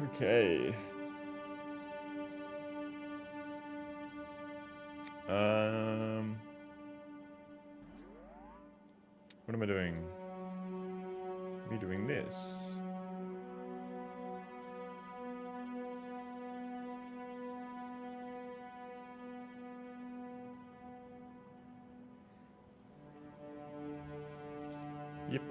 Okay. What am I doing? Me doing this. Yep.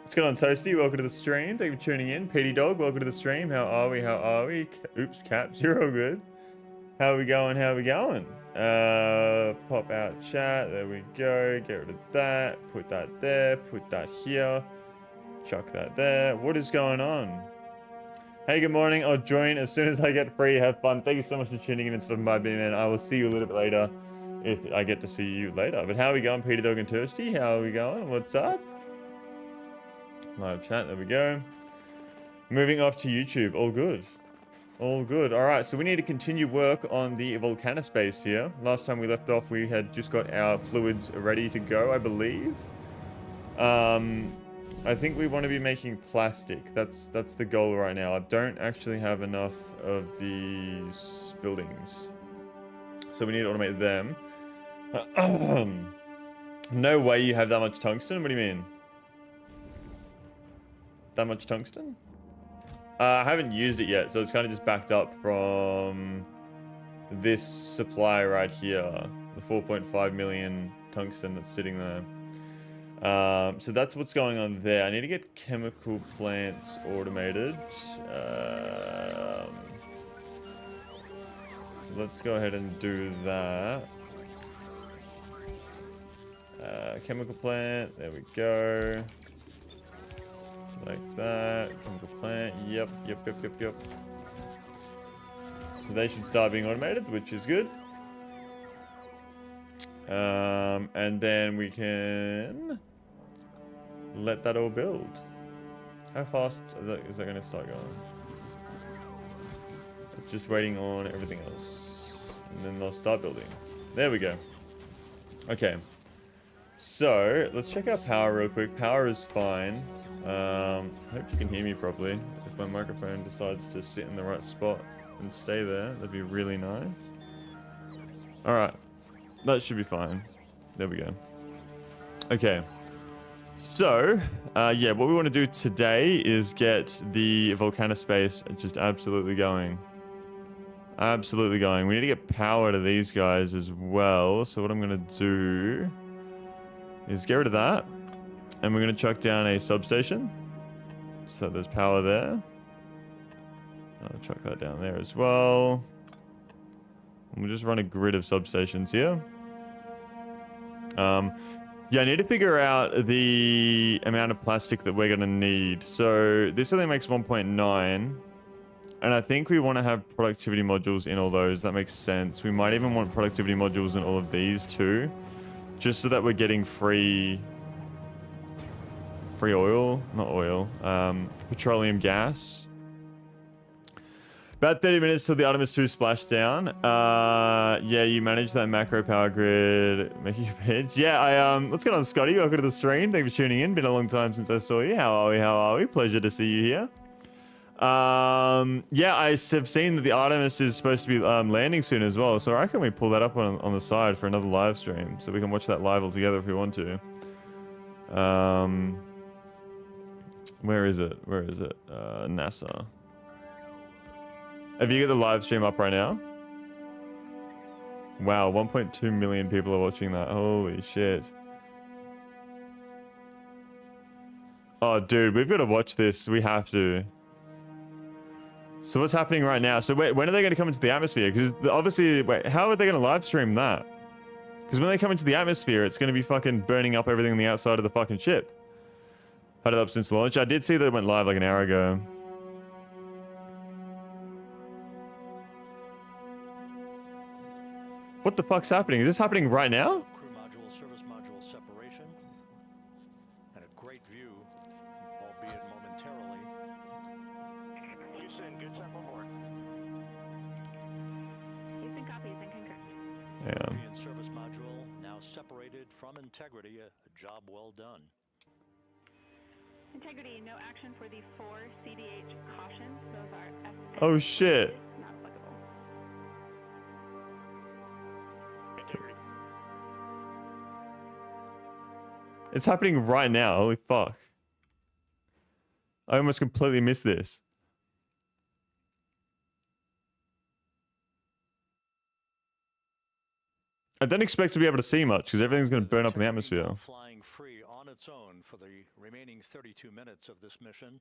What's going on, Toasty? Welcome to the stream. Thank you for tuning in. PD Dog, welcome to the stream. How are we? How are we? Oops, Caps, you're all good. How are we going? How are we going? Pop out chat. There we go. Get rid of that. Put that there. Put that here. Chuck that there. What is going on? Hey, good morning. I'll join as soon as I get free. Have fun. Thank you so much for tuning in and stopping by, man. I will see you a little bit later if I get to see you later. But how are we going, Peter Dog and Toasty? How are we going? What's up? Live chat, there we go. Moving off to YouTube, all good. All good. All right, so we need to continue work on the Vulcanus base here. Last time we left off, we had just got our fluids ready to go, I believe. I think we want to be making plastic. That's the goal right now. I don't actually have enough of these buildings. So we need to automate them. No way you have that much tungsten? What do you mean? That much tungsten? I haven't used it yet, so it's kind of just backed up from this supply right here. The 4.5 million tungsten that's sitting there. So that's what's going on there. I need to get chemical plants automated. So let's go ahead and do that. Chemical plant, there we go. Like that, chemical plant, yep. So they should start being automated, which is good. And then we can let that all build. How fast is that going to start going? Just waiting on everything else. And then they'll start building. There we go. Okay. So, let's check out power real quick. Power is fine. I hope you can hear me properly. If my microphone decides to sit in the right spot and stay there, that'd be really nice. Alright. That should be fine. There we go. Okay. So, yeah, what we want to do today is get the Vulcanus space just absolutely going. Absolutely going. We need to get power to these guys as well. So what I'm going to do is get rid of that. And we're going to chuck down a substation. So there's power there. I'll chuck that down there as well. And we'll just run a grid of substations here. Yeah, I need to figure out the amount of plastic that we're going to need. So this only makes 1.9. And I think we want to have productivity modules in all those. That makes sense. We might even want productivity modules in all of these too. Just so that we're getting free oil, not oil, petroleum gas. About 30 minutes till the Artemis 2 splashdown. Yeah, you manage that macro power grid. Make you bitch. Yeah, what's going on, Scotty? Welcome to the stream. Thank you for tuning in. Been a long time since I saw you. How are we? How are we? Pleasure to see you here. Yeah, I have seen that the Artemis is supposed to be landing soon as well. So I reckon we pull that up on the side for another live stream. So we can watch that live all together if we want to. Where is it? Where is it? NASA. Have you got the live stream up right now? Wow, 1.2 million people are watching that. Holy shit. Oh, dude, we've got to watch this. We have to. So what's happening right now? So wait, when are they going to come into the atmosphere? Because obviously, wait, how are they going to live stream that? Because when they come into the atmosphere, it's going to be fucking burning up everything on the outside of the fucking ship. Had it up since launch. I did see that it went live like an hour ago. What the fuck's happening? Is this happening right now? Crew module, service module separation. And a great view, albeit momentarily. Houston, good time on board. Houston copies and concur. Yeah. And service module now separated from integrity. A job well done. Integrity, no action for the 4 CDH cautions. Those are F Oh shit. not applicable. Integrity. It's happening right now. Holy fuck. I almost completely missed this. I don't expect to be able to see much because everything's going to burn up in the atmosphere. Flying free on its own for the remaining 32 minutes of this mission.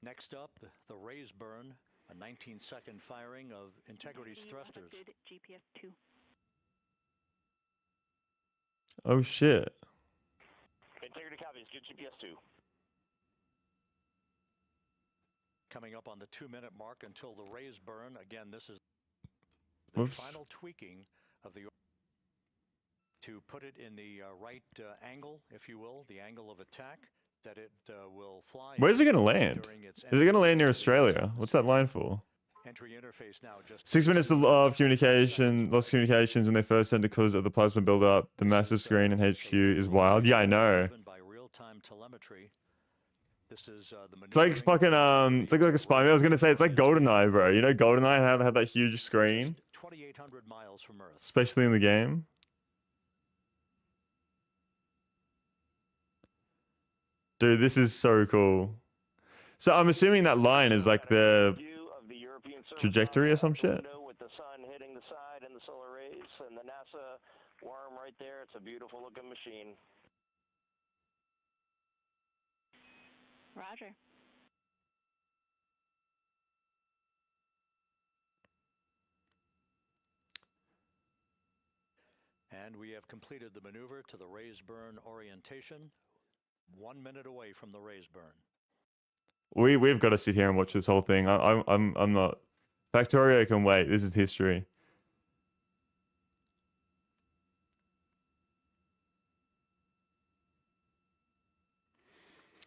Next up, the raise burn, a 19-second firing of Integrity's thrusters. GPS 2. Oh shit. Integrity copies, good GPS 2. Coming up on the 2-minute mark until the raise burn. Again, this is the Whoops. final tweaking of the to put it in the right angle, if you will, the angle of attack that it will fly. Where's it going to land? Is it going to land near Australia? What's that line for? Entry interface now just 6 minutes of communication, lost communications when they first enter because of the plasma buildup. The massive screen in HQ is wild. Yeah, I know. by real-time telemetry. This is the It's like fucking it's like a spy. I was gonna say it's like GoldenEye, bro. You know GoldenEye had that huge screen, 2,800 miles from Earth. especially in the game. Dude, this is so cool. So I'm assuming that line is like the trajectory or some shit. With the sun hitting the side and the solar rays and the NASA worm right there. It's a beautiful looking machine. Roger. And we have completed the maneuver to the raise burn orientation. 1 minute away from the raise burn. We've got to sit here and watch this whole thing. I'm not. Factorio can wait. This is history.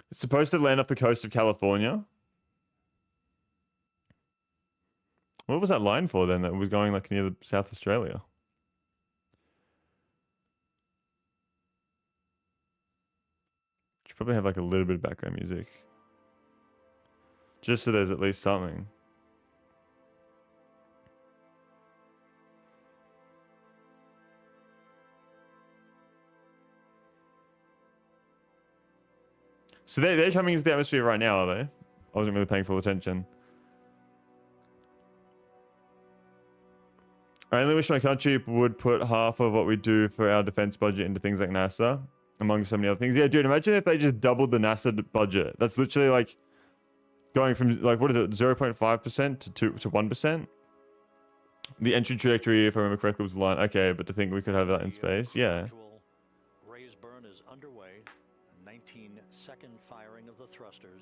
It's supposed to land off the coast of California. What was that line for then that was going like near the South Australia? Should probably have like a little bit of background music. Just so there's at least something. So they're coming into the atmosphere right now, are they? I wasn't really paying full attention. I only wish my country would put half of what we do for our defense budget into things like NASA, among so many other things. Yeah, dude, imagine if they just doubled the NASA budget. That's literally like going from like, what is it, 0.5% to 1%? The entry trajectory, if I remember correctly, was the line. Okay, but to think we could have that in space, yeah. Raise burn is underway. A 19-second firing of the thrusters.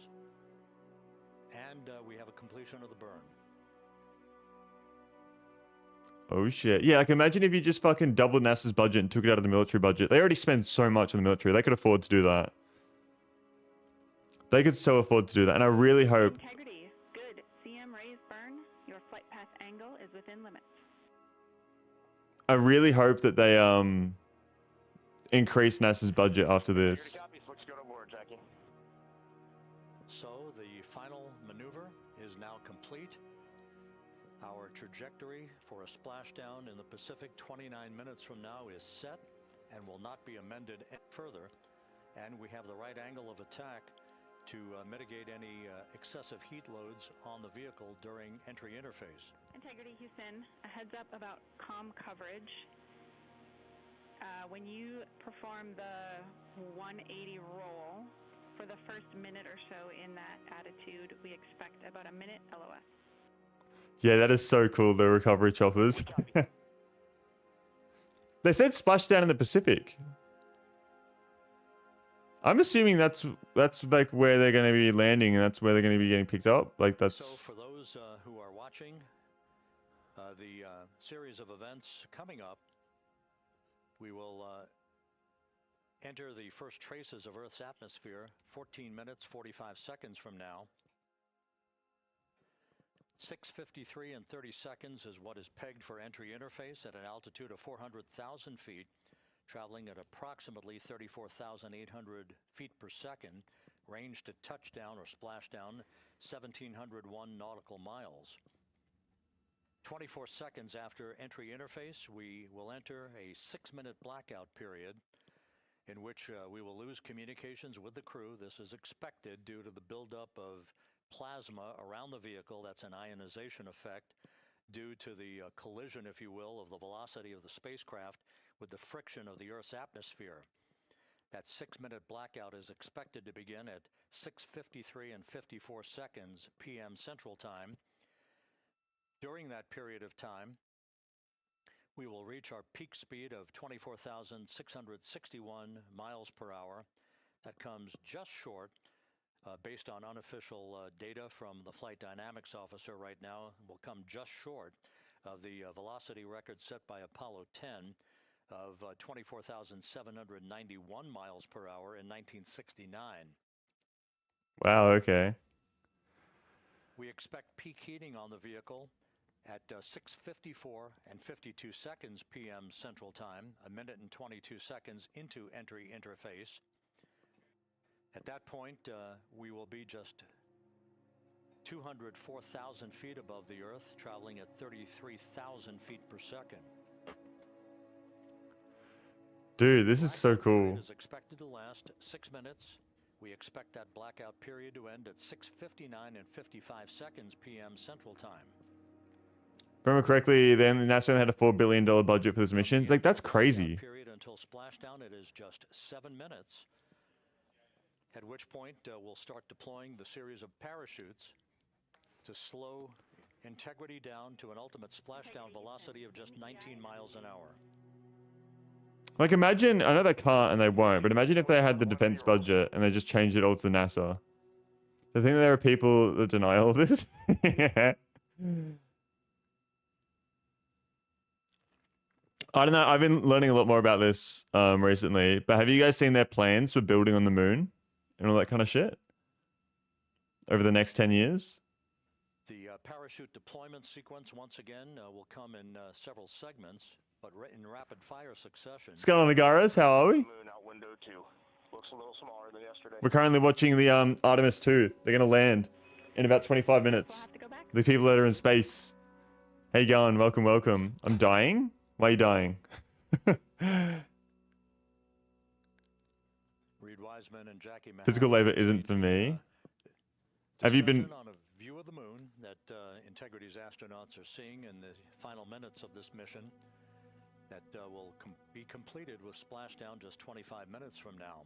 And we have a completion of the burn. Oh shit. Yeah, like imagine if you just fucking doubled NASA's budget and took it out of the military budget. They already spend so much on the military. They could afford to do that. They could so afford to do that. And I really hope... Integrity, good. CM raise burn. Your flight path angle is within limits. I really hope that they increase NASA's budget after this. Copies, looks good on board, Jackie. So the final maneuver is now complete. Our trajectory for a splashdown in the Pacific 29 minutes from now is set and will not be amended further. And we have the right angle of attack to mitigate any excessive heat loads on the vehicle during entry interface. Integrity, Houston, a heads up about comm coverage. When you perform the 180 roll, for the first minute or so in that attitude, we expect about a minute LOS. Yeah, that is so cool, the recovery choppers. They said splashdown in the Pacific. I'm assuming that's like where they're going to be landing and that's where they're going to be getting picked up. Like that's... So for those who are watching, The series of events coming up, we will enter the first traces of Earth's atmosphere 14 minutes, 45 seconds from now. 6:53 and 30 seconds is what is pegged for entry interface at an altitude of 400,000 feet, traveling at approximately 34,800 feet per second, range to touchdown or splashdown 1,701 nautical miles. 24 seconds after entry interface, we will enter a 6-minute blackout period in which we will lose communications with the crew. This is expected due to the buildup of plasma around the vehicle. That's an ionization effect due to the collision, if you will, of the velocity of the spacecraft with the friction of the Earth's atmosphere. That 6-minute blackout is expected to begin at 6:53 and 54 seconds p.m. Central Time. During that period of time, we will reach our peak speed of 24,661 miles per hour. That comes just short, based on unofficial data from the flight dynamics officer right now, will come just short of the velocity record set by Apollo 10 of 24,791 miles per hour in 1969. Wow, okay. We expect peak heating on the vehicle at 6:54 and 52 seconds p.m. Central Time, a minute and 22 seconds into entry interface. At that point, we will be just 204,000 feet above the Earth, traveling at 33,000 feet per second. Dude, this is so cool. It is expected to last 6 minutes. We expect that blackout period to end at 6:59 and 55 seconds p.m. Central Time. If I remember correctly, then NASA only had a $4 billion budget for this mission. Like, that's crazy. Period until splashdown, it is just 7 minutes. At which point we'll start deploying the series of parachutes to slow integrity down to an ultimate splashdown velocity of just 19 miles an hour. Like, imagine, I know they can't and they won't, but imagine if they had the defense budget and they just changed it all to NASA. I think there are people that deny all of this. Yeah. I don't know. I've been learning a lot more about this recently, but have you guys seen their plans for building on the moon and all that kind of shit over the next 10 years? The parachute deployment sequence, once again, will come in several segments, but in rapid fire succession. What's going on, Nagaras? How are we? Moon out window 2. Looks a little smaller than yesterday. We're currently watching the Artemis 2. They're going to land in about 25 minutes. We'll have to go back. The people that are in space. How you going? Welcome, welcome. I'm dying? Why are you dying? Reed Wiseman and Jackie Mahan. Physical labor isn't for me. Have you been... on a view of the moon that Integrity's astronauts are seeing in the final minutes of this mission that will be completed with splashdown just 25 minutes from now.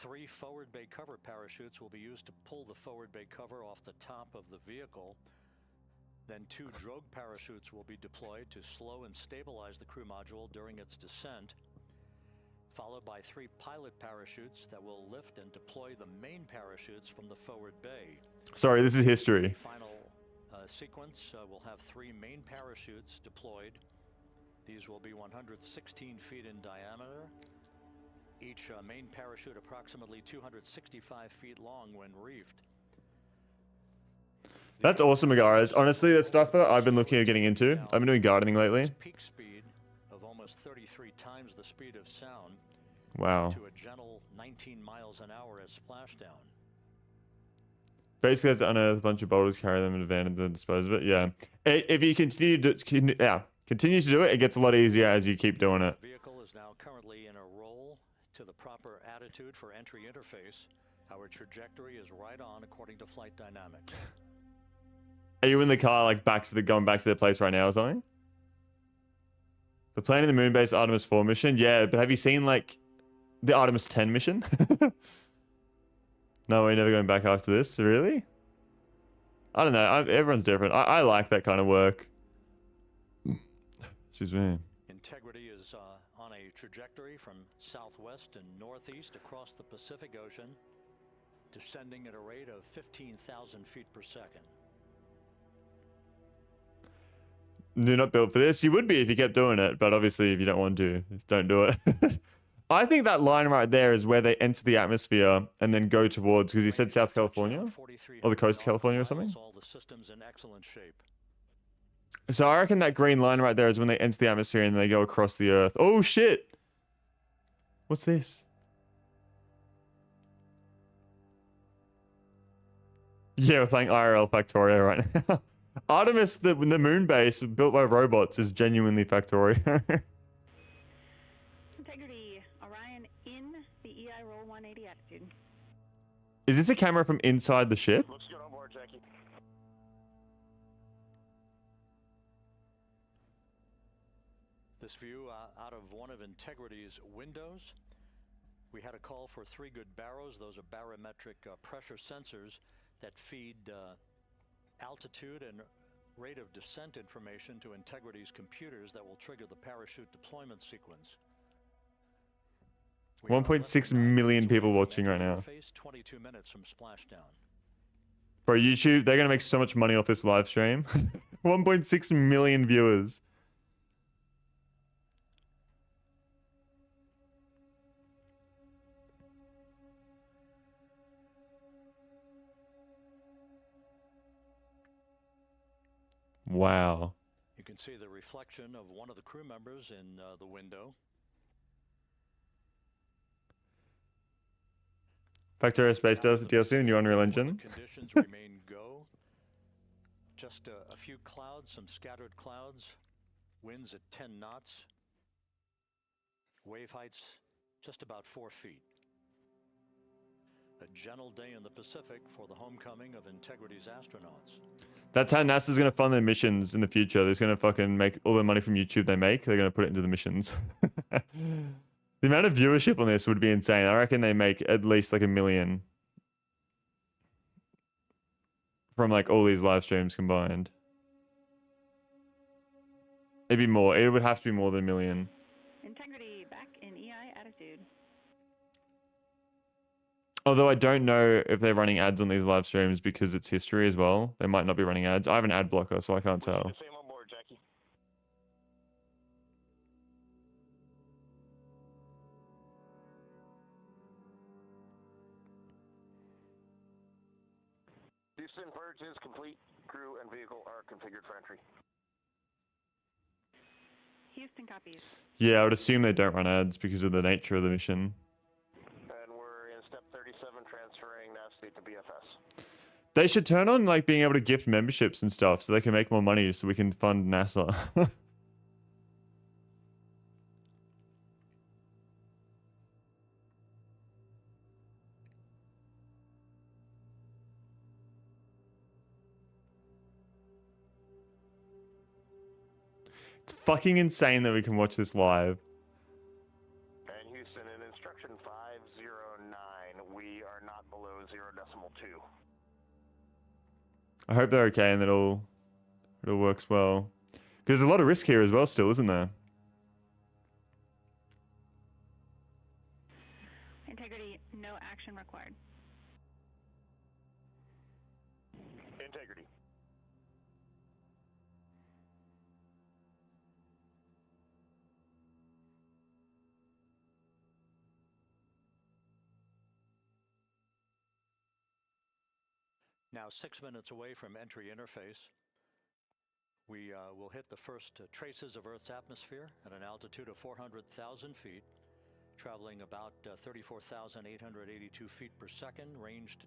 3 forward bay cover parachutes will be used to pull the forward bay cover off the top of the vehicle. Then 2 drogue parachutes will be deployed to slow and stabilize the crew module during its descent, followed by 3 pilot parachutes that will lift and deploy the main parachutes from the forward bay. Sorry, this is history. The final sequence will have 3 main parachutes deployed. These will be 116 feet in diameter. Each main parachute approximately 265 feet long when reefed. That's awesome, Agaras. Honestly, that's stuff that I've been looking at getting into. I've been doing gardening lately. Peak speed of almost 33 times the speed of sound. Wow. To a gentle 19 miles an hour as splashdown. Basically, have to unearth a bunch of boulders, carry them in a van, and then dispose of it. Yeah. If you continue to continue to do it, it gets a lot easier as you keep doing it. The vehicle is now currently in a roll to the proper attitude for entry interface. Our trajectory is right on according to flight dynamics. Are you in the car, like going back to their place right now or something? The planning the moon-based Artemis 4 mission? Yeah, but have you seen like the Artemis 10 mission? No, we're never going back after this. Really? I don't know. Everyone's different. I like that kind of work. Excuse me. Integrity is on a trajectory from southwest and northeast across the Pacific Ocean, descending at a rate of 15,000 feet per second. You're not built for this. You would be if you kept doing it, but obviously if you don't want to, don't do it. I think that line right there is where they enter the atmosphere and then go towards, because he said South California or the coast of California or something. All the systems in excellent shape. So I reckon that green line right there is when they enter the atmosphere and they go across the Earth. Oh shit! What's this? Yeah, we're playing IRL Factorio right now. Artemis, the moon base built by robots, is genuinely Factorio. Integrity, Orion in the EI roll 180 attitude. Is this a camera from inside the ship? Looks good on board, Jackie. This view out of one of Integrity's windows. We had a call for 3 good barrows. Those are barometric pressure sensors that feed altitude and rate of descent information to Integrity's computers that will trigger the parachute deployment sequence. 1.6 million people watching right now. 22 minutes from splashdown. Bro, YouTube, they're gonna make so much money off this live stream. 1.6 million viewers. Wow. You can see the reflection of one of the crew members in the window. Factorio Space DLC, the new Unreal Engine. Conditions remain go. Just a few clouds, some scattered clouds. Winds at 10 knots. Wave heights just about 4 feet. A gentle day in the Pacific for the homecoming of Integrity's astronauts. That's how NASA's gonna fund their missions in the future. They're gonna fucking make all the money from YouTube they make. They're gonna put it into the missions. The amount of viewership on this would be insane. I reckon they make at least like 1 million from like all these live streams combined. It'd be more. It would have to be more than 1 million. Integrity back in EI attitude. Although I don't know if they're running ads on these live streams because it's history as well. They might not be running ads. I have an ad blocker, so I can't tell. Same on board, Jackie. Houston, purge is complete. Crew and vehicle are configured for entry. Houston copies. Yeah, I would assume they don't run ads because of the nature of the mission. And we're in step 37, transferring nav to BFS. They should turn on like being able to gift memberships and stuff so they can make more money so we can fund NASA. It's fucking insane that we can watch this live. And Houston, in instruction 509, we are not below 0.2. I hope they're okay and that it all works well. Because there's a lot of risk here as well still, isn't there? Integrity, no action required. Integrity. Now 6 minutes away from entry interface. We will hit the first traces of Earth's atmosphere at an altitude of 400,000 feet, traveling about 34,882 feet per second. Ranged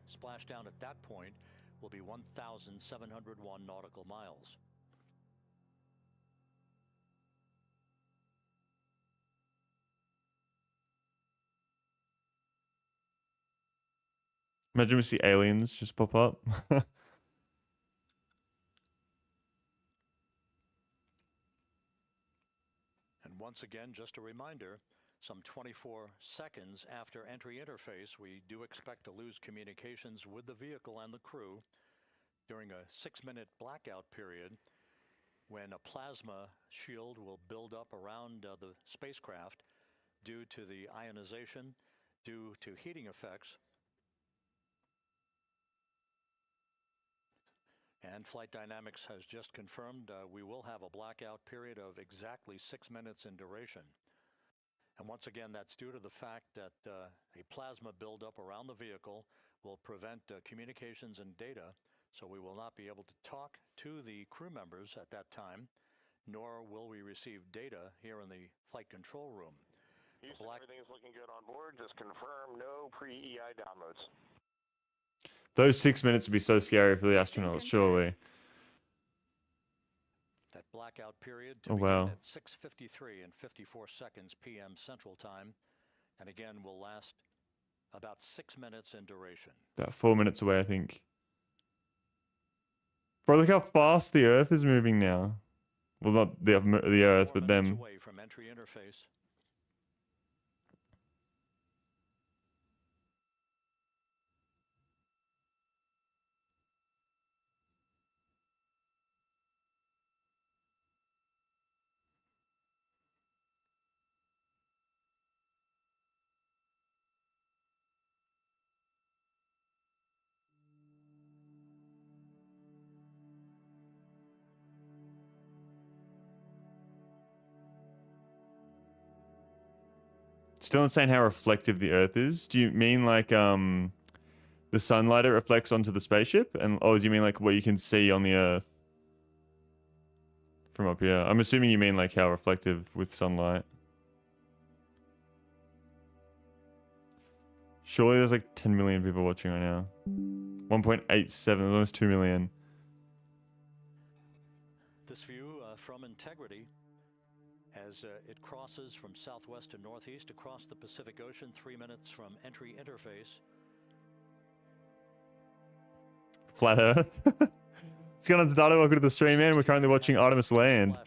splashdown at that point will be 1,701 nautical miles. Imagine we see aliens just pop up. And once again, just a reminder, some 24 seconds after entry interface, we do expect to lose communications with the vehicle and the crew during a 6-minute blackout period when a plasma shield will build up around the spacecraft due to the ionization, due to heating effects. And Flight Dynamics has just confirmed we will have a blackout period of exactly 6 minutes in duration. And once again, that's due to the fact that a plasma buildup around the vehicle will prevent communications and data, so we will not be able to talk to the crew members at that time, nor will we receive data here in the flight control room. Houston, everything is looking good on board. Just confirm no pre-EI downloads. Those 6 minutes would be so scary for the astronauts, surely. That blackout period to begin at 6:53 and 54 seconds p.m. Central Time, and again will last about 6 minutes in duration. About 4 minutes away, I think. Bro, look how fast the Earth is moving now. Well, not the Earth, but them. Away from entry interface. Still insane how reflective the Earth is. Do you mean like the sunlight it reflects onto the spaceship, or do you mean like what you can see on the Earth from up here? I'm assuming you mean like how reflective with sunlight. Surely there's like 10 million people watching right now. 1.87, there's almost 2 million. This view from Integrity as it crosses from southwest to northeast across the Pacific Ocean, 3 minutes from entry interface. Flat Earth. What's going on, Dada? Welcome to the stream, man. We're currently watching Artemis Land.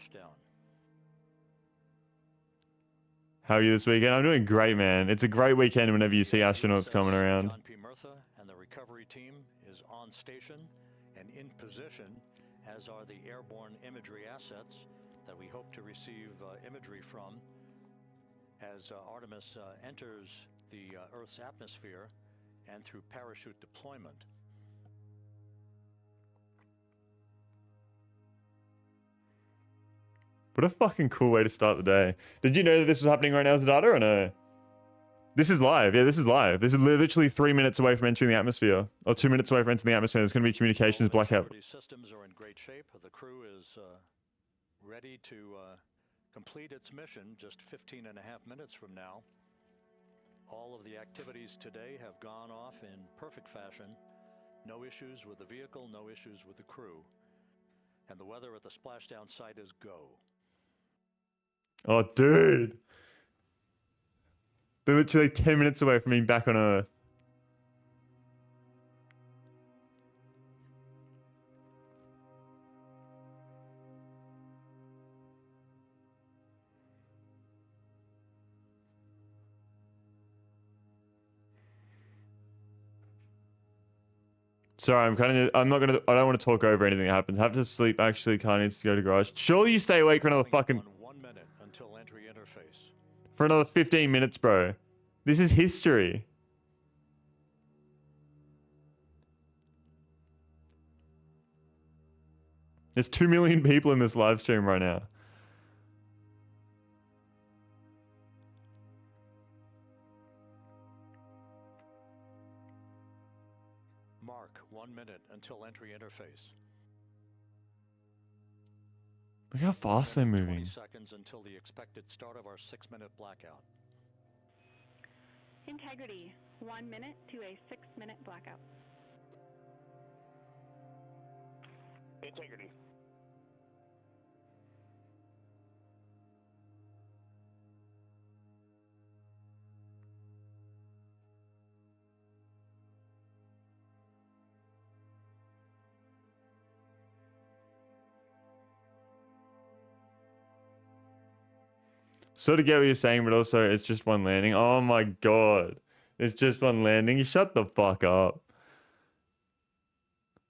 How are you this weekend? I'm doing great, man. It's a great weekend whenever you see astronauts coming around. John P. Murtha and the recovery team is on station and in position, as are the airborne imagery assets that we hope to receive imagery from as Artemis enters the Earth's atmosphere and through parachute deployment. What a fucking cool way to start the day. Did you know that this was happening right now, Zadata, or no? This is live. Yeah, this is live. This is literally 3 minutes away from entering the atmosphere. Or 2 minutes away from entering the atmosphere. There's going to be communications blackout. Systems are in great shape. The crew is ready to complete its mission just 15 and a half minutes from now. All of the activities today have gone off in perfect fashion. No issues with the vehicle, no issues with the crew. And the weather at the splashdown site is go. Oh, dude. They're literally 10 minutes away from being back on Earth. Sorry, I don't want to talk over anything that happens. Have to sleep, actually. Car needs to go to garage. Surely you stay awake for another fucking... 1 minute until entry interface. For another 15 minutes, bro. This is history. There's 2 million people in this live stream right now. Mark 1 minute until entry interface. Look how fast they're moving. 20 seconds until the expected start of our 6-minute blackout. Integrity, 1 minute to a 6-minute blackout. Integrity. Sort of get what you're saying, but also it's just one landing. Oh my god. It's just one landing. Shut the fuck up.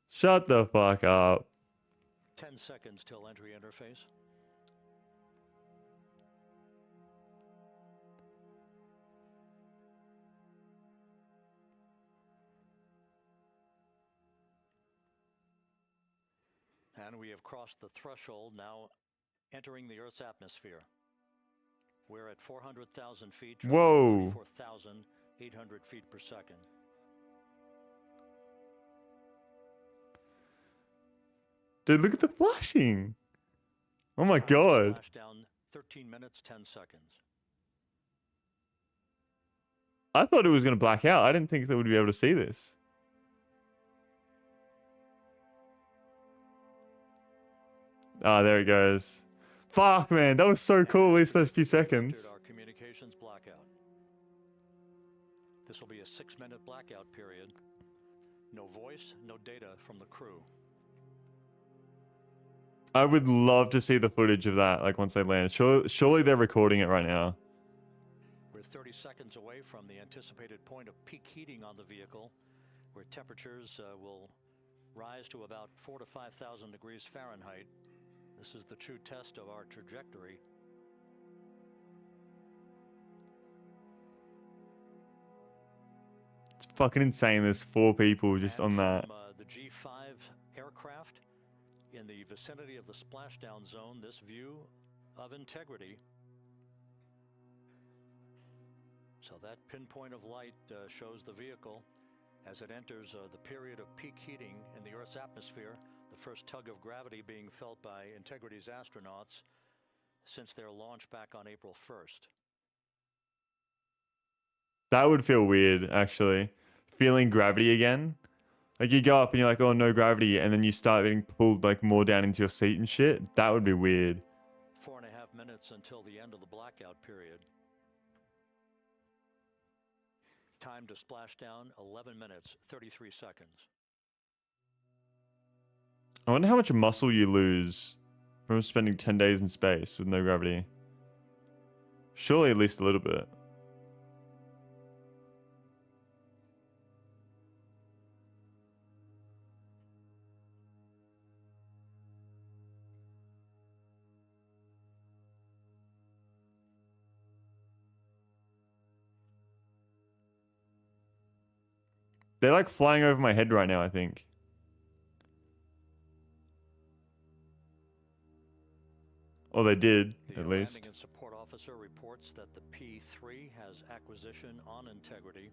Shut the fuck up. 10 seconds till entry interface. And we have crossed the threshold, now entering the Earth's atmosphere. We're at 400,000 feet, Whoa. 34,800 feet per second. Dude, look at the flashing. Oh my Time to god. Splashdown, 13 minutes, 10 seconds. I thought it was going to black out. I didn't think they would be able to see this. Ah, there it goes. Fuck, man. That was so cool, at least those few seconds. Our communications blackout. This will be a 6-minute blackout period. No voice, no data from the crew. I would love to see the footage of that, like, once they land. Surely they're recording it right now. We're 30 seconds away from the anticipated point of peak heating on the vehicle, where temperatures will rise to about 4,000 to 5,000 degrees Fahrenheit. This is the true test of our trajectory. It's fucking insane. There's 4 people just on that. From, the G5 aircraft in the vicinity of the splashdown zone, this view of integrity. So that pinpoint of light shows the vehicle as it enters the period of peak heating in the Earth's atmosphere, the first tug of gravity being felt by Integrity's astronauts since their launch back on April 1st. That would feel weird, actually. Feeling gravity again. Like, you go up and you're like, oh, no gravity, and then you start getting pulled, like, more down into your seat and shit. That would be weird. 4.5 minutes until the end of the blackout period. Time to splash down, 11 minutes, 33 seconds. I wonder how much muscle you lose from spending 10 days in space with no gravity. Surely at least a little bit. They're like flying over my head right now, I think. Or they did, at least. Landing and support officer reports that the P-3 has acquisition on integrity.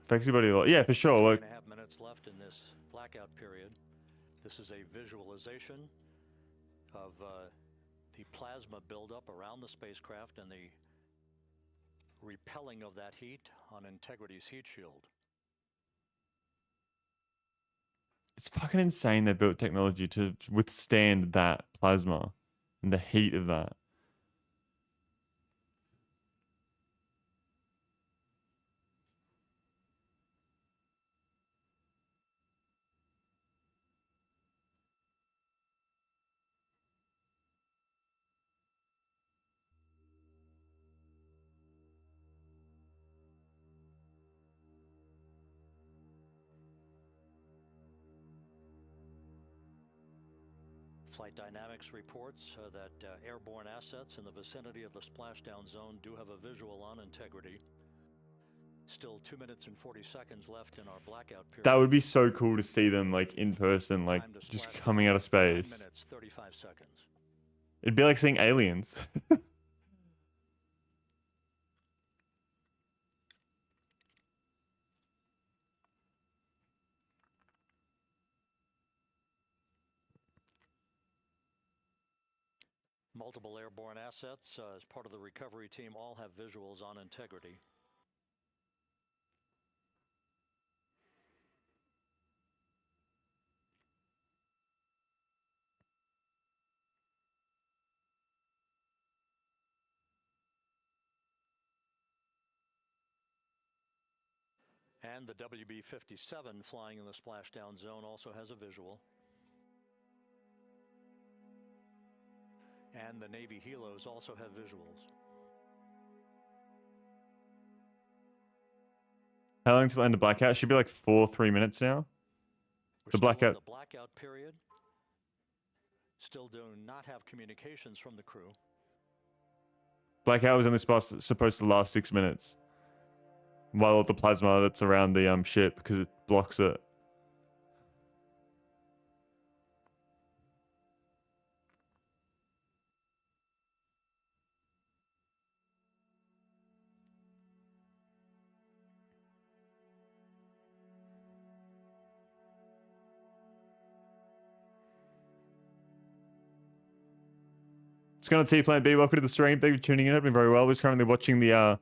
Affects your body a lot. Yeah, for sure. Like, 2.5 minutes left in this blackout period. This is a visualization of the plasma buildup around the spacecraft and the repelling of that heat on Integrity's heat shield. it's fucking insane they built technology to withstand that plasma and the heat of that. Flight Dynamics reports that airborne assets in the vicinity of the splashdown zone do have a visual on Integrity. Still 2 minutes and 40 seconds left in our blackout period. That would be so cool to see them like in person, like just coming out of space. 9 minutes, 35 seconds. It'd be like seeing aliens. Multiple airborne assets as part of the recovery team all have visuals on Integrity. And the WB-57 flying in the splashdown zone also has a visual. And the Navy helos also have visuals. How long till end of blackout? Should be like 3 minutes now. We're The blackout. the blackout period. Still do not have communications from the crew. Blackout was only supposed to last 6 minutes. While the plasma that's around the ship because it blocks it. It's going to T-Plan B. Welcome to the stream. Thank you for tuning in. I've been very well. We're currently watching the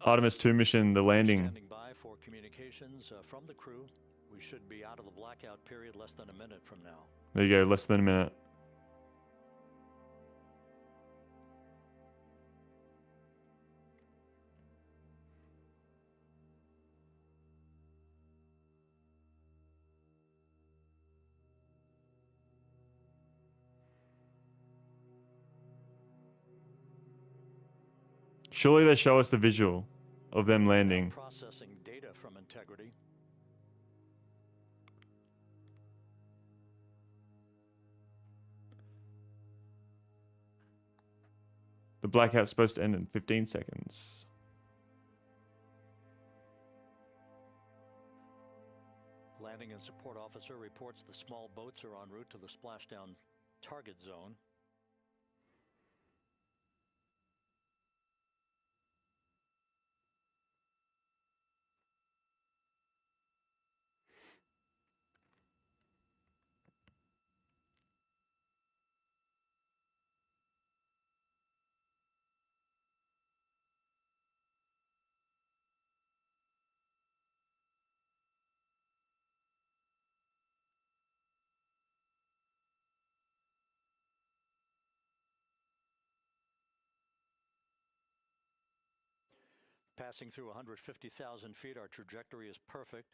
Artemis 2 mission, the landing. Standing by for communications from the crew. We should be out of the blackout period less than a minute from now. There you go, less than a minute. Surely they show us the visual of them landing. Processing data from integrity. The blackout's supposed to end in 15 seconds. Landing and support officer reports the small boats are en route to the splashdown target zone. Passing through 150,000 feet, our trajectory is perfect.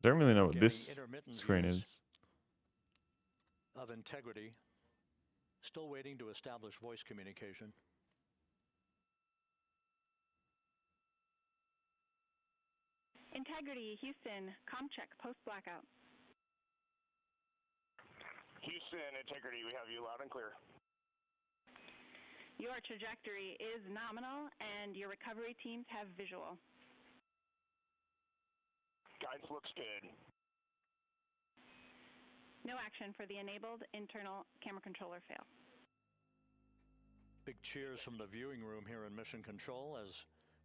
I don't really know what Getting this intermittent screen views is. of integrity. Still waiting to establish voice communication. Integrity, Houston, comm check, post blackout. Houston, Integrity, we have you loud and clear. Your trajectory is nominal, and your recovery teams have visual. Guidance looks good. No action for the enabled internal camera controller fail. Big cheers from the viewing room here in Mission Control as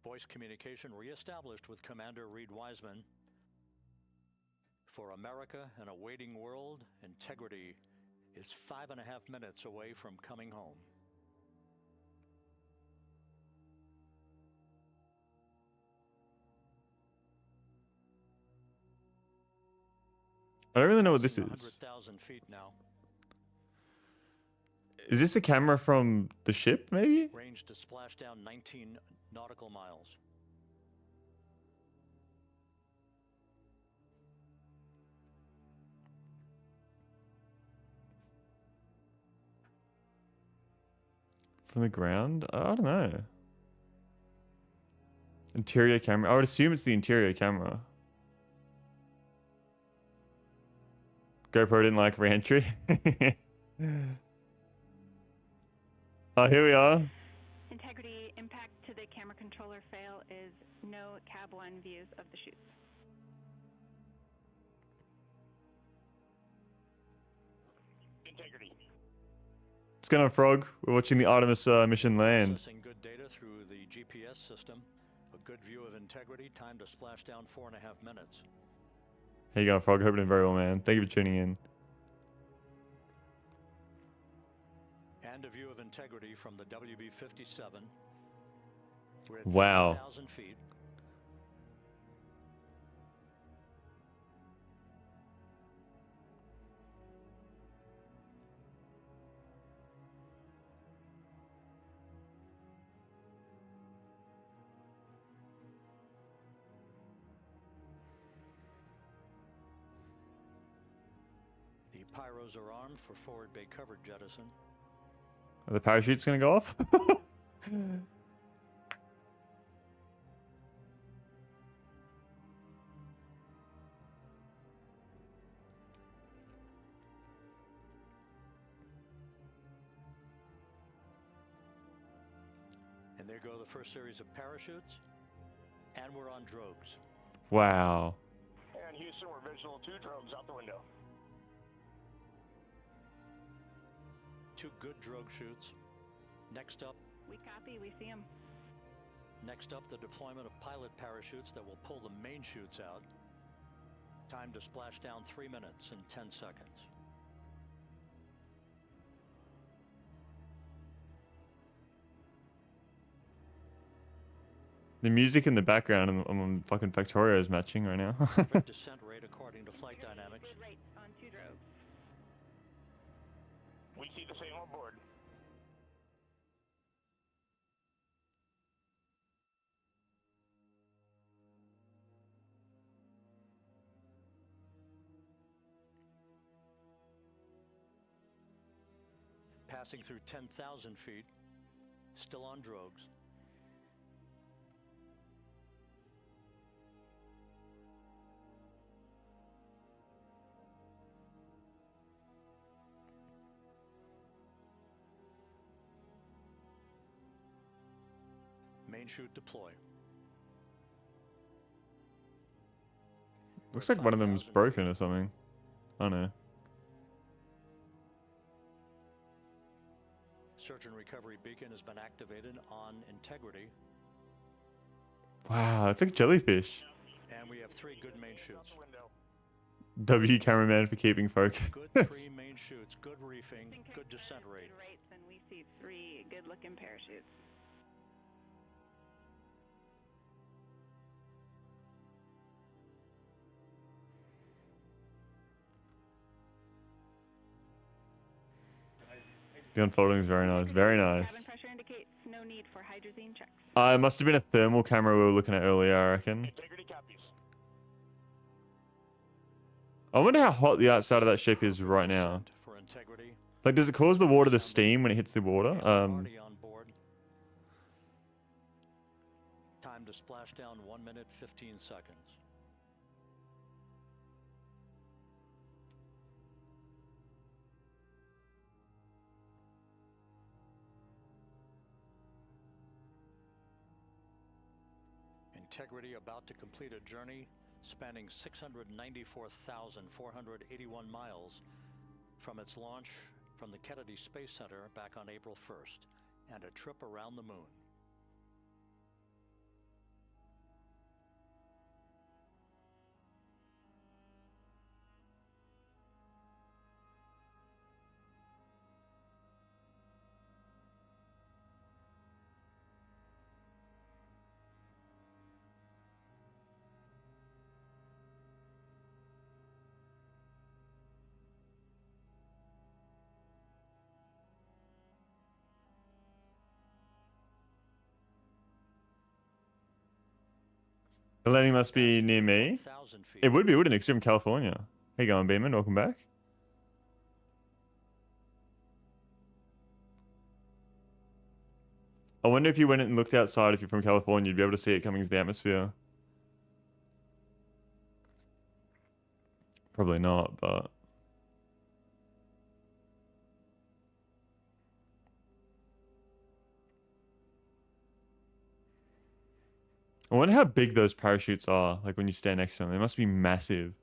voice communication reestablished with Commander Reed Wiseman. For America and a waiting world, Integrity is 5.5 minutes away from coming home. I don't really know what this Passing is. 100,000 feet now. Is this the camera from the ship, maybe? Range to splash down 19 nautical miles. From the ground? I don't know. Interior camera. I would assume it's the interior camera. GoPro didn't like re-entry. Oh, here we are. Integrity, impact to the camera controller fail is no cab 1 views of the chutes. Integrity. What's going on, Frog? We're watching the Artemis mission land. Processing good data through the GPS system. A good view of Integrity. Time to splash down 4.5 minutes. How you going, Frog? Hope you're doing very well, man. Thank you for tuning in. And a view of Integrity from the WB-57. We're at Wow. 50,000 feet. The pyros are armed for forward bay cover jettison. Are the parachutes going to go off? And there go the first series of parachutes. And we're on drogues. Wow. And Houston, we're visual 2 drogues out the window. 2 good drogue shoots. Next up, We copy, we see them. Next up, the deployment of pilot parachutes that will pull the main chutes out. Time to splash down 3 minutes and 10 seconds. The music in the background on fucking Factorio is matching right now. Perfect descent rate according to flight dynamics. Good rates on 2 drogues. We see the same on board. Passing through 10,000 feet. Still on drogues. Main chute deploy. Looks like one of them's 5,000 broken or something. I don't know. Search and recovery beacon has been activated on integrity. Wow, it's like jellyfish. And we have 3 good main Out chutes. the window. W cameraman for keeping focus. Good 3 main chutes, good reefing, good descent rate. Good rates, and we see 3 good-looking parachutes. The unfolding is very nice. Very Cabin nice. pressure indicates no need for hydrazine checks. It must have been a thermal camera we were looking at earlier, I reckon. Integrity copies. I wonder how hot the outside of that ship is right now. For integrity. Like, does it cause the water to steam when it hits the water? And already on board. Time to splash down 1 minute 15 seconds. Integrity about to complete a journey spanning 694,481 miles from its launch from the Kennedy Space Center back on April 1st, and a trip around the moon. The landing must be near me. 1,000 feet. It would be, wouldn't it? 'Cause you're from California. How you going, Beeman? Welcome back. I wonder if you went and looked outside, if you're from California, you'd be able to see it coming into the atmosphere. Probably not, but... I wonder how big those parachutes are, like when you stand next to them. They must be massive.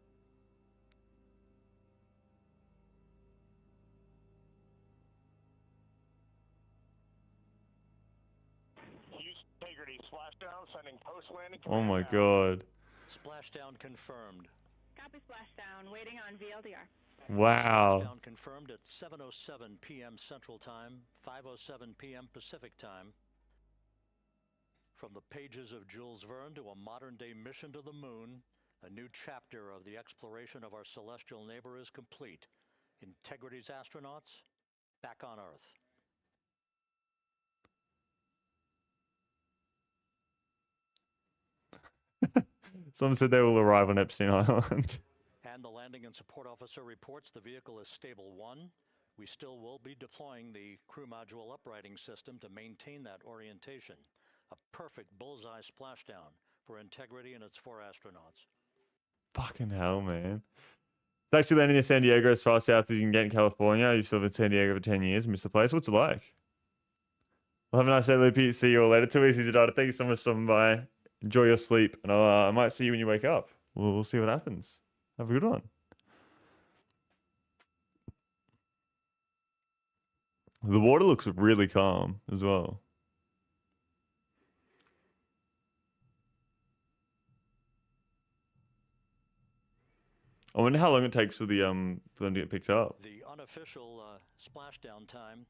Houston, integrity. Splashdown, sending post-landing. Oh my command god. Splashdown confirmed. Copy splashdown, waiting on VLDR. Wow. Splashdown confirmed at 7:07 p.m. Central Time, 5:07 p.m. Pacific Time. From the pages of Jules Verne to a modern-day mission to the moon, a new chapter of the exploration of our celestial neighbor is complete. Integrity's astronauts back on Earth. Some said they will arrive on Epstein Island. And the landing and support officer reports the vehicle is stable 1. We still will be deploying the crew module uprighting system to maintain that orientation. A perfect bullseye splashdown for Integrity and its 4 astronauts. Fucking hell, man. It's actually landing in San Diego as far south as you can get in California. You still live in San Diego for 10 years. Missed the place. What's it like? Well, have a nice day, Loopy. See you all later. Too easy to die. Thank you so much for stopping by. Enjoy your sleep, and I might see you when you wake up. We'll see what happens. Have a good one. The water looks really calm as well. I wonder how long it takes for them to get picked up. The unofficial splashdown time,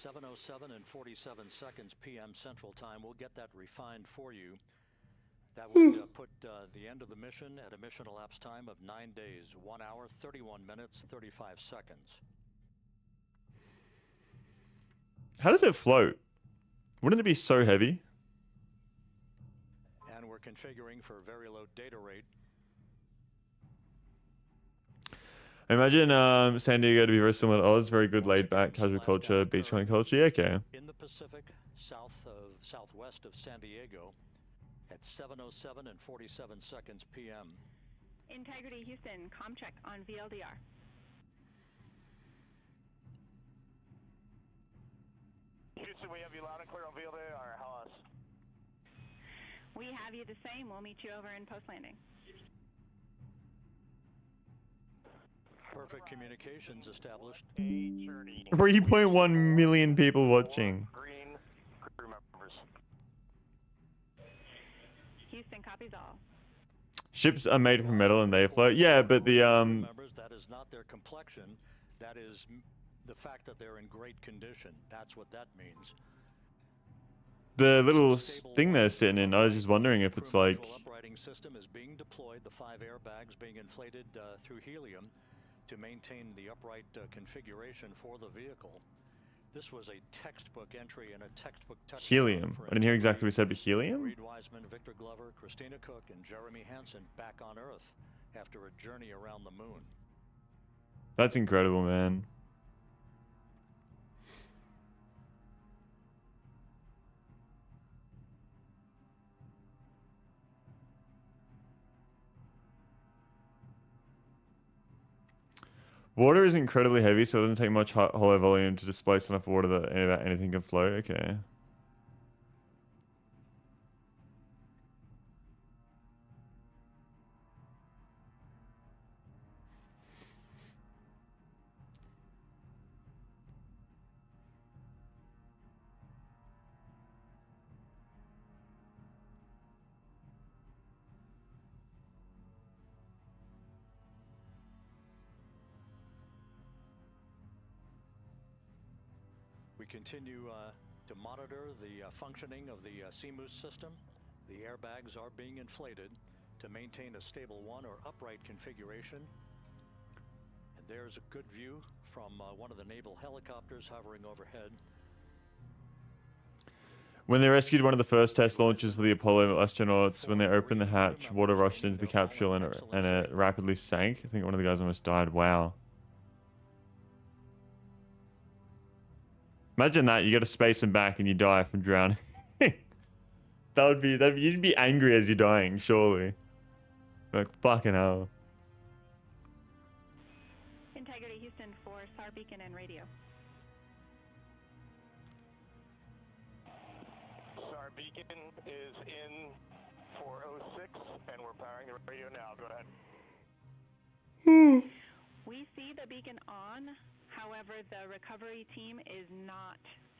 7:07 and 47 seconds p.m. Central Time. We'll get that refined for you. That would put the end of the mission at a mission elapsed time of 9 days, 1 hour, 31 minutes, 35 seconds. How does it float? Wouldn't it be so heavy? And we're configuring for very low data rate. Imagine San Diego to be very similar to Oz. Very good laid back, casual culture, beachfront culture. Yeah, okay. In the Pacific, southwest of San Diego, at 7:07 and 47 seconds p.m. Integrity Houston, comm check on VLDR. Houston, we have you loud and clear on VLDR. How us? We have you the same. We'll meet you over in post landing. Perfect communications established. 3.1 million people watching. Green crew members. Houston copies all. Ships are made from metal and they float. Yeah, but the Members, that is not their complexion. That is the fact that they're in great condition. That's what that means. the little thing they're sitting in, I was just wondering if it's like Uprighting system is being deployed. The 5 airbags being inflated through helium to maintain the upright configuration for the vehicle. This was a textbook entry and a textbook touchdown. helium. I didn't hear exactly what you said, but helium? Reed Wiseman, Victor Glover, Christina Cook, and Jeremy Hansen back on Earth after a journey around the moon. That's incredible, man. Water is incredibly heavy, so it doesn't take much hollow volume to displace enough water that anything can flow. Okay. We continue to monitor the functioning of the CMOOS system. The airbags are being inflated to maintain a stable one or upright configuration. And there's a good view from one of the naval helicopters hovering overhead. When they rescued one of the first test launches for the Apollo astronauts, when they opened the hatch, water rushed into the capsule and it rapidly sank. I think one of the guys almost died. Wow. Imagine that, you go to space and back and you die from drowning. You'd be angry as you're dying, surely. Like, fucking hell. Integrity Houston for SAR beacon and radio. SAR beacon is in 406, and we're powering the radio now. Go ahead. We see the beacon on. However, the recovery team is not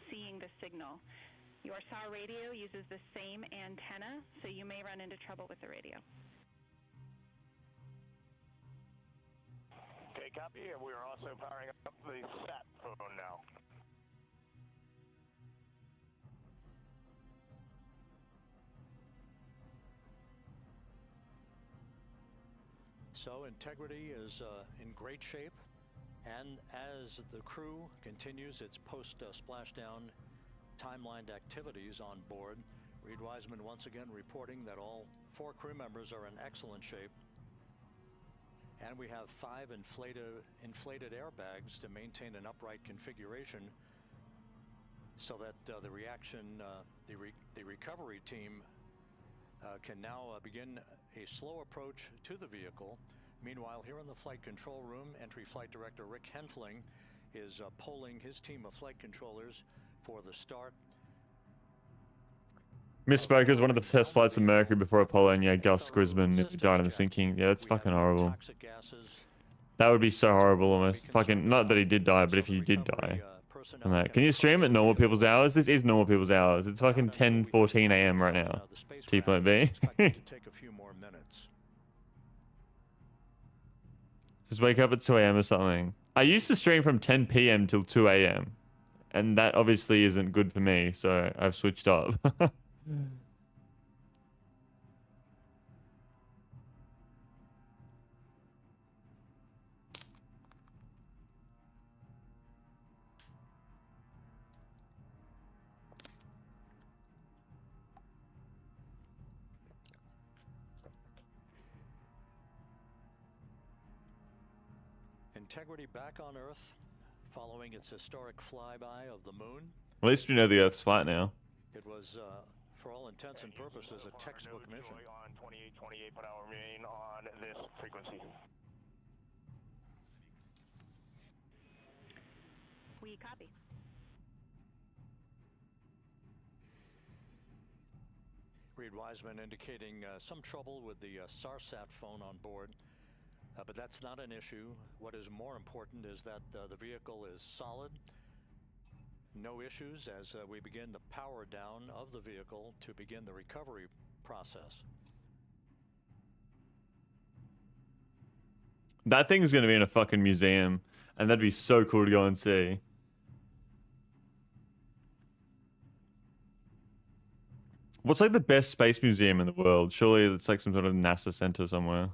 seeing the signal. Your SAR radio uses the same antenna, so you may run into trouble with the radio. Okay, copy. And we are also powering up the sat phone now. So integrity is in great shape. And as the crew continues its post-splashdown timelined activities on board, Reed Wiseman once again reporting that all 4 crew members are in excellent shape. And we have 5 inflated airbags to maintain an upright configuration so that the recovery team can now begin a slow approach to the vehicle. Meanwhile, here in the flight control room, entry flight director Rick Henfling is polling his team of flight controllers for the start. Misspoke. It was one of the test flights of Mercury before Apollo, and yeah, Gus Grisman nearly died in the sinking. Yeah, that's fucking horrible. That would be so horrible almost. Fucking, not that he did die, but if he did die from that. Can you stream at normal people's hours? This is normal people's hours. It's fucking 10:14 a.m. right now. T-Plant B. Just wake up at 2 a.m. or something. I used to stream from 10 p.m. till 2 a.m. And that obviously isn't good for me, so I've switched up. Integrity back on Earth, following its historic flyby of the moon. At least we know the Earth's flat now. It was, for all intents and purposes, a textbook mission. On 2828, put our remain on this frequency. We copy. Reed Wiseman indicating some trouble with the SARSAT phone on board. But that's not an issue. What is more important is that the vehicle is solid. No issues as we begin the power down of the vehicle to begin the recovery process. That thing's gonna be in a fucking museum, and that'd be so cool to go and see. What's like the best space museum in the world? Surely it's like some sort of NASA center somewhere.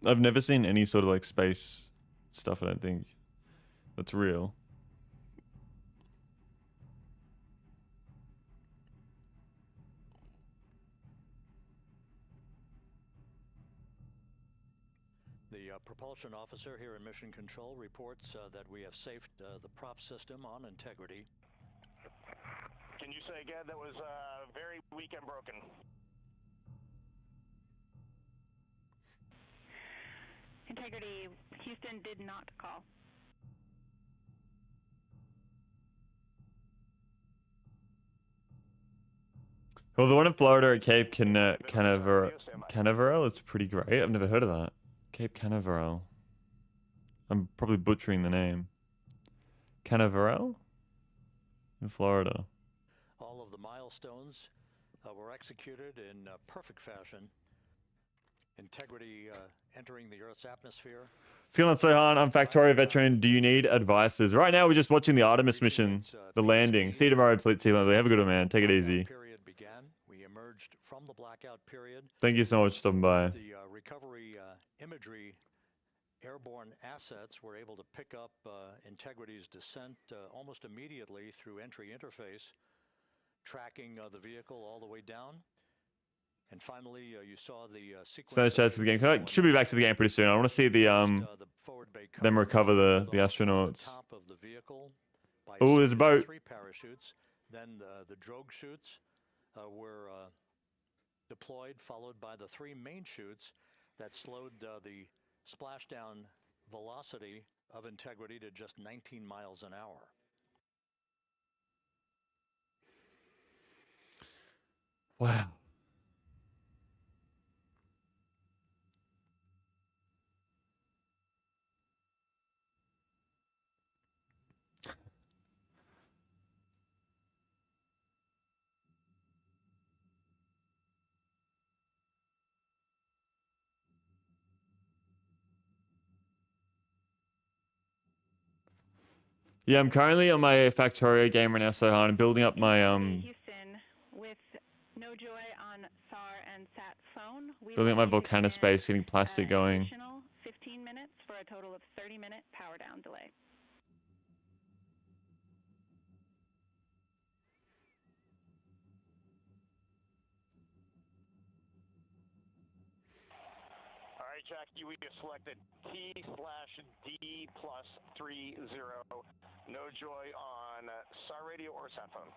I've never seen any sort of like space stuff, I don't think, that's real. The propulsion officer here in Mission Control reports that we have safed the prop system on integrity. Can you say again? That was very weak and broken. Integrity, Houston did not call. Well, the one in Florida at Cape Canaveral, it's pretty great. I've never heard of that. Cape Canaveral. I'm probably butchering the name. Canaveral? In Florida. All of the milestones were executed in perfect fashion. Integrity entering the Earth's atmosphere. What's going on, Sohan? I'm Factorio veteran. Do you need advices? Right now, we're just watching the Artemis mission, the landing. See you tomorrow, Fleet Team. Have a good one, man. Take it easy. Period began. We emerged from the blackout period. Thank you so much for stopping by. The recovery imagery airborne assets were able to pick up Integrity's descent almost immediately through entry interface, tracking the vehicle all the way down. And finally, you saw the sequence. Send the chat to the game. Should be back to the game pretty soon. I want to see the them recover the astronauts. Oh, there's a boat. 3 parachutes. Then the drogue chutes were deployed, followed by the 3 main chutes that slowed the splashdown velocity of Integrity to just 19 miles an hour. Wow. Yeah, I'm currently on my Factorio game right now, so I'm building up my Houston, with no joy on SAR and SAT phone. building up my Vulcanus space, getting plastic going. Additional 15 minutes for a total of 30-minute power down delay. All right, Jackie, we have selected T/D+30. No joy on SAR radio or sat phone.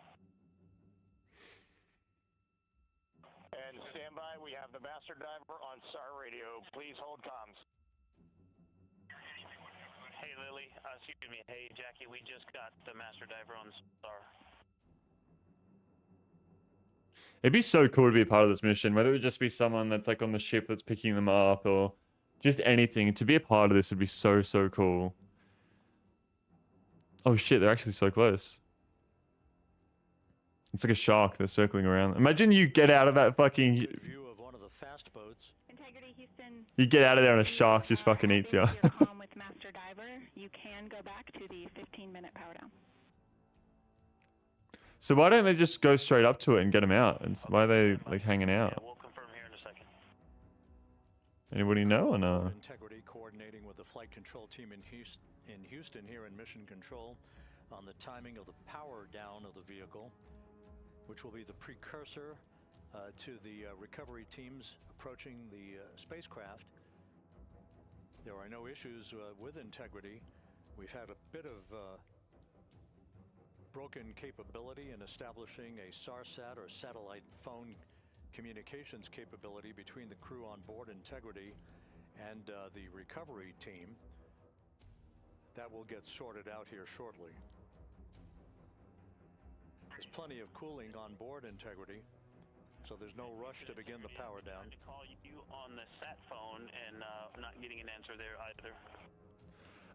And stand by, we have the master diver on SAR radio. Please hold comms. Hey, Lily. Excuse me. Hey, Jackie, we just got the master diver on SAR. It'd be so cool to be a part of this mission, whether it would just be someone that's like on the ship that's picking them up or just anything. To be a part of this would be so, so cool. Oh shit, they're actually so close. It's like a shark that's circling around. Imagine you get out of that fucking... Good view of one of the fast boats. Integrity Houston. You get out of there and a shark just fucking eats you. You're calm with Master Diver. You can go back to the 15-minute power down. So why don't they just go straight up to it and get them out? And why are they like hanging out? We'll confirm here in a second. Anybody know or no? Integrity coordinating with the flight control team in Houston here in mission control on the timing of the power down of the vehicle, which will be the precursor to the recovery teams approaching the spacecraft. There are no issues with Integrity. We've had a bit of broken capability in establishing a SARSAT or satellite phone communications capability between the crew on board Integrity and the recovery team. That will get sorted out here shortly. There's plenty of cooling on board Integrity, so there's no rush to begin the power down. To call you on the sat phone and not getting an answer there either.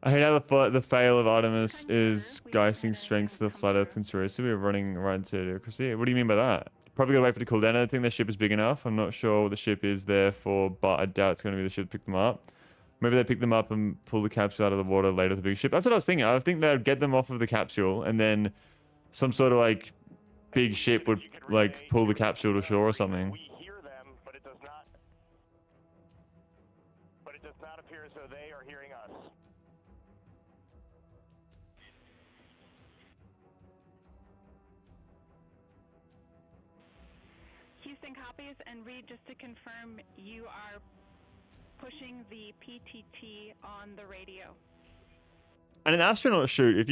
I hate how the fail of Artemis is geisting strengths to the flat Earth conspiracy. We're running right into idiocracy. What do you mean by that? Probably gotta wait for it to cool down. I don't think their ship is big enough. I'm not sure what the ship is there for, but I doubt it's gonna be the ship to pick them up. Maybe they pick them up and pull the capsule out of the water later with the big ship. That's what I was thinking. I think they'd get them off of the capsule and then some sort of like big ship would like pull the capsule to shore or something. We hear them, but it does not appear as though they are hearing us. Houston copies, and Reed, just to confirm, you are pushing the PTT on the radio. And an astronaut suit, if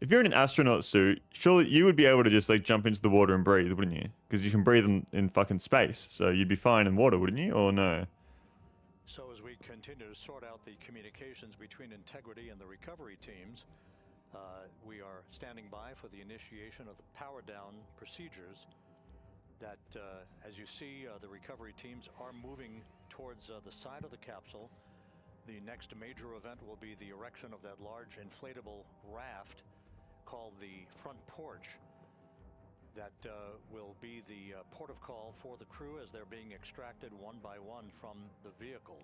you're in an astronaut suit, surely you would be able to just like jump into the water and breathe, wouldn't you? Because you can breathe in fucking space, so you'd be fine in water, wouldn't you? Or no? So as we continue to sort out the communications between Integrity and the recovery teams, we are standing by for the initiation of the power down procedures that, as you see, the recovery teams are moving towards the side of the capsule. The next major event will be the erection of that large inflatable raft called the front porch that will be the port of call for the crew as they're being extracted one by one from the vehicle.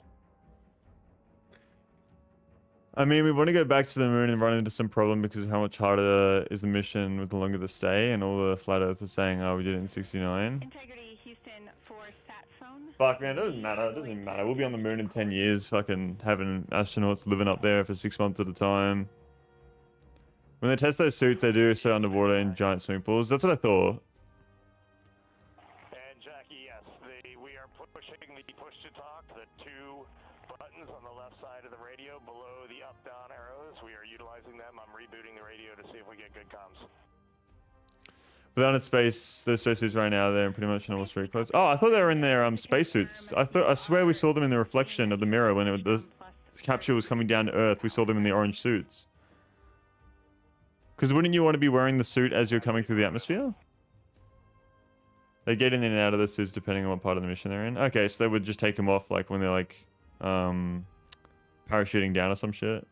I mean, we want to go back to the moon and run into some problem because of how much harder is the mission with the longer the stay, and all the flat earthers are saying, oh, we did it in 69. Integrity Houston for sat phone. Fuck, man, it doesn't matter. It doesn't even matter. We'll be on the moon in 10 years, fucking having astronauts living up there for 6 months at a time. When they test those suits, they do so underwater in giant swimming pools. That's what I thought. And Jackie, yes, we are pushing the push-to-talk, the two buttons on the left side of the radio below the up-down arrows. We are utilizing them. I'm rebooting the radio to see if we get good comms. Without in space, those spacesuits right now, they're in pretty much normal street clothes. Oh, I thought they were in their spacesuits. I swear we saw them in the reflection of the mirror when the capsule was coming down to Earth. We saw them in the orange suits. Because wouldn't you want to be wearing the suit as you're coming through the atmosphere? They get in and out of the suits depending on what part of the mission they're in. Okay, so they would just take them off like when they're like parachuting down or some shit.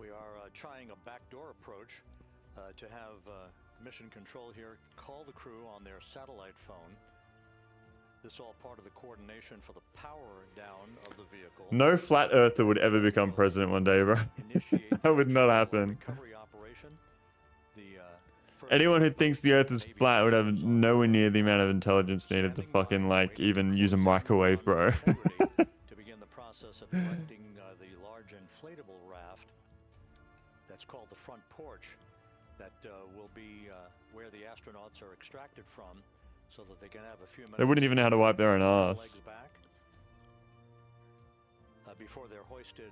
We are trying a backdoor approach to have mission control here call the crew on their satellite phone. This is all part of the coordination for the power down of the vehicle. No flat earther would ever become president one day, bro. That would not happen. Recovery operation. Anyone who thinks the earth is flat would have nowhere near the amount of intelligence needed to fucking like even use a microwave, bro. To begin the process of erecting the large inflatable raft that's called the front porch that will be where the astronauts are extracted from, so that they can have a few minutes. They wouldn't even know how to wipe their own ass. Legs back, before they're hoisted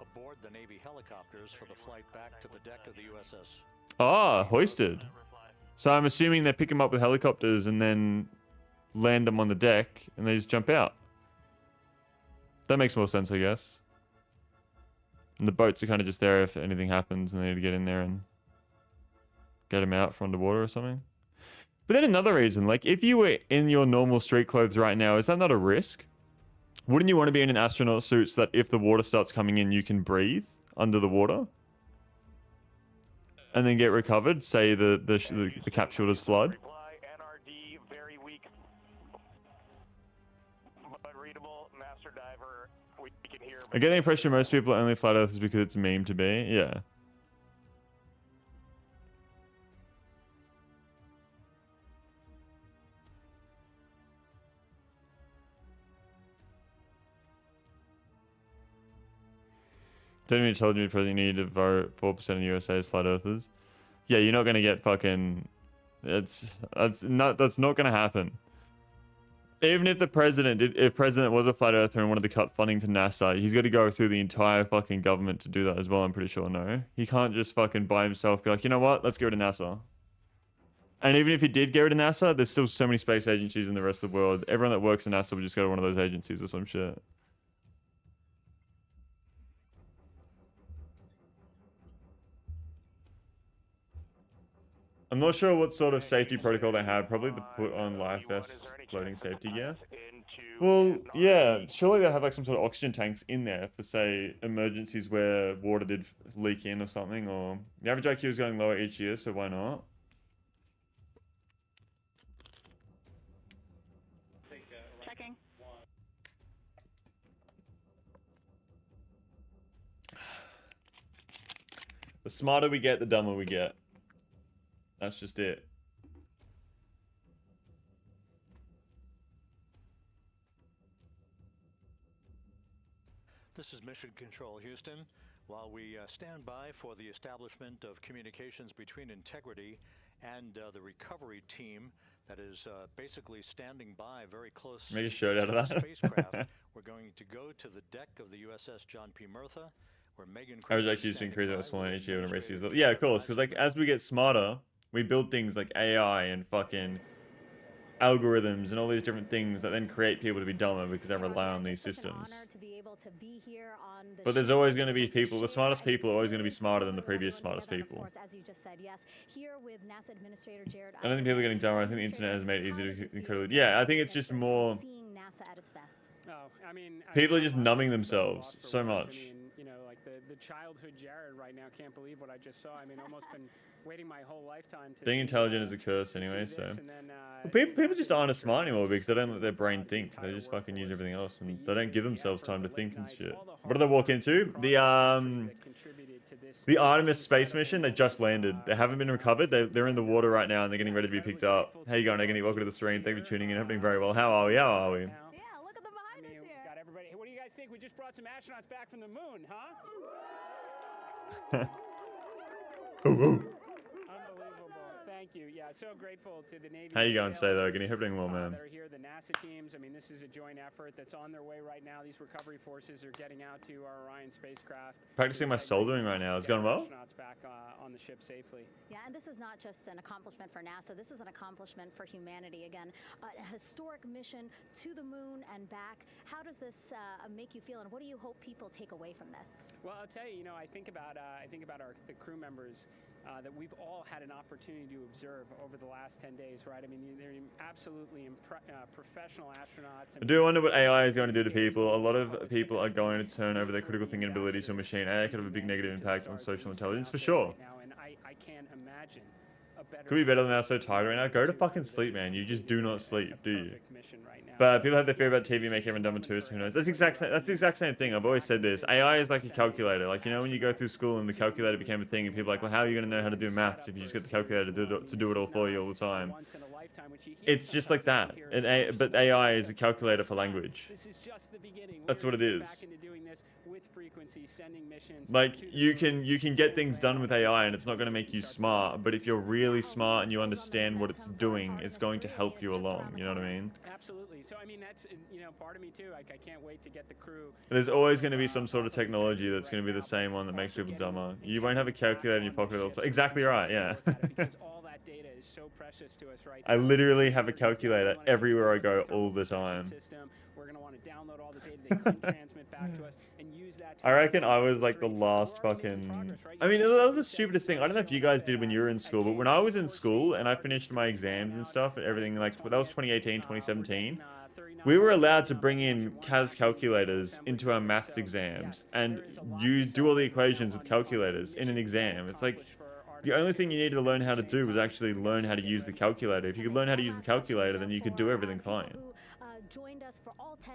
aboard the Navy helicopters for the flight back to the deck of the USS. Ah, hoisted. So I'm assuming they pick them up with helicopters and then land them on the deck and they just jump out. That makes more sense, I guess. And the boats are kind of just there if anything happens and they need to get in there and get them out from underwater or something. But then another reason, like if you were in your normal street clothes right now, is that not a risk? Wouldn't you want to be in an astronaut suit so that if the water starts coming in, you can breathe under the water? And then get recovered, say the capsule does flood? Reply, NRD, very weak, but readable, master diver, we can hear. I get the impression most people are only flat earthers because it's a meme to be. Yeah. Don't even told you president you need to vote 4% of the USA as flat earthers. Yeah, you're not gonna get fucking. That's not gonna happen. Even if the president if president was a flat earther and wanted to cut funding to NASA, he's got to go through the entire fucking government to do that as well. I'm pretty sure. No, he can't just fucking by himself be like, you know what? Let's get rid of NASA. And even if he did get rid of NASA, there's still so many space agencies in the rest of the world. Everyone that works in NASA would just go to one of those agencies or some shit. I'm not sure what sort of safety protocol they have. Probably the put on life vest floating safety gear. Well, yeah, surely they'll have like some sort of oxygen tanks in there for, say, emergencies where water did leak in or something. Or the average IQ is going lower each year, so why not? Checking. The smarter we get, the dumber we get. That's just it. This is Mission Control, Houston. While we stand by for the establishment of communications between Integrity and the recovery team that is basically standing by very close Make a shirt out of that. spacecraft, we're going to go to the deck of the USS John P. Murtha, where Megan I was actually used to increase our small energy and race these. Yeah, of course, because like as we get smarter, we build things like AI and fucking algorithms and all these different things that then create people to be dumber because they rely on these systems. But there's always going to be people, the smartest people are always going to be smarter than the previous smartest people. I don't think people are getting dumber. I think the internet has made it easier to incredibly. Yeah, I think it's just more. People are just numbing themselves so much. You know, like the childhood Jared right now can't believe what I just saw. I mean, almost been waiting my whole lifetime to. Being intelligent is a curse anyway, so. Well, people just aren't as smart anymore because they don't let their brain think. They just fucking use everything else and they don't give themselves time to think and shit. What do they walk into? The Artemis space mission, they just landed. They haven't been recovered. They're in the water right now and they're getting ready to be picked up. How you going, Agony? Welcome to the stream. Thank you for tuning in. Happening very well. How are we? How are we? Yeah, look at the behind us here. Got everybody. What do you guys think? We just brought some astronauts back from the moon, huh? Unbelievable. Thank you. Yeah, so grateful to the Navy. How you going today, though? Agony? Happening well, man. They're here, the NASA teams. I mean, this is a joint effort that's on their way right now. These recovery forces are getting out to our Orion spacecraft. Practicing my soldering right now. It's going well? Astronauts back on the ship safely. Yeah, and this is not just an accomplishment for NASA. This is an accomplishment for humanity. Again, a historic mission to the moon and back. How does this make you feel, and what do you hope people take away from this? Well, I'll tell you, you know, I think about the crew members that we've all had an opportunity to observe over the last 10 days, right? I mean, they're absolutely professional astronauts. I do wonder what AI is going to do to people. A lot of people are going to turn over their critical thinking abilities to a machine. AI could have a big negative impact on social intelligence, for sure. And I can't imagine a better. Could be better than I'm so tired right now. Go to fucking sleep, man. You just do not sleep, do you? But people have their fear about TV, make everyone dumber too, so who knows? That's the exact same thing. I've always said this. AI is like a calculator. Like, you know, when you go through school and the calculator became a thing and people are like, well, how are you going to know how to do maths if you just get the calculator to do it all for you all the time? It's just like that. But AI is a calculator for language. That's what it is. Like, you can get things done with AI and it's not going to make you smart, but if you're really smart and you understand what it's doing, it's going to help you along, you know what I mean? Absolutely. So, I mean, that's, you know, part of me too. Like, I can't wait to get the crew. There's always going to be some sort of technology that's going to be the same one that makes people dumber. You won't have a calculator in your pocket all the time. Exactly right, yeah. Because all that data is so precious to us right I literally have a calculator everywhere I go all the time. We're going to want to download all the data they couldn't transmit back to us and use use that. I reckon I was like the last fucking... I mean, that was the stupidest thing. I don't know if you guys did when you were in school, but when I was in school and I finished my exams and stuff and everything, like, that was 2018, 2017, we were allowed to bring in CAS calculators into our maths exams and you do all the equations with calculators in an exam. It's like, the only thing you needed to learn how to do was actually learn how to use the calculator. If you could learn how to use the calculator, then you could do everything fine.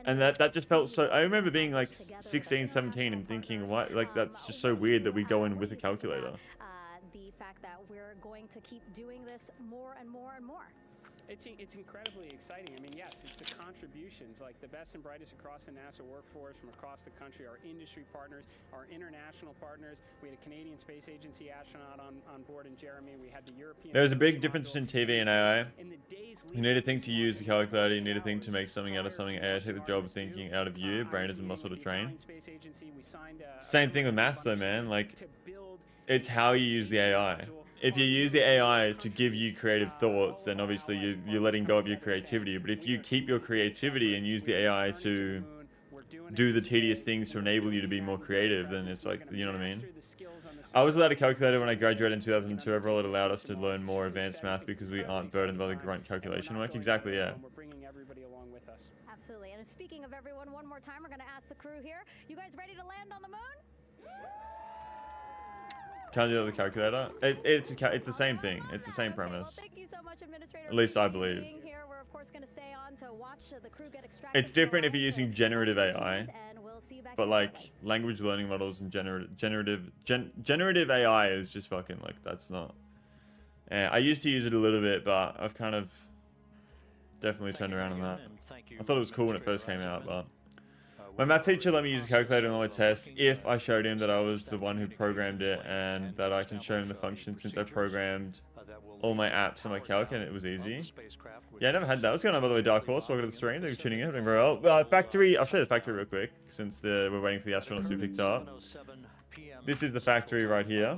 And that just felt so... I remember being like 16, 17 and thinking, what? Like, that's just so weird that we go in with a calculator. The fact that we're going to keep doing this more and more and more. It's incredibly exciting. I mean, yes, it's the contributions, like the best and brightest across the NASA workforce from across the country, our industry partners, our international partners. We had a Canadian Space Agency astronaut on board in Jeremy. We had the European... There's a big difference in TV and AI. You need a thing to use the calculator, you need a thing to make something out of something. AI take the job of thinking out of you. Brain is a muscle to train. Same thing with maths though, man. Like, it's how you use the AI. If you use the AI to give you creative thoughts, then obviously you're letting go of your creativity. But if you keep your creativity and use the AI to do the tedious things to enable you to be more creative, then it's like, you know what I mean? I was allowed a calculator when I graduated in 2002. Overall, it allowed us to learn more advanced math because we aren't burdened by the grunt calculation work. Exactly, yeah. We're bringing everybody along with us. Absolutely. And speaking of everyone, one more time, we're going to ask the crew here. You guys ready to land on the moon? Can't do the calculator. It's the same thing. It's the same premise. Well, thank you so much, Administrator. At least I believe. Here. We're of course going to stay on to watch the crew get extracted. It's different if you're using generative AI, and we'll see you back but like language learning models and generative AI is just fucking like, that's not. Yeah, I used to use it a little bit, but I've kind of definitely turned around on that. I thought it was cool when it first came out, but my math teacher let me use a calculator on all my tests if I showed him that I was the one who programmed it and that I can show him the function since I programmed all my apps on my calc and it was easy. Yeah, I never had that. What's going on, by the way, Dark Horse? Welcome to the stream. Thank you for tuning in. Doing very well. Factory. I'll show you the factory real quick since we're waiting for the astronauts to be picked up. This is the factory right here.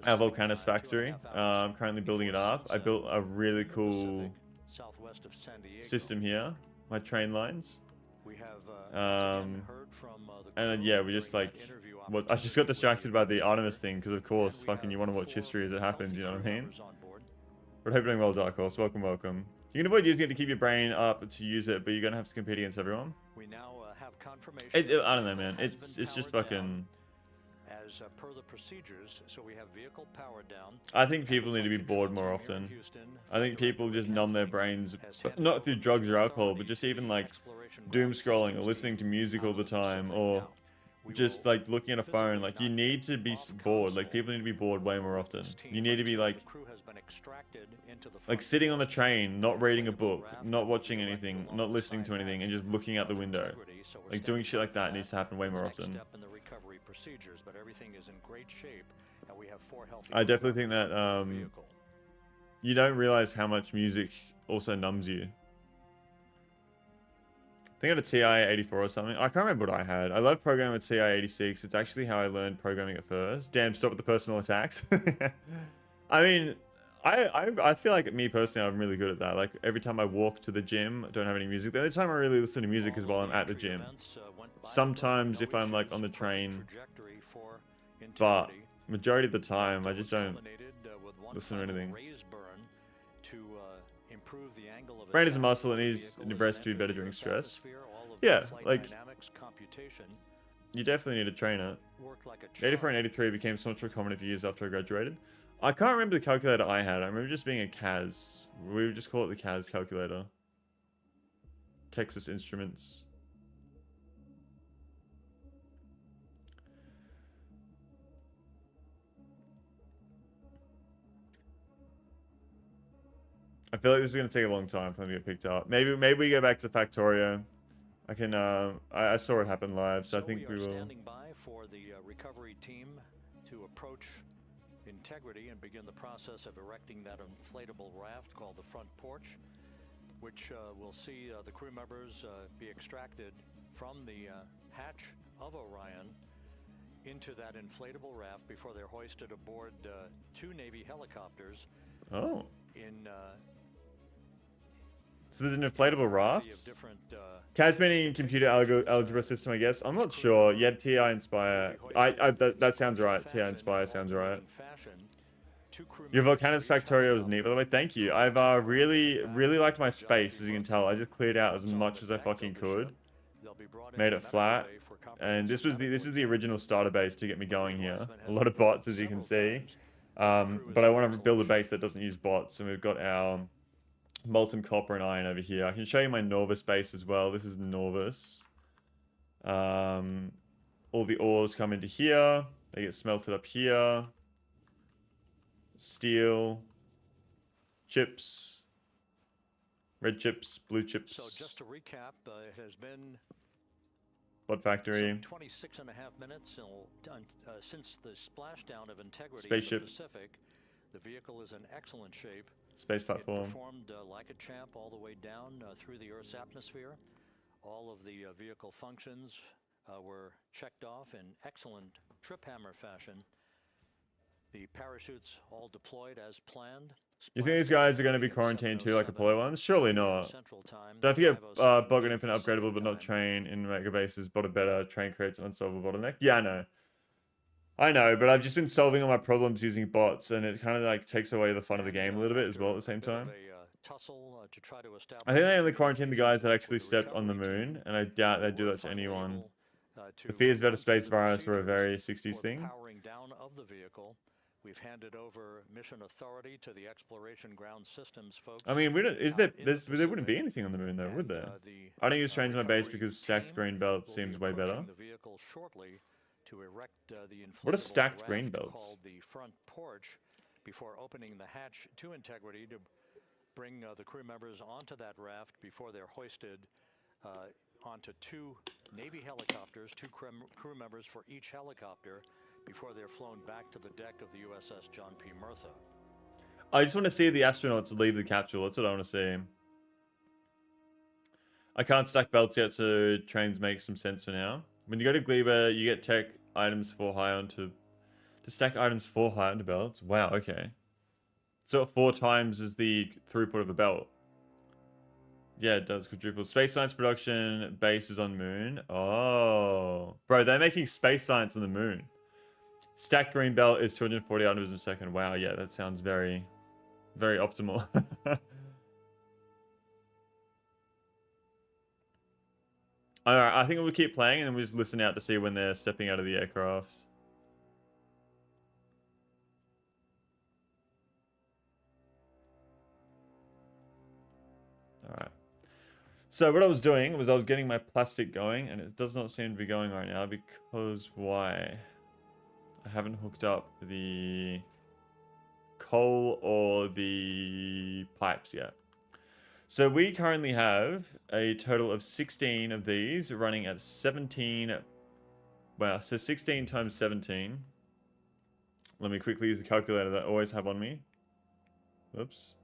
Our Vulcanus factory. I'm currently building it up. I built a really cool system here. My train lines. And yeah, we just like, I just got distracted by the Artemis thing because of course, fucking you want to watch history as it happens, you know what I mean? But I hope you're doing well, Dark Horse. Welcome, welcome. You can avoid using it to keep your brain up to use it, but you're gonna have to compete against everyone. We now have confirmation. I don't know, man. It's just fucking. As per the procedures, so we have vehicle power down. I think people need to be bored more often. I think people just numb their brains, not through drugs or alcohol, but just even like doom scrolling or listening to music all the time, or just like looking at a phone. Like, you need to be bored. Like, people need to be bored way more often. You need to be like sitting on the train, not reading a book, not watching anything, not listening to anything, and just looking out the window. Like, doing shit like that needs to happen way more often. I definitely think that you don't realize how much music also numbs you. I think I had a TI-84 or something. I can't remember what I had. I love programming with TI-86. It's actually how I learned programming at first. Damn, stop with the personal attacks. I mean, I feel like me personally, I'm really good at that. Like, every time I walk to the gym, I don't have any music. The only time I really listen to music is while I'm at the gym. Sometimes if I'm like on the train, but majority of the time I just don't listen to anything. Brain is a muscle and needs rest to be better during stress. Yeah, like, you definitely need to train it. 84 and 83 became so much more common a few years after I graduated. I can't remember the calculator I had. I remember just being a CAS. We would just call it the CAS calculator. Texas Instruments. I feel like this is going to take a long time for them to get picked up. Maybe we go back to Factorio. I can, I saw it happen live, so I think we will. Standing by for the recovery team to approach integrity and begin the process of erecting that inflatable raft called the front porch, which will see the crew members be extracted from the hatch of Orion into that inflatable raft before they're hoisted aboard 2 Navy helicopters. Oh. In So there's an inflatable raft. Of different, Tasmanian computer algebra system, I guess. I'm not sure. Yeah, TI Inspire. That sounds right. TI Inspire sounds right. Your Vulcanus Factorio is neat, by the way. Thank you. I've really liked my space, as you can tell. I just cleared out as much as I fucking could. Made it flat. And this is the original starter base to get me going here. A lot of bots, as you can see. But I want to build a base that doesn't use bots. And we've got our molten copper and iron over here. I can show you my Norvis base as well. This is Norvis. All the ores come into here. They get smelted up here. Steel. Chips. Red chips. Blue chips. So just to recap, it has been Bot Factory. 26 and a half minutes since the splashdown of integrity Spaceship. in the Pacific. The vehicle is in excellent shape. Space platform. It performed like a champ all the way down through the Earth's atmosphere. All of the vehicle functions were checked off in excellent trip hammer fashion. The parachutes all deployed as planned. You think these guys are going to be quarantined too, like Apollo ones? Surely not. Don't forget, bug and infinite upgradable, but not train in mega bases. But a better train creates an unsolvable bottleneck. Yeah, I know. I know, but I've just been solving all my problems using bots, and it kind of like takes away the fun of the game a little bit as well at the same time. I think they only quarantined the guys that actually stepped on the moon, and I doubt they do that to anyone. The fears about a space virus were a very 60s thing. We've handed over mission authority to the exploration ground systems folks. I mean, there wouldn't be anything on the moon though, would there? I don't use trains in my base because stacked green belt seems way better. What are stacked green belts? Called the front porch before opening the hatch to integrity to bring the crew members onto that raft before they're hoisted onto 2 Navy helicopters, 2 crew members for each helicopter, before they're flown back to the deck of the USS John P. Murtha. I just want to see the astronauts leave the capsule. That's what I want to see. I can't stack belts yet, so trains make some sense for now. When you go to Gleba, you get tech items for high onto... To stack items for high onto belts? Wow, okay. So 4 times is the throughput of a belt. Yeah, it does quadruple. Space science production base is on moon. Oh. Bro, they're making space science on the moon. Stacked green belt is 240 items a second. Wow, yeah, that sounds very, very optimal. Alright, I think we'll keep playing and then we'll just listen out to see when they're stepping out of the aircraft. Alright. So what I was doing was I was getting my plastic going and it does not seem to be going right now because why? I haven't hooked up the coal or the pipes yet. So we currently have a total of 16 of these running at 17. Wow, so 16 times 17. Let me quickly use the calculator that I always have on me. Oops.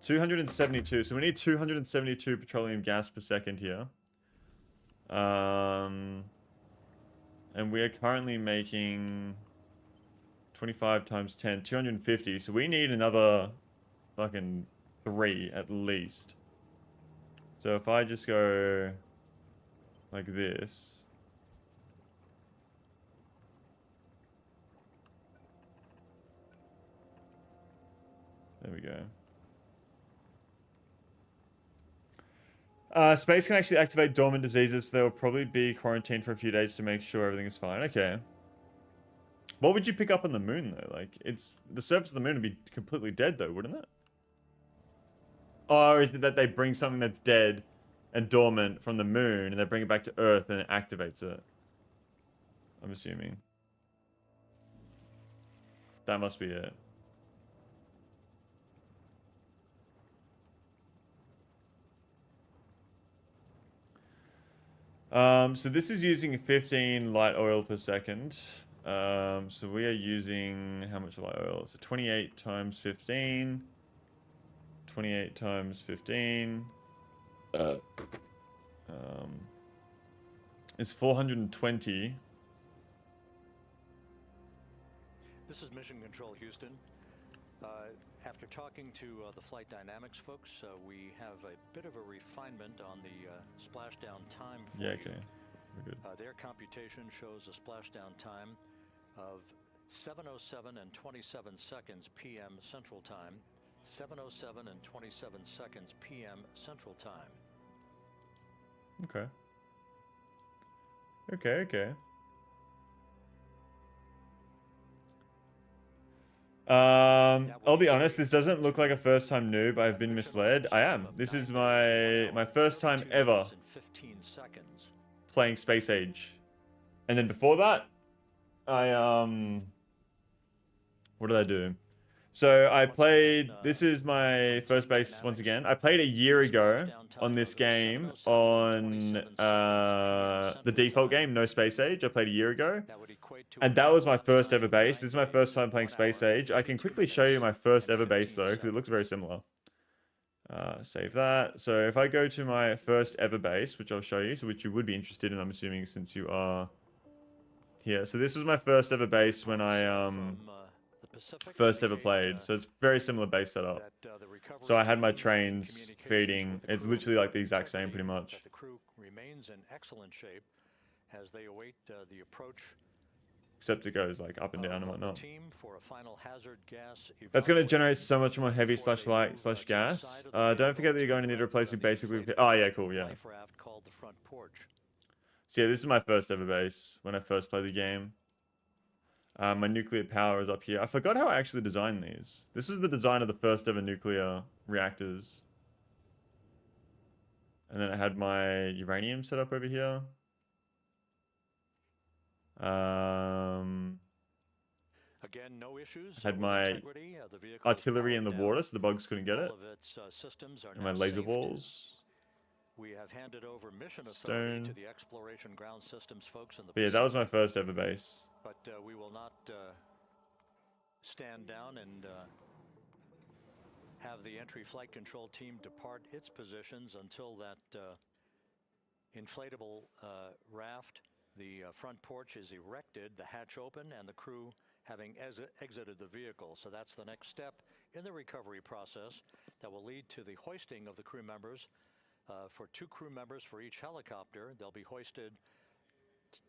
272. So we need 272 petroleum gas per second here. And we are currently making 25 times 10, 250. So we need another fucking 3 at least. So if I just go like this. There we go. Space can actually activate dormant diseases, so they'll probably be quarantined for a few days to make sure everything is fine. Okay. What would you pick up on the moon, though? Like, the surface of the moon would be completely dead, though, wouldn't it? Or is it that they bring something that's dead and dormant from the moon, and they bring it back to Earth, and it activates it? I'm assuming. That must be it. So this is using 15 light oil per second. So we are using how much light oil? So 28 times 15. 28 times 15. It's 420. This is Mission Control, Houston. After talking to the flight dynamics folks, we have a bit of a refinement on the splashdown time for Yeah, you. okay. We're good. Their computation shows a splashdown time of 7:07 and 27 seconds p.m. Central Time, 7:07 and 27 seconds p.m. Central Time. Okay. Okay. I'll be honest, this doesn't look like a first-time noob. I've been misled. I am. This is my first time ever playing Space Age. And then before that, what did I do? So I played, this is my first base once again. I played a year ago on this game on the default game, No Space Age. I played a year ago. And that was my first ever base. This is my first time playing Space Age. I can quickly show you my first ever base though, because it looks very similar. Save that. So if I go to my first ever base, which I'll show you, so which you would be interested in, I'm assuming, since you are here. So this was my first ever base when I first ever played. So it's very similar base setup. So I had my trains feeding. It's literally like the exact same pretty much. The crew remains in excellent shape as they await the approach. Except it goes like up and down and whatnot. Team for a final hazard gas That's going to generate so much more heavy slash light slash gas. Don't forget that you're going to need to replace your basically. Oh yeah, cool, yeah. So yeah, this is my first ever base when I first played the game. My nuclear power is up here. I forgot how I actually designed these. This is the design of the first ever nuclear reactors. And then I had my uranium set up over here. Again, no issues. Had my artillery in the water, so the bugs couldn't get it. And my laser balls. We have handed over mission authority to the exploration ground systems folks in the But yeah, that was my first ever base. But we will not stand down and have the entry flight control team depart its positions until that inflatable raft, the front porch, is erected, the hatch open, and the crew having exited the vehicle. So that's the next step in the recovery process that will lead to the hoisting of the crew members. For 2 crew members for each helicopter, they'll be hoisted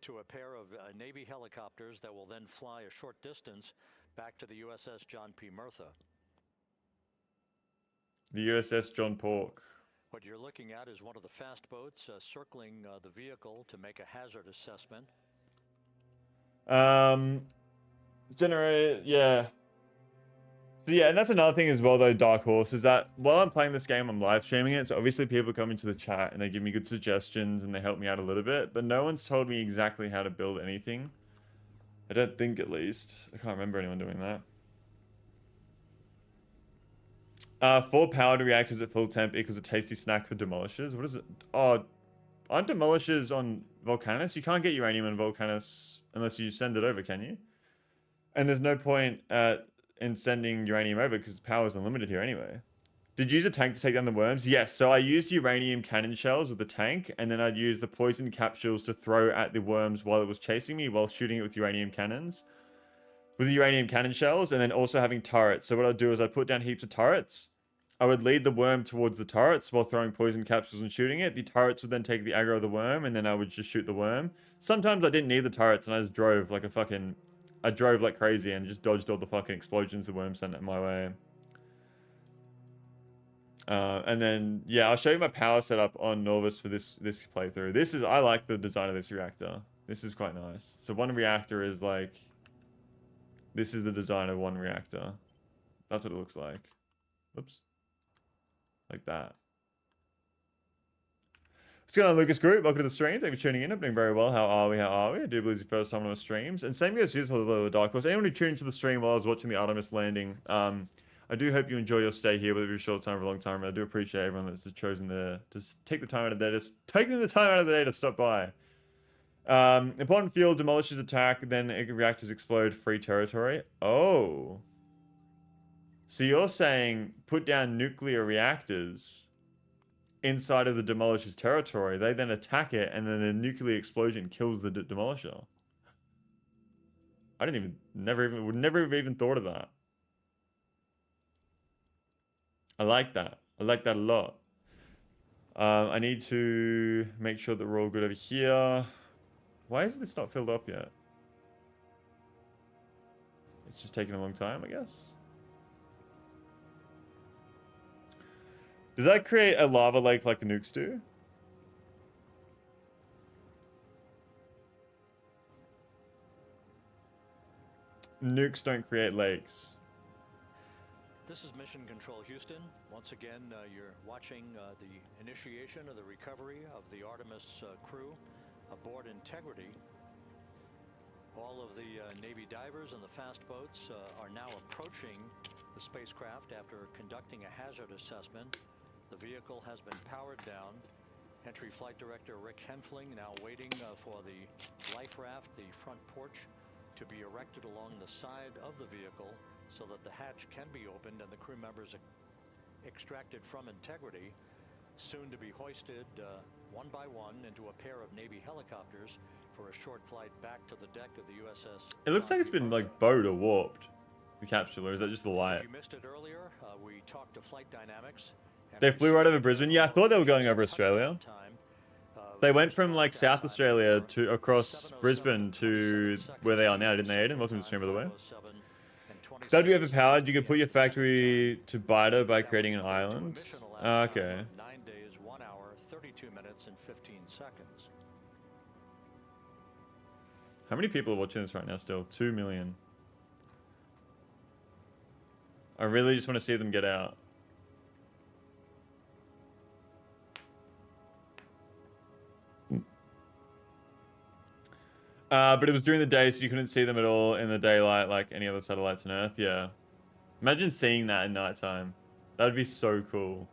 to a pair of Navy helicopters that will then fly a short distance back to the USS John P. Murtha. The USS John Pork. What you're looking at is one of the fast boats circling the vehicle to make a hazard assessment. Yeah. So yeah, and that's another thing as well though, Dark Horse, is that while I'm playing this game, I'm live streaming it, so obviously people come into the chat and they give me good suggestions and they help me out a little bit, but no one's told me exactly how to build anything. I don't think, at least. I can't remember anyone doing that. 4 powered reactors at full temp equals a tasty snack for demolishers. What is it? Oh, aren't demolishers on Vulcanus? You can't get uranium on Vulcanus unless you send it over, can you? And there's no point in sending uranium over because the power is unlimited here anyway. Did you use a tank to take down the worms? Yes, so I used uranium cannon shells with the tank, and then I'd use the poison capsules to throw at the worms while it was chasing me, while shooting it with uranium cannons. With the uranium cannon shells, and then also having turrets. So what I'd do is I'd put down heaps of turrets. I would lead the worm towards the turrets while throwing poison capsules and shooting it. The turrets would then take the aggro of the worm, and then I would just shoot the worm. Sometimes I didn't need the turrets, and I just drove like a fucking... I drove like crazy and just dodged all the fucking explosions the worm sent my way. And then, yeah, I'll show you my power setup on Norvis for this playthrough. I like the design of this reactor. This is quite nice. So one reactor is like... This is the design of one reactor. That's what it looks like. Oops. Like that. What's going on, Lucas Group? Welcome to the stream. Thank you for tuning in. I'm doing very well. How are we? I do believe it's your first time on my streams. And same goes to the Dark Horse. Anyone who tuned into the stream while I was watching the Artemis landing, I do hope you enjoy your stay here, whether it be a short time or a long time. I do appreciate everyone that's chosen to take the time out of the day to stop by. Important field demolishes attack, then reactors explode, free territory. Oh. So you're saying put down nuclear reactors inside of the demolisher's territory, they then attack it, and then a nuclear explosion kills the demolisher. I would never have even thought of that. I like that. I like that a lot. I need to make sure that we're all good over here. Why is this not filled up yet? It's just taking a long time, I guess. Does that create a lava lake like the nukes do? Nukes don't create lakes. This is Mission Control Houston. Once again, you're watching the initiation of the recovery of the Artemis crew aboard Integrity. All of the Navy divers and the fast boats are now approaching the spacecraft after conducting a hazard assessment. The vehicle has been powered down. Entry Flight Director Rick Henfling now waiting for the life raft, the front porch, to be erected along the side of the vehicle so that the hatch can be opened and the crew members extracted from Integrity, soon to be hoisted one by one into a pair of Navy helicopters for a short flight back to the deck of the USS. It looks like it's been like bowed or warped. The capsule, or is that just the light? If you missed it earlier, we talked to Flight Dynamics. They flew right over Brisbane. Yeah, I thought they were going over Australia. They went from like South Australia to across Brisbane to where they are now, didn't they, Aiden? Welcome to the stream, by the way. That'd be overpowered. You could put your factory to beta by creating an island. Okay. 9 days, 1 hour, 32 minutes, and 15 seconds. How many people are watching this right now still? 2 million. I really just want to see them get out. But it was during the day, so you couldn't see them at all in the daylight like any other satellites on Earth. Yeah. Imagine seeing that at nighttime. That would be so cool.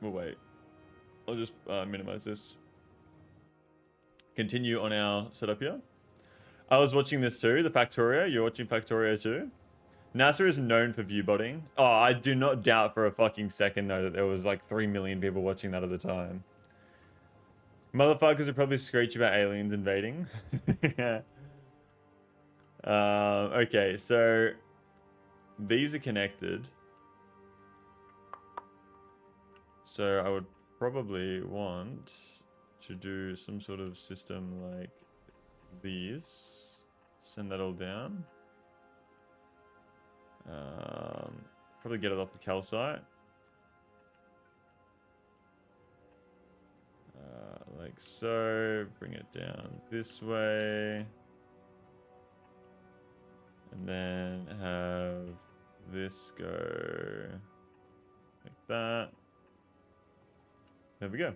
We'll wait. I'll just minimize this. Continue on our setup here. I was watching this too, the Factorio. You're watching Factorio too? NASA is known for viewbotting. Oh, I do not doubt for a fucking second, though, that there was like 3 million people watching that at the time. Motherfuckers would probably screech about aliens invading. Okay, so these are connected. So I would probably want to do some sort of system like these. Send that all down. Probably get it off the calcite. Like so. Bring it down this way. And then have this go like that. There we go.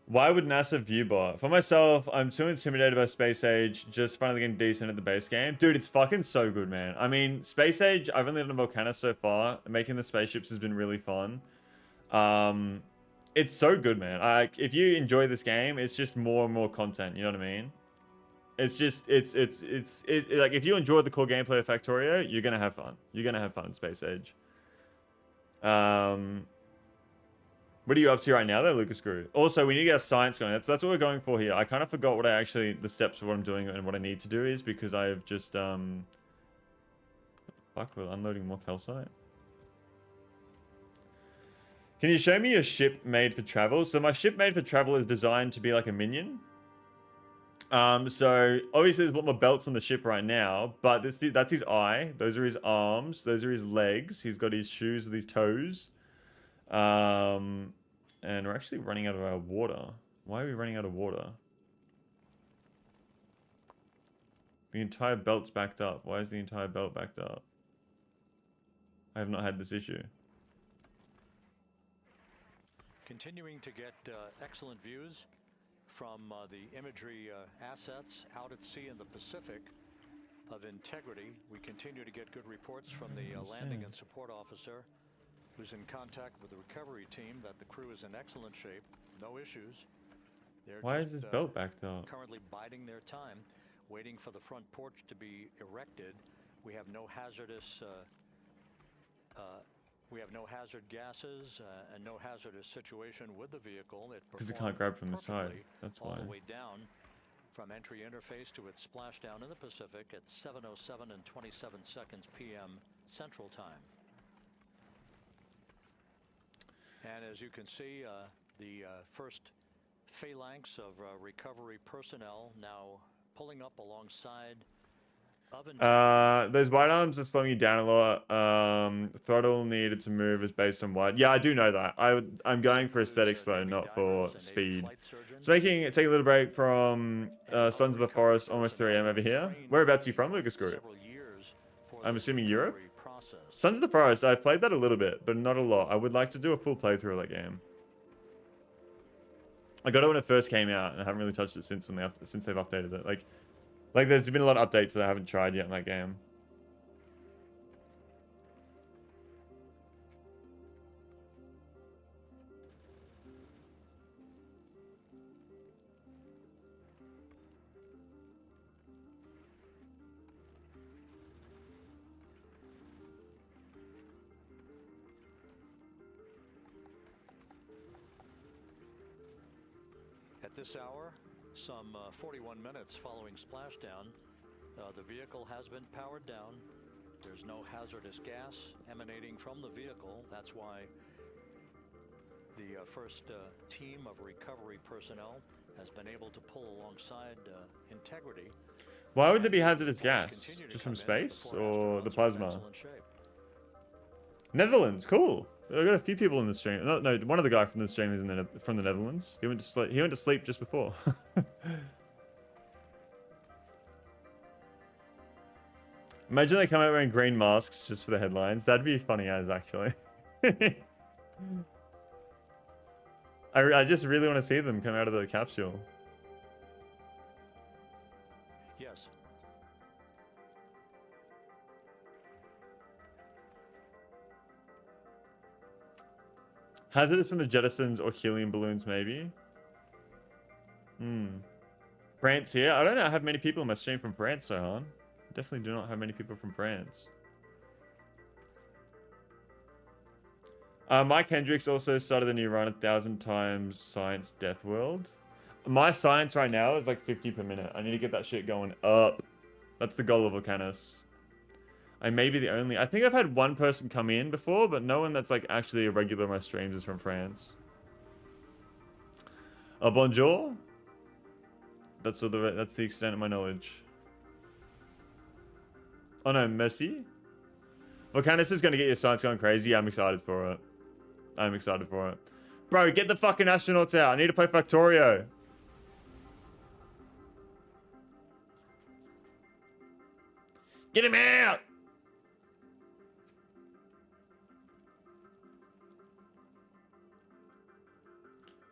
Why would NASA viewbot? For myself, I'm too intimidated by Space Age. Just finally getting decent at the base game. Dude, it's fucking so good, man. I mean, Space Age, I've only done Vulcanus so far. Making the spaceships has been really fun. It's so good, man. If you enjoy this game, it's just more and more content. You know what I mean? It's just, it's like, if you enjoy the core gameplay of Factorio, you're going to have fun. You're going to have fun in Space Age. What are you up to right now, though, Lucas Crew? Also, we need to get our science going. That's what we're going for here. I kind of forgot what the steps of what I'm doing and what I need to do is because I've just, what the fuck, we're unloading more calcite. Can you show me your ship made for travel? So my ship made for travel is designed to be like a minion. So obviously there's a lot more belts on the ship right now, but that's his eye. Those are his arms. Those are his legs. He's got his shoes with his toes. And we're actually running out of our water. Why are we running out of water? The entire belt's backed up. Why is the entire belt backed up? I have not had this issue. Continuing to get excellent views from the imagery assets out at sea in the Pacific of Integrity. We continue to get good reports from the landing and support officer, who's in contact with the recovery team, that the crew is in excellent shape, no issues. Why is this belt backed up? Currently biding their time, waiting for the front porch to be erected. We have no hazardous hazard gases and no hazardous situation with the vehicle. Because it can't grab from the side. That's why. All the way down from entry interface to its splashdown in the Pacific at 7:07 and 27 seconds p.m. Central Time. And as you can see, the first phalanx of recovery personnel now pulling up alongside of those wide arms are slowing you down a lot. Throttle needed to move is based on wide. Yeah, I do know that. I'm going for aesthetics though, not for speed. So taking a little break from Sons of the Forest, almost 3 a.m. over here. Whereabouts are you from, Lucas Group? I'm assuming Europe. Sons of the Forest, I've played that a little bit, but not a lot. I would like to do a full playthrough of that game. I got it when it first came out, and I haven't really touched it since since they've updated it. Like there's been a lot of updates that I haven't tried yet in that game. At this hour, some 41 minutes following splashdown, the vehicle has been powered down. There's no hazardous gas emanating from the vehicle. That's why the first team of recovery personnel has been able to pull alongside Integrity. Why would there be hazardous gas? Just from space or the plasma? Netherlands, cool. I got a few people in the stream. No, one of the guys from the stream is from the Netherlands. He went to sleep just before. Imagine they come out wearing green masks just for the headlines. That'd be funny as actually. I just really want to see them come out of the capsule. Yes. Hazardous from the Jettisons or helium balloons, maybe. France here. I don't know. I have many people in my stream from France, Sohan. Definitely do not have many people from France. Mike Hendricks also started a new run 1,000 times Science Death World. My science right now is like 50 per minute. I need to get that shit going up. That's the goal of Vulcanus. I may be the only... I think I've had one person come in before, but no one that's like actually a regular on my streams is from France. Bonjour. That's the extent of my knowledge. Oh no, merci. Vulcanus is going to get your science going crazy. I'm excited for it. I'm excited for it. Bro, get the fucking astronauts out. I need to play Factorio. Get him out!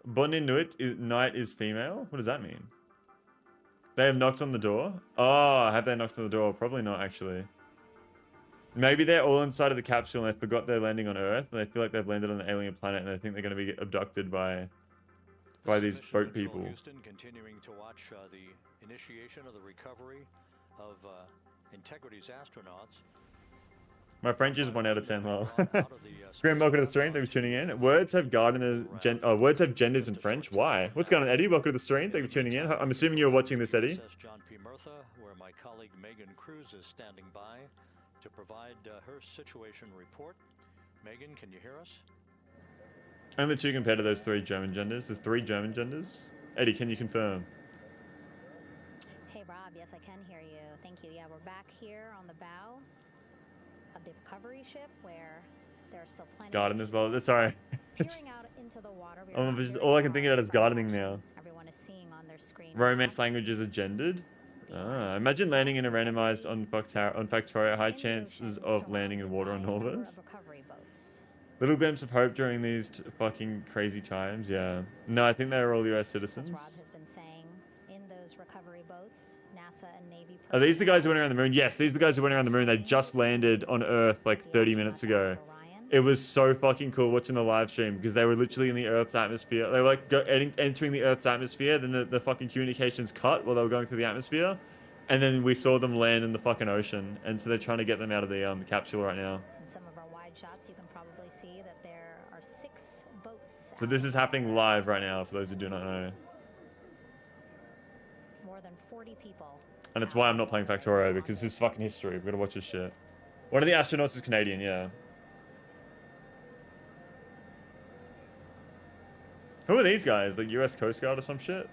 Bonne nuit night is female? What does that mean? They have knocked on the door? Oh, have they knocked on the door? Probably not, actually. Maybe they're all inside of the capsule and they forgot they're landing on Earth. And they feel like they've landed on an alien planet and they think they're going to be abducted by these boat people. Houston continuing to watch the initiation of the recovery of Integrity's astronauts. My French is 1 out of 10, lol. Graham, welcome to the stream. Thank you for tuning in. Words have words have genders in French. Why? What's going on, Eddie? Welcome to the stream. Thank you for tuning in. I'm assuming you're watching this, Eddie. John P. Murtha, where my colleague Megan Cruz is standing by to provide her situation report. Megan, can you hear us? Only 2 compared to those 3 German genders. There's 3 German genders. Eddie, can you confirm? Hey, Rob. Yes, I can hear you. Thank you. Yeah, we're back here on the bow of the recovery ship where there's still plenty Garden is low. Sorry. peering out into the water. All I can think about is gardening now. Everyone is seeing on their screen. Romance languages are gendered. Imagine landing in a randomized on Factorio. High chances of landing in water on Norvus. Little glimpse of hope during these fucking crazy times. Yeah. No, I think they're all US citizens. Rob has been saying in those recovery boats, NASA and Navy. Are these the guys who went around the moon? Yes, these are the guys who went around the moon. They just landed on Earth like 30 minutes ago. It was so fucking cool watching the live stream because they were literally in the Earth's atmosphere. They were like entering the Earth's atmosphere. Then the fucking communications cut while they were going through the atmosphere. And then we saw them land in the fucking ocean. And so they're trying to get them out of the capsule right now. In some of our wide shots, you can probably see that there are 6 boats. So this is happening live right now for those who do not know. More than than 40 people. And it's why I'm not playing Factorio, because this is fucking history. We've got to watch this shit. One of the astronauts is Canadian, yeah. Who are these guys? Like US Coast Guard or some shit?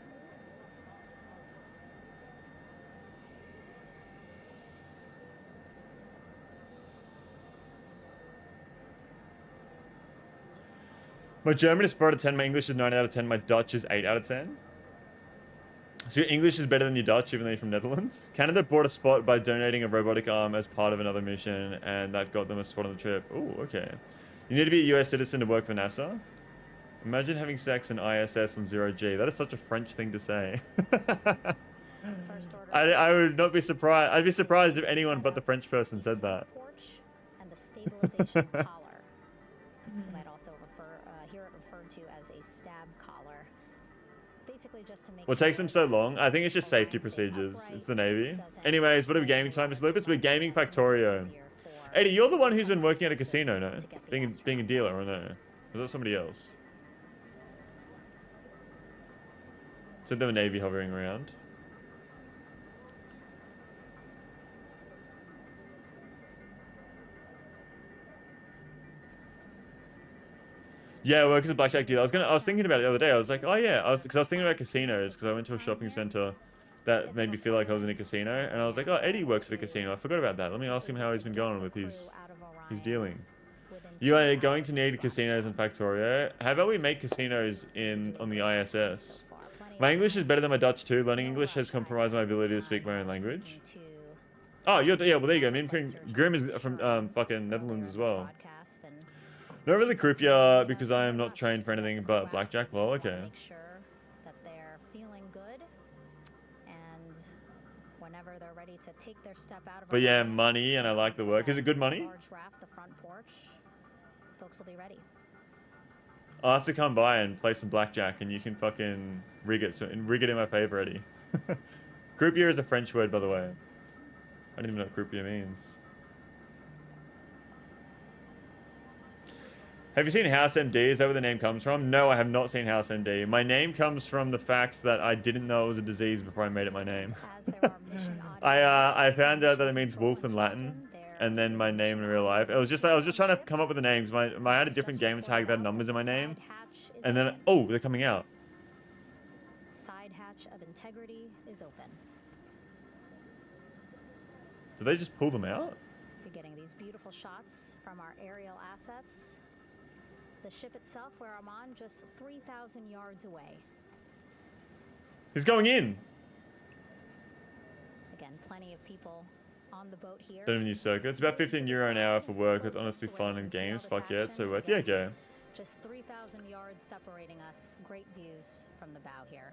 My German is 4 out of 10, my English is 9 out of 10, my Dutch is 8 out of 10. So your English is better than your Dutch, even though you're from Netherlands? Canada bought a spot by donating a robotic arm as part of another mission, and that got them a spot on the trip. Ooh, okay. You need to be a US citizen to work for NASA? Imagine having sex in ISS on 0G. That is such a French thing to say. I would not be surprised. I'd be surprised if anyone but the French person said that. And the stabilization collar. You might also hear it referred to as a stab collar. Basically just to make What takes them so long? I think it's just safety procedures. It's the Navy. Anyways, what are we gaming tonight, Mr. Lupus? We're gaming Factorio. Eddie, you're the one who's been working at a casino, no? Being a dealer, or no? Was that somebody else? So there were Navy hovering around. Yeah, work as a blackjack dealer. I was thinking about it the other day. I was like, oh yeah, I was thinking about casinos because I went to a shopping center that made me feel like I was in a casino, and I was like, oh, Eddie works at a casino. I forgot about that. Let me ask him how he's been going with his dealing. You are going to need casinos in Factorio. How about we make casinos on the ISS? My English is better than my Dutch too. Learning English has compromised my ability to speak my own language. Oh, yeah, well there you go. Me and Grim is from fucking Netherlands as well. Not really croupier because I am not trained for anything but blackjack. Well, okay. Make sure that they're feeling good, and whenever they're ready to take their step out of. But yeah, money, and I like the work. Is it good money? Large raft, the front porch. Folks will be ready. I'll have to come by and play some blackjack, and you can fucking rig it in my favor, Eddie. Croupier is a French word, by the way. I don't even know what croupier means. Have you seen House MD? Is that where the name comes from? No, I have not seen House MD. My name comes from the fact that I didn't know it was a disease before I made it my name. I found out that it means wolf in Latin, and then my name in real life. I was just trying to come up with the names. I had a different game tag that had numbers in my name, and then they're coming out. Side hatch of integrity is open. Did they just pull them out? You're getting these beautiful shots from our aerial assets. The ship itself, where I'm on, just 3,000 yards away. He's going in. Again, plenty of people on the boat here. Don't even use circuit. It's about 15 euro an hour for work. It's honestly fun in games. Fuck yeah, it's so worth. Yeah, okay. Just 3,000 yards separating us. Great views from the bow here.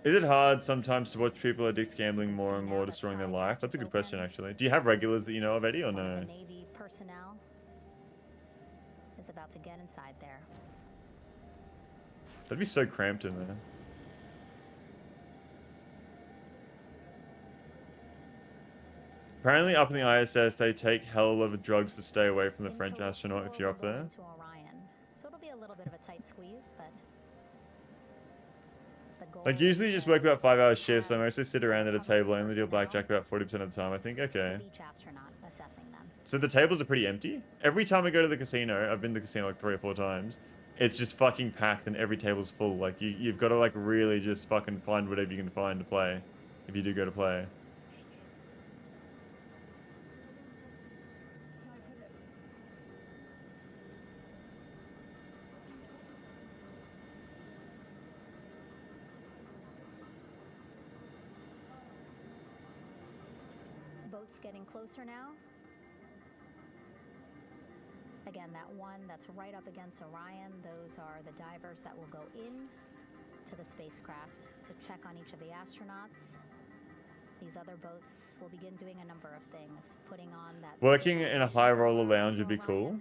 Is it hard sometimes to watch people addict to gambling more and more, destroying their life? That's a good question, actually. Do you have regulars that you know of, Eddie, or no? The Navy personnel is about to get inside there. That'd be so cramped in there. Apparently up in the ISS, they take hell of a lot of drugs to stay away from the French astronaut if you're up there. To Orion. So it'll be a little bit of a tight squeeze, but like usually you just work about 5-hour shifts. I mostly sit around at a table. I only deal blackjack about 40% of the time, I think. Okay. So the tables are pretty empty. Every time I go to the casino, I've been to the casino like 3 or 4 times, it's just fucking packed and every table's full. Like you've got to like really just fucking find whatever you can find to play if you do go to play. Boat's getting closer now. Again, that one that's right up against Orion, those are the divers that will go in to the spacecraft to check on each of the astronauts. These other boats will begin doing a number of things, putting on that... Working in a high roller lounge would be cool.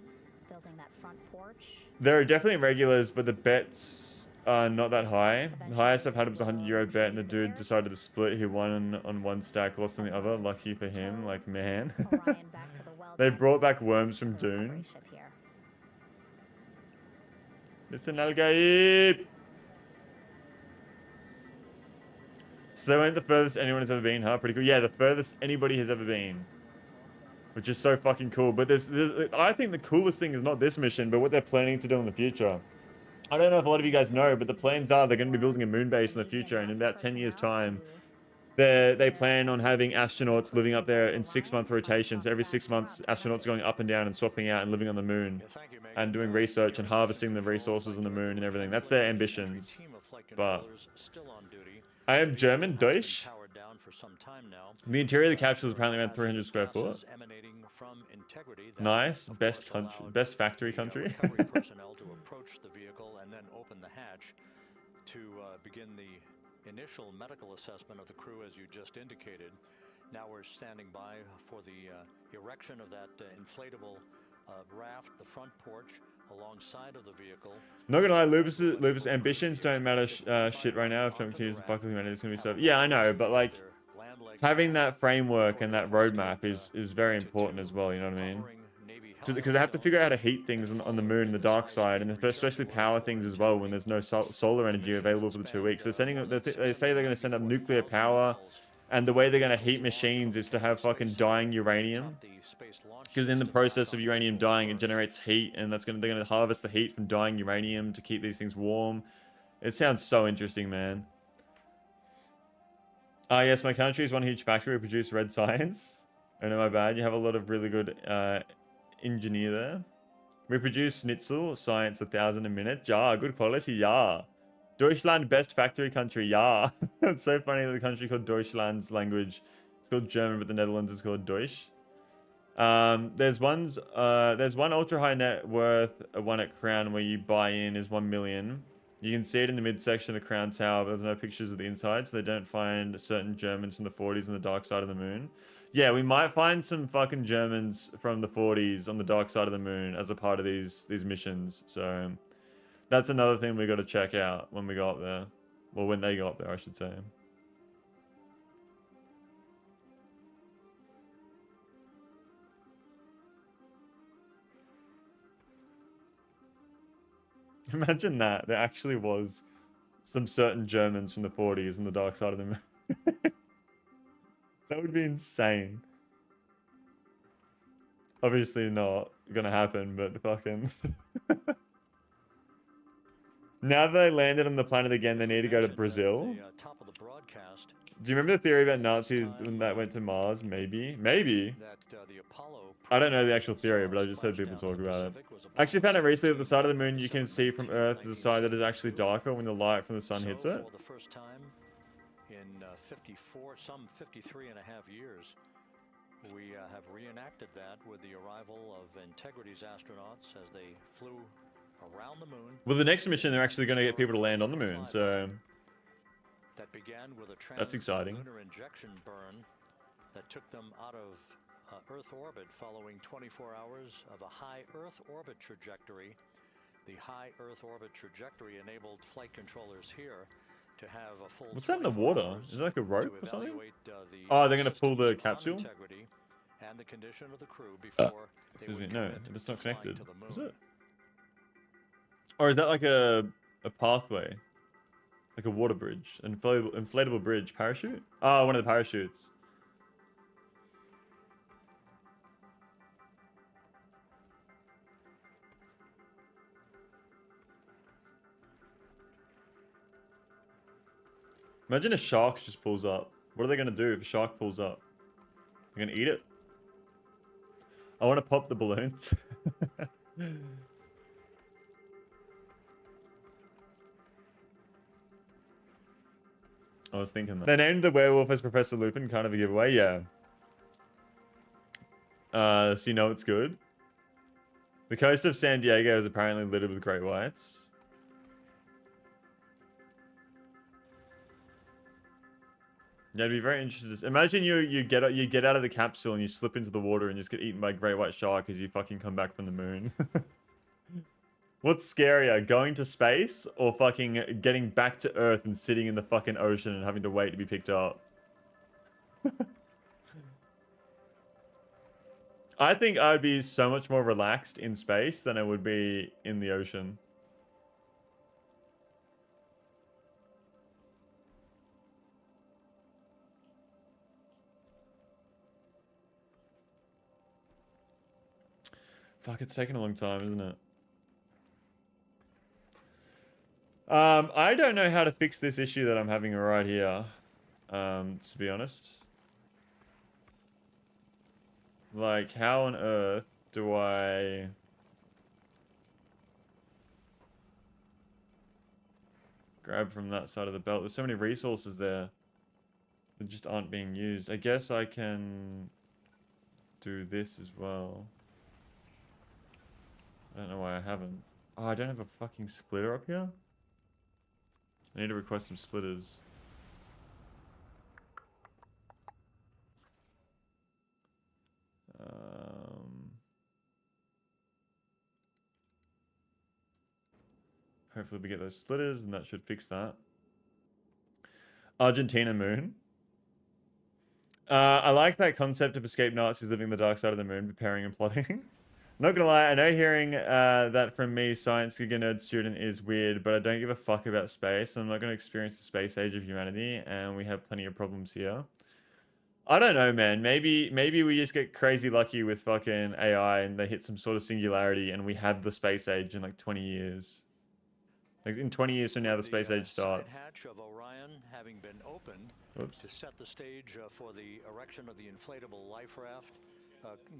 Building that front porch. There are definitely regulars, but the bets are not that high. The highest I've had was a €100 bet, and the dude decided to split. He won on one stack, lost on the other. Lucky for him, like, man. They brought back worms from Dune. Listen, Al-Gaib! So they went the furthest anyone has ever been, huh? Pretty cool. Yeah, the furthest anybody has ever been. Which is so fucking cool. But I think the coolest thing is not this mission, but what they're planning to do in the future. I don't know if a lot of you guys know, but the plans are they're going to be building a moon base in the future, and in about 10 years' time, they plan on having astronauts living up there in 6-month rotations. Every 6 months, astronauts going up and down and swapping out and living on the moon and doing research and harvesting the resources on the moon and everything. That's their ambitions. But I am German, Deutsch. The interior of the capsule is apparently around 300 square foot. Nice. Best country, best factory country. Personnel to approach the vehicle and then open the hatch to begin the initial medical assessment of the crew, as you just indicated. Now we're standing by for the erection of that inflatable raft, the front porch, alongside of the vehicle. Not gonna lie, Lupus ambitions don't matter shit right now. If I'm accused of fucking humanity, it's gonna be so. Yeah, I know, but like having that framework and that roadmap is very important as well. You know what I mean? Because they have to figure out how to heat things on the moon and the dark side, and especially power things as well when there's no solar energy available for the 2 weeks. They're sending. They say they're going to send up nuclear power, and the way they're going to heat machines is to have fucking dying uranium. Because in the process of uranium dying, it generates heat, and they're going to harvest the heat from dying uranium to keep these things warm. It sounds so interesting, man. Yes, my country is one huge factory. We produce red science. I know, my bad. You have a lot of really good engineer there. We produce schnitzel, science 1,000 a minute. Ja, good quality, ja. Deutschland, best factory country, ja. It's so funny that the country called Deutschland's language. It's called German, but the Netherlands is called Deutsch. There's one ultra high net worth one at Crown where you buy in is 1 million. You can see it in the midsection of the Crown Tower, but there's no pictures of the inside, so they don't find certain Germans from the 40s on the dark side of the moon. Yeah, we might find some fucking Germans from the 40s on the dark side of the moon as a part of these missions. So that's another thing we got to check out when we go up there. Well, when they go up there, I should say. Imagine that. There actually was some certain Germans from the 40s on the dark side of the moon. That would be insane. Obviously not gonna happen, but fucking... Now that they landed on the planet again, they need to go to Brazil. Do you remember the theory about Nazis when that went to Mars? Maybe. Maybe. I don't know the actual theory, but I just heard people talk about it. I actually found it recently that the side of the moon you can see from Earth is the side that is actually darker when the light from the sun hits it. For the first time in 53 and a half years, we have reenacted that with the arrival of Integrity's astronauts as they flew around the moon. Well, the next mission, they're actually going to get people to land on the moon, so... That began with a that's exciting. Lunar injection burn that took them out of Earth orbit following 24 hours of a high Earth orbit trajectory. The high Earth orbit trajectory enabled flight controllers here to have a full... What's that in the water? Is it like a rope or something? Oh, they're going to pull the capsule? And the condition of the crew before excuse me, no, it's not connected. Is it? Or is that like a pathway? Like a water bridge? An inflatable bridge? Parachute? Oh, one of the parachutes. Imagine a shark just pulls up. What are they going to do if a shark pulls up? They're going to eat it? I want to pop the balloons. I was thinking that. They named the werewolf as Professor Lupin, kind of a giveaway, yeah. So you know it's good. The coast of San Diego is apparently littered with great whites. Yeah, I'd be very interested to... Imagine you get out of the capsule and you slip into the water and just get eaten by a great white shark as you fucking come back from the moon. What's scarier, going to space or fucking getting back to Earth and sitting in the fucking ocean and having to wait to be picked up? I think I'd be so much more relaxed in space than I would be in the ocean. Fuck, it's taken a long time, isn't it? I don't know how to fix this issue that I'm having right here, to be honest. Like, how on earth do I... grab from that side of the belt? There's so many resources there that just aren't being used. I guess I can do this as well. I don't know why I haven't. Oh, I don't have a fucking splitter up here? I need to request some splitters. Hopefully we get those splitters and that should fix that. Argentina moon. I like that concept of escaped Nazis living the dark side of the moon, preparing and plotting. Not gonna lie, I know hearing that from me, science giga nerd student, is weird, but I don't give a fuck about space. I'm not gonna experience the space age of humanity, and we have plenty of problems here. I don't know, man. Maybe we just get crazy lucky with fucking AI, and they hit some sort of singularity, and we have the space age in like 20 years. Like in 20 years from now, the space age starts. Side hatch of Orion having been opened to set the stage for the erection of the inflatable life raft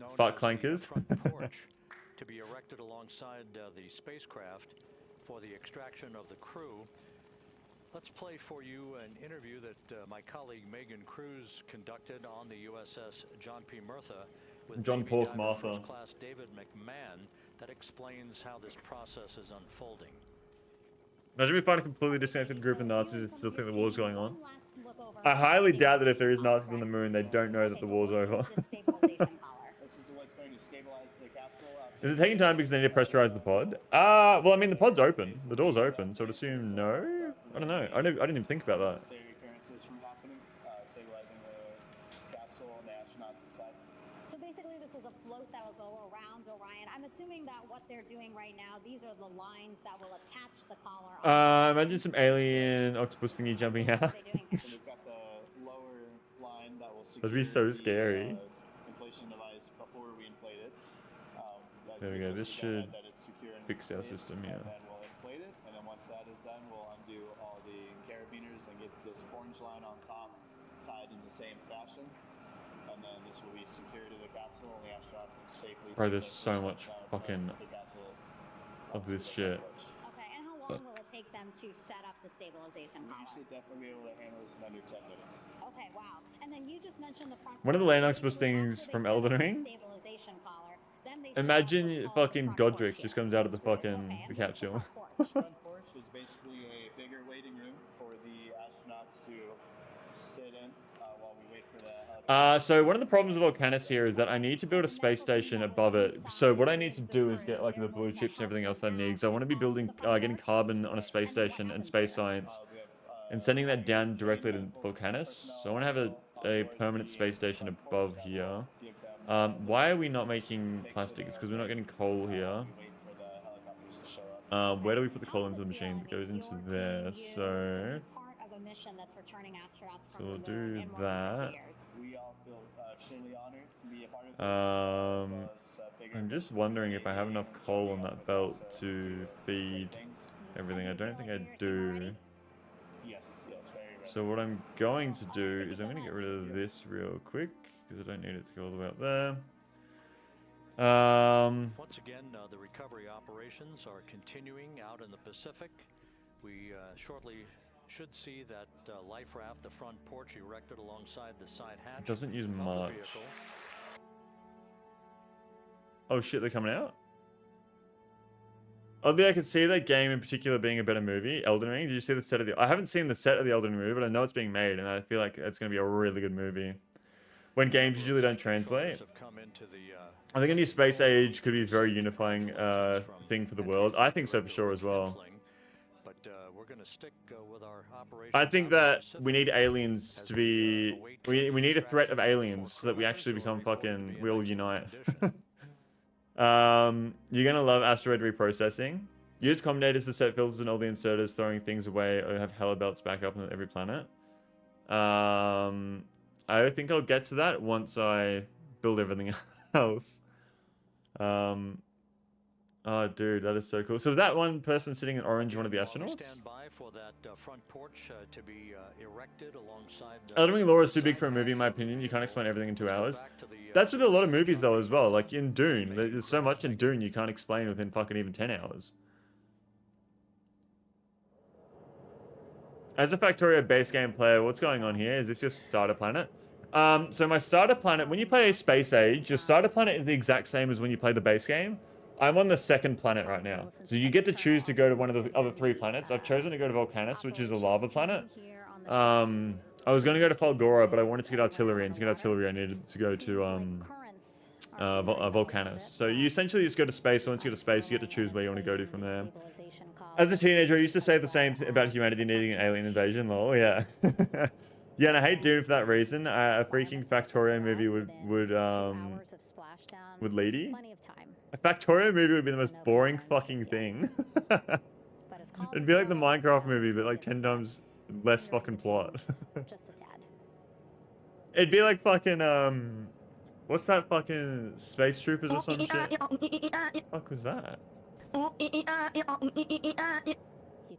known Fuck as clankers. the front porch, to be erected alongside the spacecraft for the extraction of the crew. Let's play for you an interview that my colleague Megan Cruz conducted on the USS John P. Murtha with John Navy Pork Diver Martha. First Class David McMahon that explains how this process is unfolding. Imagine we find a completely disconnected group of Nazis and still think the war's going on. I highly doubt that if there is Nazis on the moon, they don't know that the war's over. Is it taking time because they need to pressurize the pod? Well, I mean, the pod's open. The door's open, so I'd assume no? I don't know. I didn't even think about that. So basically, this is a float that will go around Orion. I'm assuming that what they're doing right now, these are the lines that will attach the collar. Imagine some alien octopus thingy jumping out. That'd be so scary. There we go. This should fix our system here. And then we'll inflate it, and then once that is done, we'll undo all the carabiners and get this orange line on top tied in the same fashion. And then this will be secured to the capsule, and the astronauts can safely. Bro, there's so much fucking of this shit. Okay, and how long will it take them to set up the stabilization collar? We should definitely be able to handle this in under 10 minutes. Okay, wow. And then you just mentioned the front. One of the land octopus things from Elden Ring. Imagine fucking Godric just comes out of the fucking the capsule. The front porch is basically a bigger waiting room for the astronauts to sit in while we wait for the So one of the problems of Vulcanus here is that I need to build a space station above it. So what I need to do is get like the blue chips and everything else that I need. So I want to be building, getting carbon on a space station and space science, and sending that down directly to Vulcanus. So I want to have a permanent space station above here. Why are we not making plastic? It's because we're not getting coal here. Where do we put the coal into the machines? It goes into there. So we'll do that. I'm just wondering if I have enough coal on that belt to feed everything. I don't think I do. So what I'm going to do is I'm going to get rid of this real quick, because I don't need it to go all the way up there. Once again, the recovery operations are continuing out in the Pacific. We shortly should see that life raft, the front porch, erected alongside the side hatch. It doesn't use much. Oh shit, they're coming out? Oddly, I could see that game in particular being a better movie, Elden Ring. Did you see the set of the... I haven't seen the set of the Elden Ring movie, but I know it's being made, and I feel like it's going to be a really good movie. When games usually don't translate. I think a new space age could be a very unifying thing for the world. I think so for sure as well. I think that we need aliens to be... We need a threat of aliens so that we actually become fucking... We all unite. You're gonna love asteroid reprocessing. Use combinators to set filters and all the inserters, throwing things away, or have hella belts back up on every planet. I think I'll get to that once I build everything else. Oh, dude, that is so cool. So that one person sitting in orange, one of the While we astronauts? stand by for that front porch to be erected alongside. Elden Ring lore is too big for a movie, in my opinion. You can't explain everything in 2 hours. That's with a lot of movies, though, as well. Like in Dune, there's so much in Dune you can't explain within fucking even 10 hours. As a Factorio base game player, what's going on here? Is this your starter planet? So my starter planet, when you play Space Age, your starter planet is the exact same as when you play the base game. I'm on the second planet right now. So you get to choose to go to one of the other 3 planets. I've chosen to go to Vulcanus, which is a lava planet. I was going to go to Falgora, but I wanted to get artillery, and to get artillery I needed to go to Vulcanus. So you essentially just go to space. Once you go to space, you get to choose where you want to go to from there. As a teenager, I used to say the same about humanity needing an alien invasion, lol, yeah. Yeah, and I hate Dune for that reason. A freaking Factorio movie would lead you. A Factorio movie would be the most boring fucking thing. It'd be like the Minecraft movie, but like 10 times less fucking plot. It'd be like fucking, what's that fucking Space Troopers or some shit? What the fuck was that? You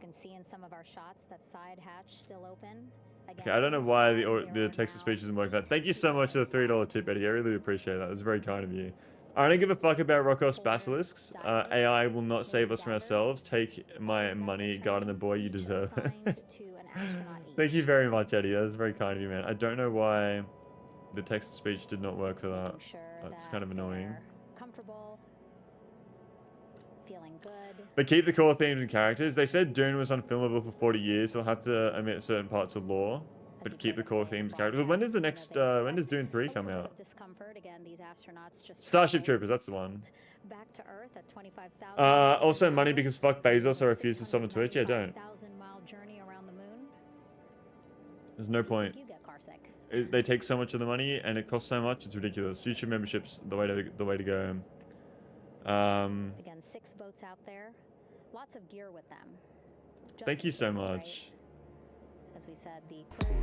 can see in some of our shots that side hatch still open. Okay, I don't know why the text-to-speech isn't working. Thank you so much for the $3 tip, Eddie. I really appreciate that. That's very kind of you. I don't give a fuck about Rokos Basilisks. AI will not save us from ourselves. Take my money, Gardener boy, you deserve it. Thank you very much, Eddie. That is very kind of you, man. I don't know why the text-to-speech did not work for that. That's kind of annoying. But keep the core themes and characters. They said Dune was unfilmable for 40 years. They'll have to omit certain parts of lore, but keep the core themes and characters. Well, when does the next, when does Dune 3 come out? Starship Troopers, that's the one. Also money because fuck Bezos, I refuse to sub on Twitch. Yeah, don't. There's no point. They take so much of the money and it costs so much, it's ridiculous. YouTube membership's the way to go. Again, 6 boats out there. Lots of gear with them. Thank you so much. As we said, the crew.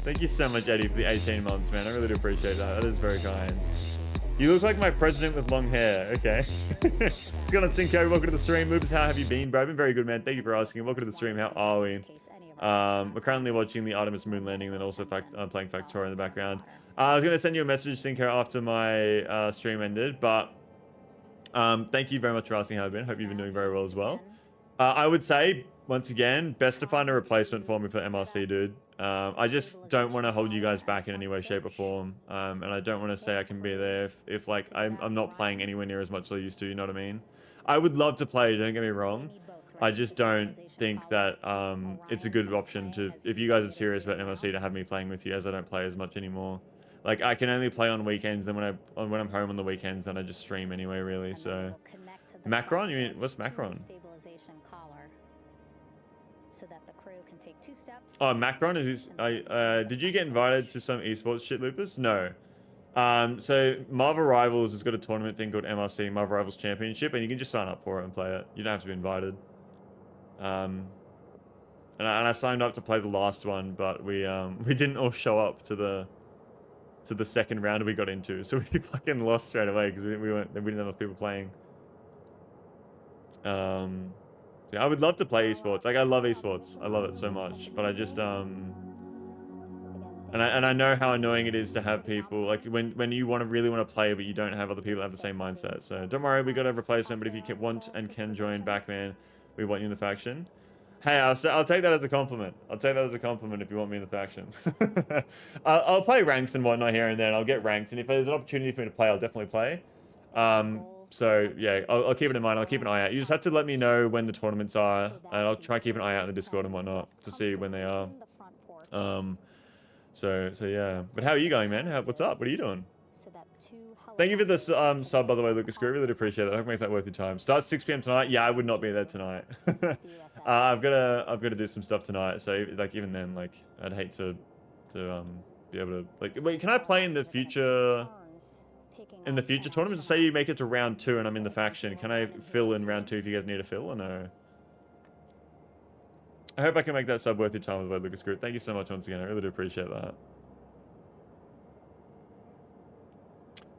Thank you so much, Eddie, for the 18 months, man. I really do appreciate that. That is very kind. You look like my president with long hair. Okay. What's going on, Cinco? Welcome to the stream. Lupus, how have you been, bro? I've been very good, man. Thank you for asking. Welcome to the stream. How are we? We're currently watching the Artemis moon landing, and then also playing Factorio in the background. I was going to send you a message, Cinco, after my stream ended, but thank you very much for asking how I've been. Hope you've been doing very well as well. I would say, once again, best to find a replacement for me for MRC, dude. I just don't want to hold you guys back in any way, shape, or form. And I don't want to say I can be there if like, I'm not playing anywhere near as much as I used to, you know what I mean? I would love to play, don't get me wrong. I just don't think that it's a good option to, if you guys are serious about MRC, to have me playing with you, as I don't play as much anymore. Like, I can only play on weekends, then when I'm home on the weekends, then I just stream anyway, really, so... Macron? You mean, what's Macron? Oh, Macron is... did you get invited to some esports shit, Lupus? No. So, Marvel Rivals has got a tournament thing called MRC, Marvel Rivals Championship, and you can just sign up for it and play it. You don't have to be invited. And I signed up to play the last one, but we didn't all show up to the second round we got into, so we fucking lost straight away because we didn't have enough people playing. Yeah, I would love to play esports. Like, I love esports. I love it so much, but I just and I know how annoying it is to have people like when you really want to play, but you don't have other people that have the same mindset. So don't worry, we got a replacement. But if you want and can join back, man, we want you in the faction. Hey, I'll take that as a compliment. I'll take that as a compliment if you want me in the faction. I'll play ranks and whatnot here and then. I'll get ranked, and if there's an opportunity for me to play, I'll definitely play. So yeah, I'll keep it in mind. I'll keep an eye out. You just have to let me know when the tournaments are, and I'll try to keep an eye out in the Discord and whatnot to see when they are. So yeah. But how are you going, man? What's up? What are you doing? Thank you for the sub, by the way, Lucas Greer. Really appreciate that. I hope you make that worth your time. Starts 6 p.m. tonight. Yeah, I would not be there tonight. I've got to do some stuff tonight. So like even then, like I'd hate to be able to like. Wait, can I play in the future? In the future tournaments, say you make it to round 2 and I'm in the faction. Can I fill in round 2 if you guys need a fill or no? I hope I can make that sub worth your time with Lucas Greer. Thank you so much once again. I really do appreciate that.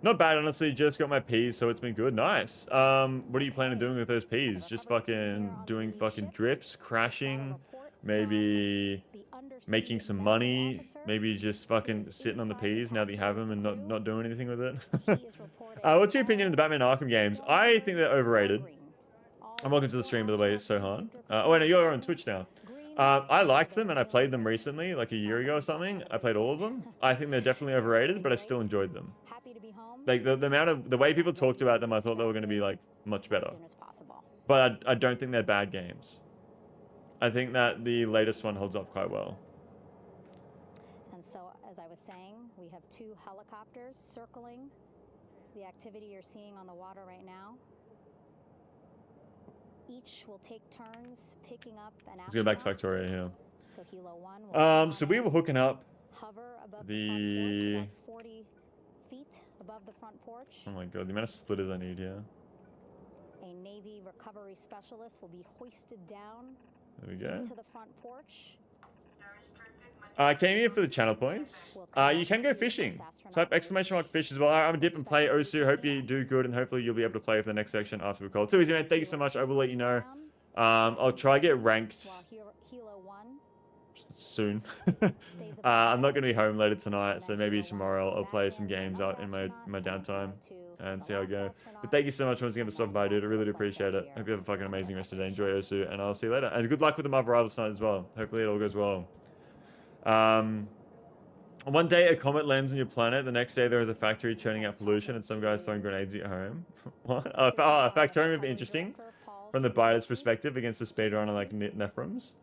Not bad, honestly. Just got my peas, so it's been good. Nice. What are you planning on doing with those peas? Just fucking doing fucking drifts, crashing, maybe making some money, maybe just fucking sitting on the peas now that you have them and not doing anything with it. What's your opinion of the Batman Arkham games? I think they're overrated. And welcome to the stream, by the way. It's Sohan. Oh, wait, no, you're on Twitch now. I liked them and I played them recently, like a year ago or something. I played all of them. I think they're definitely overrated, but I still enjoyed them. Like the way people talked about them, I thought they were going to be like much better. But I don't think they're bad games. I think that the latest one holds up quite well. And so, as I was saying, we have 2 helicopters circling the activity you're seeing on the water right now. Each will take turns picking up an astronaut. Let's go back to Factorio here. So Helo 1 will so we were hooking up hover above the... the 40 feet above the front porch. Oh my god, the amount of splitters I need here. A Navy recovery specialist will be hoisted down There we go. to the front porch. Came here for the channel points. You can go fishing. Type ! Fish as well. I'm a dip and play Osu. Hope you do good and hopefully you'll be able to play for the next section after we call. Too easy, man. Thank you so much. I will let you know. I'll try get ranked soon. I'm not going to be home later tonight, so maybe tomorrow I'll play some games out in my downtime and see how I go. But thank you so much once again for stopping by, dude. I really do appreciate it. Hope you have a fucking amazing rest of the day. Enjoy Osu, and I'll see you later. And good luck with the Marvel Rivals tonight as well. Hopefully it all goes well. One day a comet lands on your planet. The next day there is a factory churning out pollution and some guys throwing grenades at your home. What? A Factorio would be interesting from the buyer's perspective against the speedrunner like Nephrons.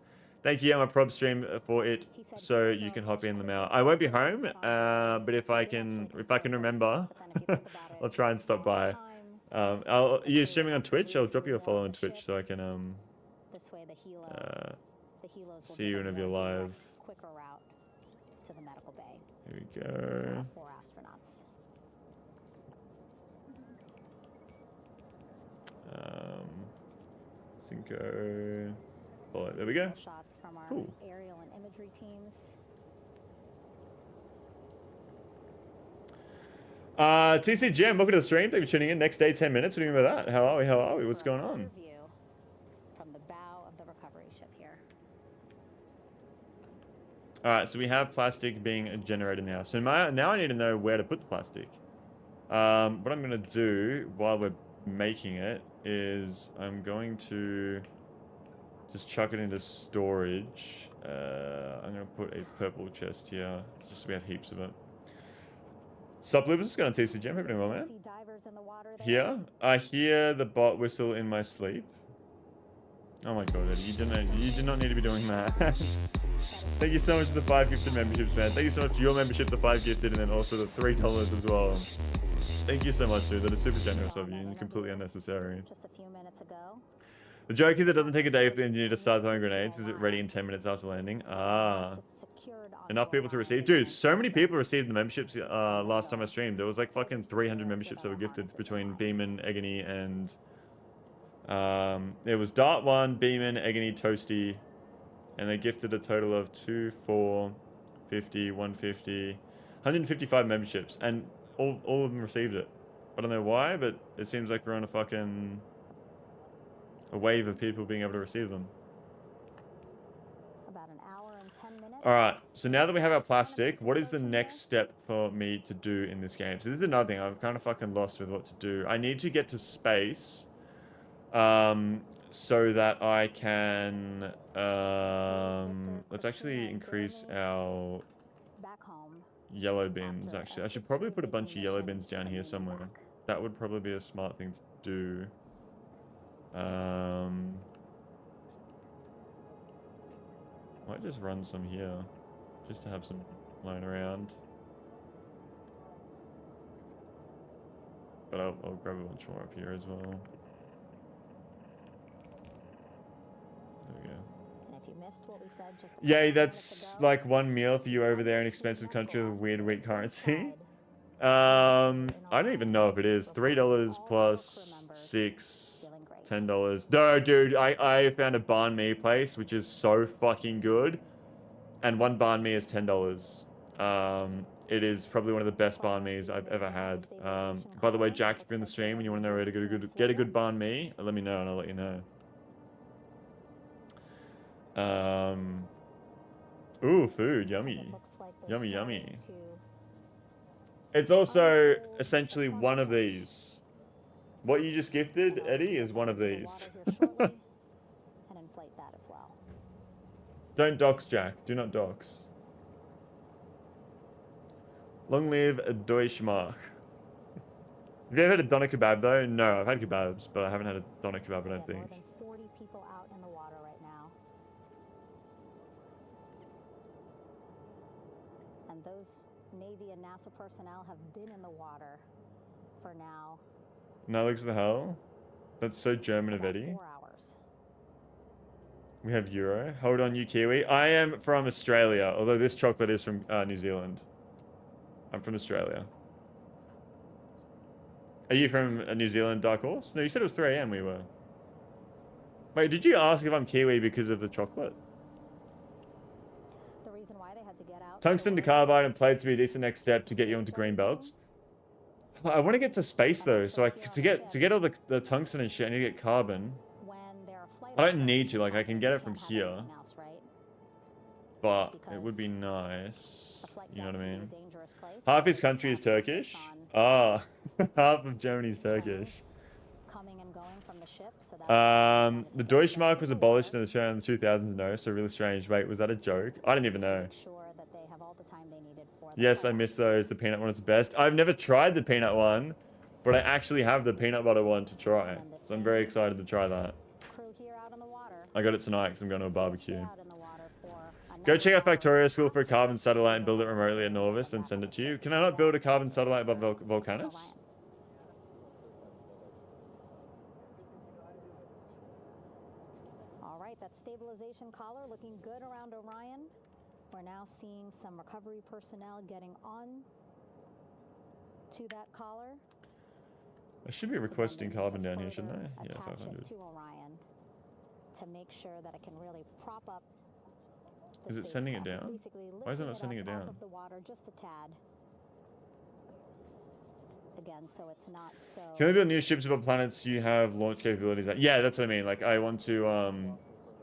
Thank you. I'm a prob stream for it, so you can hop in them out. I won't be home, but if I can remember, I'll try and stop by. You're streaming on Twitch? I'll drop you a follow on Twitch so I can see you whenever you're live. To the medical bay. Here we go. 4 astronauts. Cinco. Oh, there we go. Shots from our Cool. aerial and imagery teams. TCGM, welcome to the stream. Thank you for tuning in. Next day, 10 minutes. What do you mean by that? How are we? How are we? What's going on? From the bow of the recovery ship here. Alright, so we have plastic being generated now. So now I need to know where to put the plastic. What I'm going to do while we're making it is I'm going to just chuck it into storage. I'm going to put a purple chest here, just so we have heaps of it. Sup, Lubus? What's going on, TCG? I'm hoping well, man. Here? I hear the bot whistle in my sleep. Oh my god, Eddie, you did not need to be doing that. Thank you so much for the 5 gifted memberships, man. Thank you so much for your membership, the 5 gifted, and then also the $3 as well. Thank you so much, dude. That is super generous of you and completely unnecessary. Just a few minutes ago. The joke is it doesn't take a day for the engineer to start throwing grenades. Is it ready in 10 minutes after landing? Ah. Enough people to receive. Dude, so many people received the memberships last time I streamed. There was like fucking 300 memberships that were gifted between Beeman, Egony, and... it was Dart1, Beeman, Egony, Toasty. And they gifted a total of 2, 4, 50, 150, 155 memberships. And all of them received it. I don't know why, but it seems like we're on a wave of people being able to receive them. About an hour and 10 minutes. Alright, so now that we have our plastic, what is the next step for me to do in this game? So this is another thing, I'm kind of fucking lost with what to do. I need to get to space, so that I can, let's actually increase our yellow bins, actually. I should probably put a bunch of yellow bins down here somewhere. That would probably be a smart thing to do. Might just run some here, just to have some lying around. But I'll grab a bunch more up here as well. There we go. And if you missed what we said just Yay, that's like one meal for you over there in expensive country with weird weak currency. I don't even know if it is. $3 plus 6. $10. No, dude, I found a banh mi place, which is so fucking good. And one banh mi is $10. It is probably one of the best banh mi's I've ever had. By the way, Jack, if you're in the stream and you want to know where to get a good banh mi, let me know and I'll let you know. Ooh, food, yummy. Yummy, yummy. It's also essentially one of these. What you just gifted, Eddie, is one of these. And inflate that as well. Don't dox, Jack. Do not dox. Long live Deutschmark. Have you ever had a doner kebab though? No, I've had kebabs, but I haven't had a doner kebab, I don't think. More than 40 people out in the water right now. And those Navy and NASA personnel have been in the water for now. No, looks the hell. That's so German of Eddie. 4 hours. We have Euro. Hold on, you Kiwi. I am from Australia, although this chocolate is from New Zealand. I'm from Australia. Are you from New Zealand, Dark Horse? No, you said it was 3 AM we were. Wait, did you ask if I'm Kiwi because of the chocolate? The reason why they had to get out. Tungsten to carbide and plates would be a decent next step to get you onto green belts. I want to get to space though, so to get all the tungsten and shit, I need to get carbon. I don't need to, like I can get it from here. But it would be nice. You know what I mean? Half his country is Turkish. Ah, half of Germany is Turkish. The Deutschmark was abolished in the 2000s, no, so really strange. Wait, was that a joke? I didn't even know. Yes, I miss those. The peanut one is the best. I've never tried the peanut one, but I actually have the peanut butter one to try. So I'm very excited to try that. I got it tonight because I'm going to a barbecue. Go check out Factorio, school for a carbon satellite and build it remotely at Norvis, then send it to you. Can I not build a carbon satellite above Vulcanus? All right, that stabilization collar looking good around Orion. We're now seeing some recovery personnel getting on to that collar. I should be requesting carbon down here, shouldn't I? Yeah, Attach 500. it to Orion to make sure that it can really prop up. Is it sending it down? Why is it not sending it down? The water just a tad. Again, so it's not so. Can I build new ships above planets you have launch capabilities at? Yeah, that's what I mean. Like, I want to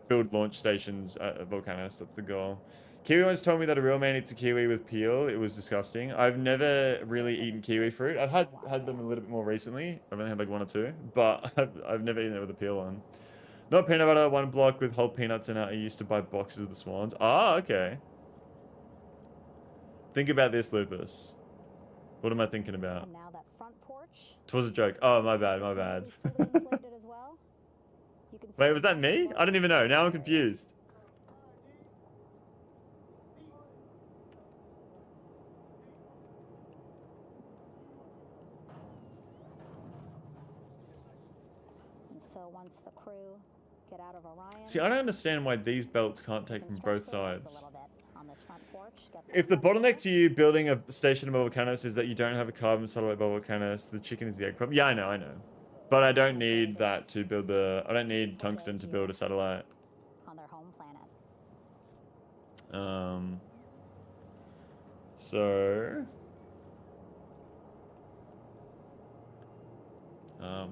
build launch stations at Vulcanus. That's the goal. Kiwi once told me that a real man eats a kiwi with peel. It was disgusting. I've never really eaten kiwi fruit. I've had them a little bit more recently. I've only had like 1 or 2, but I've never eaten it with a peel on. Not peanut butter, 1 block with whole peanuts in it. I used to buy boxes of the Swans. Ah, okay. Think about this, Lupus. What am I thinking about? And now that front porch. It was a joke. Oh, my bad, my bad. Wait, was that me? I don't even know. Now I'm confused. So once the crew get out of Orion. See, I don't understand why these belts can't take from both sides. If the bottleneck to you building a station above Vulcanus is that you don't have a carbon satellite above Vulcanus, the chicken is the egg problem. Yeah, I know. But I don't need that to build I don't need tungsten to build a satellite. On their home planet. So...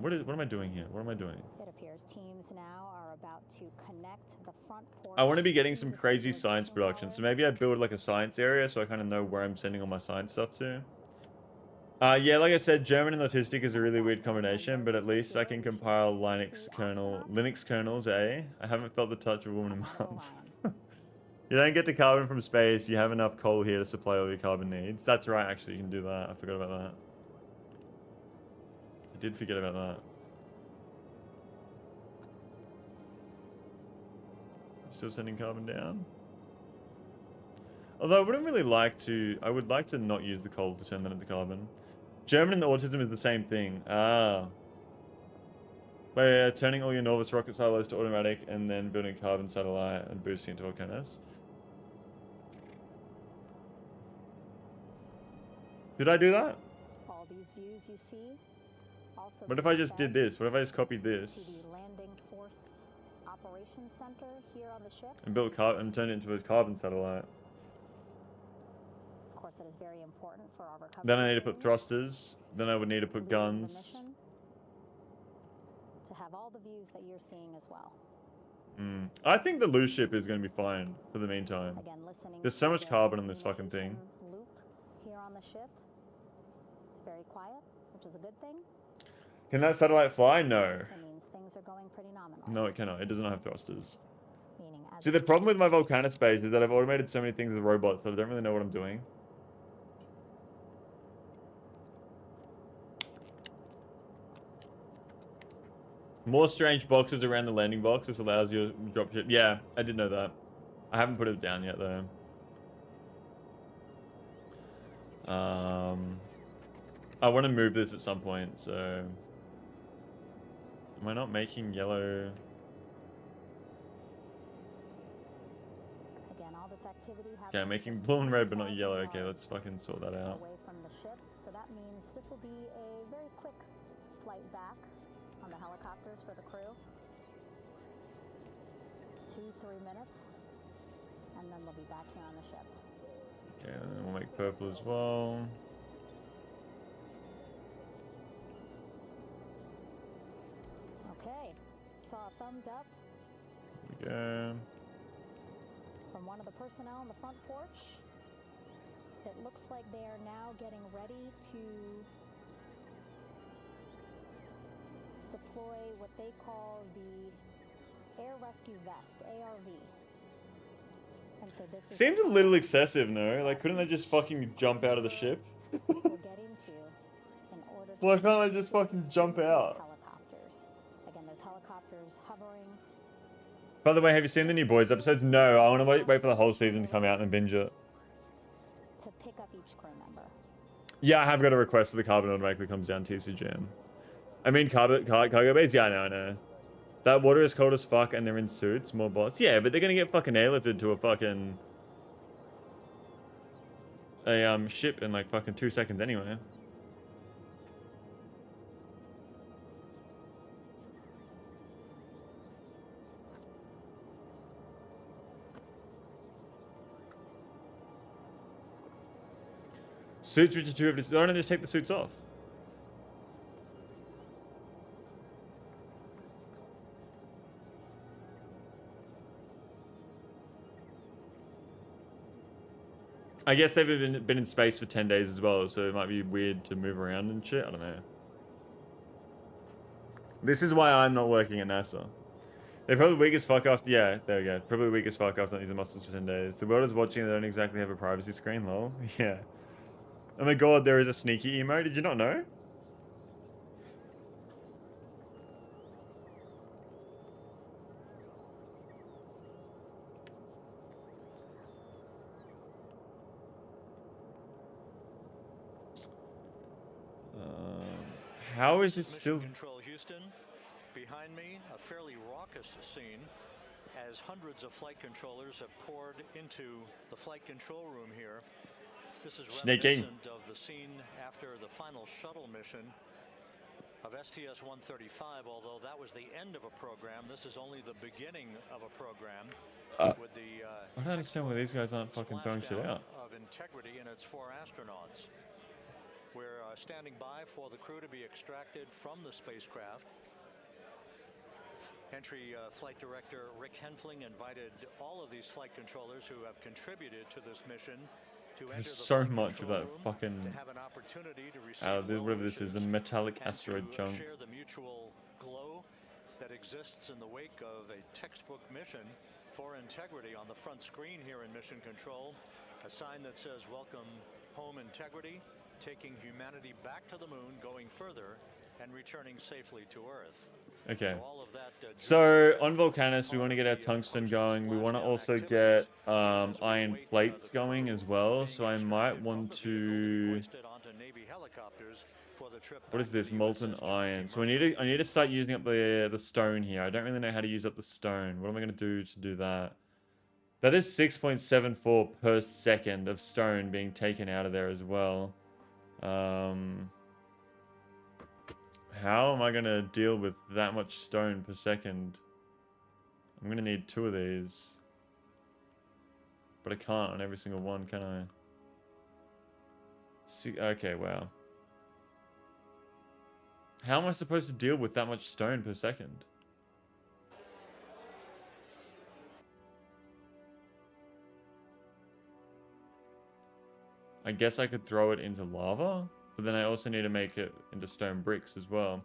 what am I doing here? What am I doing? It appears teams now are about to connect the front porch. I want to be getting some crazy science production, so maybe I build like a science area so I kind of know where I'm sending all my science stuff to. Yeah, like I said, German and autistic is a really weird combination, but at least I can compile Linux kernels, eh? I haven't felt the touch of a woman in months. You don't get to carbon from space, you have enough coal here to supply all your carbon needs. That's right, actually, you can do that. I forgot about that. I did forget about that. Still sending carbon down? Although I wouldn't really like to... I would like to not use the coal to turn that into carbon. German and autism is the same thing. Ah. By turning all your Norvis rocket silos to automatic and then building a carbon satellite and boosting it to Vulcanus. Did I do that? All these views you see. Also what if I just did this? What if I just copied this? Landing Force Operations Center here on the ship. And built and turned it into a carbon satellite. Of course, that is very important for our recovery. Then I need to put teams thrusters. Then I would need to put leading the guns. mission, to have all the views that you're seeing as well. I think the loose ship is going to be fine for the meantime. Again, listening There's so to much the carbon on this fucking thing. communication loop here on the ship. Very quiet, which is a good thing. Can that satellite fly? No. It means things are going pretty nominal. No, it cannot. It does not have thrusters. Meaning as See, the problem with my Vulcanus base is that I've automated so many things with robots that I don't really know what I'm doing. More strange boxes around the landing box. This allows you to drop ship. Yeah, I did know that. I haven't put it down yet, though. I want to move this at some point, so... Am I not making yellow... Again, all this activity Okay, I'm making blue and red, but not yellow. Okay, let's fucking sort that out. away from the ship, so that means this will be a very quick flight back on the helicopters for the crew. 2-3 minutes, and then they'll be back here on the ship. Okay, and then we'll make purple as well. Okay, saw a thumbs up There we go. from one of the personnel on the front porch. It looks like they are now getting ready to deploy what they call the Air Rescue Vest, ARV. And so this is Seems a little excessive, no? Like, couldn't they just fucking jump out of the ship? we'll get into in order to Why can't they just fucking jump out? helicopters. Again, those helicopters hovering. By the way, have you seen the new Boys episodes? No, I want to wait for the whole season to come out and then binge it. To pick up each crew member. Yeah, I have got a request so the carbon automatically comes down TCGM. I mean, cargo bays? Yeah, I know. That water is cold as fuck and they're in suits, more bots. Yeah, but they're gonna get fucking airlifted to a fucking... ship in like fucking 2 seconds anyway. Suits which are too heavy. Why don't they just take the suits off? I guess they've been in space for 10 days as well, so it might be weird to move around and shit. I don't know. This is why I'm not working at NASA. They're probably weak as fuck after... Yeah, there we go. Probably weak as fuck after not using muscles for 10 days. The world is watching and they don't exactly have a privacy screen, lol. Yeah. Oh my god, there is a sneaky emo. Did you not know? How is this still... Control Houston. Behind me, a fairly raucous scene as hundreds of flight controllers have poured into the flight control room here. This is Sneaking. reminiscent of the scene after the final shuttle mission of STS-135, although that was the end of a program. This is only the beginning of a program with the I don't understand why these guys aren't fucking throwing shit out. of Integrity and its 4 astronauts. We're standing by for the crew to be extracted from the spacecraft. Entry Flight Director Rick Henfling invited all of these flight controllers who have contributed to this mission to enter There's the so flight much of control that room fucking... to have an opportunity to receive whatever this is, the metallic and asteroid to chunk. share the mutual glow that exists in the wake of a textbook mission for Integrity. On the front screen here in Mission Control, a sign that says "Welcome Home Integrity," taking humanity back to the moon, going further, and returning safely to Earth. Okay. So all of that, So on Vulcanus, we want to get our tungsten going. We want to also get iron plates going as well. So I might want to... What is this? Molten iron. So I need to start using up the stone here. I don't really know how to use up the stone. What am I going to do that? That is 6.74 per second of stone being taken out of there as well. How am I going to deal with that much stone per second? I'm going to need 2 of these. But I can't on every single one, can I? Okay, wow. How am I supposed to deal with that much stone per second? I guess I could throw it into lava, but then I also need to make it into stone bricks as well.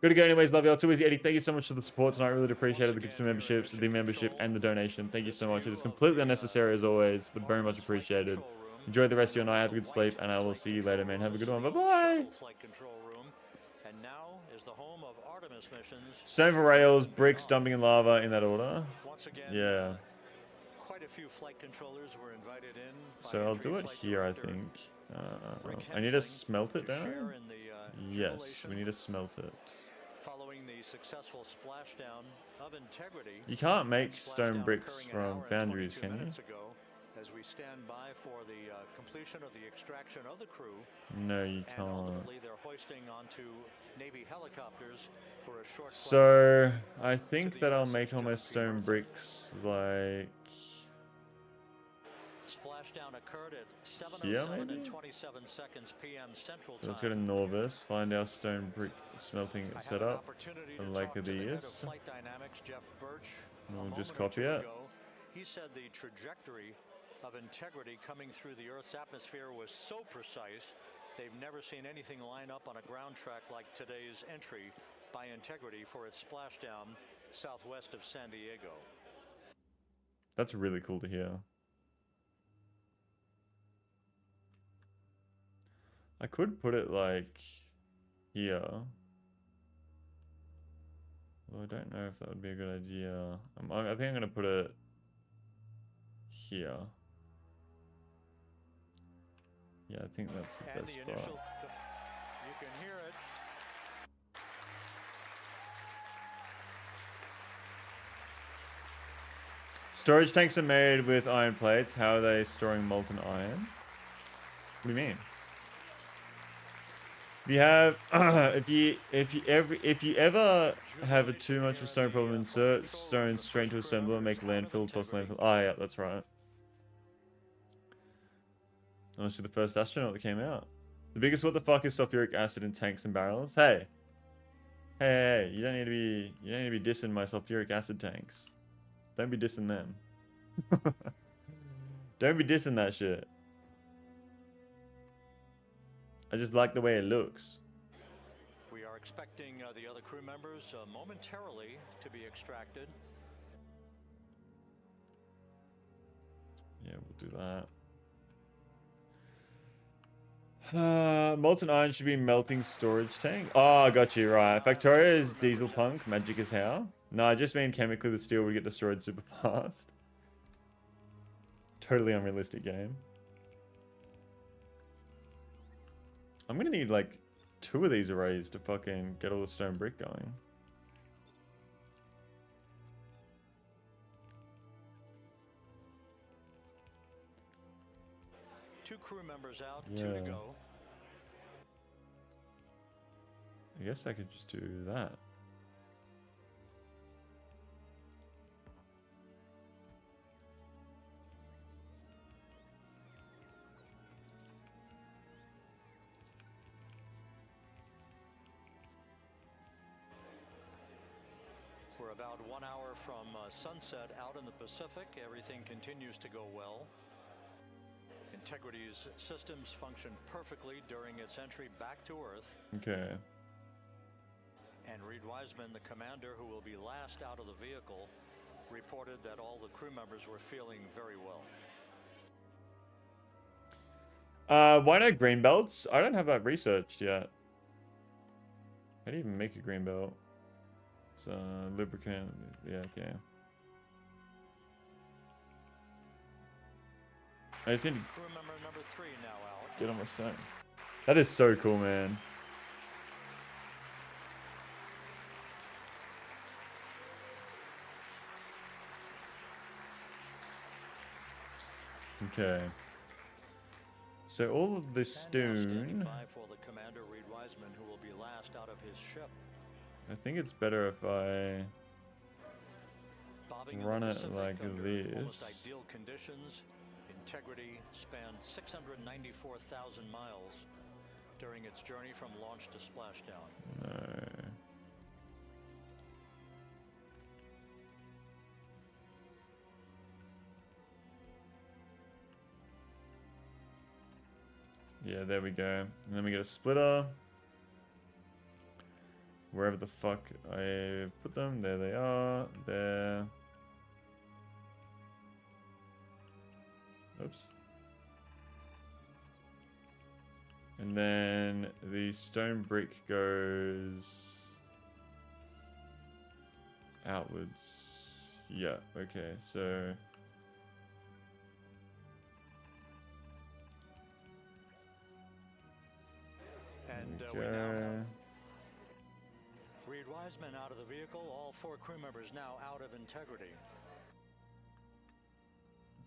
Good to go anyways. Love y'all. Too easy, Eddie. Thank you so much for the support tonight. I really appreciated the gifts for memberships, the membership, and the donation. Thank you so much. It is completely unnecessary as always, but very much appreciated. Enjoy the rest of your night. Have a good sleep, and I will see you later, man. Have a good one. Bye-bye. Stone for rails, bricks, dumping in lava, in that order. Yeah. Quite a few flight controllers were invited in. So I'll do it here, I think. I need to smelt it down. Yes, we need to smelt it. Following the successful splashdown of integrity. You can't make stone bricks from foundries, can you? As we stand by for the completion of the extraction of the crew. No, you can't. Ultimately, they're hoisting onto Navy helicopters for a short so I think that I'll make all my stone bricks like splashdown occurred at 7:07 and 27 seconds p.m. Central Time. So let's go to Norvis, find our stone brick smelting setup, and like these. We'll just copy it. He said the trajectory of integrity coming through the Earth's atmosphere was so precise, they've never seen anything line up on a ground track like today's entry by integrity for its splashdown southwest of San Diego. That's really cool to hear. I could put it like here. Although I don't know if that would be a good idea. I think I'm going to put it here. Yeah, I think that's the best spot. You can hear it. Storage tanks are made with iron plates. How are they storing molten iron? What do you mean? If you have, if you ever have a too much of a stone problem, insert stone straight into assembler, make landfill, toss landfill. Oh yeah, that's right. Honestly, the first astronaut that came out. The biggest what the fuck is sulfuric acid in tanks and barrels? Hey, hey, you don't need to be dissing my sulfuric acid tanks. Don't be dissing them. Don't be dissing that shit. I just like the way it looks. We are expecting the other crew members momentarily to be extracted. Yeah, we'll do that. Molten iron should be melting storage tank. Oh, I got you, right. Factorio is diesel punk, magic is how? No, I just mean chemically the steel would get destroyed super fast. Totally unrealistic game. I'm gonna need like 2 of these arrays to fucking get all the stone brick going. Two crew members out, yeah. 2 to go. I guess I could just do that. We're about 1 hour from sunset out in the Pacific. Everything continues to go well. Integrity's systems functioned perfectly during its entry back to Earth. Okay. And Reed Wiseman, the commander who will be last out of the vehicle, reported that all the crew members were feeling very well. Why no green belts? I don't have that researched yet. How do you even make a green belt? It's lubricant. Yeah, okay. I just need to Crew member number 3 now out. get on my stone. That is so cool, man. Okay. So all of this stone. For the commander, Reed Wiseman, who will be last out of his ship. I think it's better if I run it like this. Almost ideal conditions, Integrity spanned 694,000 miles during its journey from launch to splashdown. No. Yeah, there we go. And then we get a splitter. Wherever the fuck I've put them. There they are. There. Oops. And then the stone brick goes outwards. Yeah, okay, so And we now have Reed Wiseman out of the vehicle. All 4 crew members now out of Integrity.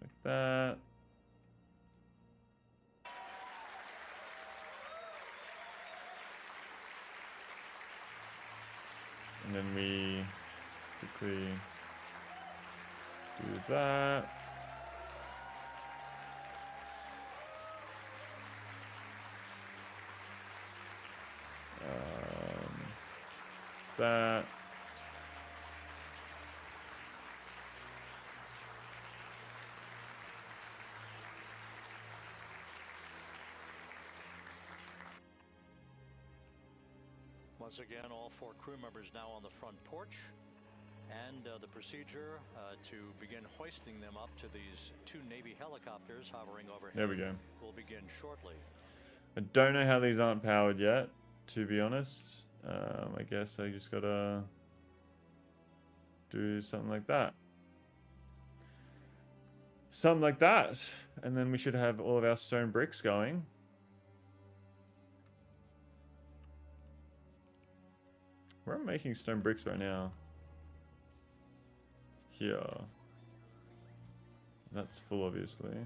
like that. And then we quickly do that. That. Once again, all 4 crew members now on the front porch. And the procedure to begin hoisting them up to these 2 Navy helicopters hovering overhead There we go. will begin shortly. I don't know how these aren't powered yet, to be honest. I guess I just gotta do something like that. Something like that. And then we should have all of our stone bricks going. Where am I making stone bricks right now? Here. That's full, obviously.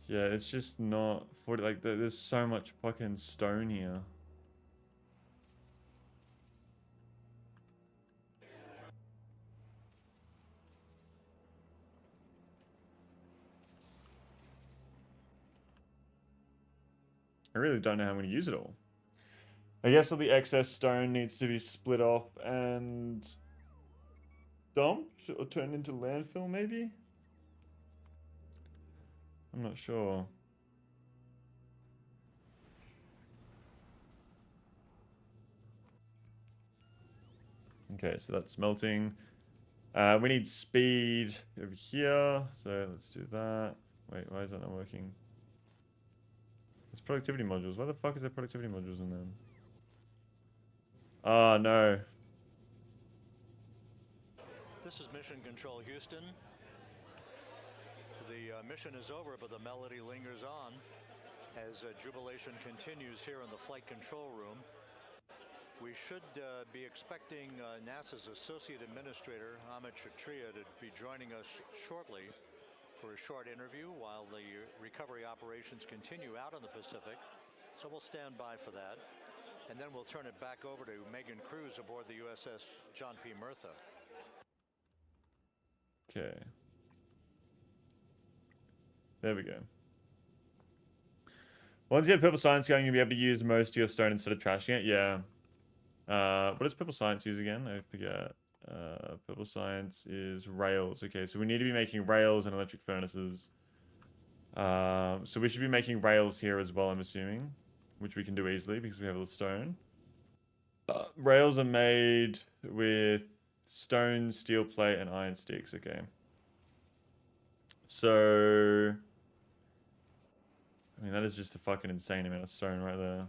Yeah, it's just not 40. Like, there's so much fucking stone here. I really don't know how I'm going to use it all. I guess all the excess stone needs to be split off and dumped or turned into landfill, maybe? I'm not sure. Okay, so that's melting. We need speed over here, so let's do that. Wait, why is that not working? There's productivity modules. Why the fuck is there productivity modules in them? Oh, no. This is Mission Control Houston. The mission is over, but the melody lingers on as jubilation continues here in the flight control room. We should be expecting NASA's Associate Administrator, Amit Kshatriya, to be joining us shortly for a short interview while the recovery operations continue out in the Pacific. So we'll stand by for that. And then we'll turn it back over to Megan Cruz aboard the USS John P. Murtha. Okay. There we go. Once you have Purple Science going, you'll be able to use most of your stone instead of trashing it. Yeah. What does Purple Science use again? I forget. Purple Science is rails. Okay, so we need to be making rails and electric furnaces. So we should be making rails here as well, I'm assuming. Which we can do easily because we have the stone. Rails are made with stone, steel plate, and iron sticks. Okay. So... I mean, that is just a fucking insane amount of stone right there.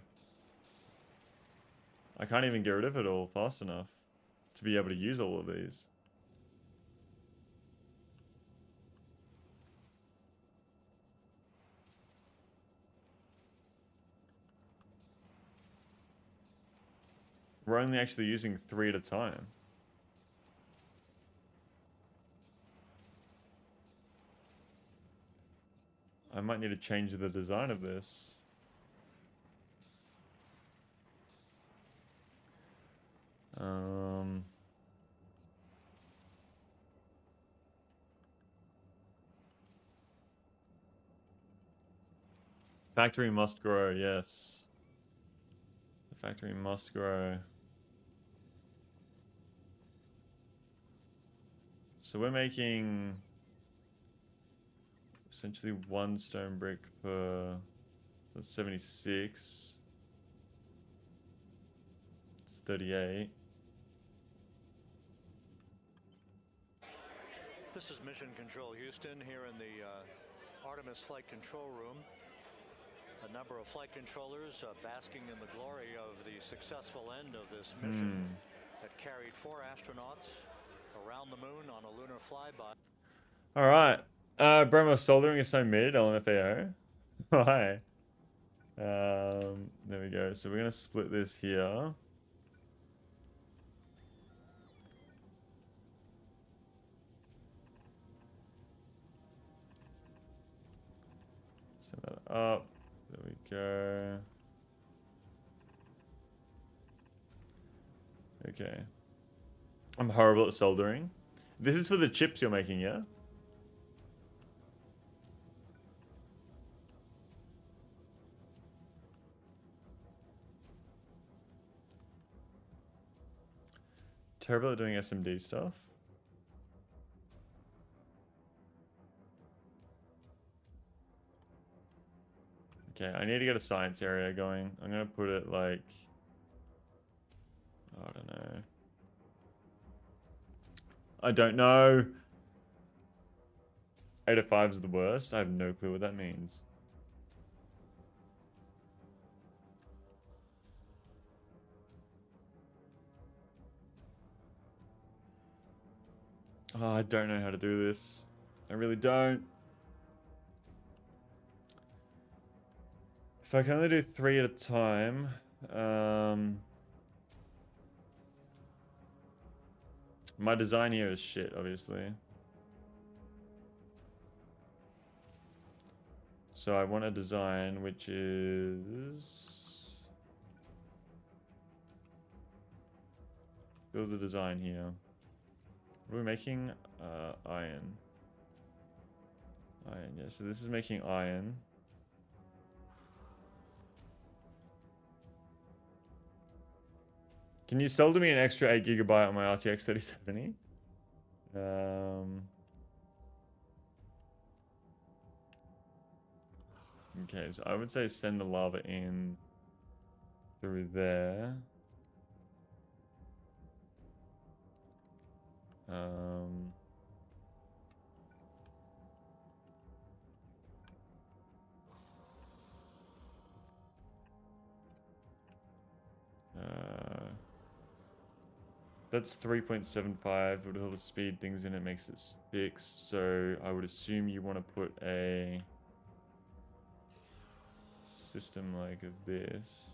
I can't even get rid of it all fast enough to be able to use all of these. We're only actually using 3 at a time. I might need to change the design of this. Factory must grow, yes. The factory must grow. So we're making essentially 1 stone brick per... That's 76. It's 38. This is Mission Control Houston here in the Artemis Flight Control Room. A number of flight controllers basking in the glory of the successful end of this mission that carried 4 astronauts around the moon on a lunar flyby. All right. Bromo soldering is so mid, LMFAO. Hi. There we go. So we're going to split this here. Send that up. There we go. Okay. I'm horrible at soldering. This is for the chips you're making, yeah? Terrible at doing SMD stuff. Okay, I need to get a science area going. I'm gonna put it like... I don't know. I don't know. 8 of 5 is the worst. I have no clue what that means. Oh, I don't know how to do this. I really don't. If I can only do 3 at a time, my design here is shit, obviously. So I want a design which is... Build a design here. What are we making? Iron. Iron, yeah. So this is making iron. Can you sell to me an extra 8 GB on my RTX 3070? Okay, so I would say send the lava in through there. That's 3.75. With all the speed things in it makes it 6. So I would assume you want to put a system like this.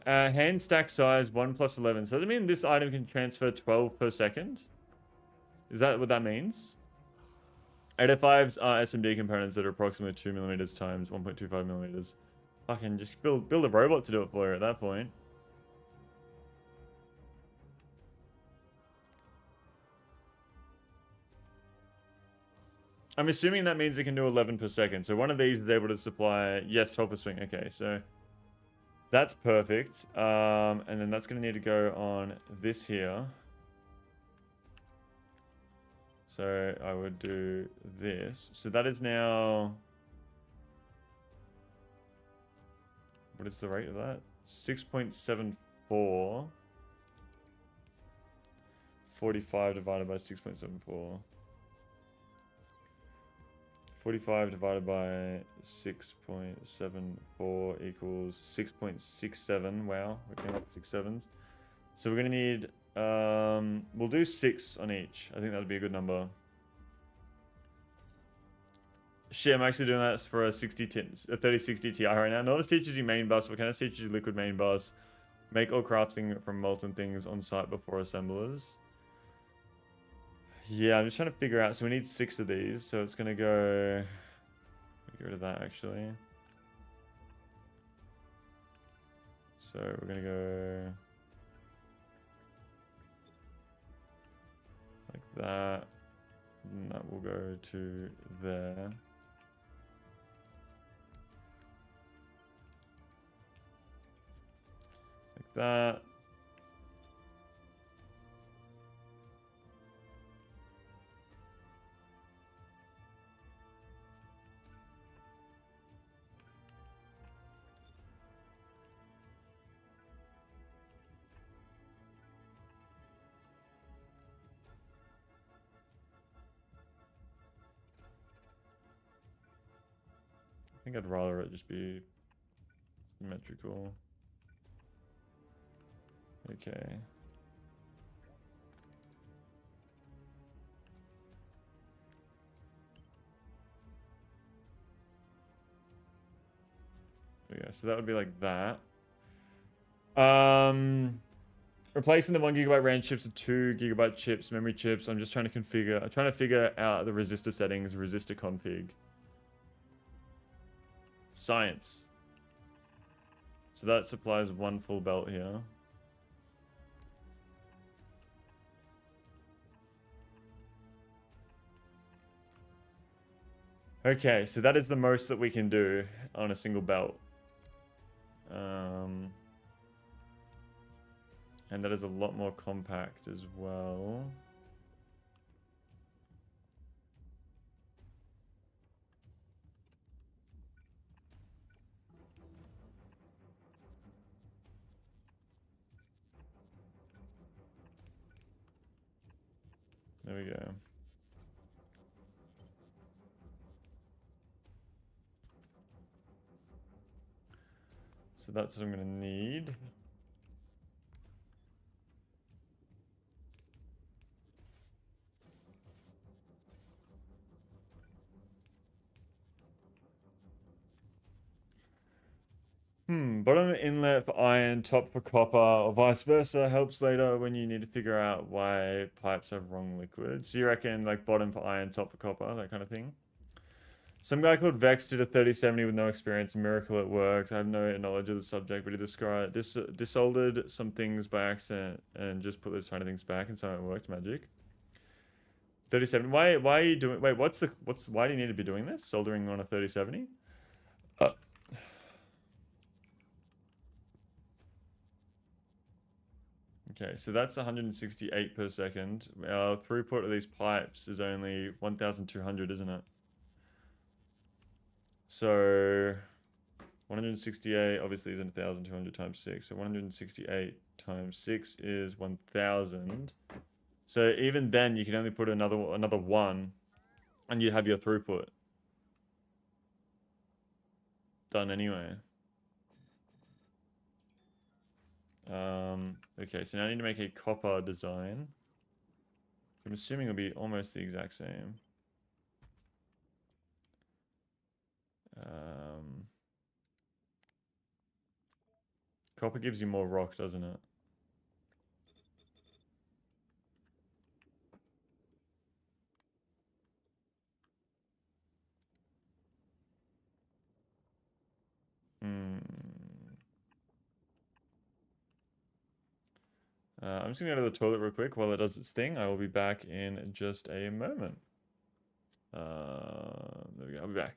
Hand stack size 1 plus 11. So does that mean this item can transfer 12 per second? Is that what that means? 805s are SMD components that are approximately 2 millimeters times 1.25 millimeters. Fucking just build a robot to do it for you at that point. I'm assuming that means it can do 11 per second. So one of these is able to supply, yes, 12 per swing. Okay, so that's perfect. And then that's going to need to go on this here. So I would do this. So that is now... What is the rate of that? 6.74. 45 divided by 6.74. 45 divided by 6.74 equals 6.67. Wow, we came up with 6 sevens. So we're going to need, we'll do 6 on each. I think that would be a good number. Shit, I'm actually doing that for a 3060 Ti right now. Novice teaches you main bus. Vulcanus teaches you liquid main bus. Make all crafting from molten things on site before assemblers. Yeah, I'm just trying to figure out. So we need 6 of these. So it's going to go... Get rid of that, actually. So we're gonna go like that, and that will go to there. Like that. I think I'd rather it just be symmetrical. Okay. Yeah, so that would be like that. Replacing the 1 GB RAM chips with 2 GB chips, memory chips. I'm just trying to configure. I'm trying to figure out the resistor settings, resistor config. Science. So that supplies 1 full belt here. Okay, so that is the most that we can do on a single belt. And that is a lot more compact as well. There we go. So that's what I'm going to need. Bottom inlet for iron, top for copper, or vice versa. Helps later when you need to figure out why pipes have wrong liquid. So you reckon like bottom for iron, top for copper, that kind of thing? Some guy called Vex did a 3070 with no experience. Miracle it worked. I have no knowledge of the subject, but he described desoldered some things by accident and just put those tiny things back, and so it worked. Magic. 3070. Why are you doing? Wait, why do you need to be doing this? Soldering on a 3070? Okay, so that's 168 per second. Our throughput of these pipes is only 1,200, isn't it? So 168 obviously isn't 1,200 times 6. So 168 times 6 is 1,000. So even then, you can only put another 1, and you have your throughput done anyway. Okay, so now I need to make a copper design. I'm assuming it'll be almost the exact same. Copper gives you more rock, doesn't it? I'm just gonna go to the toilet real quick while it does its thing. I will be back in just a moment. There we go. I'll be back.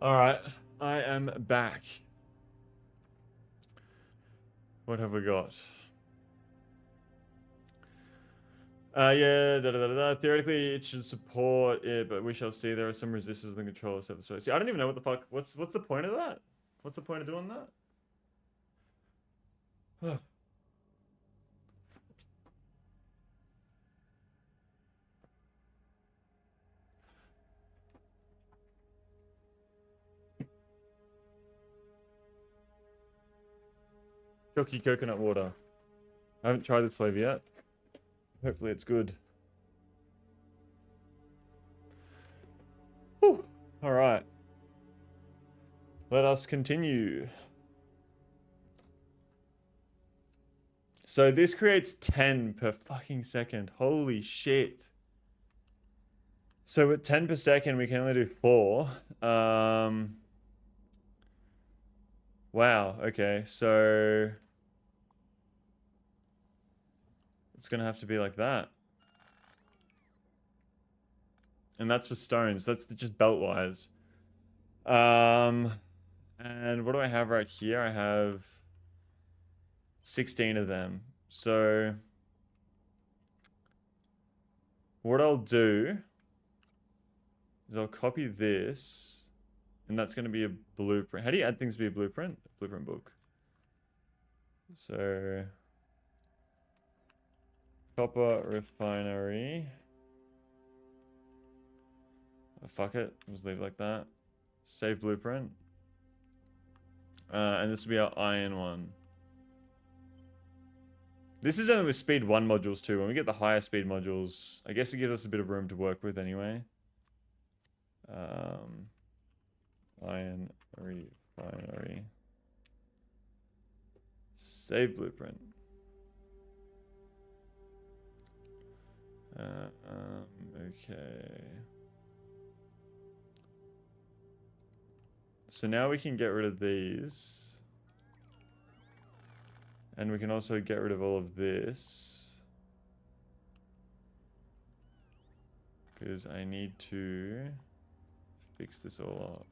Alright, I am back. What have we got? Yeah, theoretically it should support it, but we shall see. There are some resistors in the controller set the space. See, I don't even know what the fuck. What's the point of that? What's the point of doing that? Chalky coconut water. I haven't tried this flavor yet. Hopefully it's good. Whew. All right. Let us continue. So this creates 10 per fucking second. Holy shit. So at 10 per second, we can only do 4. Wow. Okay. So it's going to have to be like that. And that's for stones. That's just belt wires. And what do I have right here? I have 16 of them. So what I'll do is I'll copy this, and that's going to be a blueprint. How do you add things to be a blueprint? Blueprint book. So copper refinery. Oh, fuck it. Just leave it like that. Save blueprint. And this will be our iron one. This is only with speed 1 modules too. When we get the higher speed modules, I guess it gives us a bit of room to work with anyway. Iron refinery. Save blueprint. Okay. So now we can get rid of these. And we can also get rid of all of this. Because I need to fix this all up.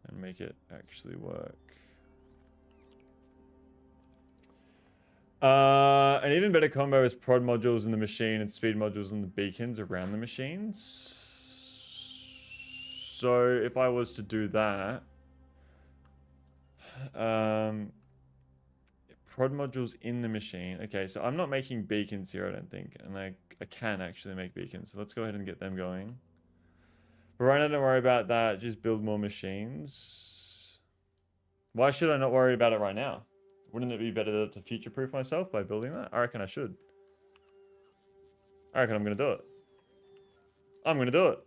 And make it actually work. An even better combo is prod modules in the machine and speed modules in the beacons around the machines. So if I was to do that, prod modules in the machine. Okay, so I'm not making beacons here, I don't think. And I can actually make beacons. So let's go ahead and get them going. But right now, don't worry about that. Just build more machines. Why should I not worry about it right now? Wouldn't it be better to future-proof myself by building that? I reckon I should. I reckon I'm going to do it. I'm going to do it.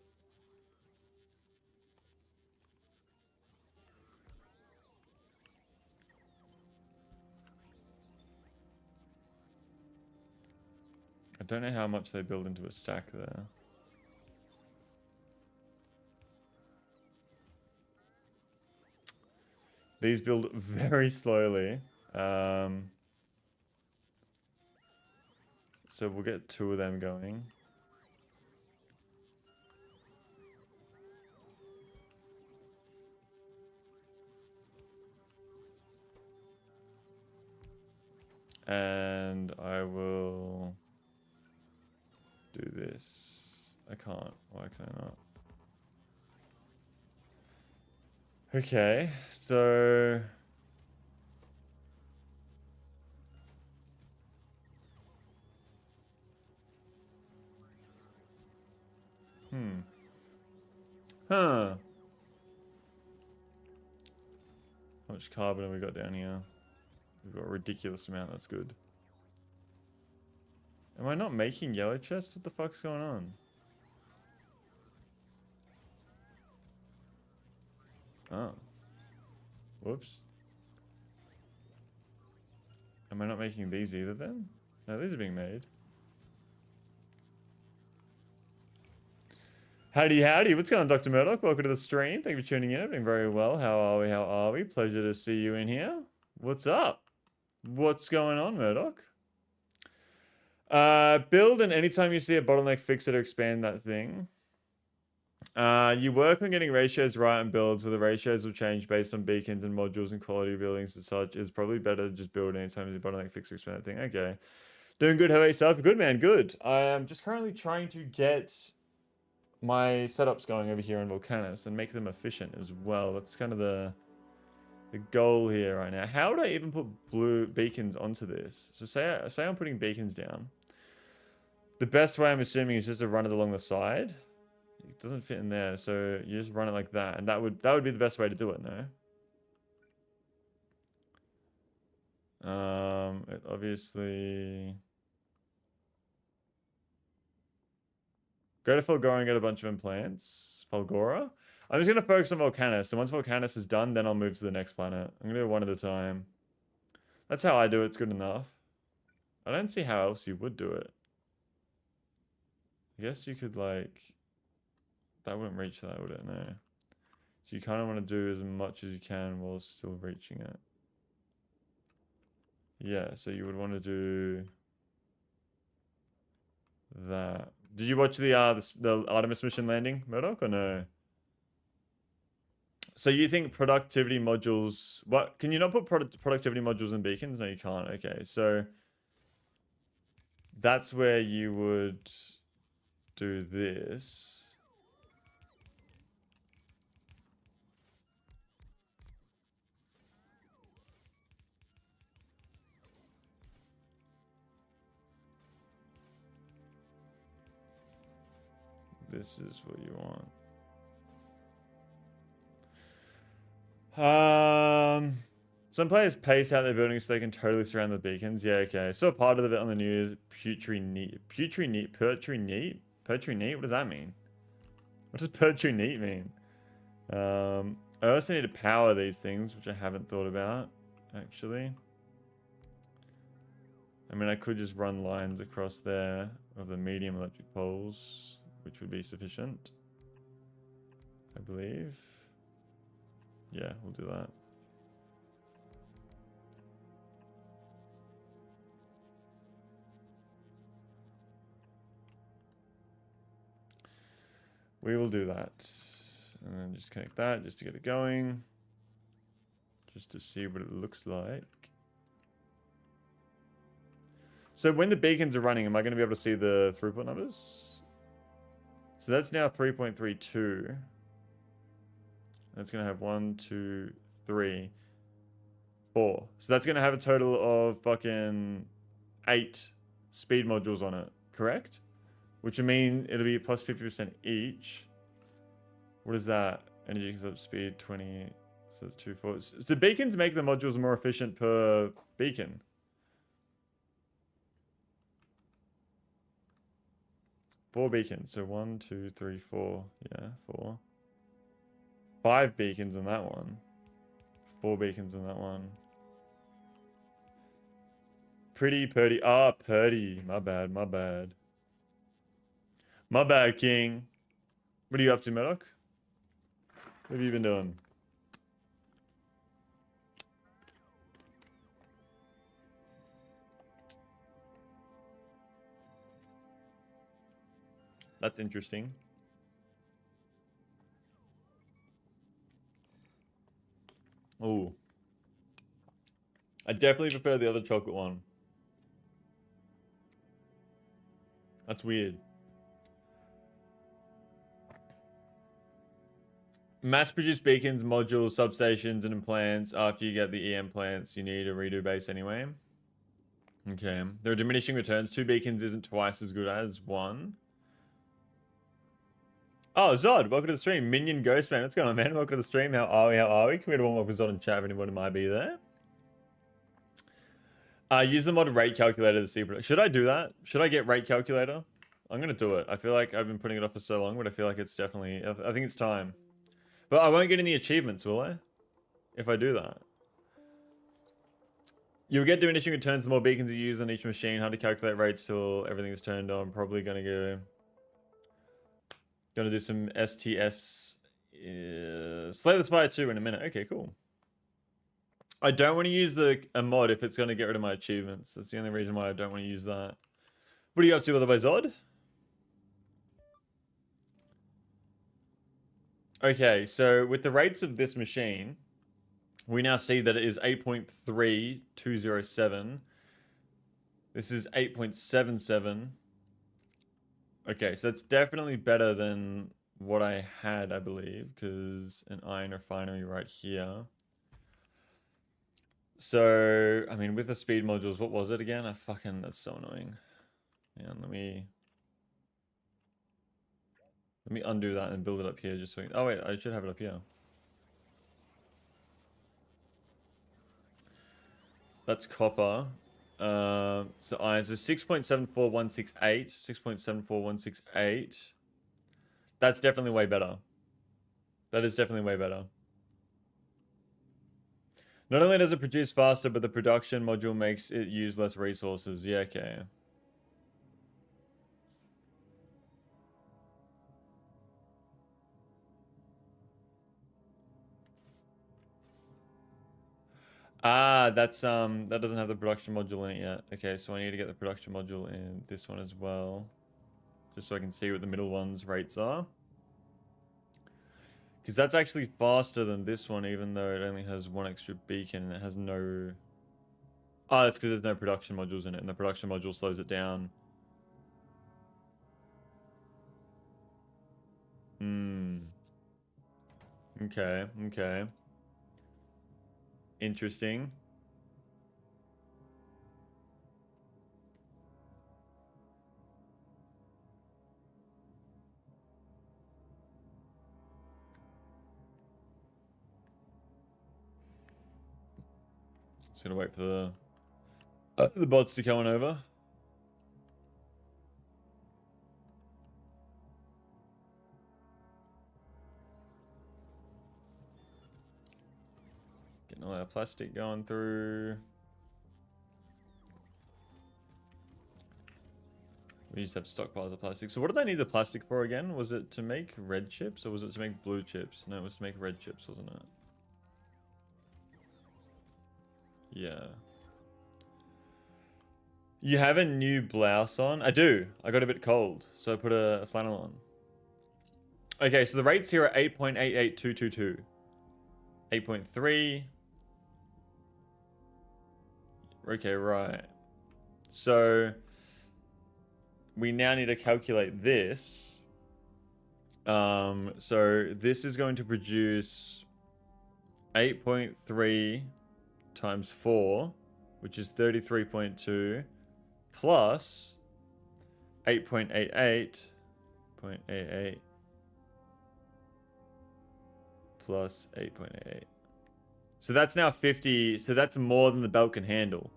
I don't know how much they build into a stack there. These build very slowly. So we'll get 2 of them going. And I will do this. I can't. Why can I not? Okay, so Huh. How much carbon have we got down here? We've got a ridiculous amount, that's good. Am I not making yellow chests? What the fuck's going on? Oh. Whoops. Am I not making these either then? No, these are being made. Howdy, howdy. What's going on, Dr. Murdoch? Welcome to the stream. Thank you for tuning in. I'm doing very well. How are we? How are we? Pleasure to see you in here. What's up? What's going on, Murdoch? Build, and anytime you see a bottleneck, fix it or expand that thing. You work on getting ratios right and builds where the ratios will change based on beacons and modules and quality of buildings and such. It's probably better to just build anytime you bottleneck fix or expand that thing. Okay. Doing good. How about yourself? Good, man. Good. I am just currently trying to get my setups going over here on Vulcanus and make them efficient as well. That's kind of the goal here right now. How would I even put blue beacons onto this? So say I'm putting beacons down. The best way I'm assuming is just to run it along the side. It doesn't fit in there, so you just run it like that, and that would be the best way to do it, no? It obviously go to Fulgora and get a bunch of implants. Fulgora? I'm just gonna focus on Vulcanus, and once Vulcanus is done, then I'll move to the next planet. I'm gonna do it one at a time. That's how I do it. It's good enough. I don't see how else you would do it. I guess you could like... That wouldn't reach that, would it? No. So you kind of want to do as much as you can while still reaching it. Yeah, so you would want to do that. Did you watch the Artemis mission landing, Murdoch, or no? So you think productivity modules... What? Can you not put productivity modules in beacons? No, you can't. Okay, so that's where you would do this. This is what you want. Some players pace out their buildings so they can totally surround the beacons. Yeah, okay. Saw part of it on the news. Putri neat. What does that mean? What does Putri neat mean? I also need to power these things, which I haven't thought about, actually. I mean, I could just run lines across there of the medium electric poles, which would be sufficient, I believe. Yeah, we'll do that. We will do that. And then just connect that just to get it going. Just to see what it looks like. So when the beacons are running, am I going to be able to see the throughput numbers? So that's now 3.32. That's going to have 1, 2, 3, 4. So that's going to have a total of fucking 8 speed modules on it, correct? Which would mean it'll be plus 50% each. What is that? Energy consumption speed 20. So it's 2, 4. So beacons make the modules more efficient per beacon. Four beacons. So 1, 2, 3, 4. Yeah, 4. 5 beacons on that one. 4 beacons on that one. Pretty Purdy. Ah, Purdy. My bad, my bad. My bad, King. What are you up to, Murdoch? What have you been doing? That's interesting. Oh. I definitely prefer the other chocolate one. That's weird. Mass-produced beacons, modules, substations, and implants. After you get the EM plants, you need a redo base anyway. Okay. There are diminishing returns. 2 beacons isn't twice as good as 1. Oh, Zod, welcome to the stream. Minion Ghost Man, what's going on, man? Welcome to the stream. How are we? How are we? Can we have one more for Zod in chat if anybody might be there? Use the mod rate calculator to see. Should I do that? Should I get rate calculator? I'm going to do it. I feel like I've been putting it off for so long, but I feel like it's definitely... I think it's time. But I won't get any achievements, will I? If I do that. You'll get diminishing returns the more beacons you use on each machine. Hard to calculate rates till everything's turned on. Probably going to go... Gonna do some STS Slay the Spire 2 in a minute. Okay, cool. I don't want to use a mod if it's going to get rid of my achievements. That's the only reason why I don't want to use that. What are you up to otherwise, Odd? Okay, so with the rates of this machine, we now see that it is 8.3207. This is 8.77. Okay, so that's definitely better than what I had, I believe, because an iron refinery right here. So, I mean, with the speed modules, what was it again? That's so annoying. Yeah, let me undo that and build it up here just so oh wait, I should have it up here. That's copper. So iron, so 6.74168, 6.74168. That's definitely way better. That is definitely way better. Not only does it produce faster, but the production module makes it use less resources. Yeah, okay. Ah, that doesn't have the production module in it yet. Okay, so I need to get the production module in this one as well. Just so I can see what the middle one's rates are. Because that's actually faster than this one, even though it only has one extra beacon and it has no... Oh, that's because there's no production modules in it, and the production module slows it down. Hmm. Okay, okay. Interesting. Just gonna wait for the bots to come on over. Getting all that plastic going through. We used to have stockpiles of plastic. So what did I need the plastic for again? Was it to make red chips or was it to make blue chips? No, it was to make red chips, wasn't it? Yeah. You have a new blouse on? I do. I got a bit cold, so I put a flannel on. Okay, so the rates here are 8.88222. 8.3. Okay, right. So we now need to calculate this. So this is going to produce 8.3 times 4, which is 33.2, plus 8.88 plus 8.88. So that's now 50. So that's more than the belt can handle.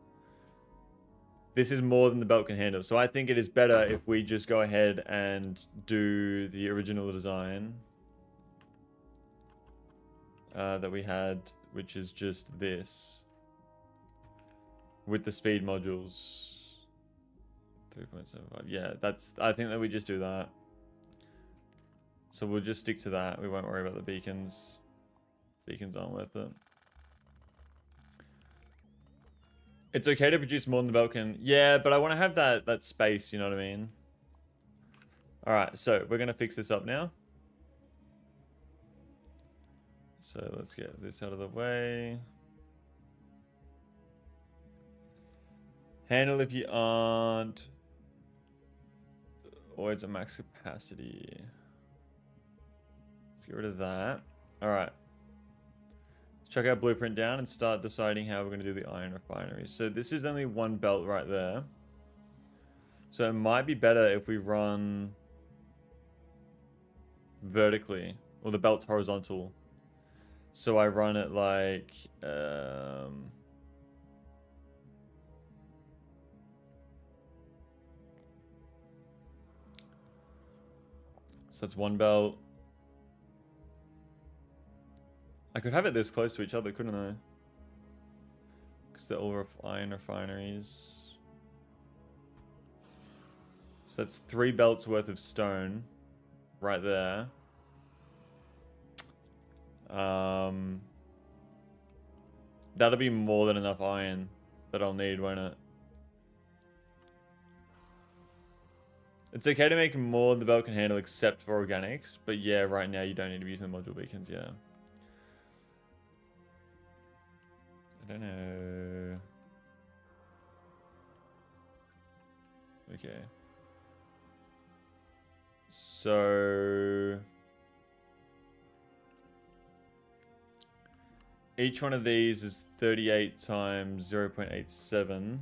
This is more than the belt can handle. So I think it is better if we just go ahead and do the original design that we had, which is just this with the speed modules. 3.75. Yeah, I think that we just do that. So we'll just stick to that. We won't worry about the beacons. Beacons aren't worth it. It's okay to produce more than the belt can. Yeah, but I want to have that space, you know what I mean? Alright, so we're going to fix this up now. So let's get this out of the way. Handle if you aren't always at max capacity. Let's get rid of that. Alright. Check our blueprint down and start deciding how we're going to do the iron refinery. So this is only one belt right there. So it might be better if we run vertically, or the belt's horizontal. So I run it like so that's one belt. I could have it this close to each other, couldn't I? Because they're all iron refineries. So that's 3 belts worth of stone right there. That'll be more than enough iron that I'll need, won't it? It's okay to make more than the belt can handle except for organics. But yeah, right now you don't need to be using the module beacons, yeah. I don't know. Okay. So each one of these is 38 times 0.87.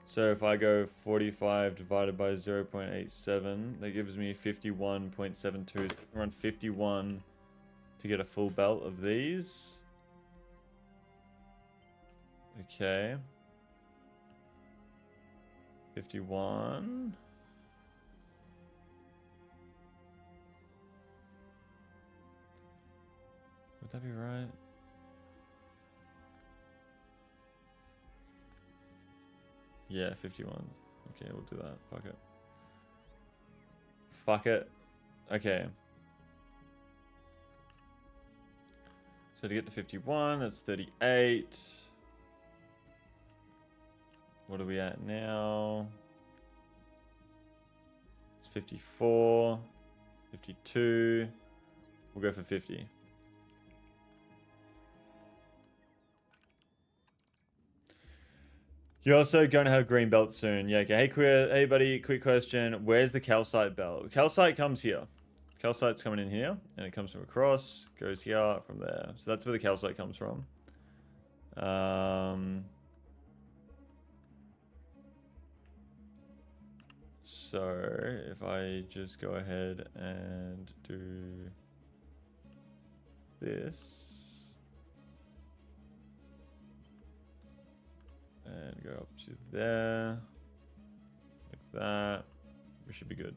So if I go 45 divided by 0.87, that gives me 51.72. Run 51 to get a full belt of these. Okay. 51. Would that be right? Yeah, 51. Okay, we'll do that. Fuck it. Fuck it. Okay. So to get to 51, that's 38. What are we at now? It's 54. 52. We'll go for 50. You're also going to have green belt soon. Yeah, okay. Hey buddy, quick question. Where's the calcite belt? Calcite comes here. Calcite's coming in here, and it comes from across, goes here, from there. So that's where the calcite comes from. So if I just go ahead and do this and go up to there, like that, we should be good.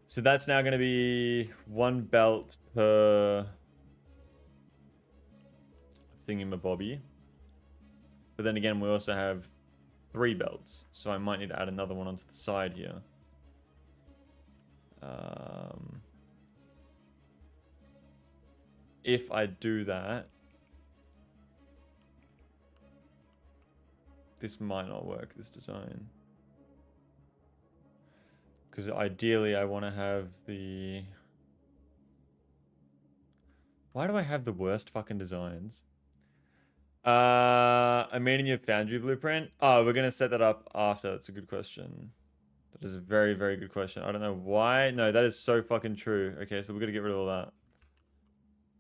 So that's now going to be 1 belt per thingamabobby. But then again, we also have 3 belts, so I might need to add another one onto the side here. If I do that, this might not work, this design. Because ideally I want to have the... Why do I have the worst fucking designs? I'm meaning your Foundry blueprint. Oh, we're going to set that up after. That's a good question. That is a very, very good question. I don't know why. No, that is so fucking true. Okay, so we're going to get rid of all that.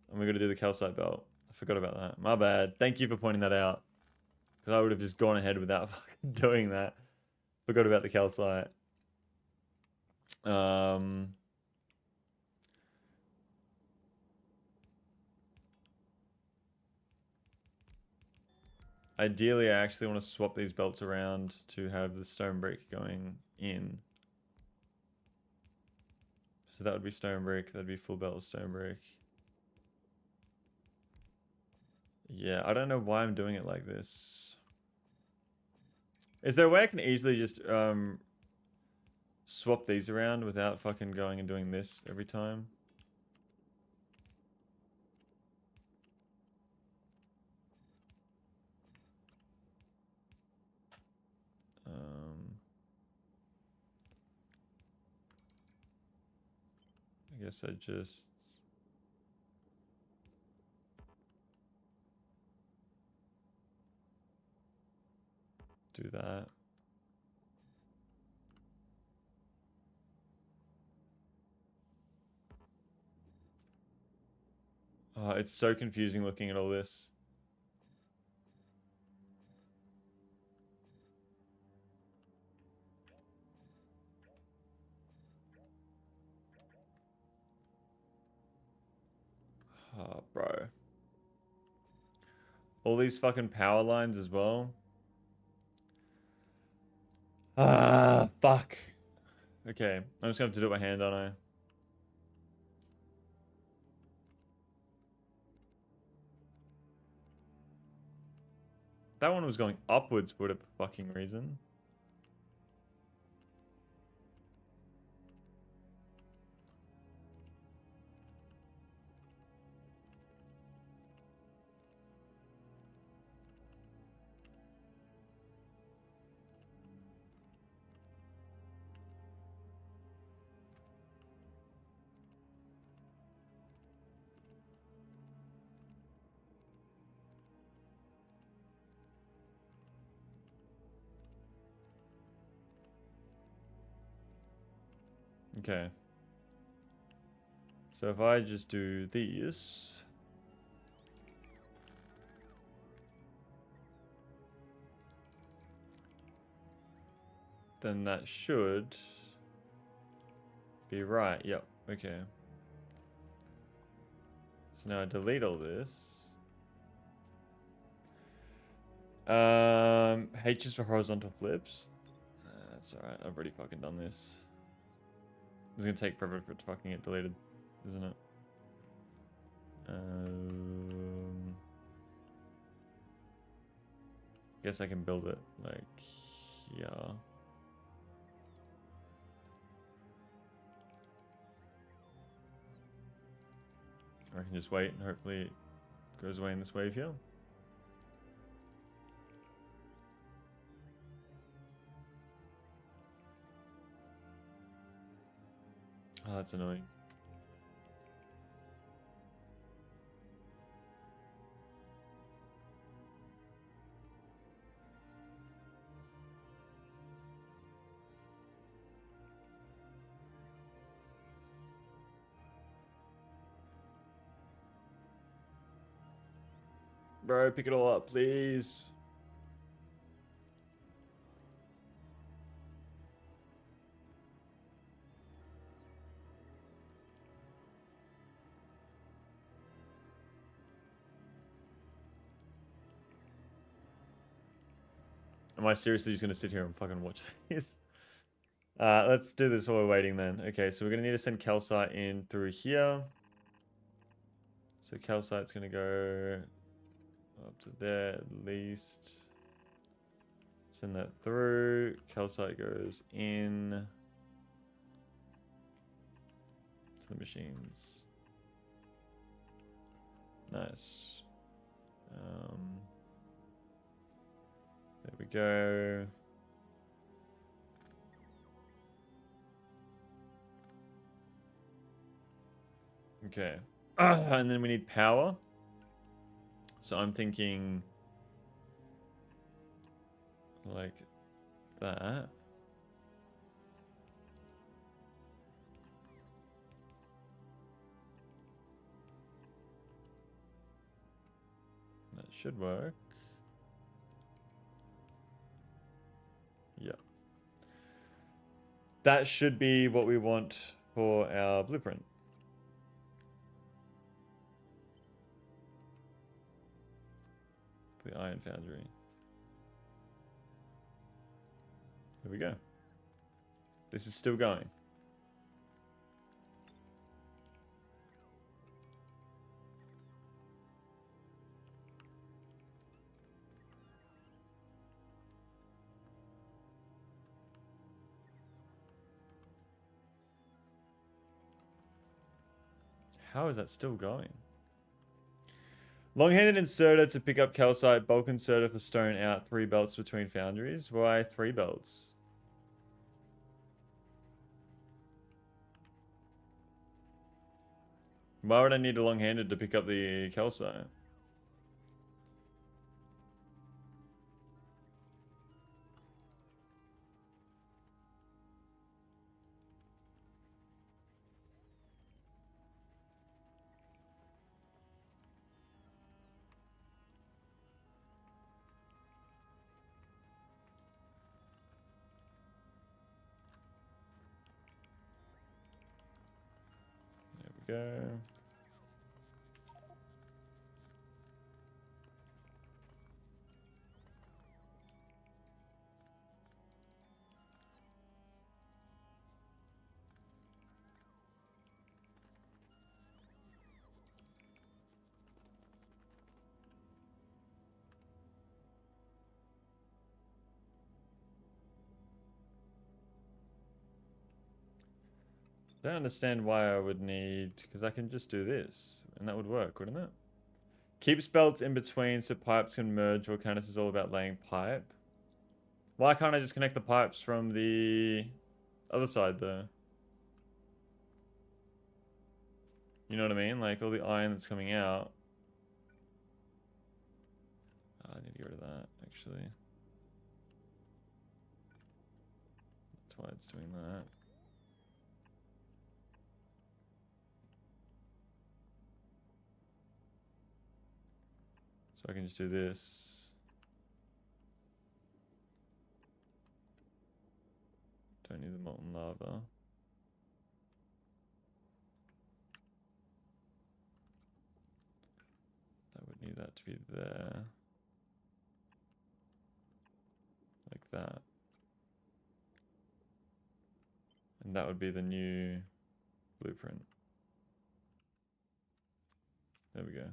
And we're going to do the calcite belt. I forgot about that. My bad. Thank you for pointing that out. Because I would have just gone ahead without fucking doing that. Forgot about the calcite. Ideally, I actually want to swap these belts around to have the stone brick going in. So that would be stone brick. That'd be full belt of stone brick. Yeah, I don't know why I'm doing it like this. Is there a way I can easily just swap these around without fucking going and doing this every time? I guess I just... do that. Oh, it's so confusing looking at all this. Oh, bro. All these fucking power lines as well. Ah, fuck. Okay, I'm just gonna have to do it by hand, aren't I? That one was going upwards for whatever fucking reason. Okay. So if I just do these. Then that should be right. Yep. Okay. So now I delete all this. H is for horizontal flips. That's alright. I've already fucking done this. It's gonna take forever for it to fucking get deleted, isn't it? Guess I can build it like here. Or I can just wait and hopefully it goes away in this wave here. Oh, that's annoying. Bro, pick it all up, please. Am I seriously just going to sit here and fucking watch this? Let's do this while we're waiting then. Okay, so we're going to need to send calcite in through here. So calcite's going to go up to there at least. Send that through. Calcite goes in to the machines. Nice. There we go. Okay. And then we need power. So I'm thinking like that. That should work. Yeah. That should be what we want for our blueprint. The iron foundry. There we go. This is still going. How is that still going? Long-handed inserter to pick up calcite, bulk inserter for stone out, 3 belts between foundries. Why 3 belts? Why would I need a long-handed to pick up the calcite? There we go. I don't understand why I would need, because I can just do this, and that would work, wouldn't it? Keeps belts in between so pipes can merge. Vulcanus is all about laying pipe. Why can't I just connect the pipes from the other side though? You know what I mean? Like all the iron that's coming out. Oh, I need to get rid of that, actually. That's why it's doing that. So I can just do this. Don't need the molten lava. That would need that to be there. Like that. And that would be the new blueprint. There we go.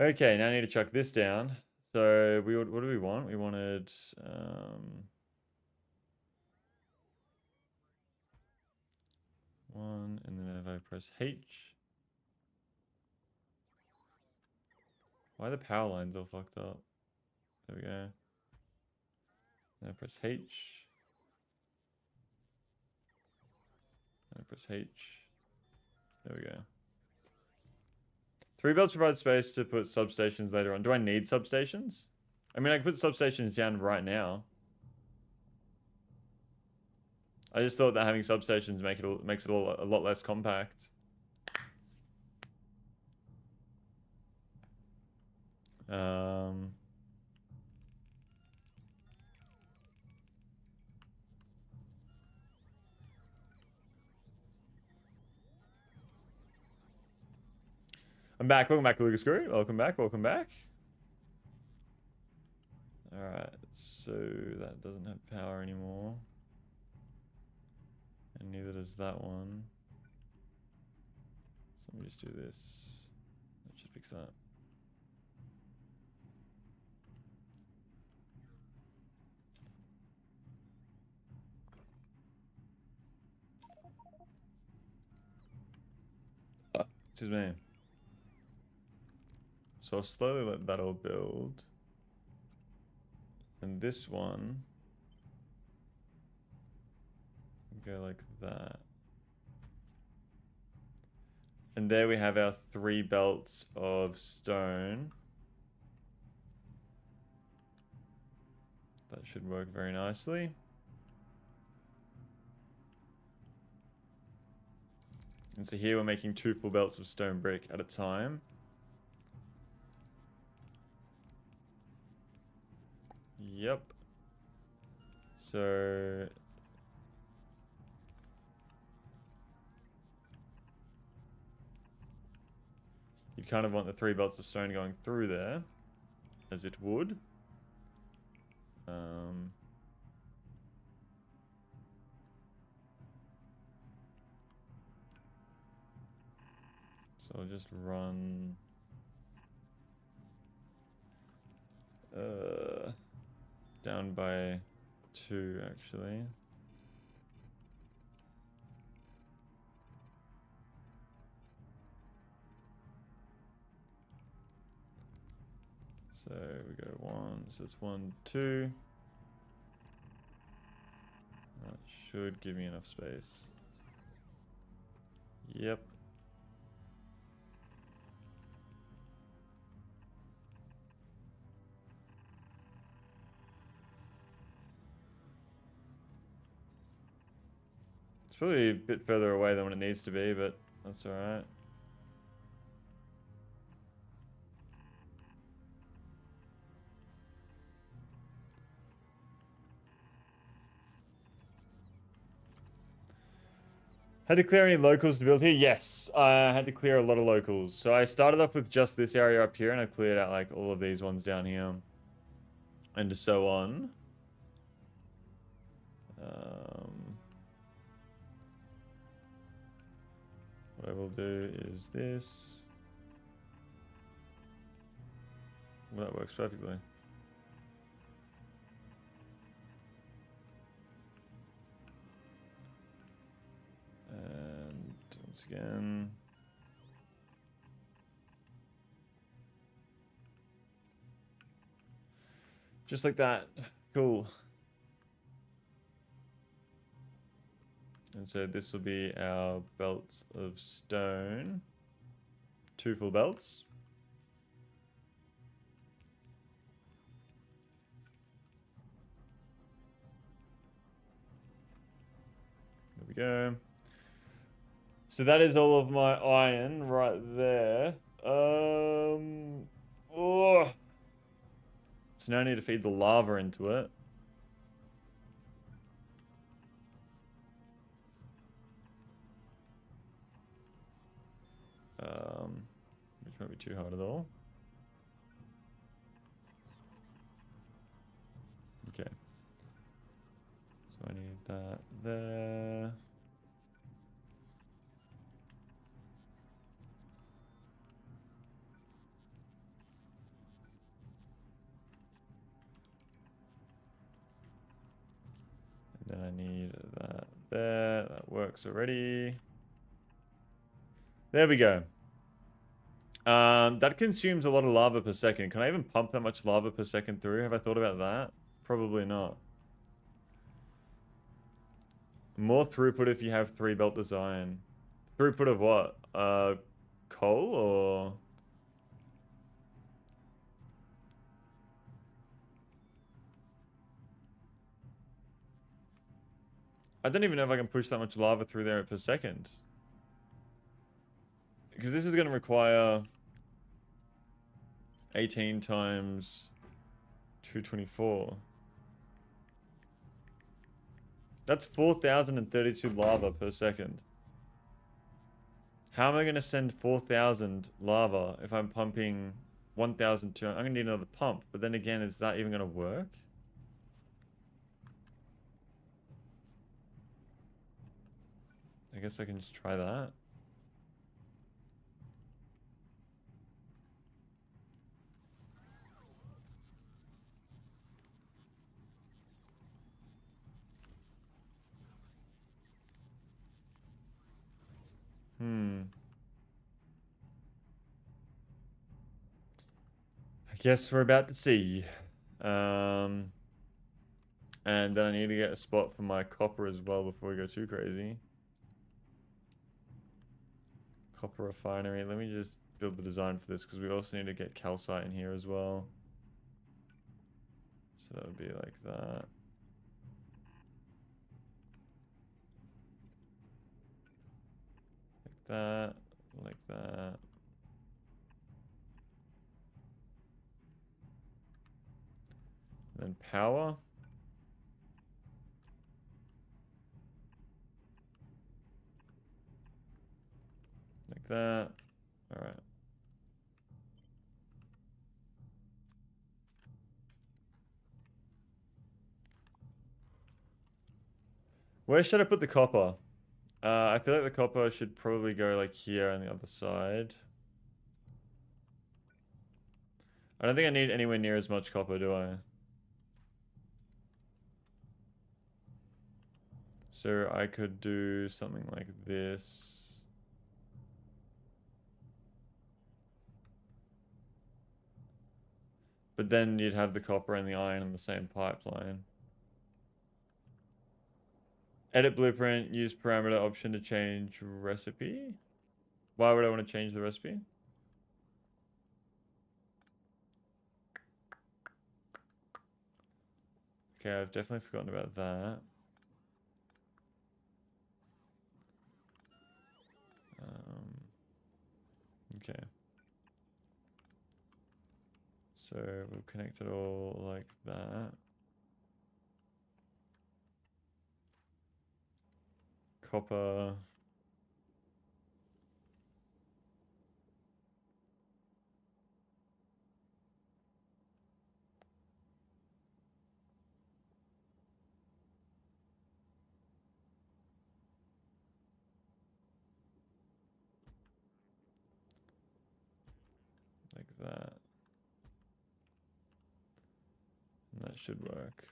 Okay, now I need to chuck this down. So we would, what do we want? We wanted one, and then if I press H. Why are the power lines all fucked up? There we go. Then I press H. Then I press H. There we go. 3 belts provide space to put substations later on. Do I need substations? I mean, I can put substations down right now. I just thought that having substations makes it a lot less compact. I'm back. Welcome back, Lucas Guru. Welcome back. Welcome back. Alright, so that doesn't have power anymore. And neither does that one. So let me just do this. That should fix that. Excuse me. So I'll slowly let that all build. And this one go like that. And there we have our 3 belts of stone. That should work very nicely. And so here we're making 2 full belts of stone brick at a time. Yep. So you kind of want the 3 belts of stone going through there, as it would. So I'll just run down by 2 actually. So we go 1, so it's 1, 2. That should give me enough space. Yep. It's probably a bit further away than what it needs to be, but that's alright. Had to clear any locals to build here? Yes, I had to clear a lot of locals. So I started off with just this area up here, and I cleared out like all of these ones down here. And so on. What I will do is this. Well, that works perfectly. And once again. Just like that. Cool. And so this will be our belts of stone. 2 full belts. There we go. So that is all of my iron right there. Oh. So now I need to feed the lava into it. Which might be too hard at all. Okay. So I need that there. And then I need that there. That works already. There we go. That consumes a lot of lava per second. Can I even pump that much lava per second through? Have I thought about that? Probably not. More throughput if you have 3 belt design. Throughput of what? Coal or... I don't even know if I can push that much lava through there per second. Because this is going to require 18 times 224. That's 4,032 lava per second. How am I going to send 4,000 lava if I'm pumping 1,200? I'm going to need another pump. But then again, is that even going to work? I guess I can just try that. I guess we're about to see. And then I need to get a spot for my copper as well before we go too crazy. Copper refinery. Let me just build the design for this because we also need to get calcite in here as well. So that would be like that. Like that. Like that. And then power. Like that. All right. Where should I put the copper? I feel like the copper should probably go like here on the other side. I don't think I need anywhere near as much copper, do I? So I could do something like this. But then you'd have the copper and the iron in the same pipeline. Edit blueprint, use parameter option to change recipe. Why would I want to change the recipe? Okay, I've definitely forgotten about that. Okay. So we'll connect it all like that. Copper. Like that. And that should work.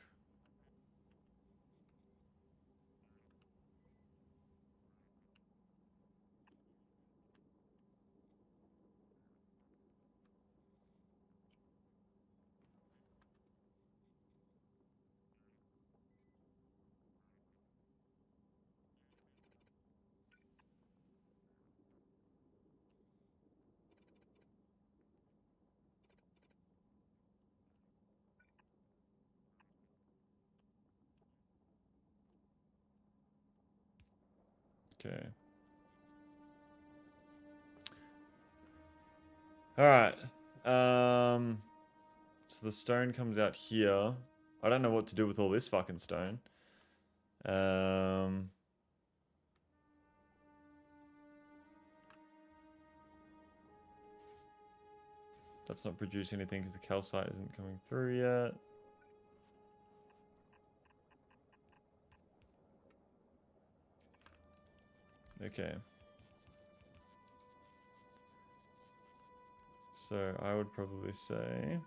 Okay. Alright. So the stone comes out here. I don't know what to do with all this fucking stone. That's not producing anything because the calcite isn't coming through yet. Okay. So I would probably say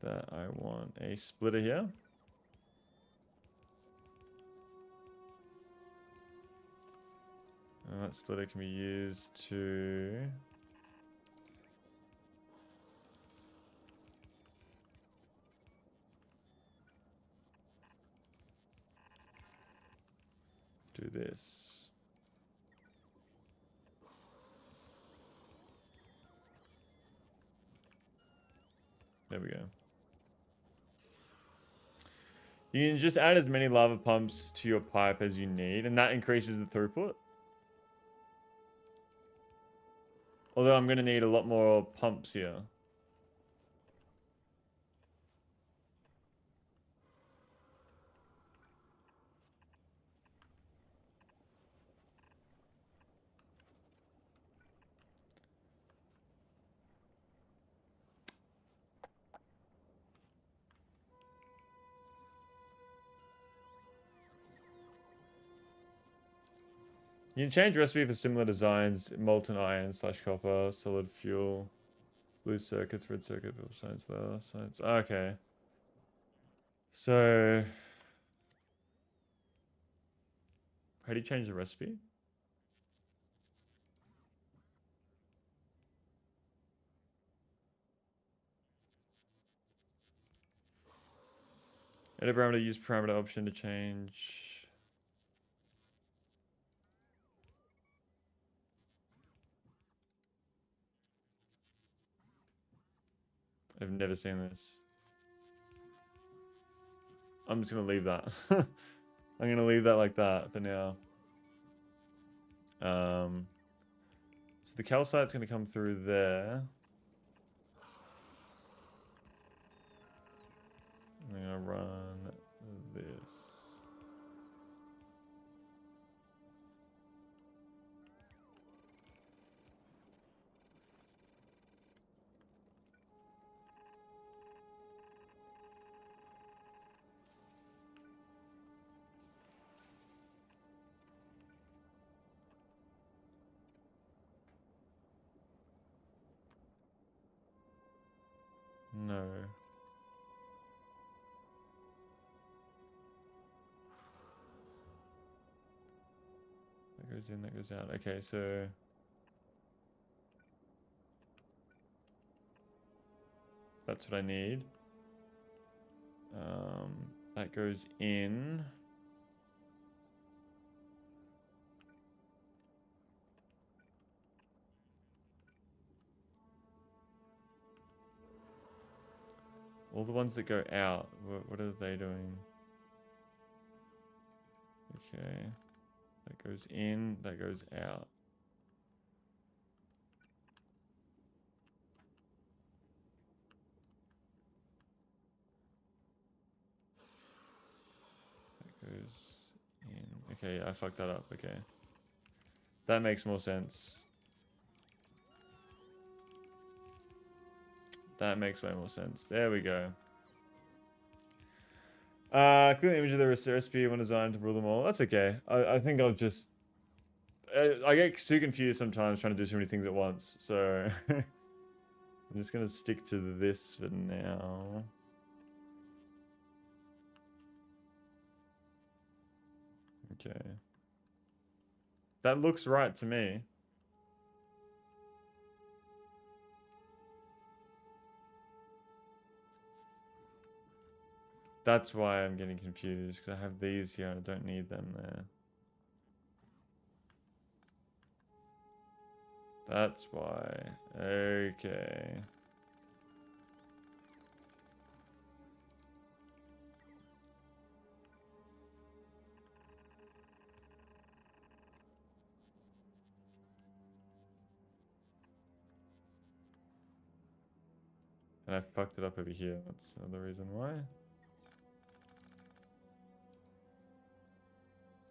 that I want a splitter here. And that splitter can be used to do this. There we go. You can just add as many lava pumps to your pipe as you need, and that increases the throughput. Although I'm going to need a lot more pumps here. You can change recipe for similar designs: molten iron / copper, solid fuel, blue circuits, red circuit, science, science. Okay. So, how do you change the recipe? Edit parameter, use parameter option to change. I've never seen this. I'm just going to leave that. I'm going to leave that like that for now. So the calcite's going to come through there. I'm going to run this. No. That goes in, that goes out. Okay, so that's what I need. That goes in. All the ones that go out, what are they doing? Okay. That goes in, that goes out. That goes in. Okay, I fucked that up. Okay. That makes more sense. That makes way more sense. There we go. Click the image of the recipe when designed to rule them all. That's okay. I think I'll just... I get too confused sometimes trying to do so many things at once. So I'm just going to stick to this for now. Okay. That looks right to me. That's why I'm getting confused, because I have these here and I don't need them there. That's why. Okay. And I've fucked it up over here. That's another reason why.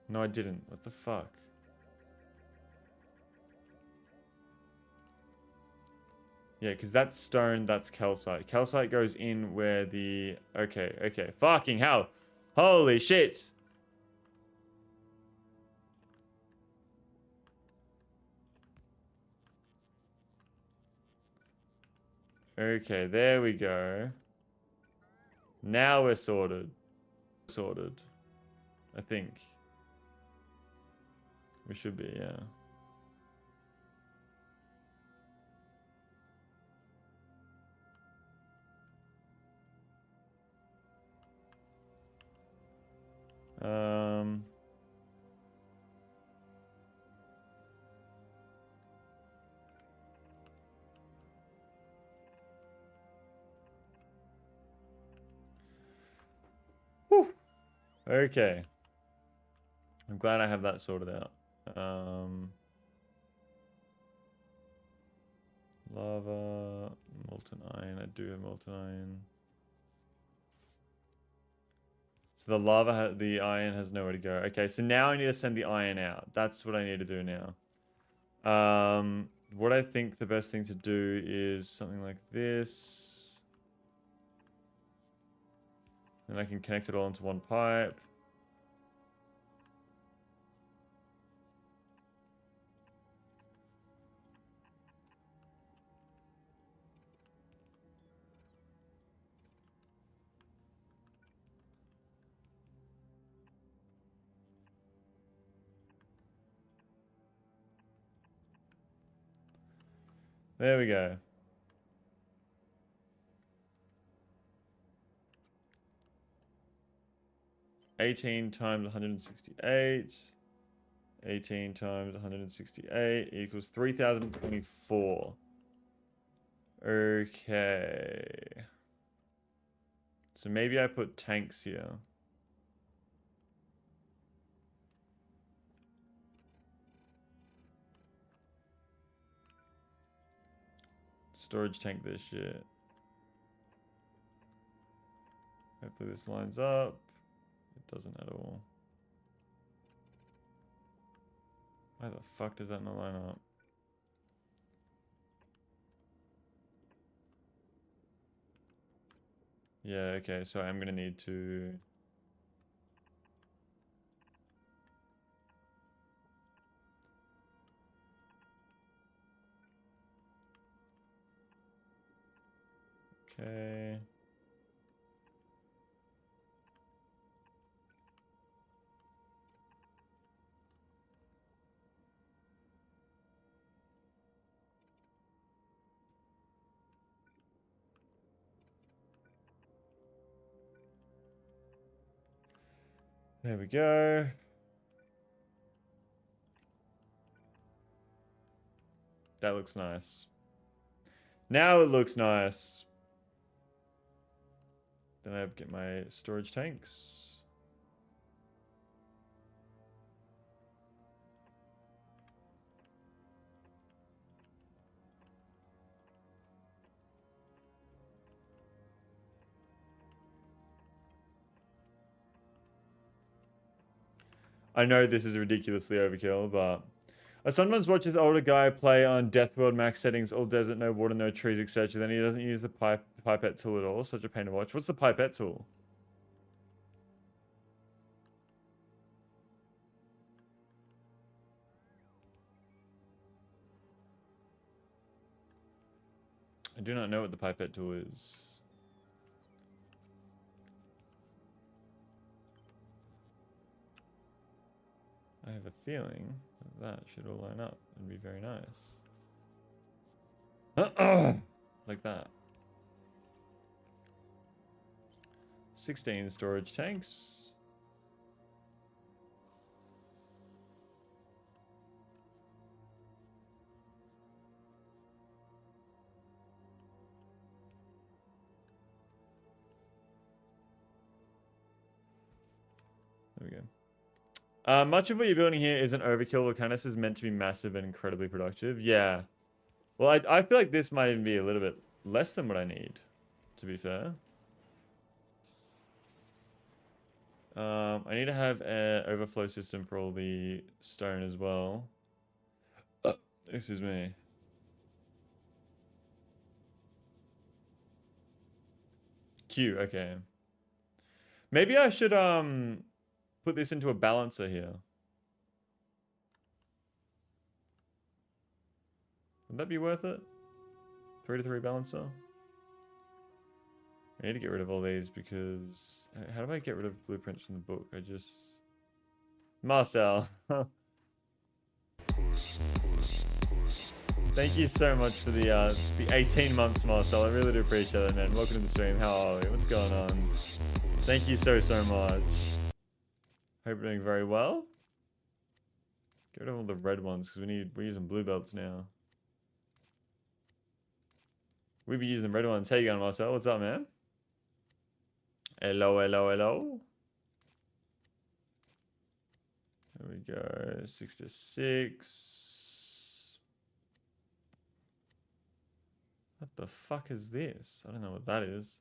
No, I didn't. What the fuck? Yeah, because that's stone, that's calcite. Calcite goes in where the... Okay, okay. Fucking hell. Holy shit. Okay, there we go. Now we're sorted. Sorted. I think. We should be, yeah. Um... Whew. Okay. I'm glad I have that sorted out. Lava, molten iron. I do have molten iron. So the lava, the iron has nowhere to go. Okay, so now I need to send the iron out. That's what I need to do now. What I think the best thing to do is something like this. Then I can connect it all into one pipe. There we go. $18 times 168. 18 times 168 equals 3,024. Okay. So maybe I put tanks here. Storage tank this shit. Hopefully this lines up. It doesn't at all. Why the fuck does that not line up? Yeah, okay, so I'm gonna need to... Okay. There we go. That looks nice. Now it looks nice. Then I get my storage tanks. I know this is ridiculously overkill, but I sometimes watch this older guy play on Death World max settings, all desert, no water, no trees, etc. Then he doesn't use the pipette tool at all. Such a pain to watch. What's the pipette tool? I do not know what the pipette tool is. I have a feeling that should all line up and be very nice. Like that. 16 storage tanks. There we go. Much of what you're building here isn't overkill. Vulcanus is meant to be massive and incredibly productive. Yeah. Well, I feel like this might even be a little bit less than what I need. to be fair. I need to have an overflow system for all the stone as well. Excuse me. Q, okay. Maybe I should put this into a balancer here. Would that be worth it? 3 to 3 balancer? I need to get rid of all these because... How do I get rid of blueprints from the book? I just... Marcel. Thank you so much for the 18 months, Marcel. I really do appreciate it, man. Welcome to the stream. How are we? What's going on? Thank you so much. Hope you're doing very well. Get rid of all the red ones because we're using blue belts now. We be using red ones. How you going, Marcel? What's up, man? Hello, hello, hello. There we go. 6 to 6. What the fuck is this? I don't know what that is.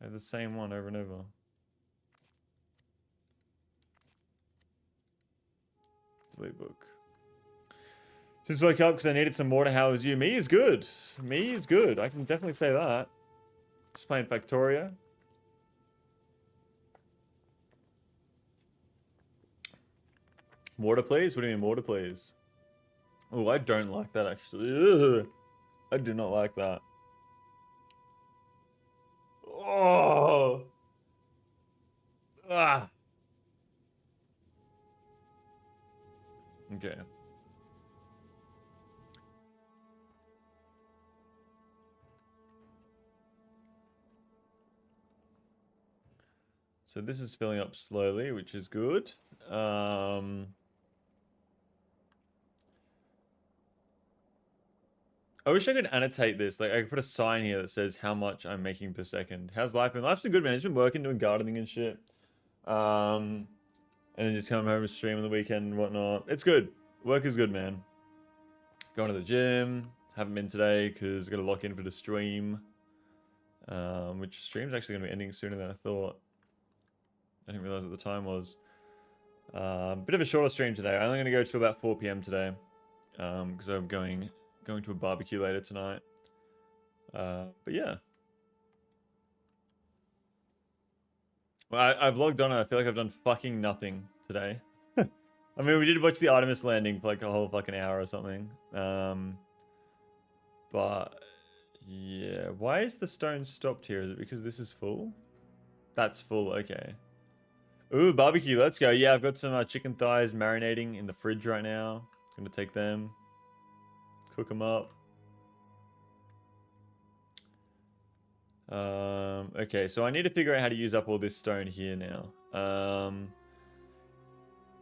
I have the same one over and over. Delete book. Just woke up because I needed some water. How is you? Me is good. Me is good. I can definitely say that. Just playing Factorio. Water, please? What do you mean, water, please? Oh, I don't like that, actually. Ugh. I do not like that. Oh! Ah! Okay. So this is filling up slowly, which is good. I wish I could annotate this. Like, I could put a sign here that says how much I'm making per second. How's life been? Life's been good, man. It's been working, doing gardening and shit. And then just coming home and stream on the weekend and whatnot. It's good. Work is good, man. Going to the gym. Haven't been today because I got to lock in for the stream. Which stream's actually going to be ending sooner than I thought. I didn't realize what the time was. Bit of a shorter stream today. I'm only going to go till about 4 p.m. today. Because I'm going to a barbecue later tonight. But yeah. Well, I've logged on and I feel like I've done fucking nothing today. I mean, we did watch the Artemis landing for like a whole fucking hour or something. But yeah, why is the stone stopped here? Is it because this is full? That's full, okay. Ooh, barbecue, let's go. Yeah, I've got some chicken thighs marinating in the fridge right now. Gonna take them. Cook them up. Okay, so I need to figure out how to use up all this stone here now.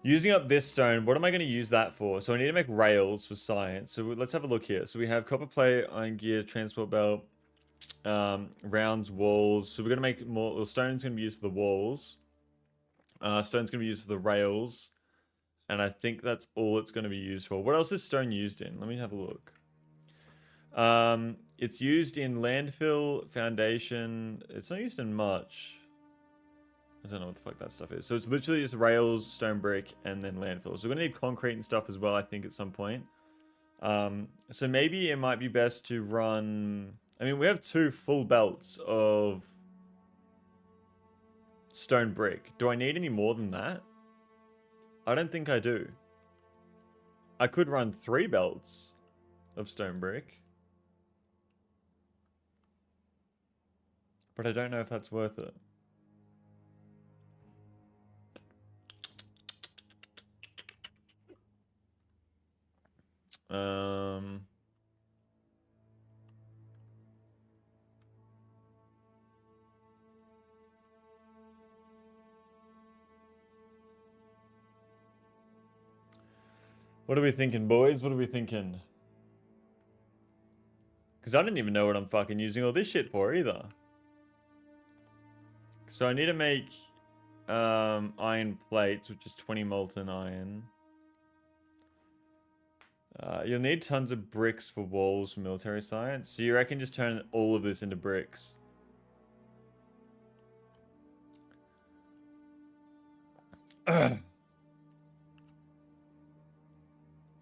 Using up this stone, what am I going to use that for? So I need to make rails for science. So let's have a look here. So we have copper plate, iron gear, transport belt, rounds, walls. So we're going to make more. Well, stone's going to be used for the walls. Stone's going to be used for the rails. And I think that's all it's going to be used for. What else is stone used in? Let me have a look. It's used in landfill, foundation. It's not used in much. I don't know what the fuck that stuff is. So it's literally just rails, stone brick, and then landfill. So we're going to need concrete and stuff as well, I think, at some point. So maybe it might be best to run... I mean, we have 2 full belts of stone brick. Do I need any more than that? I don't think I do. I could run 3 belts of stone brick. But I don't know if that's worth it. What are we thinking, boys? What are we thinking? Because I didn't even know what I'm fucking using all this shit for either. So I need to make iron plates, which is 20 molten iron. You'll need tons of bricks for walls for military science. So you reckon just turn all of this into bricks? But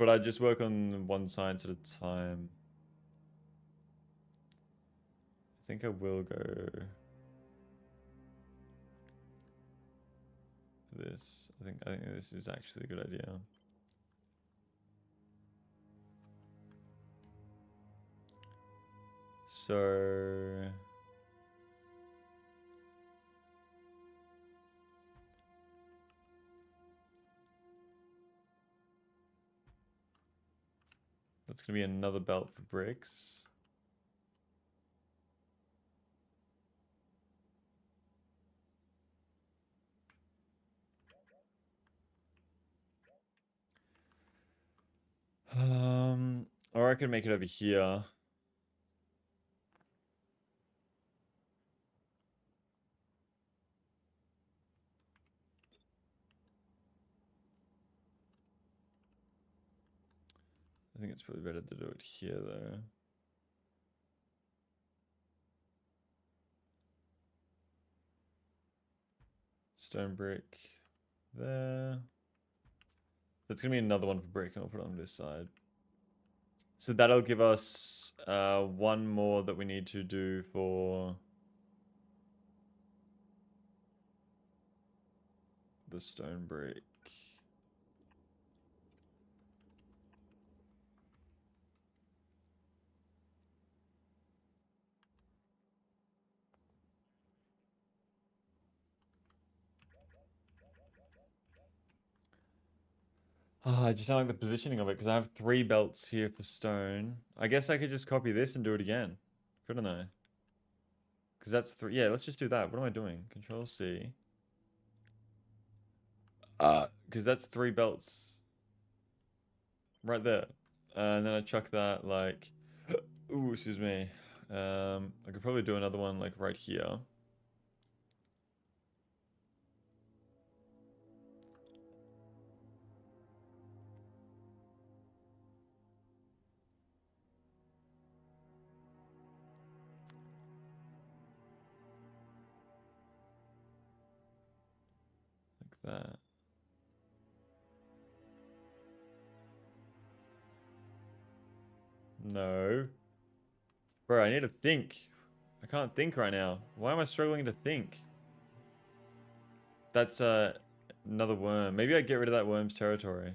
I just work on one science at a time. I think I will go for this. I think this is actually a good idea. So that's gonna be another belt for bricks. Or I could make it over here. I think it's probably better to do it here though. Stone brick there. That's gonna be another one for brick, and I'll put it on this side. So that'll give us one more that we need to do for the stone brick. I just don't like the positioning of it because I have 3 belts here for stone. I guess I could just copy this and do it again, couldn't I? Because that's 3. Yeah, let's just do that. What am I doing? Control C. Because that's 3 belts right there. And then I chuck that like, ooh, excuse me. I could probably do another one like right here. Like that. No. Bro, I need to think. I can't think right now. Why am I struggling to think? That's another worm. Maybe I get rid of that worm's territory.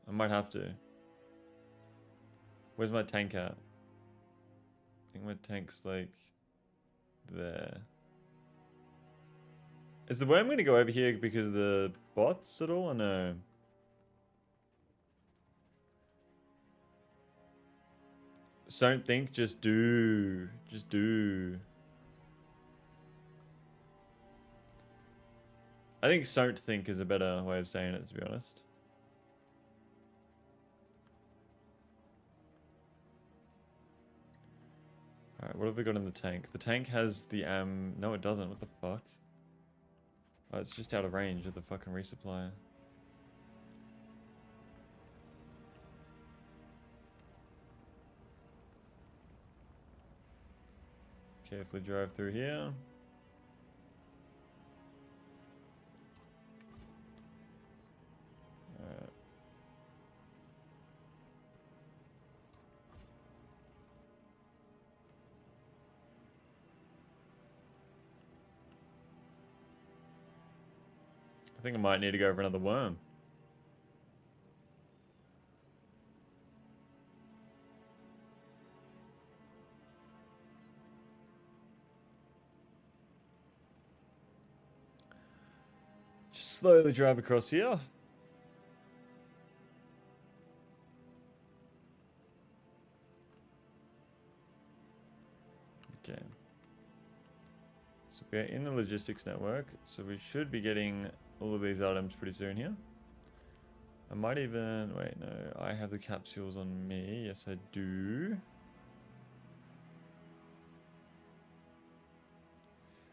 I might have to. Where's my tank at? I think my tank's like there. Is the worm going to go over here because of the bots at all or no? So don't think, just do. Just do. I think don't think is a better way of saying it, to be honest. Alright, what have we got in the tank? The tank has the no it doesn't, what the fuck? Oh, it's just out of range of the fucking resupply. Carefully drive through here. Alright. I think I might need to go for another worm. Just slowly drive across here. Okay. So we're in the logistics network, so we should be getting all of these items pretty soon here. I might even... Wait, no. I have the capsules on me. Yes, I do.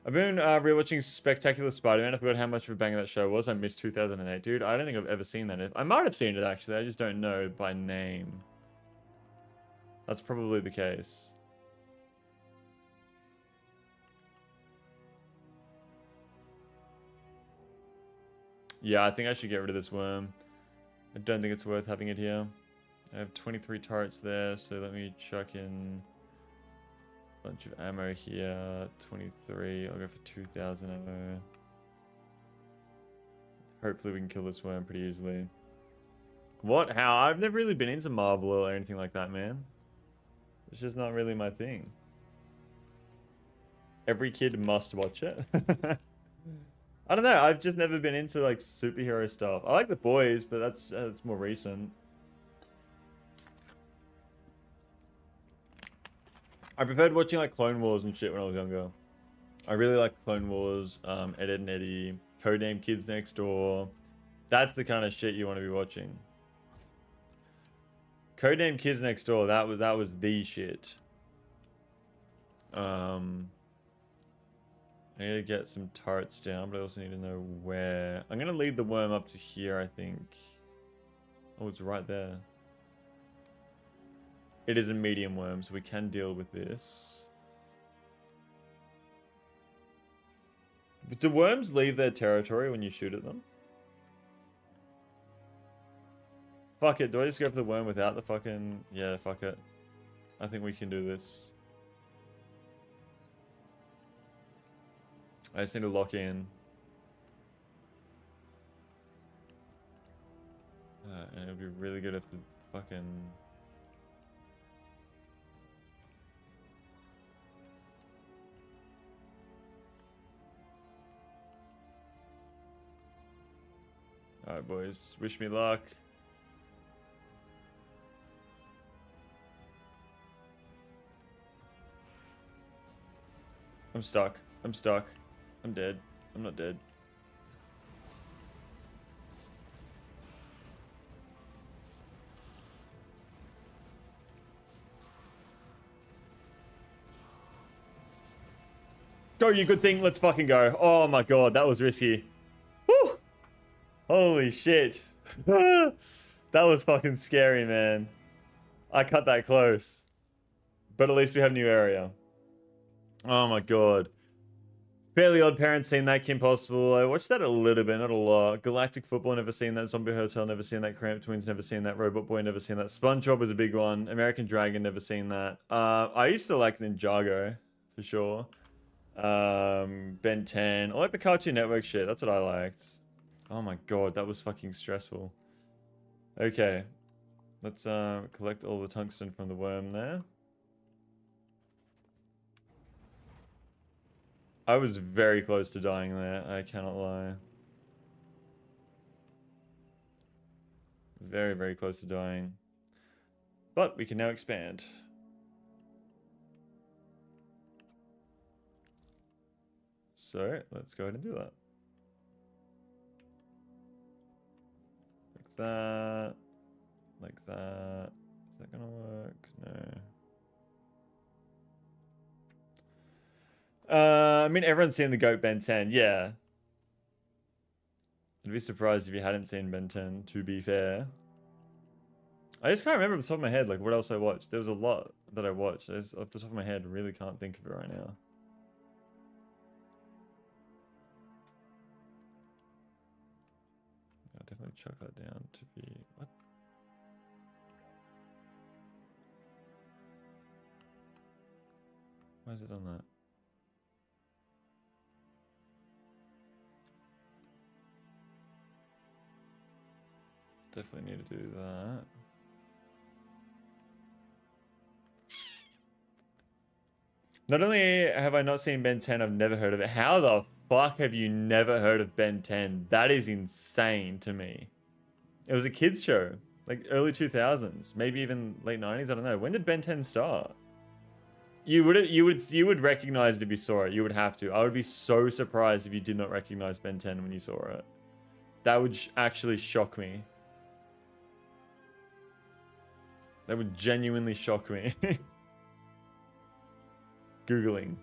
I've been rewatching Spectacular Spider-Man. I forgot how much of a banger that show was. I missed 2008. Dude, I don't think I've ever seen that. I might have seen it, actually. I just don't know by name. That's probably the case. Yeah, I think I should get rid of this worm. I don't think it's worth having it here. I have 23 turrets there, so let me chuck in a bunch of ammo here. 23, I'll go for 2,000 ammo. Hopefully we can kill this worm pretty easily. What? How? I've never really been into Marvel or anything like that, man. It's just not really my thing. Every kid must watch it. I don't know. I've just never been into like superhero stuff. I like The Boys, but that's more recent. I preferred watching like Clone Wars and shit when I was younger. I really like Clone Wars, Ed, Edd and Eddy, Codename Kids Next Door. That's the kind of shit you want to be watching. Codename Kids Next Door, that was the shit. I need to get some turrets down, but I also need to know where. I'm gonna lead the worm up to here, I think. Oh, it's right there. It is a medium worm, so we can deal with this. But do worms leave their territory when you shoot at them? Fuck it, do I just go for the worm without the fucking... Yeah, fuck it. I think we can do this. I just need to lock in. And it would be really good if the fucking... Alright, boys. Wish me luck. I'm stuck. I'm stuck. I'm dead. I'm not dead. Go, you good thing. Let's fucking go. Oh my god, that was risky. Woo! Holy shit. That was fucking scary, man. I cut that close. But at least we have a new area. Oh my god. Fairly Odd Parents, seen that. Kim Possible, I watched that a little bit, not a lot. Galactic Football, never seen that. Zombie Hotel, never seen that. Cramp Twins, never seen that. Robot Boy, never seen that. SpongeBob was a big one. American Dragon, never seen that. I used to like Ninjago, for sure. Ben 10. I like the Cartoon Network shit, that's what I liked. Oh my god, that was fucking stressful. Okay. Let's collect all the tungsten from the worm there. I was very close to dying there, I cannot lie. Very, very close to dying. But we can now expand. So, let's go ahead and do that. Like that. Like that. Is that gonna work? No. I mean, everyone's seen the GOAT Ben 10, yeah. I'd be surprised if you hadn't seen Ben 10, to be fair. I just can't remember off the top of my head, like, what else I watched. There was a lot that I watched. Off the top of my head, I really can't think of it right now. I'll definitely chuck that down to be... What? Why is it on that? Definitely need to do that. Not only have I not seen Ben 10, I've never heard of it. How the fuck have you never heard of Ben 10? That is insane to me. It was a kids show, like early 2000s, maybe even late 90s. I don't know. When did Ben 10 start? You would recognize it if you saw it. You would have to. I would be so surprised if you did not recognize Ben 10 when you saw it. That would actually shock me. That would genuinely shock me. Googling.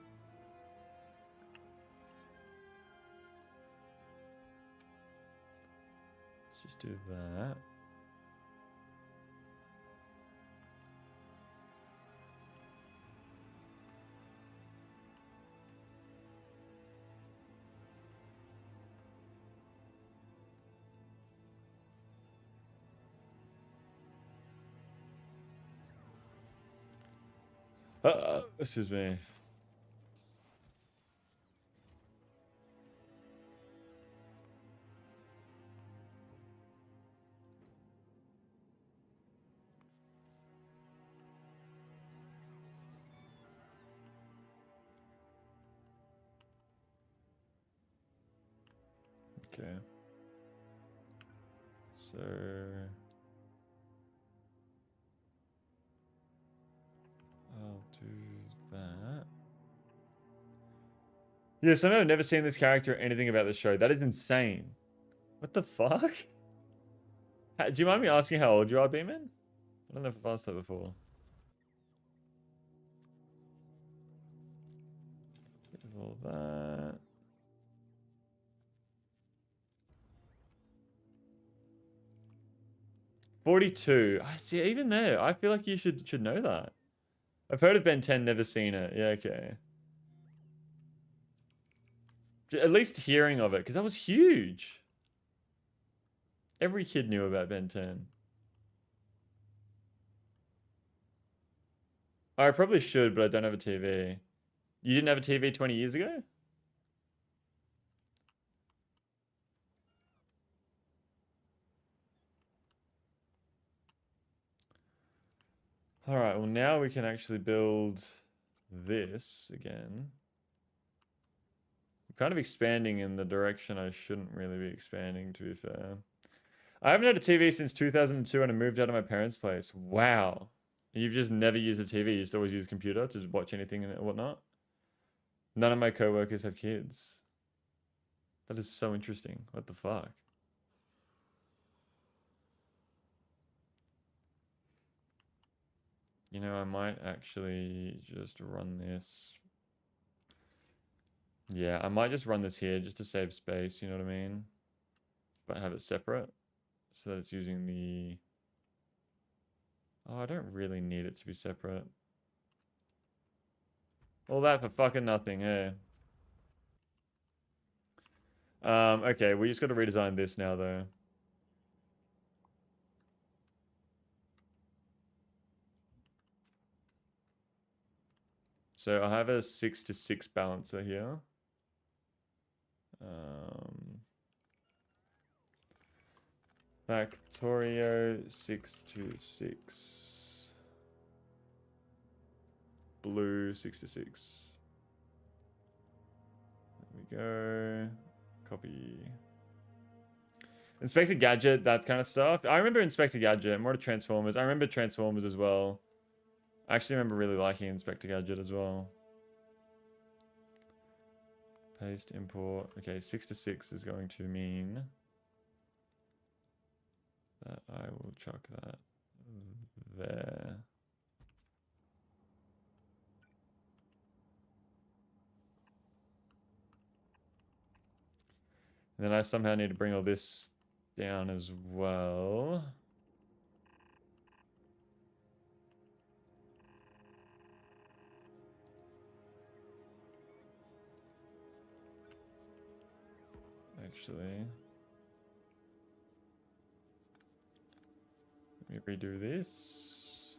Just do that. Excuse me. Okay. So I'll do that. Yeah, somehow I've never seen this character or anything about the show. That is insane. What the fuck? Do you mind me asking how old you are, Beeman? I don't know if I've asked that before. All that. $42. I see. Even there, I feel like you should know that. I've heard of Ben 10, never seen it. Yeah, okay. At least hearing of it, because that was huge. Every kid knew about Ben 10. I probably should, but I don't have a TV. You didn't have a TV 20 years ago? All right, well now we can actually build this again. I'm kind of expanding in the direction I shouldn't really be expanding, to be fair. I haven't had a TV since 2002 and I moved out of my parents' place. Wow. You've just never used a TV. You just always use a computer to watch anything and whatnot. None of my coworkers have kids. That is so interesting. What the fuck? You know, I might actually just run this. Yeah, I might just run this here just to save space, you know what I mean? But have it separate so that it's using the... Oh, I don't really need it to be separate. All that for fucking nothing, eh? Okay, we just got to redesign this now, though. So I have a 6-to-6 balancer here. Factorio 6-to-6. Blue 6-to-6. There we go. Copy. Inspector Gadget, that kind of stuff. I remember Inspector Gadget, more to Transformers. I remember Transformers as well. I actually remember really liking Inspector Gadget as well. Paste, import. Okay, 6-to-6 is going to mean that I will chuck that there. And then I somehow need to bring all this down as well. Actually, let me redo this.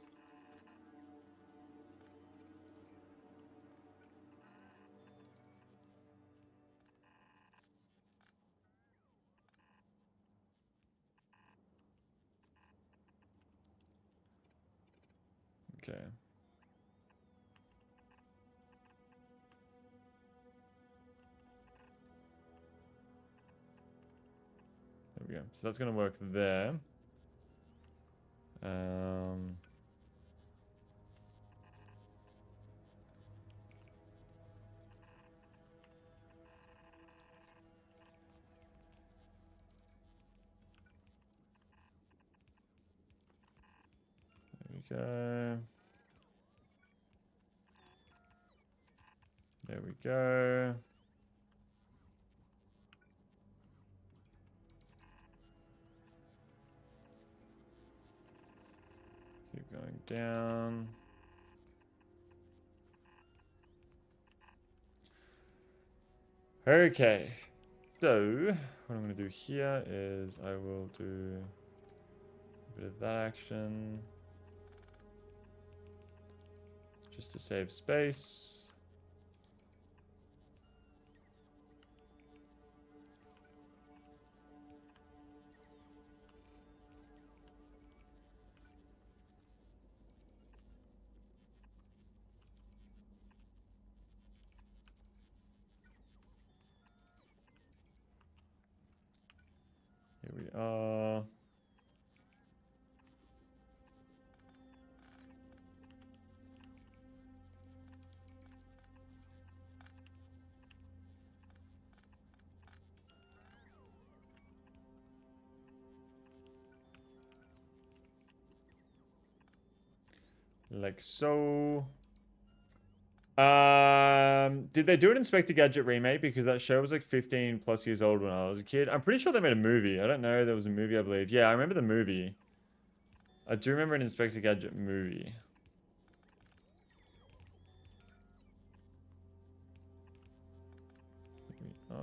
Okay. There we go. So that's going to work there. There we go. There we go. Going down. Okay. So, what I'm going to do here is I will do a bit of that action. Just to save space. Here we are. Like so. Did they do an Inspector Gadget remake? Because that show was like 15 plus years old when I was a kid. I'm pretty sure they made a movie. I don't know. There was a movie, I believe. Yeah, I remember the movie. I do remember an Inspector Gadget movie. Here we are.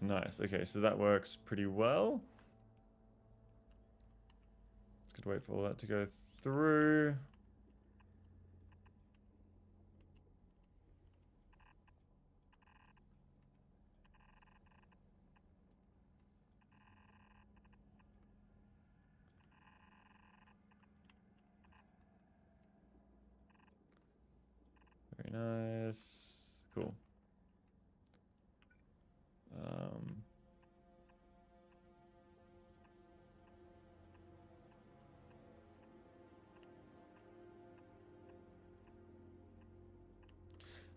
Nice. Okay, so that works pretty well. Could wait for all that to go through. Very nice. Cool.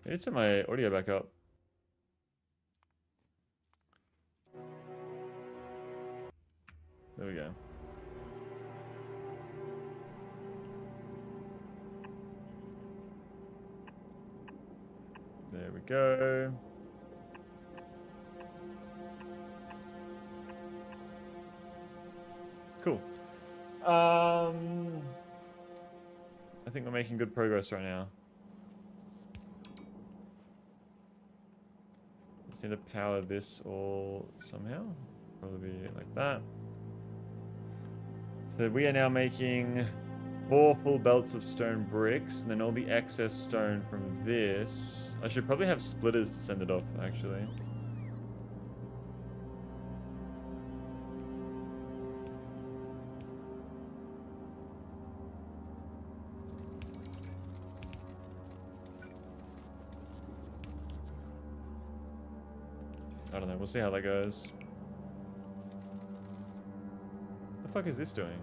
I need to turn my audio back up. There we go. There we go. Cool. I think we're making good progress right now. Just need to power this all somehow. Probably like that. So we are now making 4 full belts of stone bricks, and then all the excess stone from this. I should probably have splitters to send it off, actually. I don't know, we'll see how that goes. What the fuck is this doing?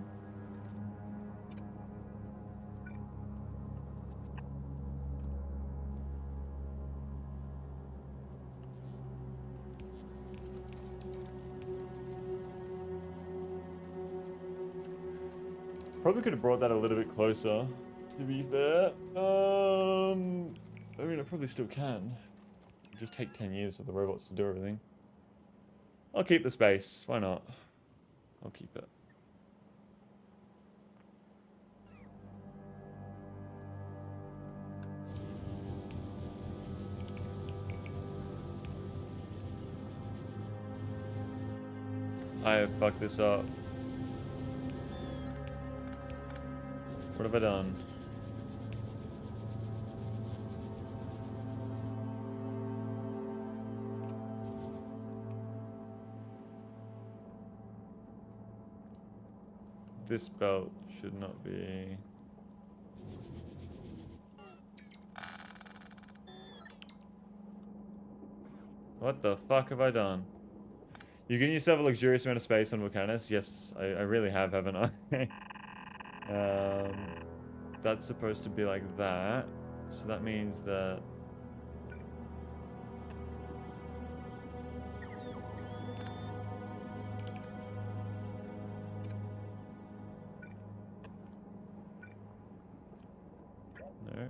Probably could have brought that a little bit closer, to be fair. I mean, I probably still can. It'll just take 10 years for the robots to do everything. I'll keep the space. Why not? I'll keep it. I have fucked this up. What have I done? This belt should not be... What the fuck have I done? You've given yourself a luxurious amount of space on Vulcanus? Yes, I really have, haven't I? that's supposed to be like that. So that means that... No.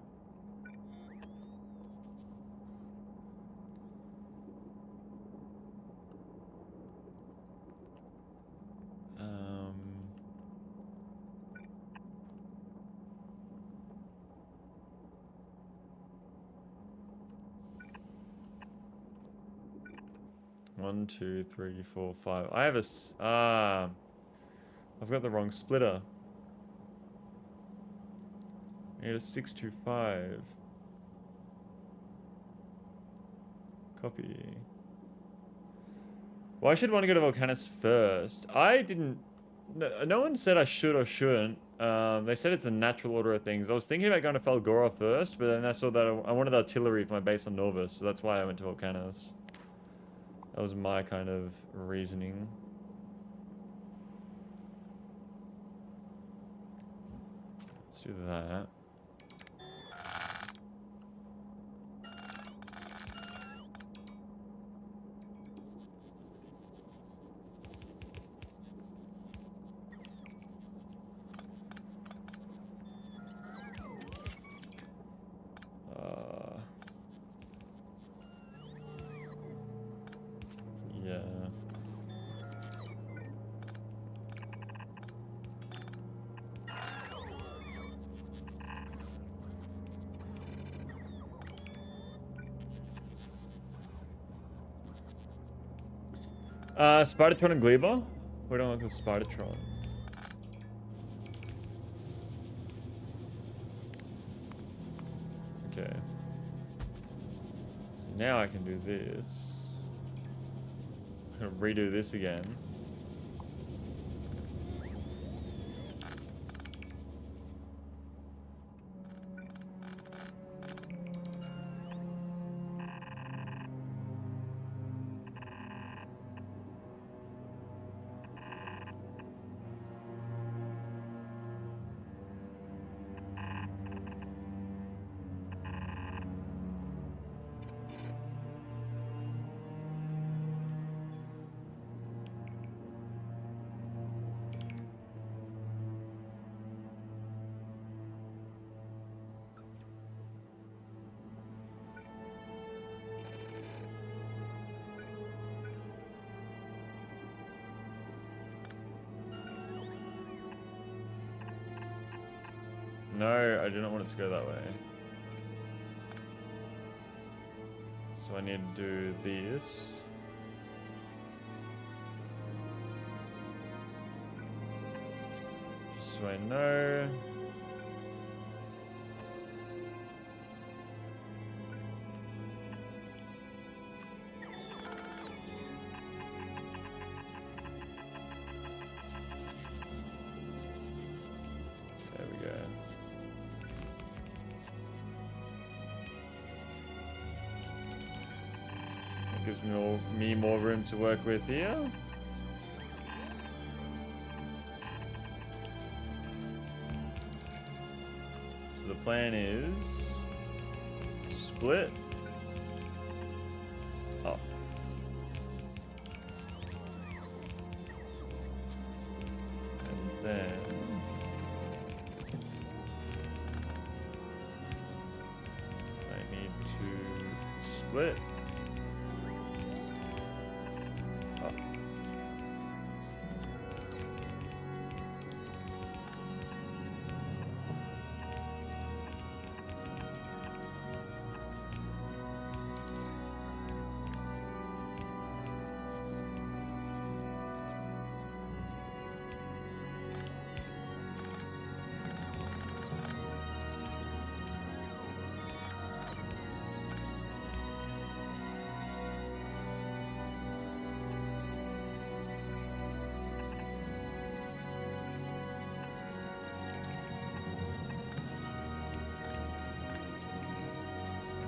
One, two, three, four, five. I have a... I've got the wrong splitter. I need a 625. Copy. Well, I should want to go to Vulcanus first. I didn't... No one said I should or shouldn't. They said it's the natural order of things. I was thinking about going to Falgora first, but then I saw that I wanted artillery for my base on Norvis, so that's why I went to Vulcanus. That was my kind of reasoning. Let's do that. Yeah. Spidertron and Gleba? We don't want the Spidertron. Okay. So now I can do this. I'm gonna redo this again. No, I do not want it to go that way. So I need to do this. Just so I know. There we go. Gives me more room to work with here. So the plan is split up. And then I need to split.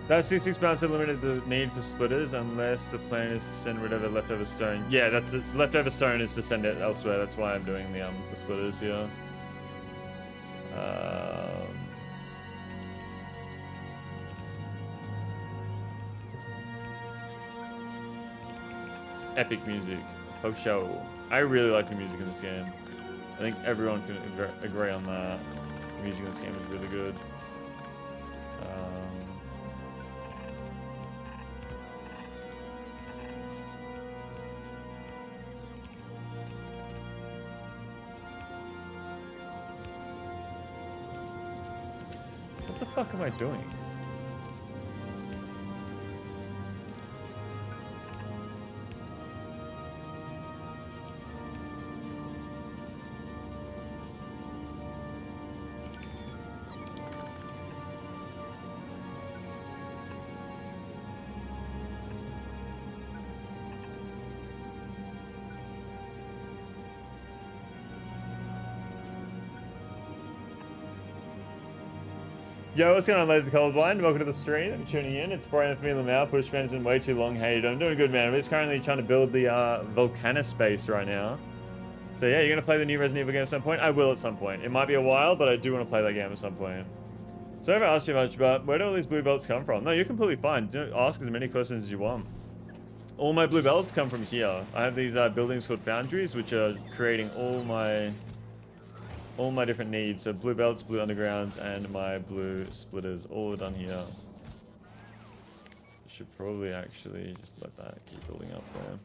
That 66 bounce eliminated the need for splitters unless the plan is to send whatever leftover stone. Yeah, it's leftover stone is to send it elsewhere. That's why I'm doing the splitters here. Epic music. For sure. I really like the music in this game. I think everyone can agree on that. The music in this game is really good. What the fuck am I doing? Yo, what's going on, Laser Colorblind? Welcome to the stream. I'm tuning in. It's 4 a.m. for me, Lamau. Push man has been way too long. How you doing? I'm doing good, man. I'm just currently trying to build the Vulcanus base right now. So yeah, you're going to play the new Resident Evil game at some point? I will at some point. It might be a while, but I do want to play that game at some point. So I haven't asked you much, but where do all these blue belts come from? No, you're completely fine. Don't ask as many questions as you want. All my blue belts come from here. I have these buildings called foundries, which are creating all my different needs. So blue belts, blue undergrounds, and my blue splitters. All are done here. Should probably actually just let that keep building up there.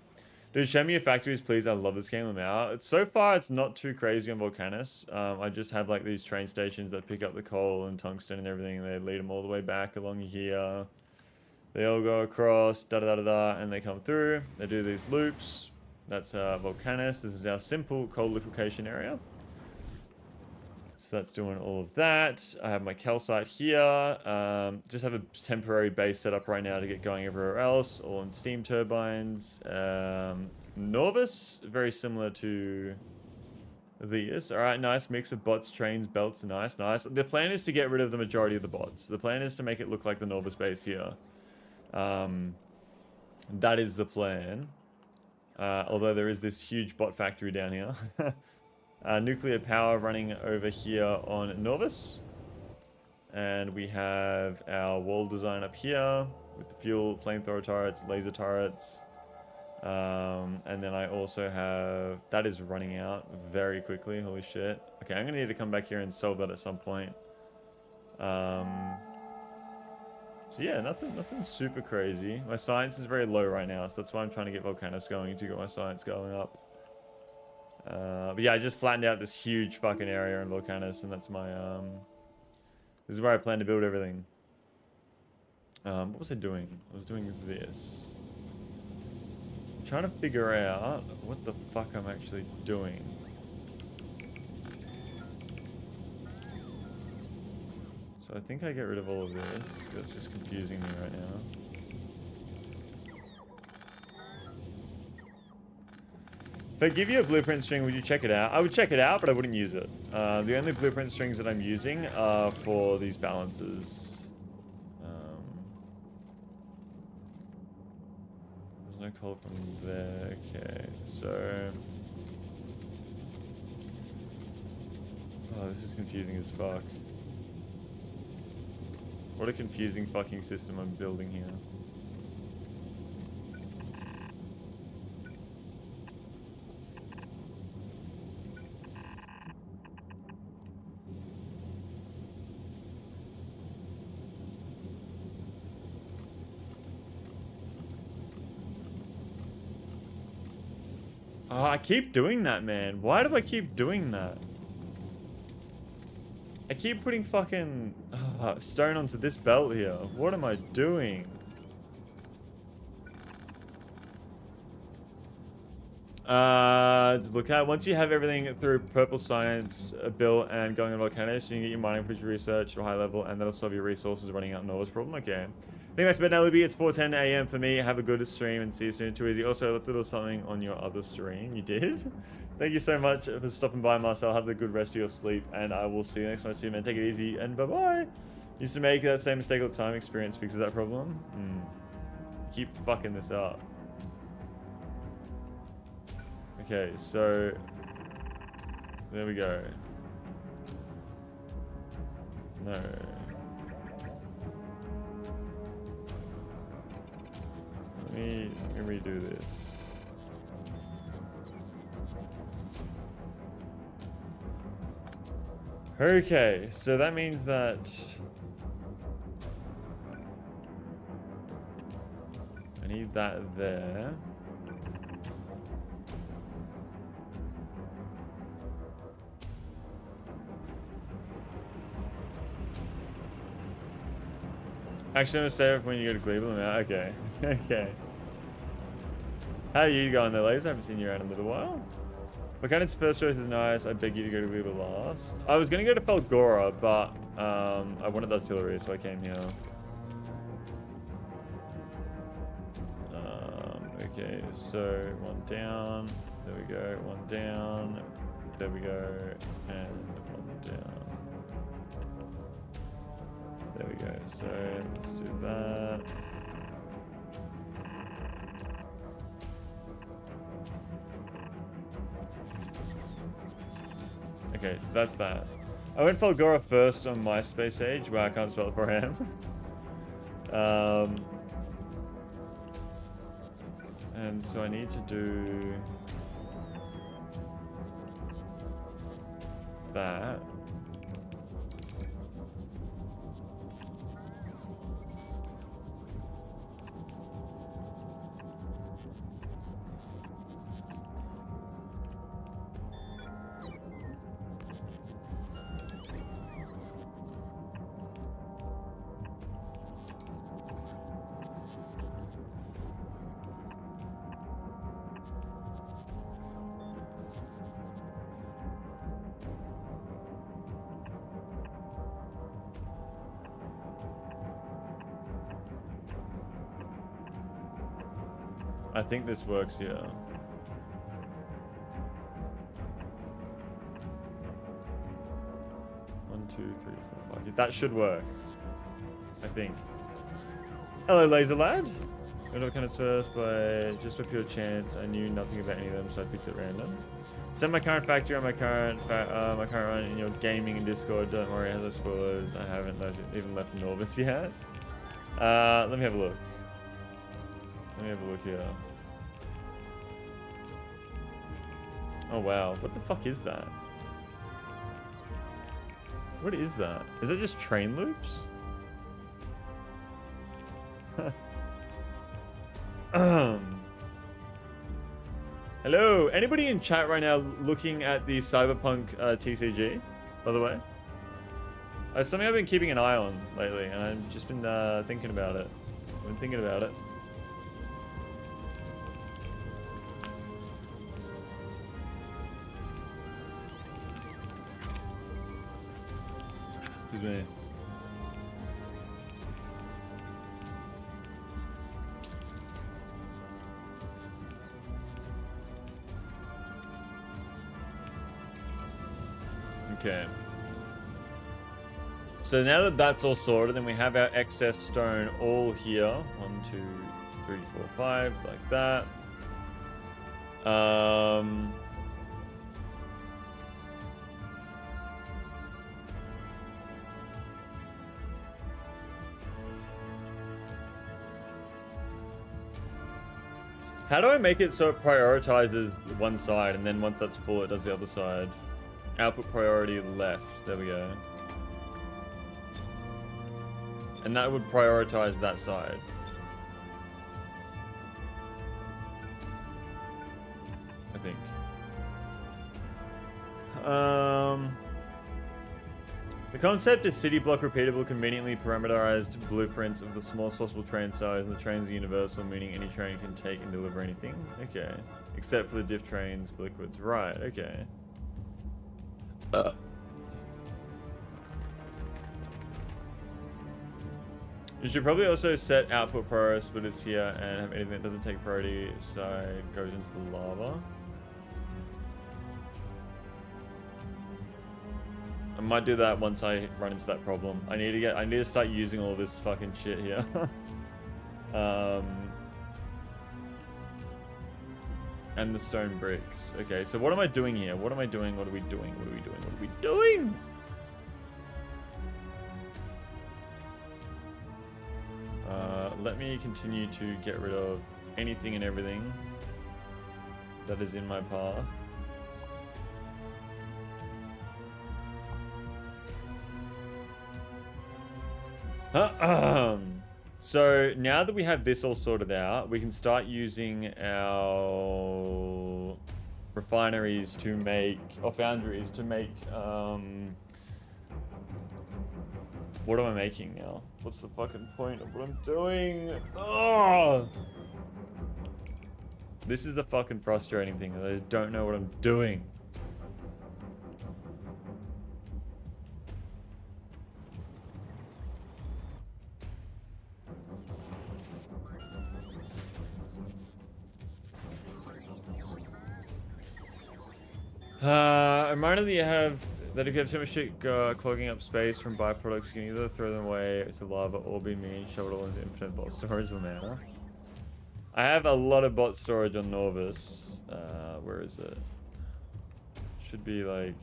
Dude, show me your factories, please. I love this game now. So far, it's not too crazy on Vulcanus. I just have like these train stations that pick up the coal and tungsten and everything, and they lead them all the way back along here. They all go across, da-da-da-da-da, and they come through. They do these loops. That's Vulcanus. This is our simple coal liquefaction area. So that's doing all of that. I have my calcite here. Just have a temporary base set up right now to get going everywhere else. All in steam turbines. Norvis, very similar to these. All right, nice mix of bots, trains, belts. Nice, nice. The plan is to get rid of the majority of the bots. The plan is to make it look like the Norvis base here. That is the plan. Although there is this huge bot factory down here. Nuclear power running over here on Norvis. And we have our wall design up here with the fuel, flamethrower turrets, laser turrets. And then I also have... That is running out very quickly. Holy shit. Okay, I'm going to need to come back here and solve that at some point. So yeah, nothing super crazy. My science is very low right now, so that's why I'm trying to get Vulcanus going to get my science going up. But yeah, I just flattened out this huge fucking area in Vulcanus, and that's my, this is where I plan to build everything. What was I doing? I was doing this. I'm trying to figure out what the fuck I'm actually doing. So I think I get rid of all of this. That's just confusing me right now. If I give you a blueprint string, would you check it out? I would check it out, but I wouldn't use it. The only blueprint strings that I'm using are for these balances. There's no coal from there. Okay, so... Oh, this is confusing as fuck. What a confusing fucking system I'm building here. Oh, I keep doing that, man. Why do I keep doing that? I keep putting fucking stone onto this belt here. What am I doing? Just look at once you have everything through purple science built and going on Vulcanus, you can get your mining push research to a high level, and that'll solve your resources running out. No problem. Okay. Thank you guys for now, Libby. It's 4:10 a.m. for me. Have a good stream and see you soon. Too easy. Also, I left a little something on your other stream. You did? Thank you so much for stopping by, Marcel. Have a good rest of your sleep, and I will see you next time. See you, man. Take it easy, and bye-bye. Used to make that same mistake all the time. Experience fixes that problem. Keep fucking this up. Okay, so... There we go. No. Let me redo this. Okay, so that means that I need that there. Actually, I'm gonna save it when you go to Cleveland now. Okay. Okay. How are you going there, ladies? I haven't seen you around in a little while. Vulcanus' first choice is nice. I beg you to go to Cleveland last. I was gonna go to Falgora, but I wanted artillery, so I came here. Okay, so one down. There we go. One down. There we go. And one down. There we go. So let's do that. Okay, so that's that. I went Falgora first on my space age, where I can't spell it for him. And so I need to do that. I think this works here. 1, 2, 3, 4, 5. That should work. I think. Hello, Laser Lad. Got all kinds first, but just for pure chance, I knew nothing about any of them, so I picked it random. Send my current factory on my current run in your gaming and Discord. Don't worry, has no spoilers. I haven't even left Norvis yet. Let me have a look. Let me have a look here. Oh wow, what the fuck is that? What is that? Is that just train loops? Hello, anybody in chat right now looking at the Cyberpunk TCG, by the way? It's something I've been keeping an eye on lately, and I've just been thinking about it. I've been thinking about it. Excuse me. Okay. So now that that's all sorted, then we have our excess stone all here. 1, 2, 3, 4, 5, like that. How do I make it so it prioritizes one side, and then once that's full, it does the other side? Output priority left. There we go. And that would prioritize that side. I think. The concept is city block repeatable, conveniently parameterized blueprints of the smallest possible train size, and the trains are universal, meaning any train can take and deliver anything. Okay. Except for the diff trains for liquids. Right, okay. You should probably also set output priority splitters here and have anything that doesn't take priority side goes into the lava. I might do that once I run into that problem. I need to start using all this fucking shit here. And the stone bricks. Okay, so what am I doing here? What am I doing? What are we doing? What are we doing? What are we doing? Let me continue to get rid of anything and everything that is in my path. So now that we have this all sorted out, we can start using our refineries to make, or foundries to make, what am I making now? What's the fucking point of what I'm doing? Oh! This is the fucking frustrating thing. I just don't know what I'm doing. A reminder that if you have too much shit clogging up space from byproducts, you can either throw them away to lava or be me, shove it all into infinite bot storage the mana. I have a lot of bot storage on Norvis. Where is it? Should be like...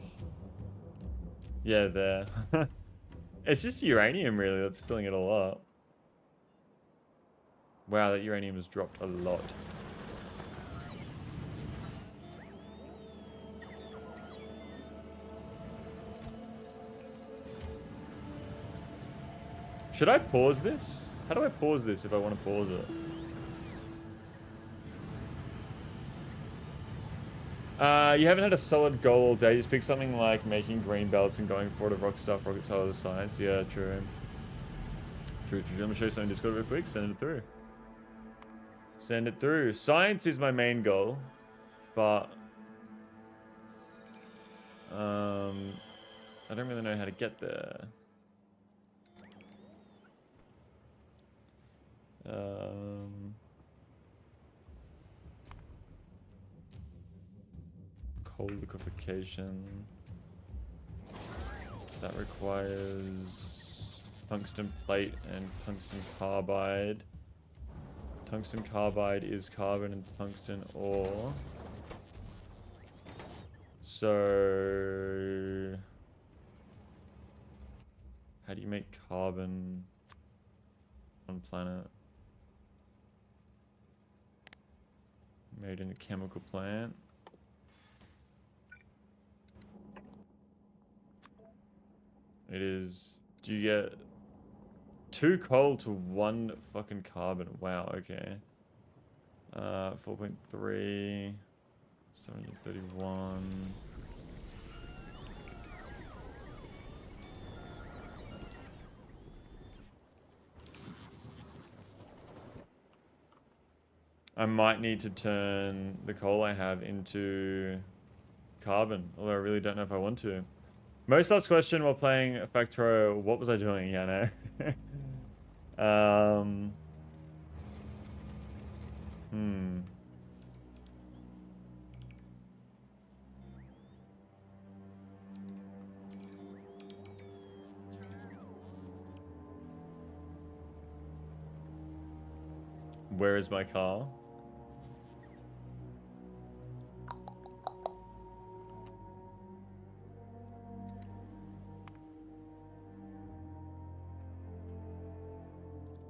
Yeah, there. It's just uranium really that's filling it all up. Wow, that uranium has dropped a lot. Should I pause this? How do I pause this if I want to pause it? You haven't had a solid goal all day. Just pick something like making green belts and going for the rock stuff, rocket solid science. Yeah, true. True. I'm gonna show you something in Discord real quick. Send it through. Send it through. Science is my main goal, but I don't really know how to get there. Coal liquefaction. That requires tungsten plate and tungsten carbide. Tungsten carbide is carbon and tungsten ore. So how do you make carbon on planet? Made in a chemical plant. It is... Do you get 2 coal to 1 fucking carbon? Wow, okay. 4.3... 731... I might need to turn the coal I have into carbon, although I really don't know if I want to. Most last question while playing Factorio, what was I doing? Yeah, no. Where is my car?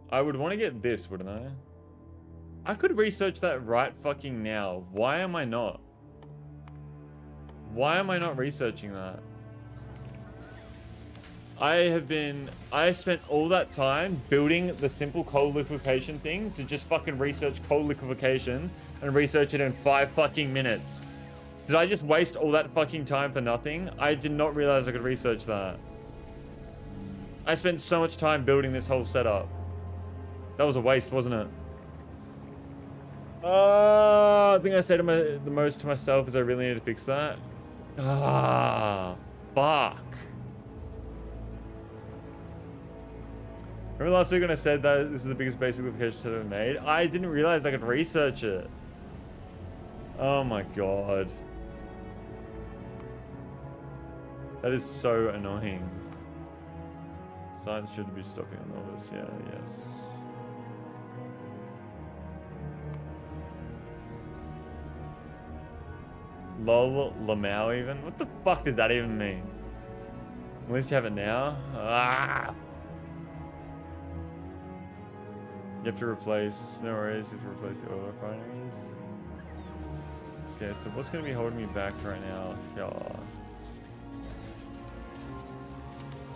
I would want to get this, wouldn't I? I could research that right fucking now. Why am I not? Why am I not researching that? I spent all that time building the simple coal liquefaction thing to just fucking research coal liquefaction and research it in 5 fucking minutes. Did I just waste all that fucking time for nothing? I did not realize I could research that. I spent so much time building this whole setup. That was a waste, wasn't it? I think I said the most to myself is I really need to fix that. Fuck. Remember last week when I said that this is the biggest basic liquefaction set I've ever made? I didn't realize I could research it. Oh my god. That is so annoying. Science should be stopping on all this. Yeah, yes. Lol, Lamau even? What the fuck did that even mean? At least you have it now. You have to replace, no worries, you have to replace the oil refineries. Okay, so what's going to be holding me back right now?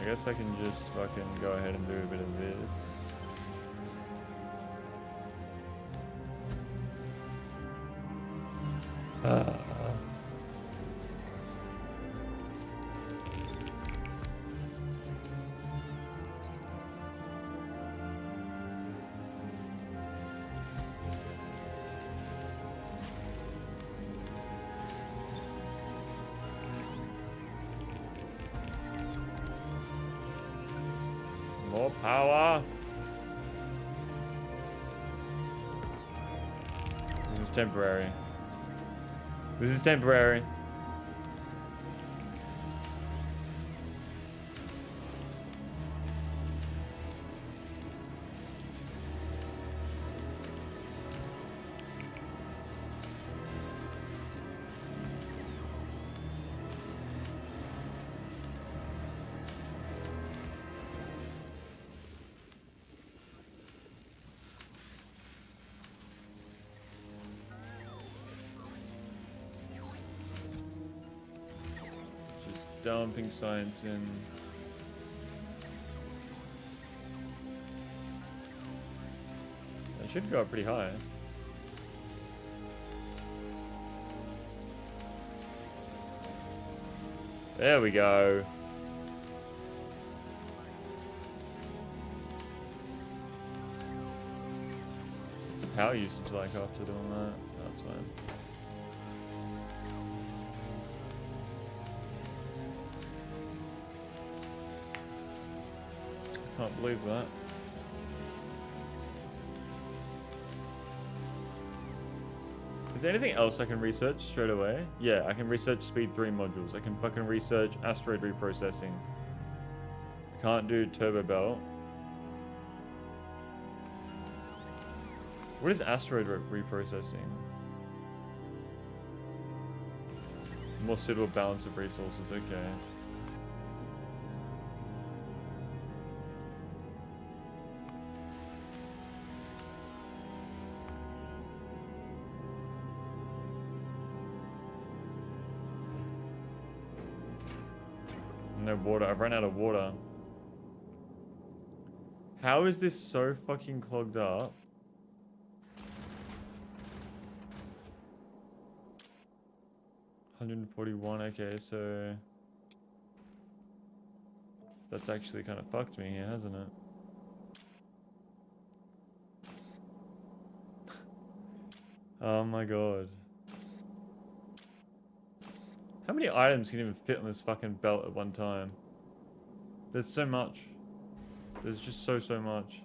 I guess I can just fucking go ahead and do a bit of this. More power. This is temporary. This is temporary. Dumping science in. That should go up pretty high. There we go. What's the power usage like after doing that? That's fine. Can't believe that. Is there anything else I can research straight away? Yeah, I can research speed 3 modules. I can fucking research asteroid reprocessing. I can't do turbo belt. What is asteroid reprocessing? More suitable balance of resources, okay. No water. I've run out of water. How is this so fucking clogged up? $141. Okay, so that's actually kind of fucked me here, hasn't it? Oh my god. How many items can even fit on this fucking belt at one time? There's so much. There's just so much.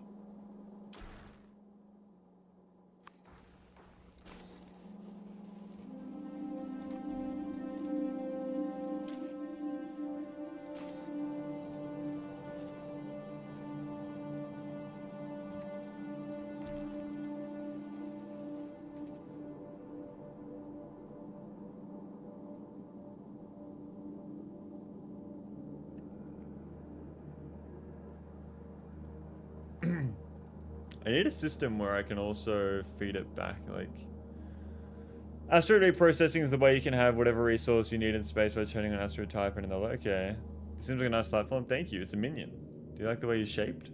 I need a system where I can also feed it back, like... Asteroid reprocessing is the way you can have whatever resource you need in space by turning on asteroid type and another. Okay. It seems like a nice platform. Thank you. It's a minion. Do you like the way you're shaped?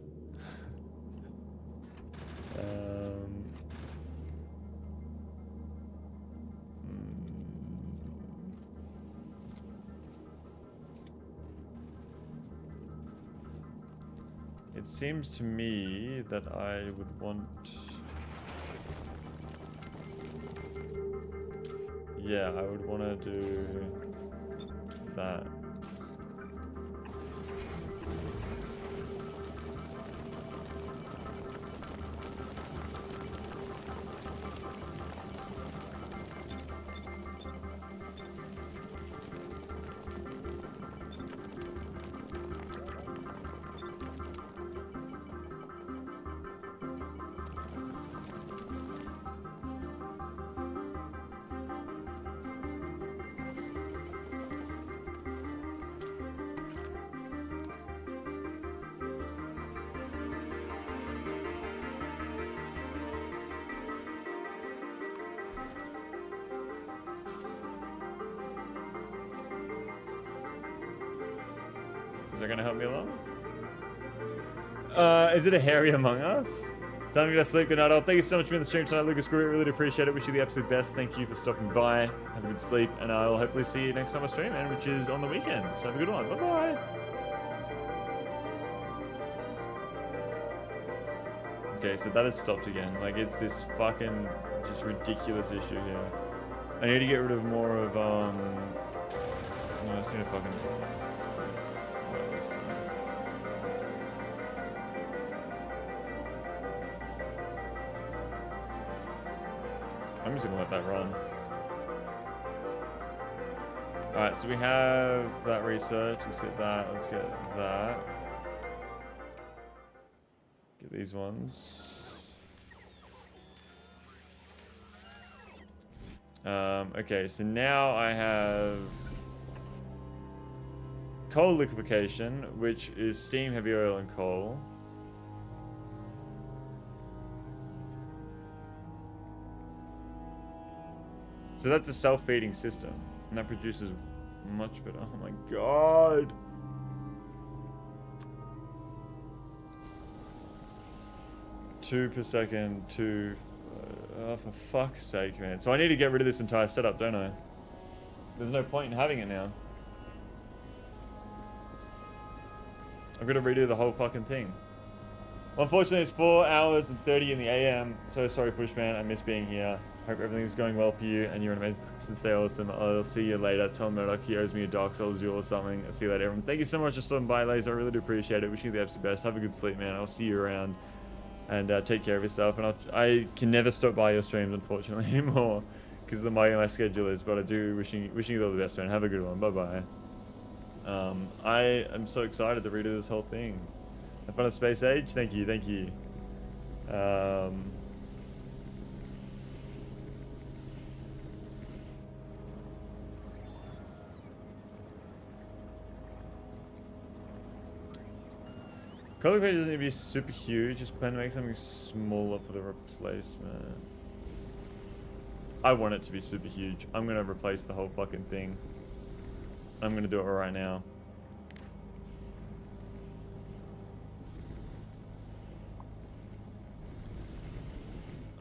It seems to me that I would want... Yeah, I would want to do that. that gonna help me along? Is it a hairy Among Us? Time to go to sleep. Good night all. Thank you so much for being in the stream tonight, Lucas. We really appreciate it. Wish you the absolute best. Thank you for stopping by. Have a good sleep, and I'll hopefully see you next time I stream, man, which is on the weekends. So have a good one. Bye bye. Okay, so that has stopped again. Like, it's this fucking just ridiculous issue here. I need to get rid of more of no, I just need to fucking. I'm just gonna let that run. Alright, so we have that research. Let's get that. Let's get that. Get these ones. Okay, so now I have coal liquefaction, which is steam, heavy oil, and coal. So that's a self-feeding system, and that produces much better. Oh my god! Two per second, two. Oh, for fuck's sake, man. So I need to get rid of this entire setup, don't I? There's no point in having it now. I've got to redo the whole fucking thing. Well, unfortunately, it's 4 hours and 30 in the AM. So sorry, Pushman. I miss being here. Hope everything's going well for you and you're an amazing person. Stay awesome. I'll see you later. Tell Murdoch he owes me a Dark Souls duel or something. I'll see you later, everyone. Thank you so much for stopping by, ladies. I really do appreciate it. Wishing you the absolute best. Have a good sleep, man. I'll see you around. And take care of yourself. And I can never stop by your streams, unfortunately, anymore. Because of the way my schedule is. But I do wishing you all the best, man. Have a good one. Bye-bye. I am so excited to redo this whole thing. Have fun at Space Age? Thank you, thank you. Color page doesn't need to be super huge, just plan to make something smaller for the replacement. I want it to be super huge. I'm gonna replace the whole fucking thing. I'm gonna do it right now.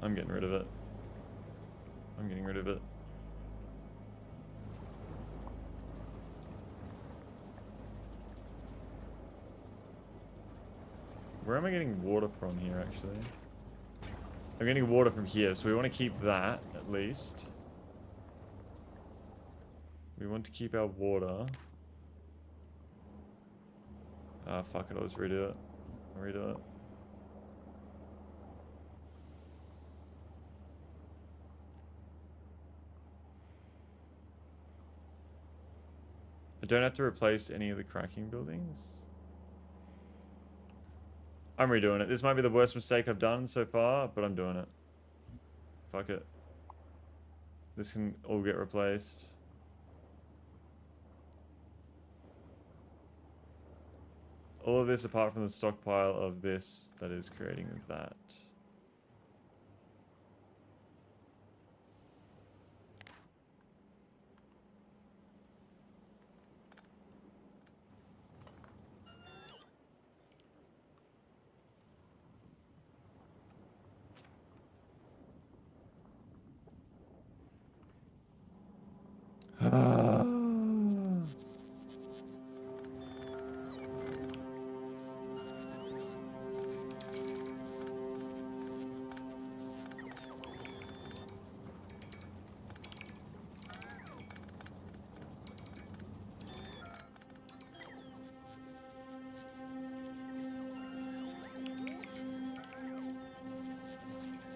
I'm getting rid of it. I'm getting rid of it. Where am I getting water from here, actually? I'm getting water from here, so we want to keep that, at least. We want to keep our water. Ah, fuck it, I'll just redo it. I'll redo it. I don't have to replace any of the cracking buildings. I'm redoing it. This might be the worst mistake I've done so far, but I'm doing it. Fuck it. This can all get replaced. All of this apart from the stockpile of this that is creating that.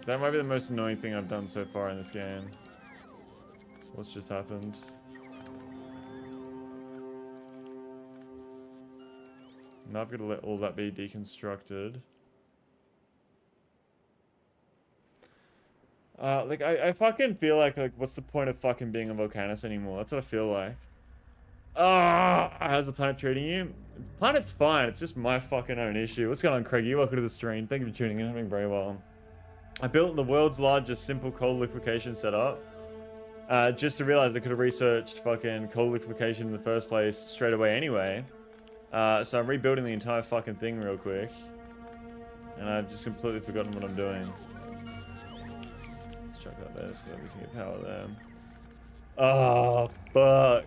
That might be the most annoying thing I've done so far in this game. What's just happened? Now I've got to let all that be deconstructed. Like, I fucking feel like, what's the point of fucking being a Vulcanus anymore? That's what I feel like. How's the planet treating you? The planet's fine, it's just my fucking own issue. What's going on, Craigie? Welcome to the stream. Thank you for tuning in, having very well. I built the world's largest simple coal liquefaction setup. Just to realize I could have researched fucking coal liquefaction in the first place straight away anyway. So I'm rebuilding the entire fucking thing real quick. And I've just completely forgotten what I'm doing. Let's chuck that there so that we can get power there. Oh, fuck.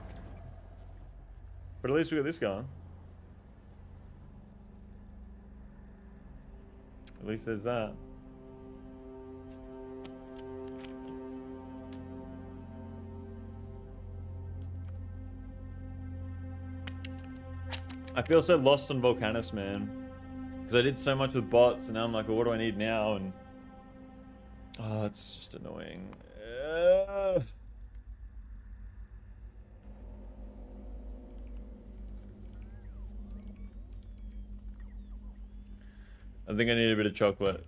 But at least we got this going. At least there's that. I feel so lost on Vulcanus, man. Because I did so much with bots, and now I'm like, well, what do I need now? And oh, it's just annoying. I think I need a bit of chocolate.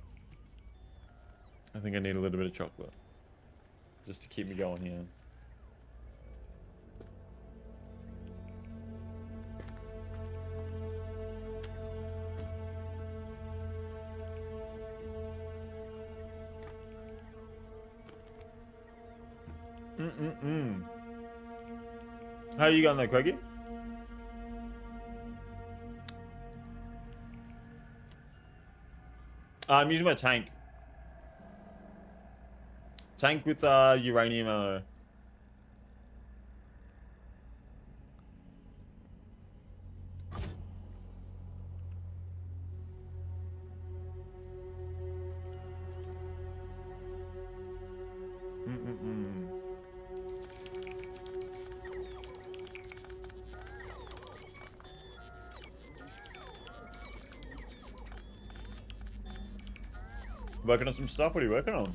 I think I need a little bit of chocolate. Just to keep me going here. How you going there, Craigie? I'm using my tank. Tank with uranium ammo. Working on some stuff? What are you working on?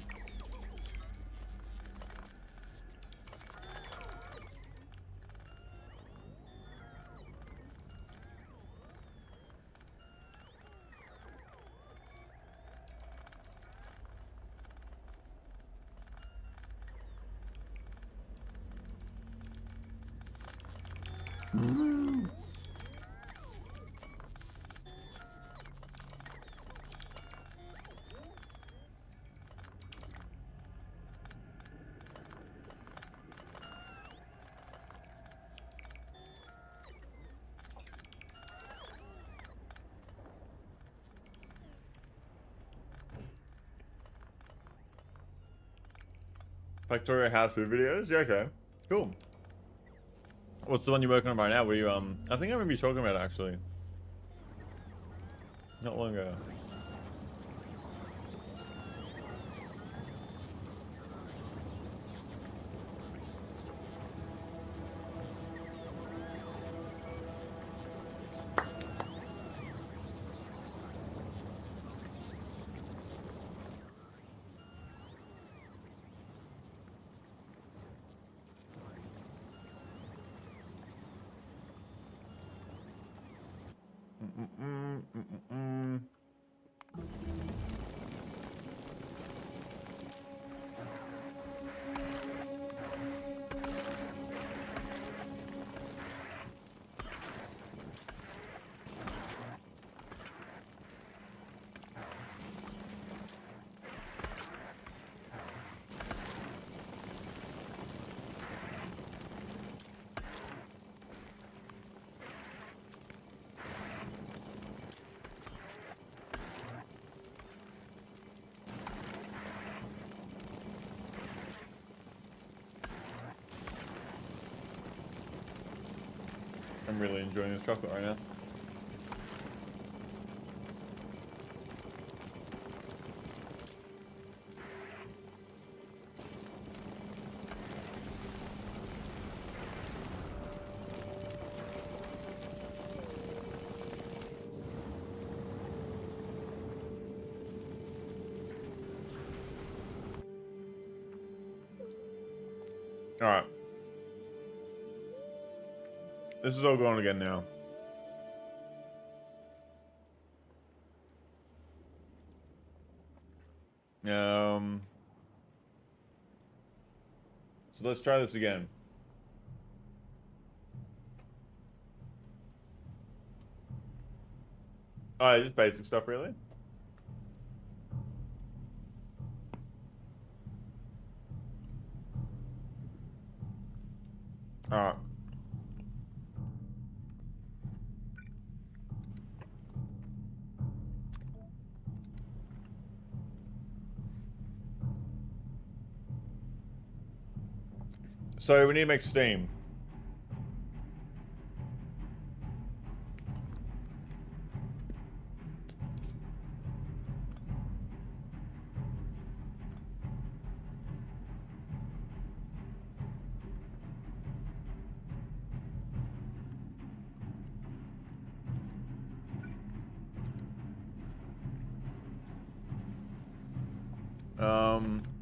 Factorio house food videos? Yeah, okay. Cool. What's the one you're working on right now? Were you, I think I remember you talking about it, actually. Not long ago. I'm really enjoying this chocolate right now. Alright. This is all going again now. So let's try this again. Alright, just basic stuff, really. Alright. So we need to make steam.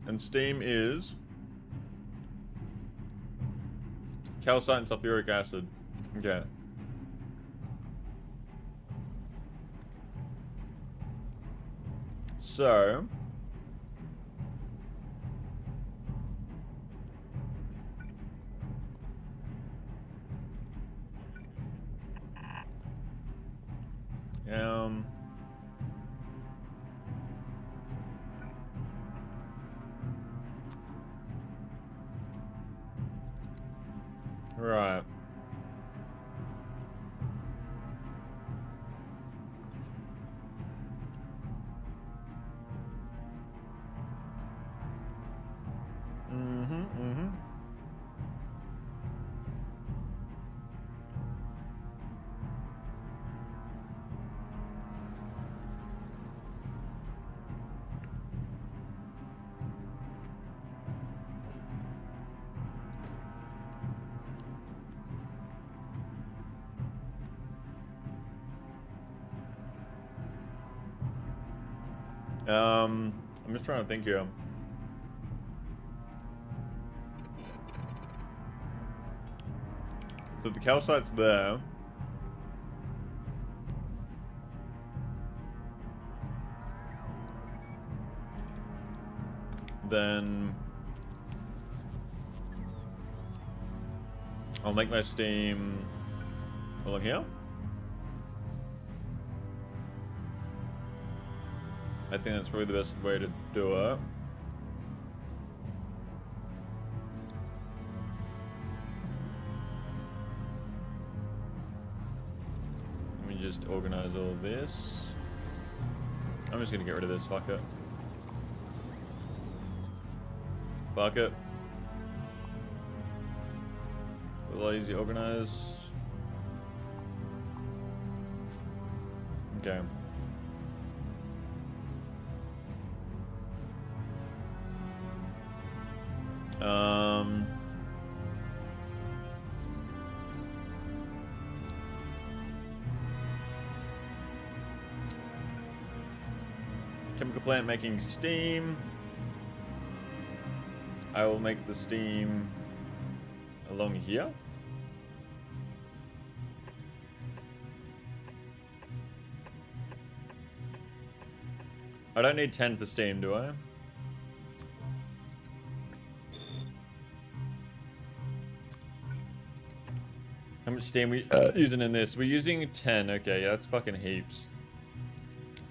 And steam is calcite and sulfuric acid. Okay. So right. I'm just trying to think here. So the calcite's there. Then I'll make my steam along here. I think that's probably the best way to do it. Let me just organize all of this. I'm just gonna get rid of this, fuck it. Fuck it. A little easy to organize. Okay. Chemical plant making steam. I will make the steam along here. I don't need 10 for steam, do I? How much steam we using in this? We're using 10. Okay, yeah, that's fucking heaps.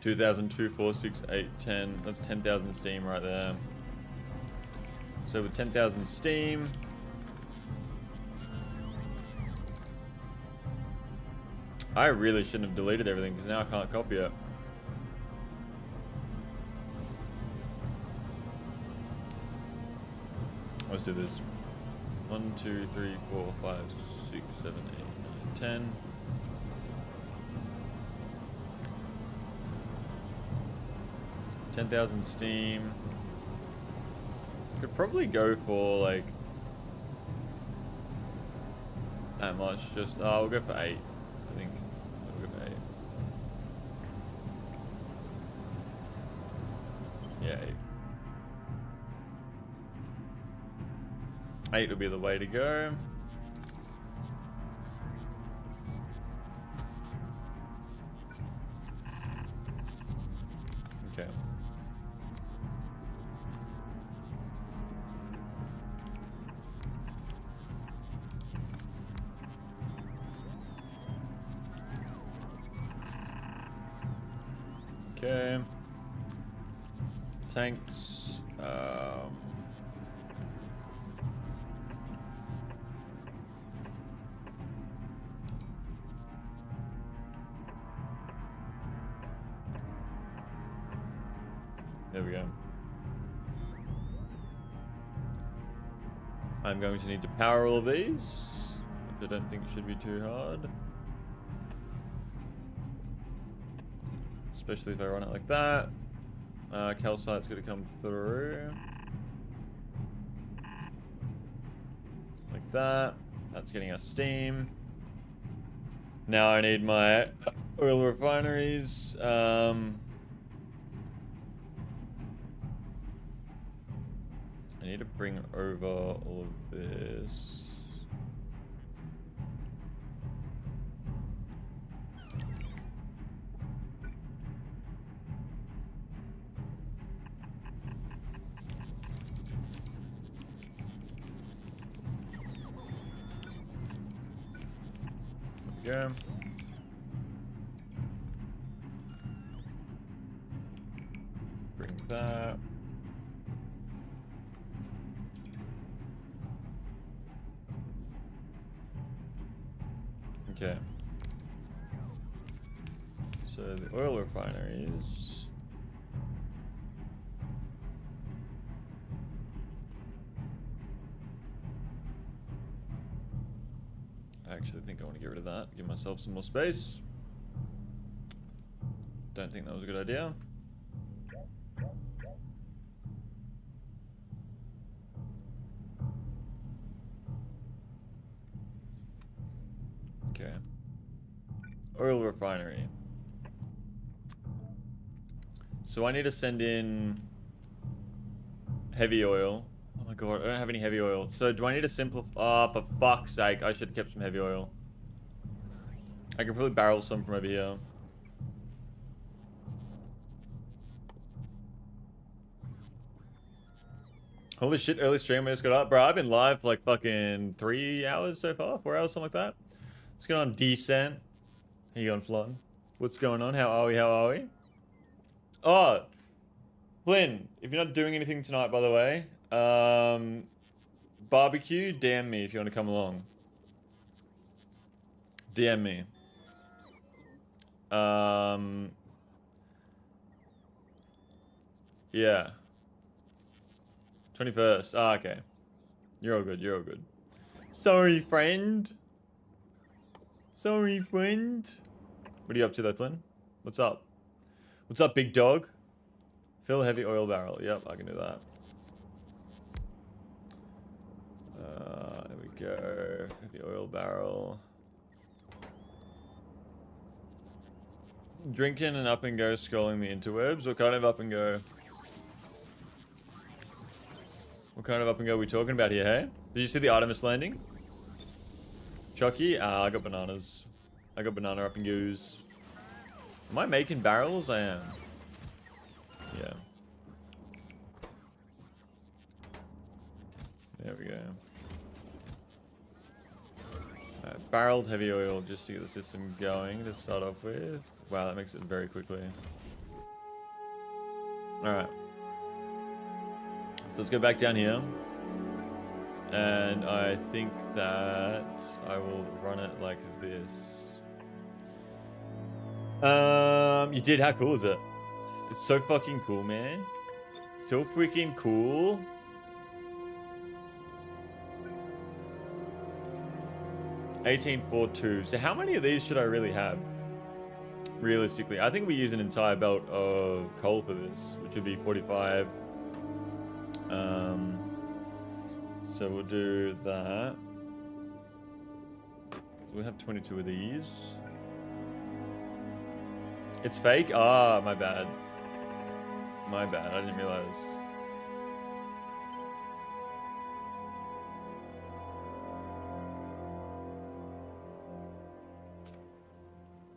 2,000, 2, 4, 6, 8, 10. That's 10,000 steam right there. So with 10,000 steam, I really shouldn't have deleted everything because now I can't copy it. Let's do this. 1, 2, 3, 4, 5, 6, 7, 8, 9, 10. $10,000 steam. Could probably go for like that much. Just we'll go for 8. I think we'll go for 8. Yeah, 8. 8 will be the way to go. Okay. Okay. Tanks. There we go. I'm going to need to power all of these, which I don't think should be too hard. Especially if I run it like that. Calcite's going to come through. Like that. That's getting us steam. Now I need my oil refineries. I need to bring over all of this. There we go. Bring that. Okay. So the oil refineries. I actually think I want to get rid of that. Give myself some more space. Don't think that was a good idea. Okay. Oil refinery. So I need to send in heavy oil. Oh my god, I don't have any heavy oil. So do I need to simplify? Oh, for fuck's sake, I should have kept some heavy oil. I can probably barrel some from over here. Holy shit, early stream, I just got up. Bro, I've been live for like fucking 3 hours so far, 4 hours, something like that. What's going on, Descent? How you going, Flon? What's going on? How are we? How are we? Oh, Flynn, if you're not doing anything tonight, by the way, barbecue, DM me if you want to come along. DM me. Yeah. 21st. Ah, okay. You're all good. You're all good. Sorry, friend. Sorry, friend. What are you up to, though, Flynn? What's up? What's up, big dog? Fill heavy oil barrel. Yep, I can do that. There we go. Heavy oil barrel. Drinking and up and go scrolling the interwebs. What kind of up and go? What kind of up and go are we talking about here, hey? Did you see the Artemis landing? Chucky? Ah, I got bananas. I got banana up and goes. Am I making barrels? I am. Yeah. There we go. Alright, barreled heavy oil just to get the system going to start off with. Wow, that makes it very quickly. Alright. So let's go back down here. And I think that I will run it like this. You did? How cool is it? It's so fucking cool, man. So freaking cool. $18.42. So how many of these should I really have? Realistically, I think we use an entire belt of coal for this, which would be 45. So we'll do that. So we have 22 of these. It's fake? Ah, my bad. My bad, I didn't realize.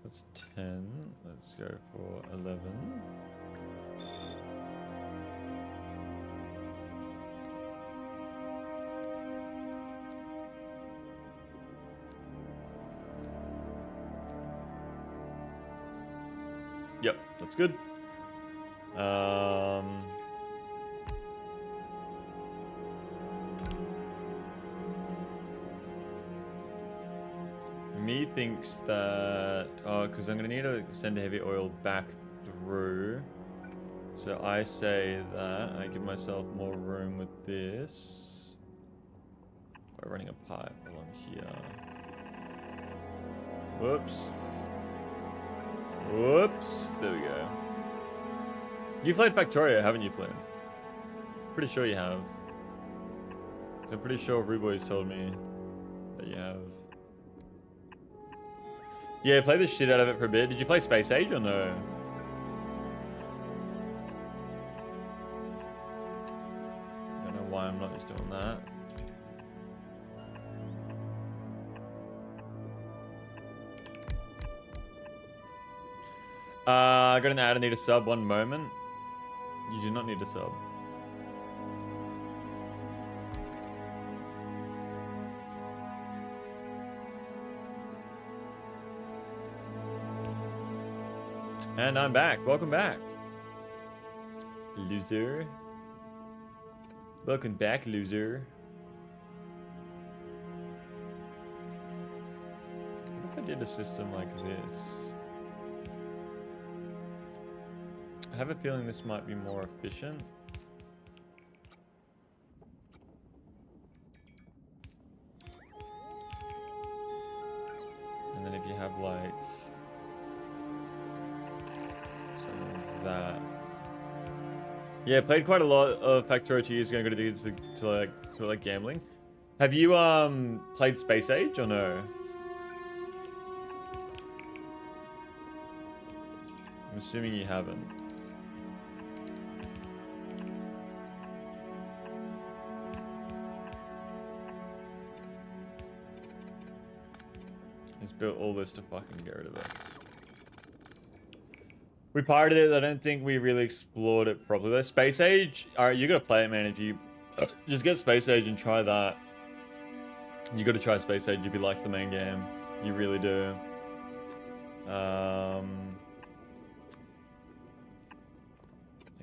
That's 10. Let's go for 11. Yep, that's good. Me thinks that because I'm gonna need to send heavy oil back through. So I say that I give myself more room with this. by running a pipe along here. Whoops. Whoops. There we go. You've played Factorio, haven't you, Flynn? Pretty sure you have. I'm pretty sure Ruboy's told me that you have. Yeah, play the shit out of it for a bit. Did you play Space Age or no? Don't know why I'm not just doing that. I got an ad. I need a sub. One moment. You do not need a sub. And I'm back. Welcome back, loser. Welcome back, loser. What if I did a system like this? I have a feeling this might be more efficient. And then if you have like that. Yeah, played quite a lot of Factorio 2 years ago. Got addicted to like gambling. Have you played Space Age or no? I'm assuming you haven't. He's built all this to fucking get rid of it. We pirated it. I don't think we really explored it properly. Though Space Age, alright, you gotta play it, man. If you just get Space Age and try that, you gotta try Space Age if you like the main game. You really do. I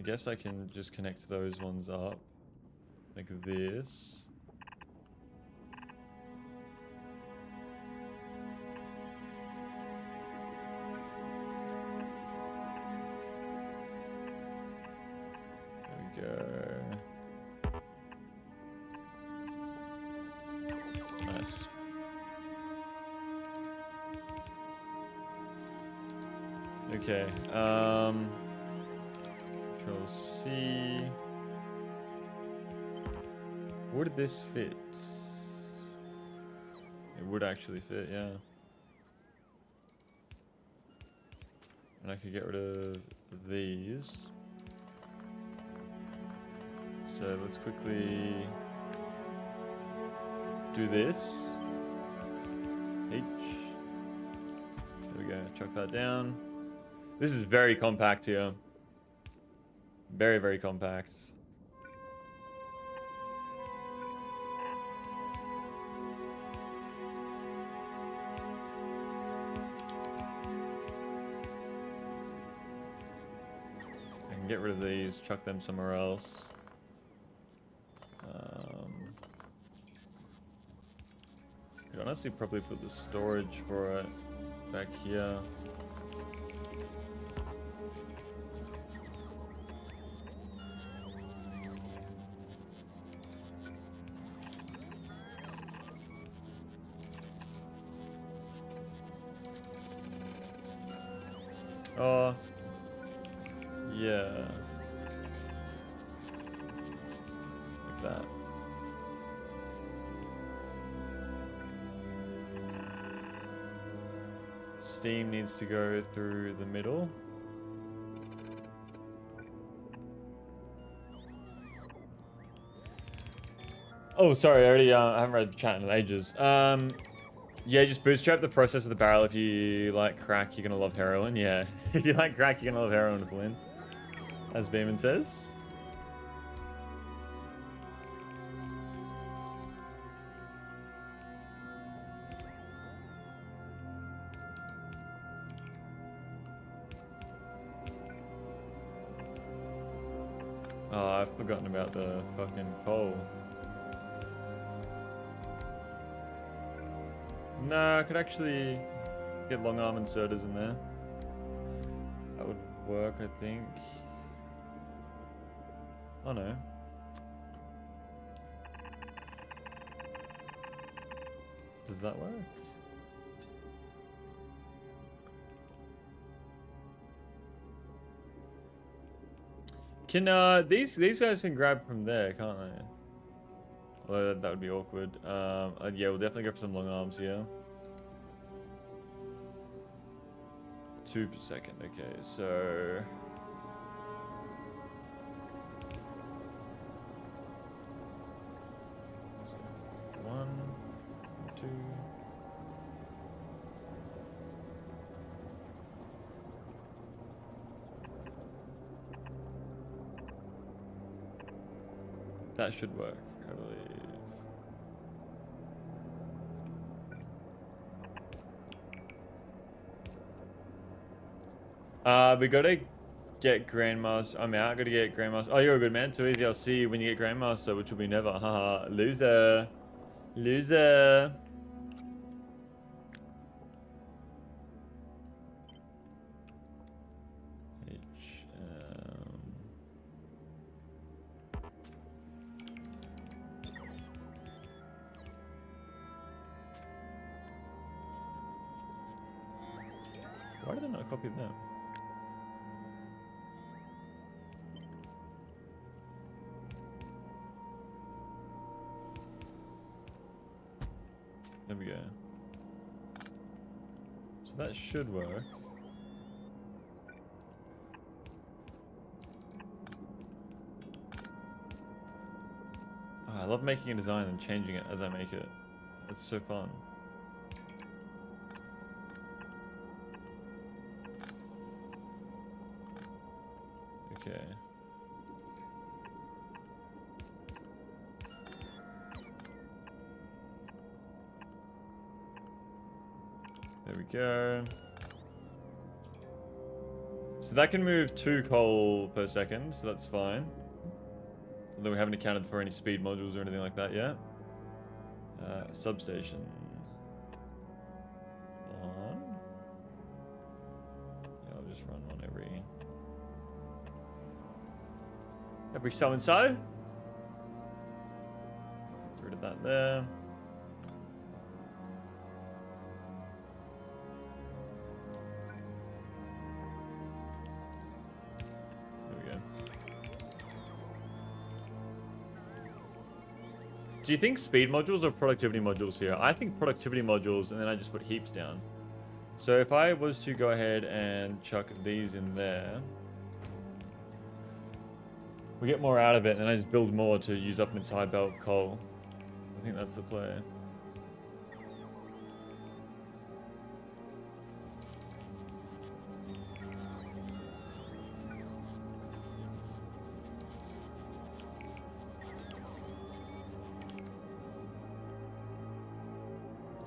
guess I can just connect those ones up like this. Nice. Okay, Control C. Would this fit? It would actually fit, yeah. And I could get rid of these. So let's quickly do this. H. There we go. Chuck that down. This is very compact here. Very, very compact. I can get rid of these, chuck them somewhere else. Could honestly probably put the storage for it back here. Oh, yeah. Like that. Steam needs to go through the middle. Oh, sorry, I already I haven't read the chat in ages. Yeah, just bootstrap the process of the barrel. If you like crack, you're gonna love heroin. Yeah, if you like crack, you're gonna love heroin, Flynn. As Beeman says. Oh, I've forgotten about the fucking coal. No, I could actually get long arm inserters in there. That would work, I think. Oh no. Does that work? Can these guys can grab from there, can't they? Well, that would be awkward. Yeah, we'll definitely go for some long arms here. 2 per second. Okay, so 1, 2. That should work, I believe. We gotta get Grandmaster. I'm out. Gotta get Grandmaster. Oh, you're a good man. Too easy. I'll see you when you get Grandmaster, which will be never. Haha. Loser. Loser. Why did I not copy them? There we go. So that should work. Oh, I love making a design and changing it as I make it. It's so fun. Okay. There we go. So that can move 2 coal per second, so that's fine. Although we haven't accounted for any speed modules or anything like that yet. Substation. On. Yeah, I'll just run one every so and so. Get rid of that there. There we go. Do you think speed modules or productivity modules here? I think productivity modules, and then I just put heaps down. So if I was to go ahead and chuck these in there, we get more out of it, and then I just build more to use up an entire belt of coal. I think that's the play.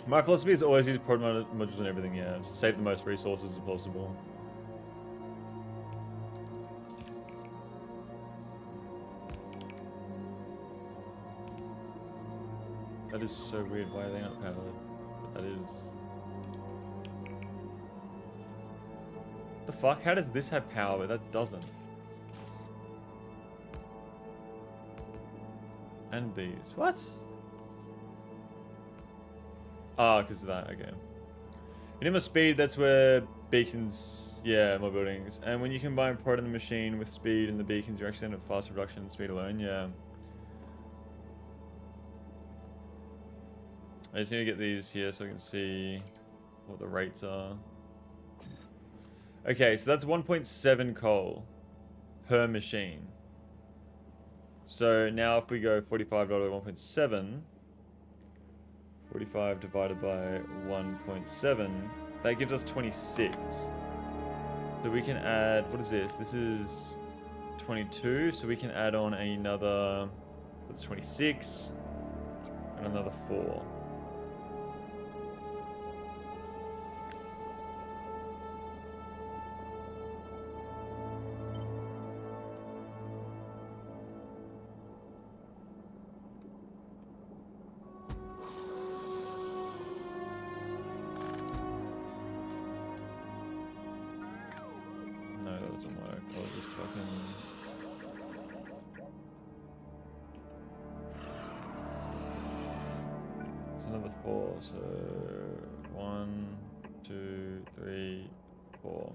My philosophy is always use product modules and everything, yeah. Save the most resources as possible. That is so weird. Why are they not powered? But that is. The fuck? How does this have power but that doesn't? And these. What? Ah, because of that. Okay. You need more speed. That's where beacons. Yeah, more buildings. And when you combine prod in the machine with speed and the beacons, you actually end up faster reduction in speed alone. Yeah. I just need to get these here so I can see what the rates are. Okay, so that's 1.7 coal per machine. So now if we go 45 divided by 1.7, 45 divided by 1.7, that gives us 26. So we can add, what is this? This is 22, so we can add on another, that's 26, and another 4. There's another 4, so 1, 2, 3, 4.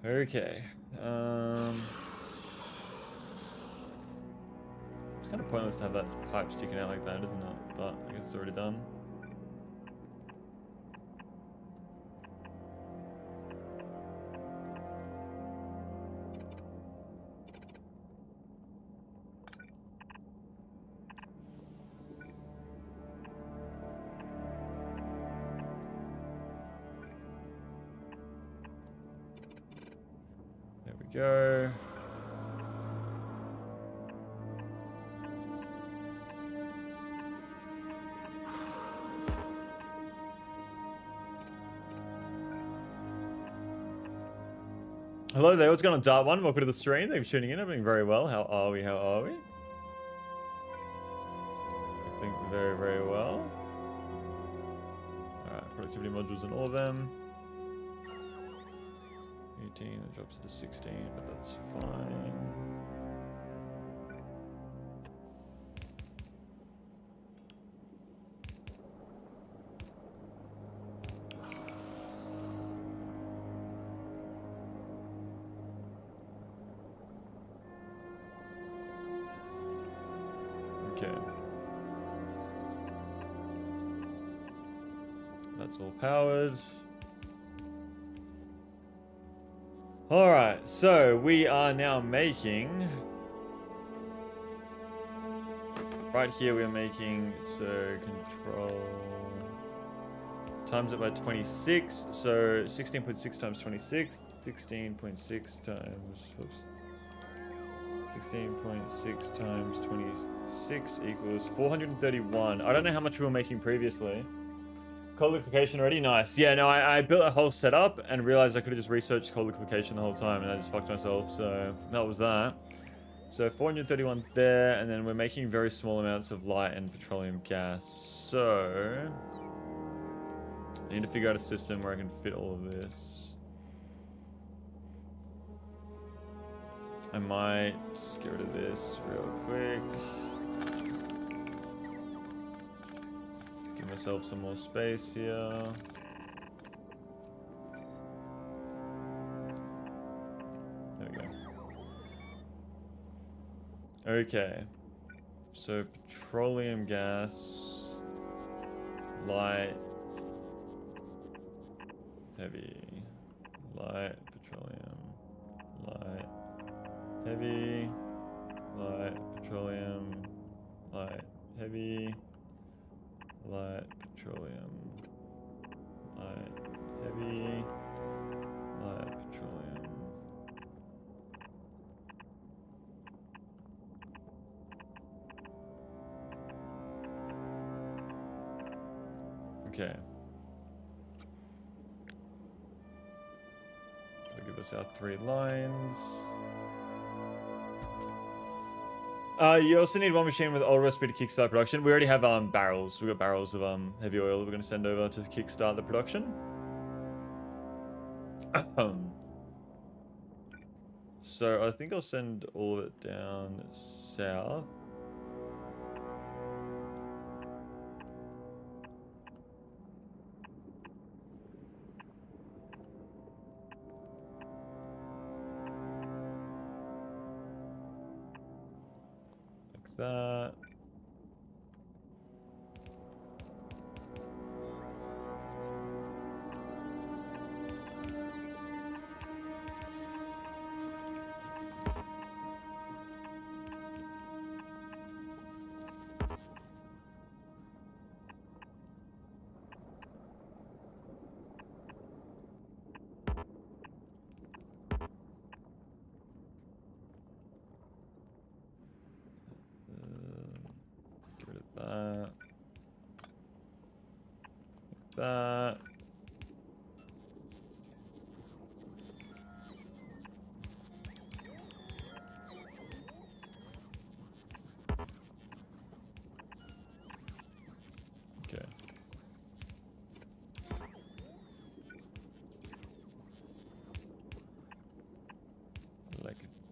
Okay. It's kind of pointless to have that pipe sticking out like that, isn't it? But I guess it's already done. There we go. Hello there, what's going on, Dart One? Welcome to the stream. Thank you for tuning in. I'm doing very well. How are we? How are we? I think very, very well. Alright, productivity modules in all of them. 18, it drops to 16, but that's fine. Okay. That's all powered. Alright, so we are now making... Right here we're making, so control... Times it by 26, so 16.6 times 26, 16.6 times... Oops. 16.6 times 26 equals 431. I don't know how much we were making previously. Cold liquefaction already? Nice. Yeah, no, I built a whole setup and realized I could have just researched cold liquefaction the whole time and I just fucked myself, so that was that. So 431 there, and then we're making very small amounts of light and petroleum gas. So I need to figure out a system where I can fit all of this. I might get rid of this real quick. Give myself some more space here. There we go. Okay. So petroleum gas, light, heavy, light, petroleum, light, heavy, light, petroleum, light, heavy, light, petroleum, light, heavy, light, petroleum. Okay. That'll give us our 3 lines. You also need one machine with oil recipe to kickstart production. We already have barrels. We've got barrels of heavy oil that we're going to send over to kickstart the production. So I think I'll send all of it down south. That.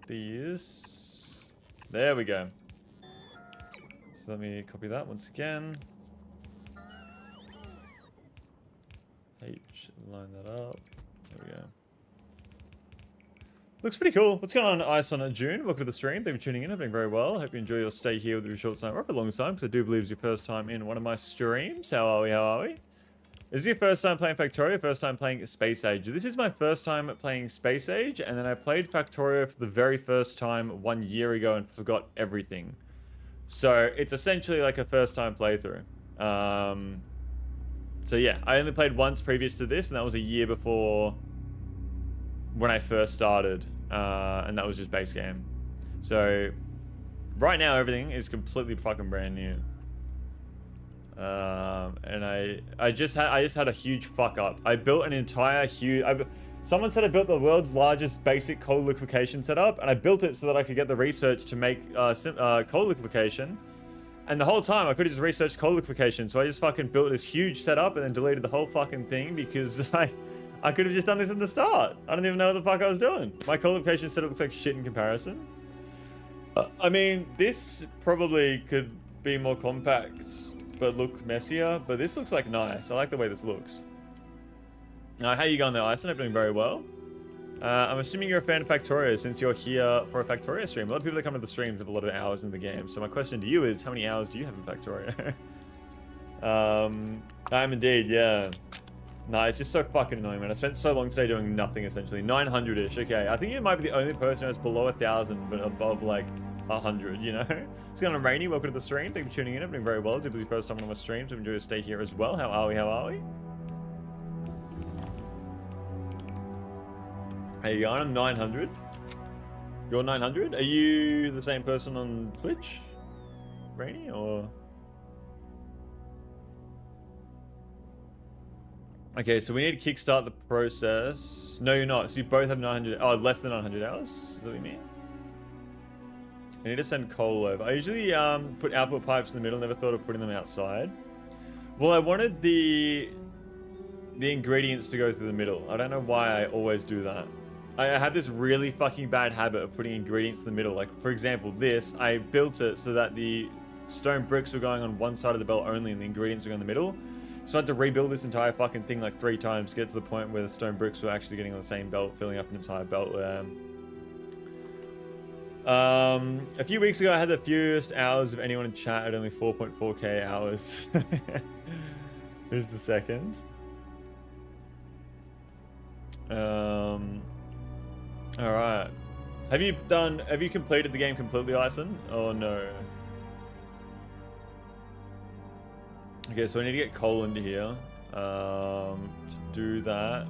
these. There we go. So let me copy that once again. H, line that up. There we go. Looks pretty cool. What's going on, Ice on June? Welcome to the stream. Thank you for tuning in. I'm doing very well. Hope you enjoy your stay here with your short time or for a long time, because I do believe it's your first time in one of my streams. How are we? How are we? Is this your first time playing Factorio? First time playing Space Age? This is my first time playing Space Age, and then I played Factorio for the very first time 1 year ago and forgot everything. So it's essentially like a first time playthrough. So yeah, I only played once previous to this, and that was a year before when I first started, and that was just base game. So right now everything is completely fucking brand new. And I just had a huge fuck up. I built an entire someone said I built the world's largest basic coal liquefaction setup, and I built it so that I could get the research to make coal liquefaction. And the whole time I could have just researched coal liquefaction, so I just fucking built this huge setup and then deleted the whole fucking thing because I could have just done this in the start. I don't even know what the fuck I was doing. My coal liquefaction setup looks like shit in comparison. I mean, this probably could be more compact but look messier, but this looks like nice. I like the way this looks. How you going there, Ison? I'm doing very well. I'm assuming you're a fan of Factorio since you're here for a Factorio stream. A lot of people that come to the streams have a lot of hours in the game. So my question to you is, how many hours do you have in Factorio? I am indeed, yeah. No, it's just so fucking annoying, man. I spent so long today doing nothing, essentially. 900-ish, okay. I think you might be the only person that's below 1,000, but above, like, 100, you know? It's going on Rainy. Welcome to the stream. Thank you for tuning in. I'm doing very well. Do believe first time on my streams. I enjoy your stay here as well. How are we? How are we? How you going? I'm 900. You're 900? Are you the same person on Twitch? Rainy, or... Okay, so we need to kickstart the process. No, you're not. So you both have 900... Oh, less than 900 hours? Is that what you mean? I need to send coal over. I usually put output pipes in the middle. Never thought of putting them outside. Well, I wanted the ingredients to go through the middle. I don't know why I always do that. I have this really fucking bad habit of putting ingredients in the middle. Like, for example, this. I built it so that the stone bricks were going on one side of the belt only and the ingredients were going in the middle. So I had to rebuild this entire fucking thing like 3 times to get to the point where the stone bricks were actually getting on the same belt, filling up an entire belt. A few weeks ago, I had the fewest hours of anyone in chat at only 4.4k hours. Who's the second? Alright. Have you completed the game completely, Ison? Oh no. Okay, so I need to get coal into here. To do that.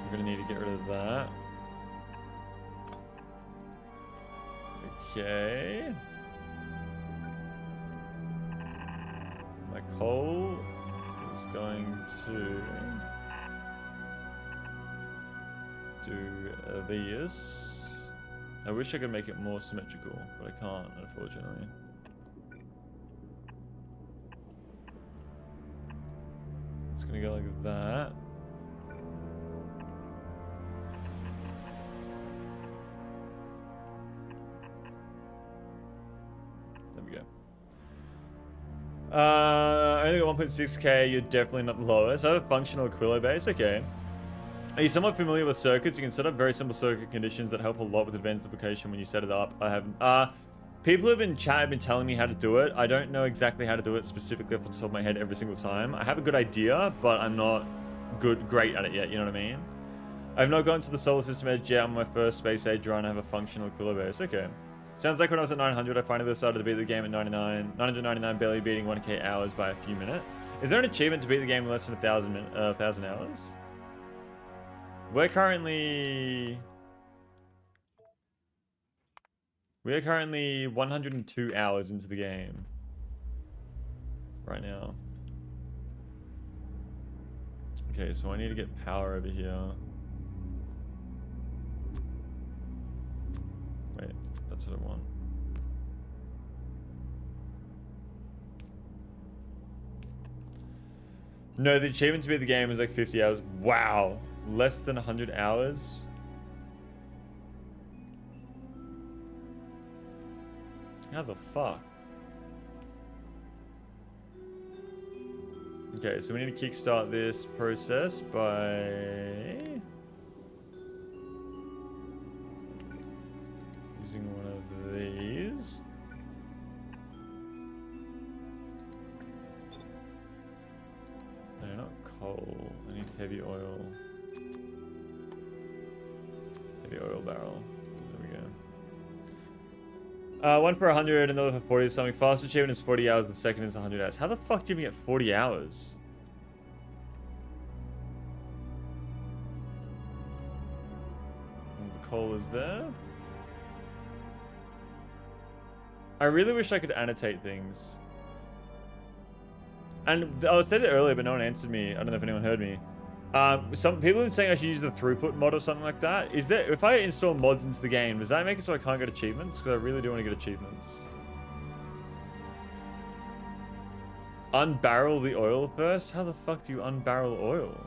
I'm gonna need to get rid of that. Okay. My coal is going to do these. I wish I could make it more symmetrical, but I can't, unfortunately. It's gonna go like that. There we go. I only got 1.6k, you're definitely not the lowest. I have a functional Aquilo base, okay. Are you somewhat familiar with circuits? You can set up very simple circuit conditions that help a lot with advanced application when you set it up. I haven't. People have been telling me how to do it. I don't know exactly how to do it specifically off the top of my head every single time. I have a good idea, but I'm not great at it yet, you know what I mean? I've not gone to the solar system edge yet. On my first space age run, I have a functional Aquilo base. Okay. Sounds like when I was at 900, I finally decided to beat the game at 999, barely beating 1k hours by a few minutes. Is there an achievement to beat the game in less than 1,000 hours? We're currently 102 hours into the game right now. Okay, so I need to get power over here. Wait, that's what I want. No, the achievement to beat the game is like 50 hours. Wow. Less than 100 hours? How the fuck? Okay, so we need to kickstart this process by using one of these. No, not coal. I need heavy oil. Heavy oil barrel. There we go. 1 per 100, another for 40 or something. Fast achievement is 40 hours, the second is 100 hours. How the fuck do you even get 40 hours? And the coal is there. I really wish I could annotate things. And I said it earlier, but no one answered me. I don't know if anyone heard me. Some people have been saying I should use the throughput mod or something like that. Is there, if I install mods into the game, does that make it so I can't get achievements? Because I really do want to get achievements. Unbarrel the oil first? How the fuck do you unbarrel oil?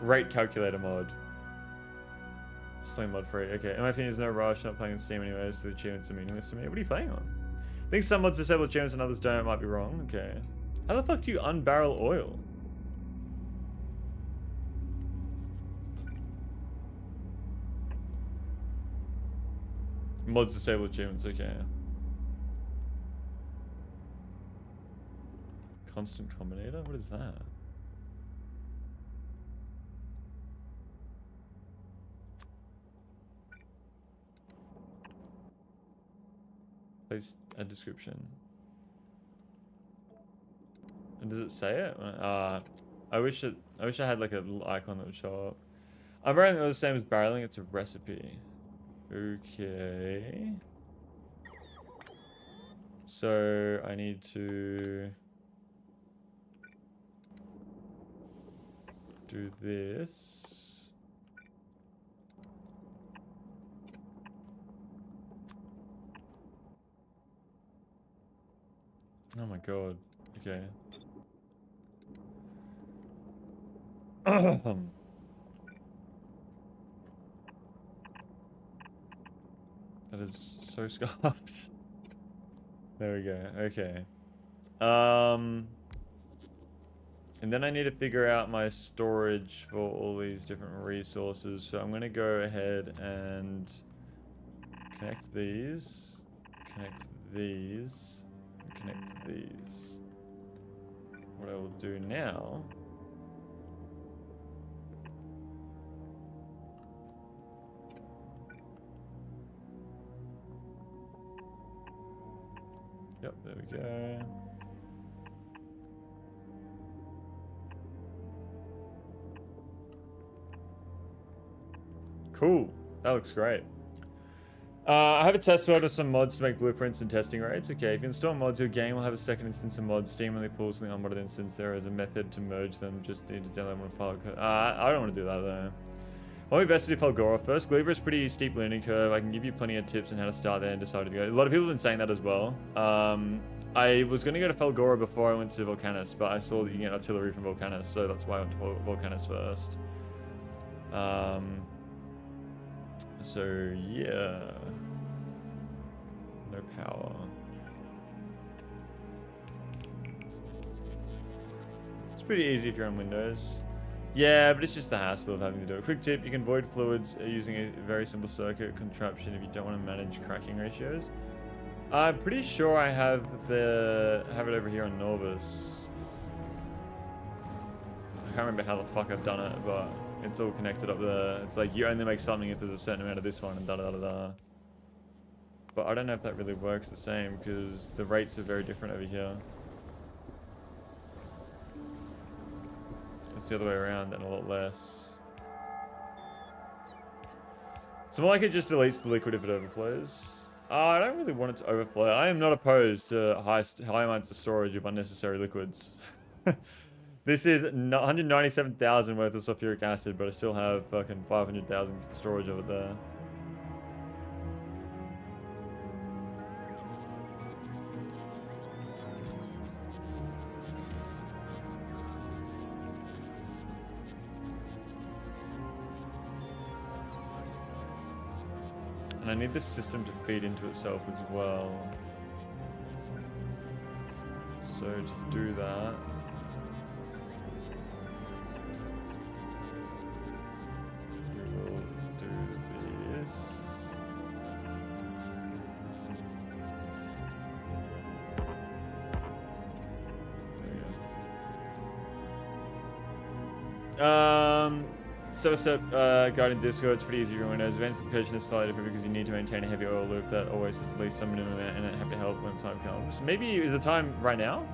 Rate calculator mod. Sling mod free. Okay, in my opinion, there's no rush. Not playing on Steam anyway, so the achievements are meaningless to me. What are you playing on? I think some mods disable achievements and others don't. It might be wrong. Okay. How the fuck do you unbarrel oil? Mods disable achievements. Okay. Constant combinator? What is that? Place a description. And does it say it? I wish I had like a little icon that would show up. I'm barreling the same as barreling. It's a recipe. Okay. So I need to do this. Oh my god. Okay. That is so scuffed. There we go. Okay. And then I need to figure out my storage for all these different resources. So I'm going to go ahead and connect these, connect these, and connect these. What I will do now Yep, there we go. Cool. That looks great. I have a test world with some mods to make blueprints and testing rates. Okay, if you install mods, your game will have a second instance of mods. Steam only pulls the unmodded instance. There is a method to merge them. Just need to download one file. I don't want to do that though. Probably best to do Falgora first. Glebra is pretty steep learning curve. I can give you plenty of tips on how to start there and decide to go. A lot of people have been saying that as well. I was going to go to Falgora before I went to Vulcanus, but I saw that you can get artillery from Vulcanus, so that's why I went to Vulcanus first. So yeah, no power. It's pretty easy if you're on Windows. Yeah, but it's just the hassle of having to do it. Quick tip, you can void fluids using a very simple circuit contraption if you don't want to manage cracking ratios. I'm pretty sure I have it over here on Norvis. I can't remember how the fuck I've done it, but it's all connected up there. It's like you only make something if there's a certain amount of this one and da da da da. But I don't know if that really works the same because the rates are very different over here. It's the other way around and a lot less. It's more like it just deletes the liquid if it overflows. I don't really want it to overflow. I am not opposed to high amounts of storage of unnecessary liquids. This is 197,000 worth of sulfuric acid, but I still have fucking 500,000 storage of it there. And I need this system to feed into itself as well. So to do that, we will do this. So guide in Discord, it's pretty easy for Windows. Advanced version is slightly different because you need to maintain a heavy oil loop that always has at least some minimum amount and it have to help when the time comes. Maybe is the time right now?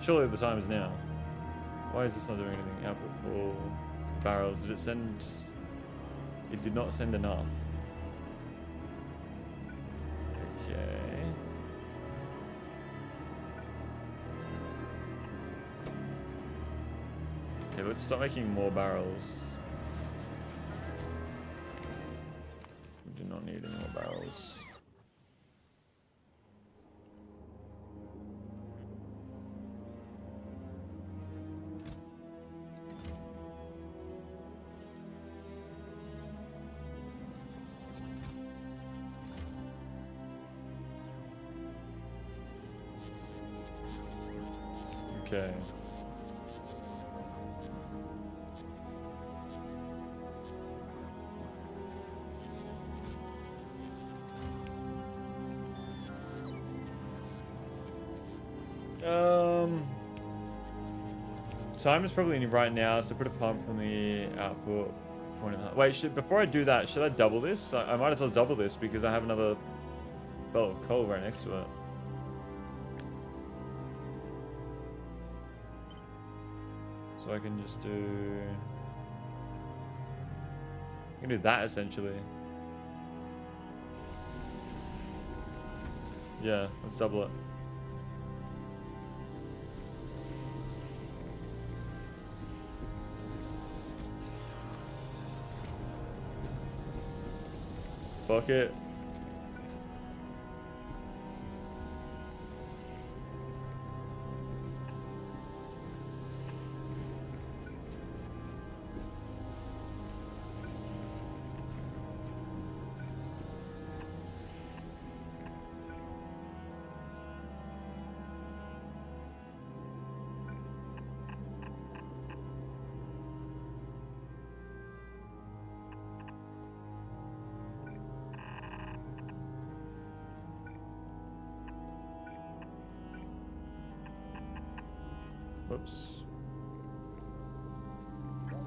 Surely the time is now. Why is this not doing anything? Output full. Barrels. Did it send? It did not send enough. Okay. Okay, let's start making more barrels. We do not need any more barrels. Okay. Time is probably right now, so put a pump from the output point of that. Wait, before I do that, should I double this? I might as well double this because I have another belt of coal right next to it. So I can just do... I can do that essentially. Yeah, let's double it. Fuck it. Whoops. There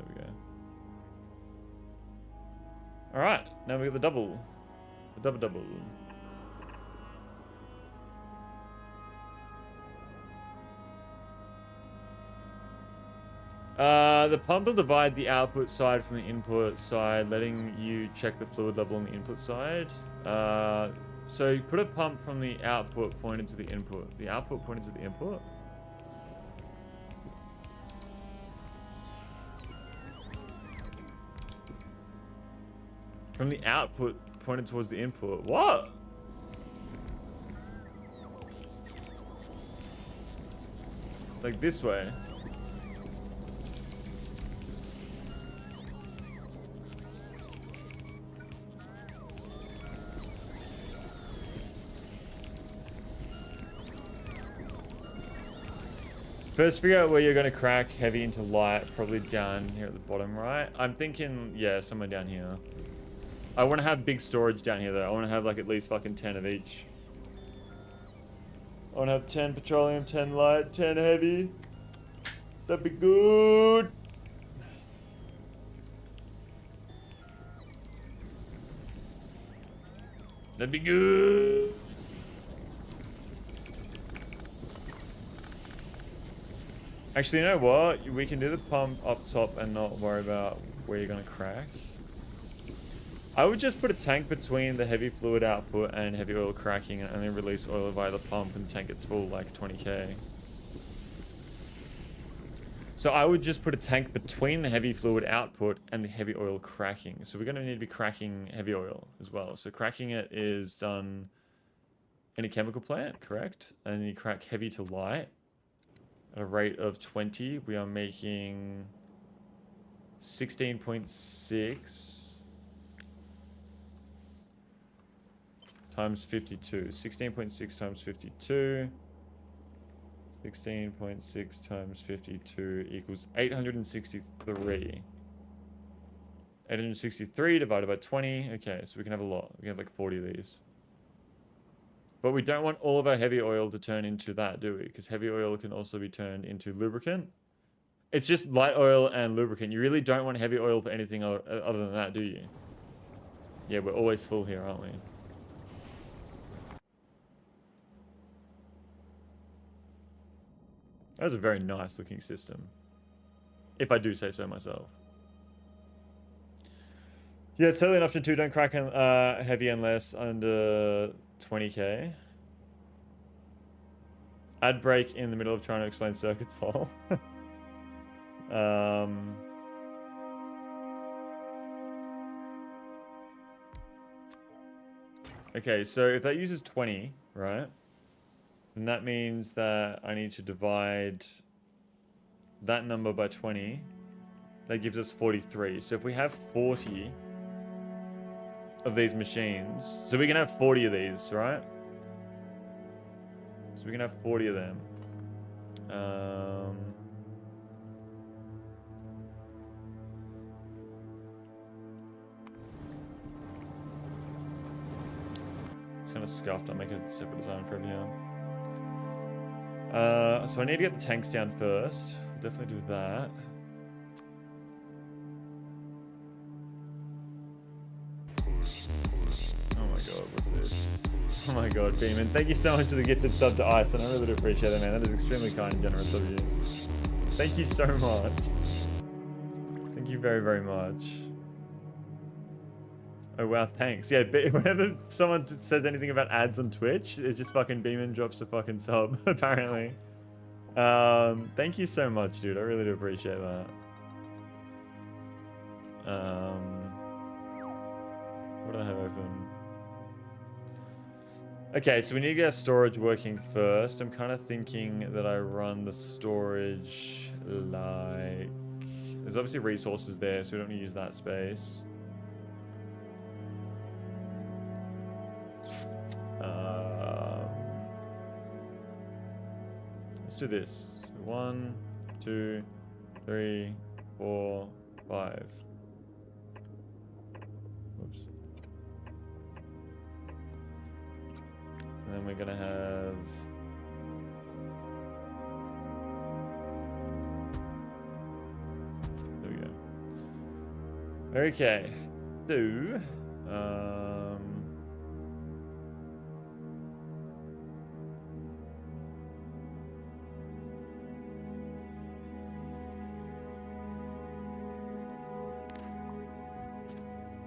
we go. All right, now we got the double. The double. The pump will divide the output side from the input side, letting you check the fluid level on the input side. So you put a pump from the output pointed to the input. The output pointed to the input? From the output pointed towards the input. What? Like this way? First, figure out where you're going to crack heavy into light. Probably down here at the bottom right. I'm thinking, yeah, somewhere down here. I want to have big storage down here, though. I want to have, like, at least fucking 10 of each. I want to have 10 petroleum, 10 light, 10 heavy. That'd be good. That'd be good. Actually, you know what? We can do the pump up top and not worry about where you're going to crack. I would just put a tank between the heavy fluid output and heavy oil cracking and only release oil via the pump and the tank gets full, like 20k. So I would just put a tank between the heavy fluid output and the heavy oil cracking. So we're going to need to be cracking heavy oil as well. So cracking it is done in a chemical plant, correct? And you crack heavy to light. at a rate of 20, we are making 16.6 times 52. 16.6 times 52. 16.6 times 52 equals 863. 863 divided by 20. Okay, so we can have a lot. We can have like 40 of these. But we don't want all of our heavy oil to turn into that, do we? Because heavy oil can also be turned into lubricant. It's just light oil and lubricant. You really don't want heavy oil for anything other than that, do you? Yeah, we're always full here, aren't we? That was a very nice looking system. If I do say so myself. Yeah, it's totally an option too. Don't crack heavy unless under 20k. Ad break in the middle of trying to explain circuits, lol. Okay, so if that uses 20, right? Then that means that I need to divide that number by 20. That gives us 43. So if we have 40 of these machines, so we can have 40 of these, right? So we can have 40 of them. It's kind of scuffed. I'll make a separate design for it here. So I need to get the tanks down first. We'll definitely do that. Oh my god, what's this? Oh my god, Beeman. Thank you so much for the gifted sub to Ice, and I really do appreciate it, man. That is extremely kind and generous of you. Thank you so much. Thank you very, very much. Oh wow, thanks. Yeah, whenever someone says anything about ads on Twitch, it's just fucking Beeman drops a fucking sub, apparently. Thank you so much, dude. I really do appreciate that. What do I have open? Okay, so we need to get our storage working first. I'm kind of thinking that I run the storage like... There's obviously resources there, so we don't need to use that space. Let's do this. 1, 2, 3, 4, 5. Whoops. And then we're gonna have... There we go. Okay. So...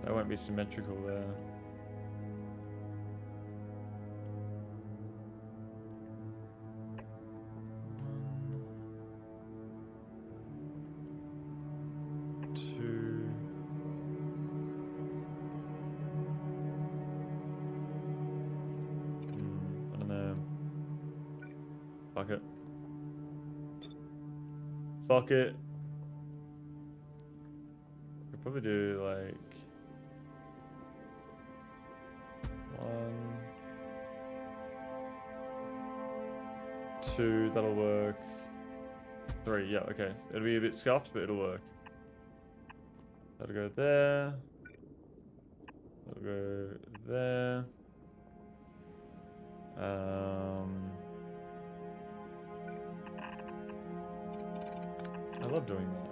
that won't be symmetrical there. I don't know. Fuck it. Fuck it. Could probably do like 1, 2, that'll work. 3, yeah, okay. It'll be a bit scuffed, but it'll work. That'll go there. That'll go there. I love doing that.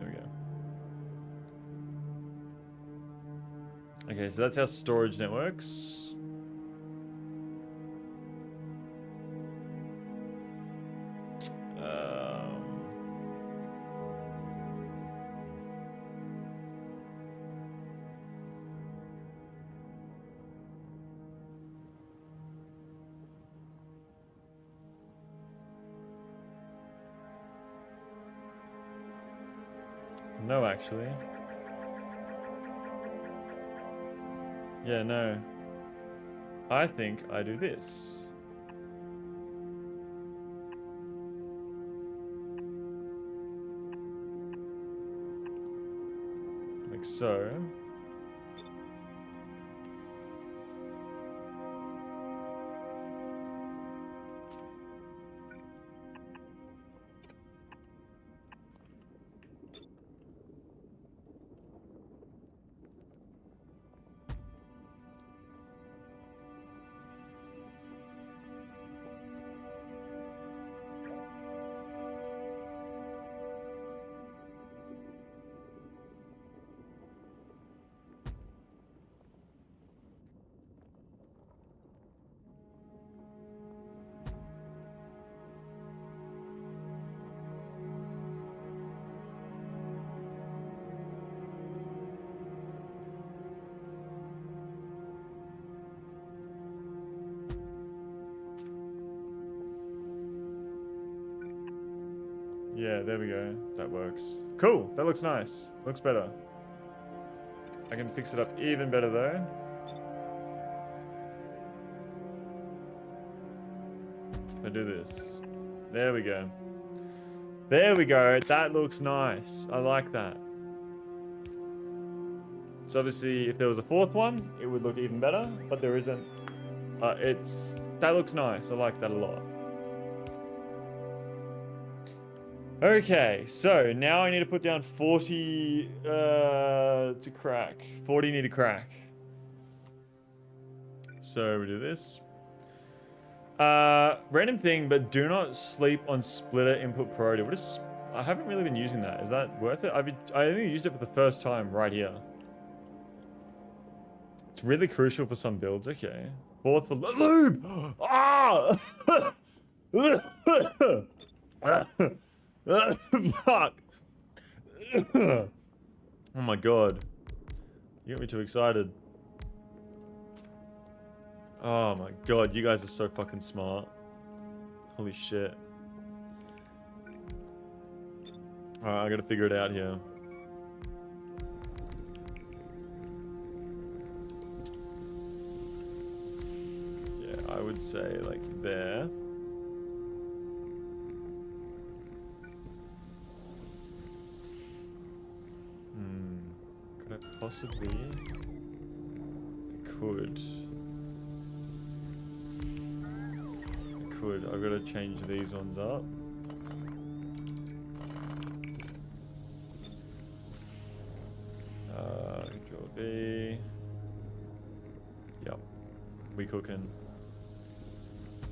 There we go. Okay, so that's how storage networks. No, actually. Yeah, no. I think I do this. Like so. Yeah, there we go. That works. Cool. That looks nice. Looks better. I can fix it up even better though. If I do this. There we go. There we go. That looks nice. I like that. So obviously, if there was a fourth one, it would look even better, but there isn't. That looks nice. I like that a lot. Okay, so now I need to put down 40 to crack. 40 need to crack. So we do this. Random thing, but do not sleep on splitter input priority. I haven't really been using that. Is that worth it? I only used it for the first time right here. It's really crucial for some builds. Okay. Fourth for lube. Ah! Fuck. Oh my god. You got me too excited. Oh my god, you guys are so fucking smart. Holy shit. Alright, I gotta figure it out here. Yeah, I would say like there. Could I possibly? I could. I've got to change these ones up. Control V. Yep. We cooking.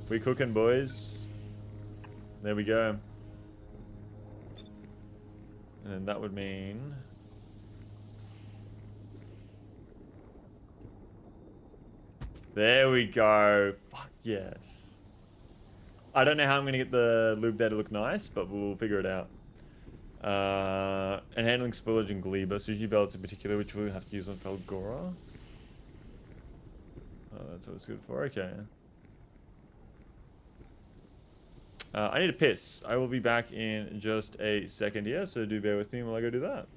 We cooking, boys. There we go. And then that would mean... There we go. Fuck yes. I don't know how I'm going to get the lube there to look nice, but we'll figure it out. And handling spillage and Gleba, so usually belts in particular, which we'll have to use on Falgora. Oh, that's what it's good for. Okay. I need to piss. I will be back in just a second here, so do bear with me while I go do that.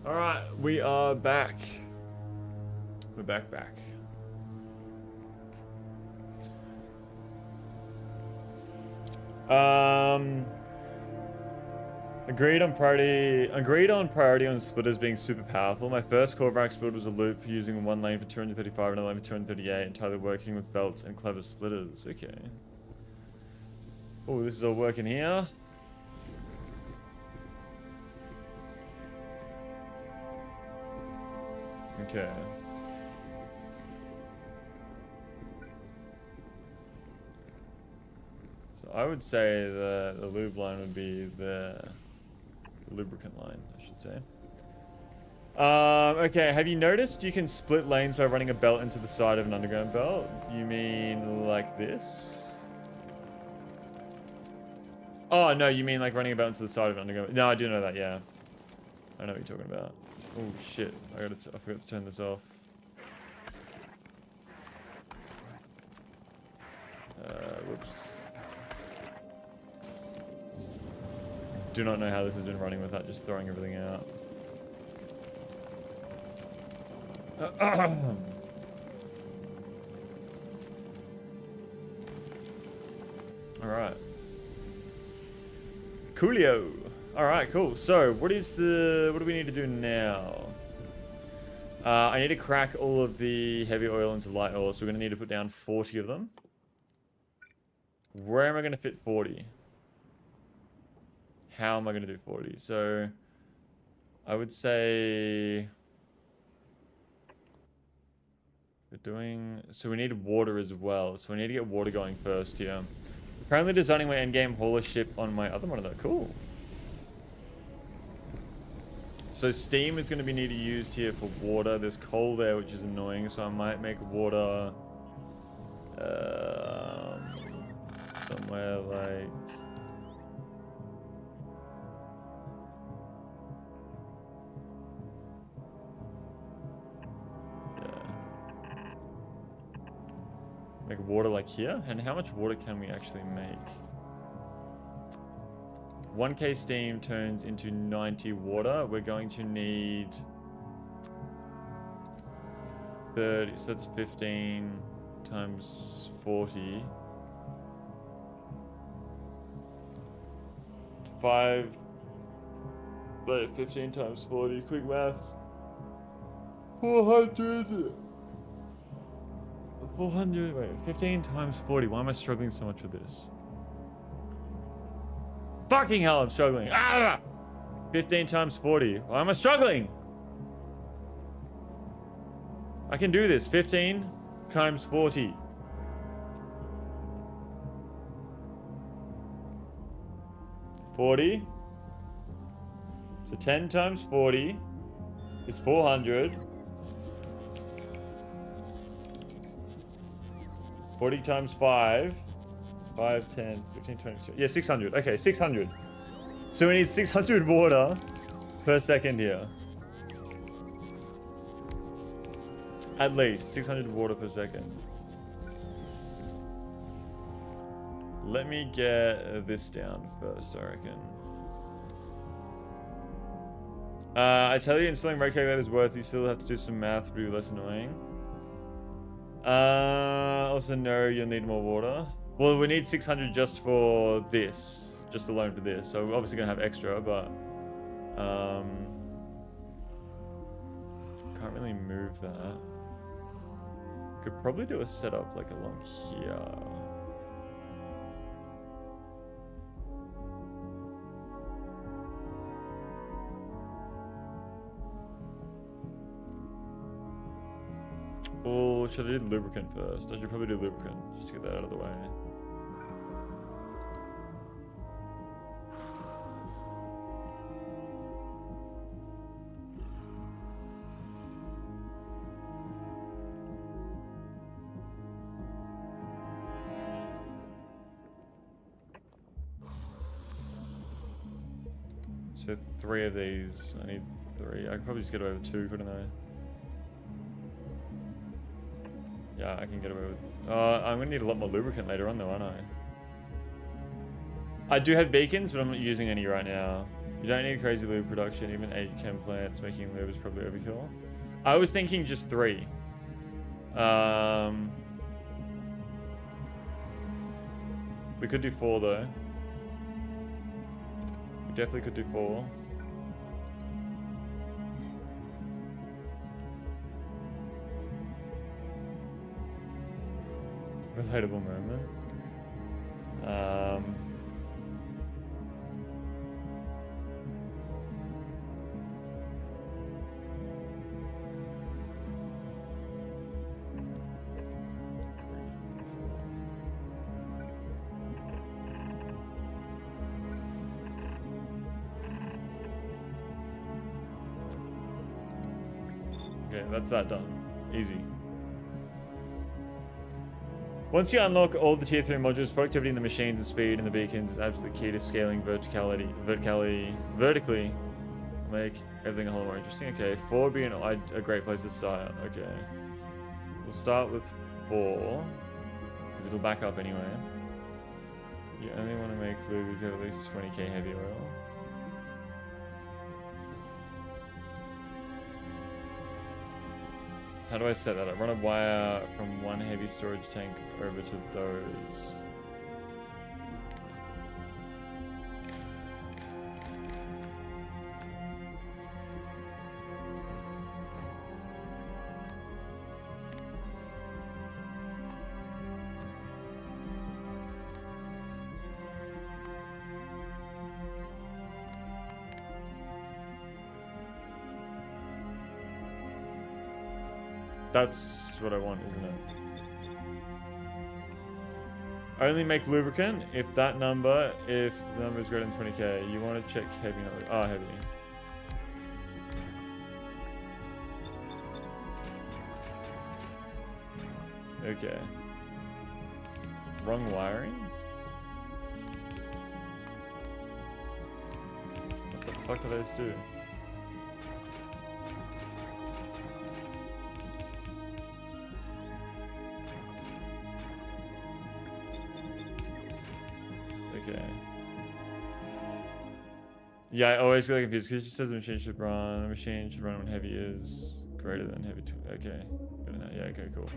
Alright, we are back. We're back. Agreed on priority on splitters being super powerful. My first core rack split was a loop using one lane for 235 and a lane for 238, entirely working with belts and clever splitters. Okay. Oh, this is all working here. Okay. So I would say the lube line would be the lubricant line, I should say. Okay, have you noticed you can split lanes by running a belt into the side of an underground belt? You mean like this? Oh, no, you mean like running a belt into the side of an underground. No, I do know that, yeah. I know what you're talking about. Oh, shit. I forgot to turn this off. Whoops. Do not know how this has been running without just throwing everything out. Alright. Coolio. Alright, cool. So, what do we need to do now? I need to crack all of the heavy oil into light oil, so we're going to need to put down 40 of them. Where am I going to fit 40? How am I going to do 40? So, I would say... So we need water as well. So we need to get water going first here. Currently designing my endgame hauler ship on my other monitor. Cool. So steam is going to be needed used here for water. There's coal there, which is annoying. So I might make water somewhere like... Make water like here? And how much water can we actually make? 1k steam turns into 90 water. We're going to need 30, so that's 15 times 40. 15 times 40, quick math. 400. 400, wait, 15 times 40. Why am I struggling so much with this? Fucking hell, I'm struggling. 15 times 40. Why am I struggling? I can do this. 15 times 40. 40. So 10 times 40 is 400. 40 times 5. 5, 10, 15, 20. Yeah, 600. Okay, 600. So we need 600 water per second here. At least 600 water per second. Let me get this down first, I reckon. I tell you, installing rate calculator is worth it. You still have to do some math to be less annoying. Also, no, you'll need more water. Well, we need 600 just for this. Just alone for this. So we're obviously going to have extra, but... can't really move that. Could probably do a setup like along here. Or should I do lubricant first? I should probably do lubricant, just to get that out of the way. So 3 of these, I need 3. I could probably just get away with 2, couldn't I? Yeah, I can get away with... I'm going to need a lot more lubricant later on though, aren't I? I do have beacons, but I'm not using any right now. You don't need crazy lube production. Even 8 chem plants making lube is probably overkill. I was thinking just 3. We could do 4 though. We definitely could do 4. Relatable moment. Okay, that's that done. Easy. Once you unlock all the tier 3 modules, productivity in the machines and speed in the beacons is absolutely key to scaling vertically. Make everything a whole lot more interesting. Okay, 4 would be a great place to start. Okay. We'll start with 4, because it'll back up anyway. You only want to make lube if you have at least 20k heavy oil. How do I set that up? Run a wire from one heavy storage tank over to those. That's what I want, isn't it? Only make lubricant if the number is greater than 20k. You want to check heavy. Oh, heavy. Okay. Wrong wiring? What the fuck do those do? Okay. Yeah, I always get confused because she says the machine should run when heavy is greater than heavy. Okay. Yeah, okay, cool.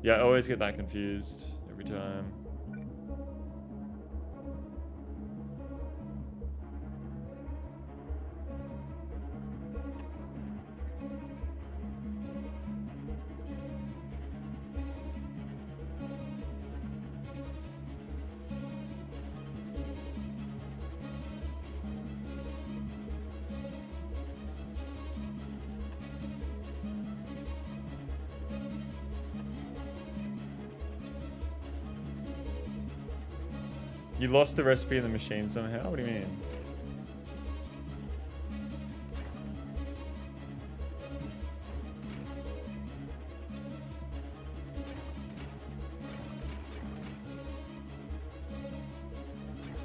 Yeah, I always get that confused every time. You lost the recipe in the machine somehow? What do you mean?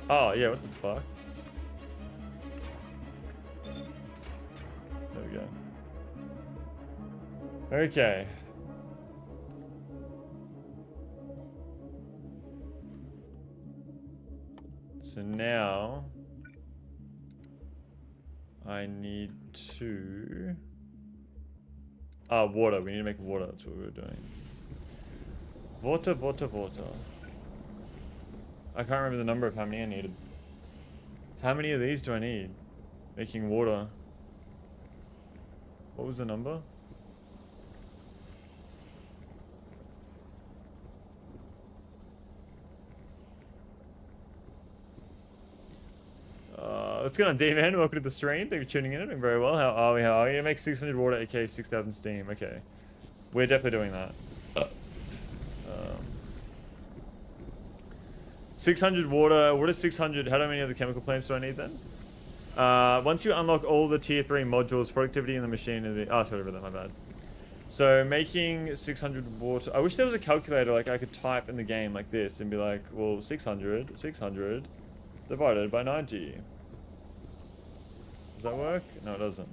Oh, yeah, what the fuck? There we go. Okay. So now I need to water. We need to make water. That's what we were doing. Water. I can't remember the number of how many I needed. How many of these do I need? Making water. What was the number? What's going on, D-Man? Welcome to the stream. Thank you for tuning in. Doing very well. How are we? How are you? Make 600 water, aka 6,000 steam. Okay. We're definitely doing that. 600 water. What is 600? How many other chemical plants do I need then? Once you unlock all the tier 3 modules, productivity in the machine and the... Oh, sorry about that. My bad. So making 600 water... I wish there was a calculator like I could type in the game like this and be like, well, 600 divided by 90. Does that work? No, it doesn't.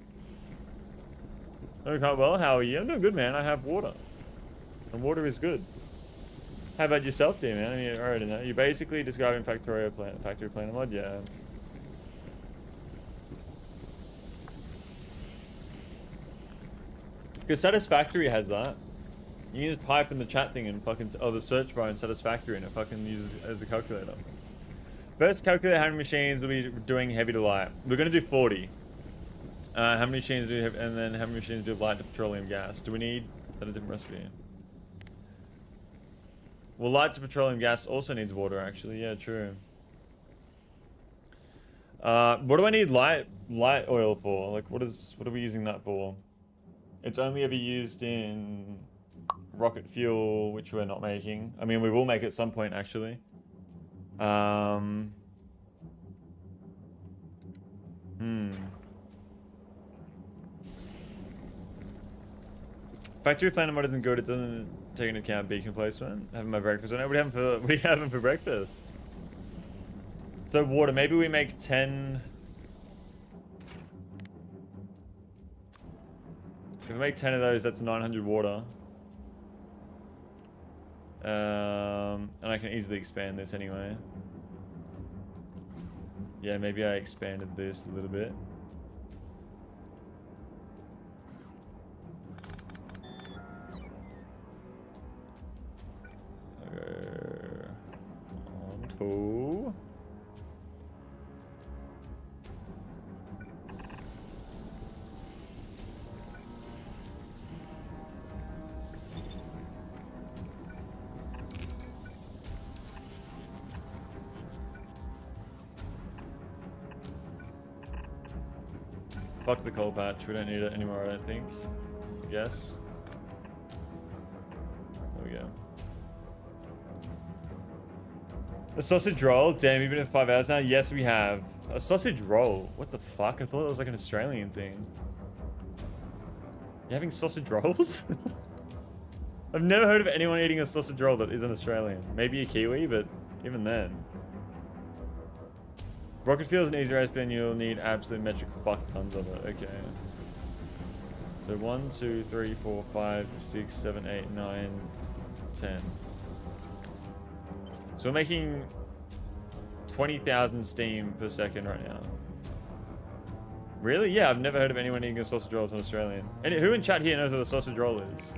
Okay, well, how are you? I'm doing good, man. I have water. And water is good. How about yourself, dear man? I mean, I already know. You're basically describing Factorio Factory Planner mod, yeah. Because Satisfactory has that. You can just type in the chat thing and fucking, oh, the search bar in Satisfactory, and it fucking uses it as a calculator. First calculator how many machines will be doing heavy to light. We're gonna do 40. How many machines do we have, and then how many machines do light to petroleum gas? Do we need a different recipe? Well, light to petroleum gas also needs water, actually. Yeah, true. What do I need light oil for? Like, what are we using that for? It's only ever used in rocket fuel, which we're not making. I mean, we will make it at some point, actually. Factory plan mode isn't good. It doesn't take into account beacon placement. Having my breakfast. What are you having for breakfast? So water. Maybe we make 10. If we make 10 of those, that's 900 water. And I can easily expand this anyway. Yeah, maybe I expanded this a little bit. On to... Fuck the coal patch, we don't need it anymore, I don't think. I guess. There we go. A sausage roll? Damn, you've been here for 5 hours now? Yes, we have. A sausage roll? What the fuck? I thought it was like an Australian thing. You having sausage rolls? I've never heard of anyone eating a sausage roll that isn't Australian. Maybe a Kiwi, but even then. Rocket fuel is an easy recipe and you'll need absolute metric fuck tons of it. Okay. So 1, 2, 3, 4, 5, 6, 7, 8, 9, 10. So we're making 20,000 steam per second right now. Really? Yeah, I've never heard of anyone eating a sausage roll as an Australian. And who in chat here knows what a sausage roll is?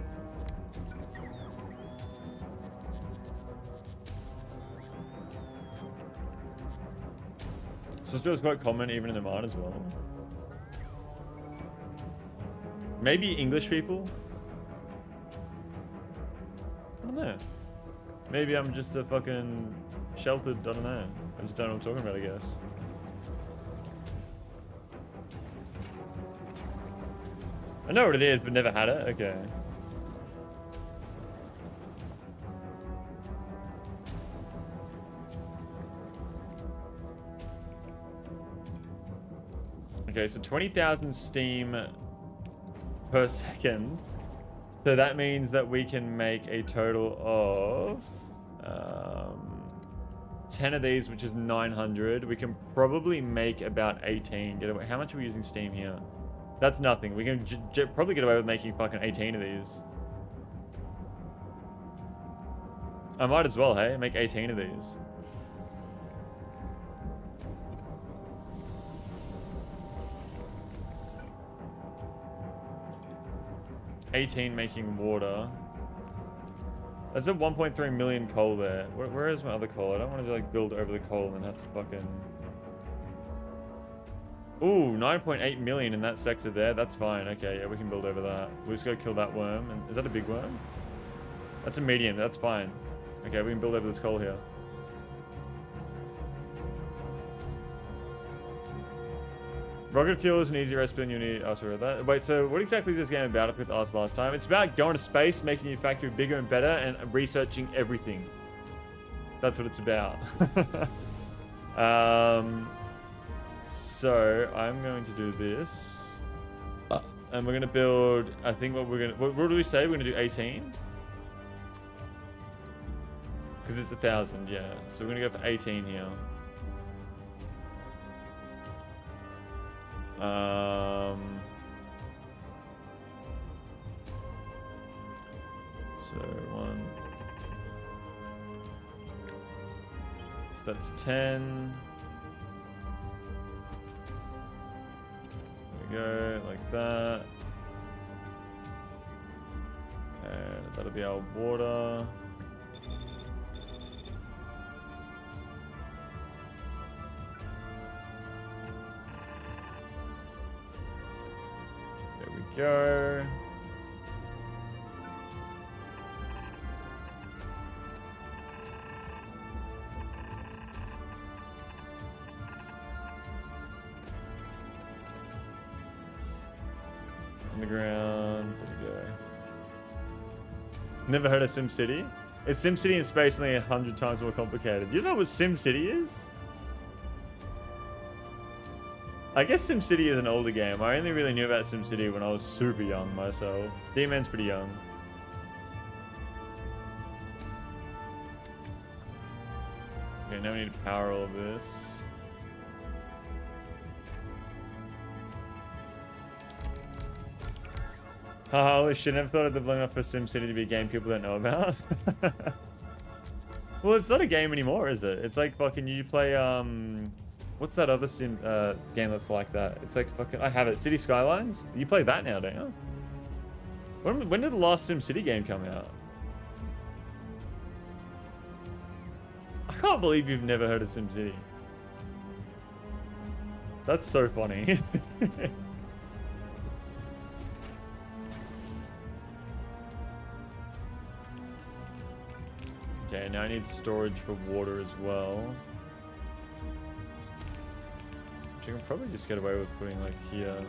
Sausage roll is quite common even in Oman as well. Maybe English people? I don't know. Maybe I'm just a fucking sheltered, I don't know. I just don't know what I'm talking about, I guess. I know what it is, but never had it? Okay. Okay, so 20,000 steam per second. So that means that we can make a total of 10 of these, which is 900. We can probably make about 18. How much are we using steam here? That's nothing. We can probably get away with making fucking 18 of these. I might as well, hey? Make 18 of these. $18 making water. That's a 1.3 million coal there. Where is my other coal? I don't want to like build over the coal and have to fucking... Ooh, 9.8 million in that sector there. That's fine. Okay, yeah, we can build over that. We'll just go kill that worm. And is that a big worm? That's a medium. That's fine. Okay, we can build over this coal here. Rocket fuel is an easy recipe and you need... Oh, sorry, that. Wait, so what exactly is this game about with us last time? It's about going to space, making your factory bigger and better, and researching everything. That's what it's about. So, I'm going to do this. And we're going to build... I think what we're going to... What do we say? We're going to do 18? Because it's 1,000, yeah. So we're going to go for 18 here. So 1. So that's 10. There we go, like that. that'll be our water. There we go. Underground. There we go. Never heard of SimCity? It's SimCity in space, only 100 times more complicated. You know what SimCity is? I guess SimCity is an older game. I only really knew about SimCity when I was super young myself. D-Man's pretty young. Okay, now we need to power all of this. Holy shit, never thought I'd live long enough for SimCity to be a game people don't know about. Well, it's not a game anymore, is it? It's like fucking you play, what's that other game that's like that? It's like fucking, I have it, City Skylines? You play that now, don't you? When did the last SimCity game come out? I can't believe you've never heard of SimCity. That's so funny. Okay, now I need storage for water as well. Which I can probably just get away with putting like here.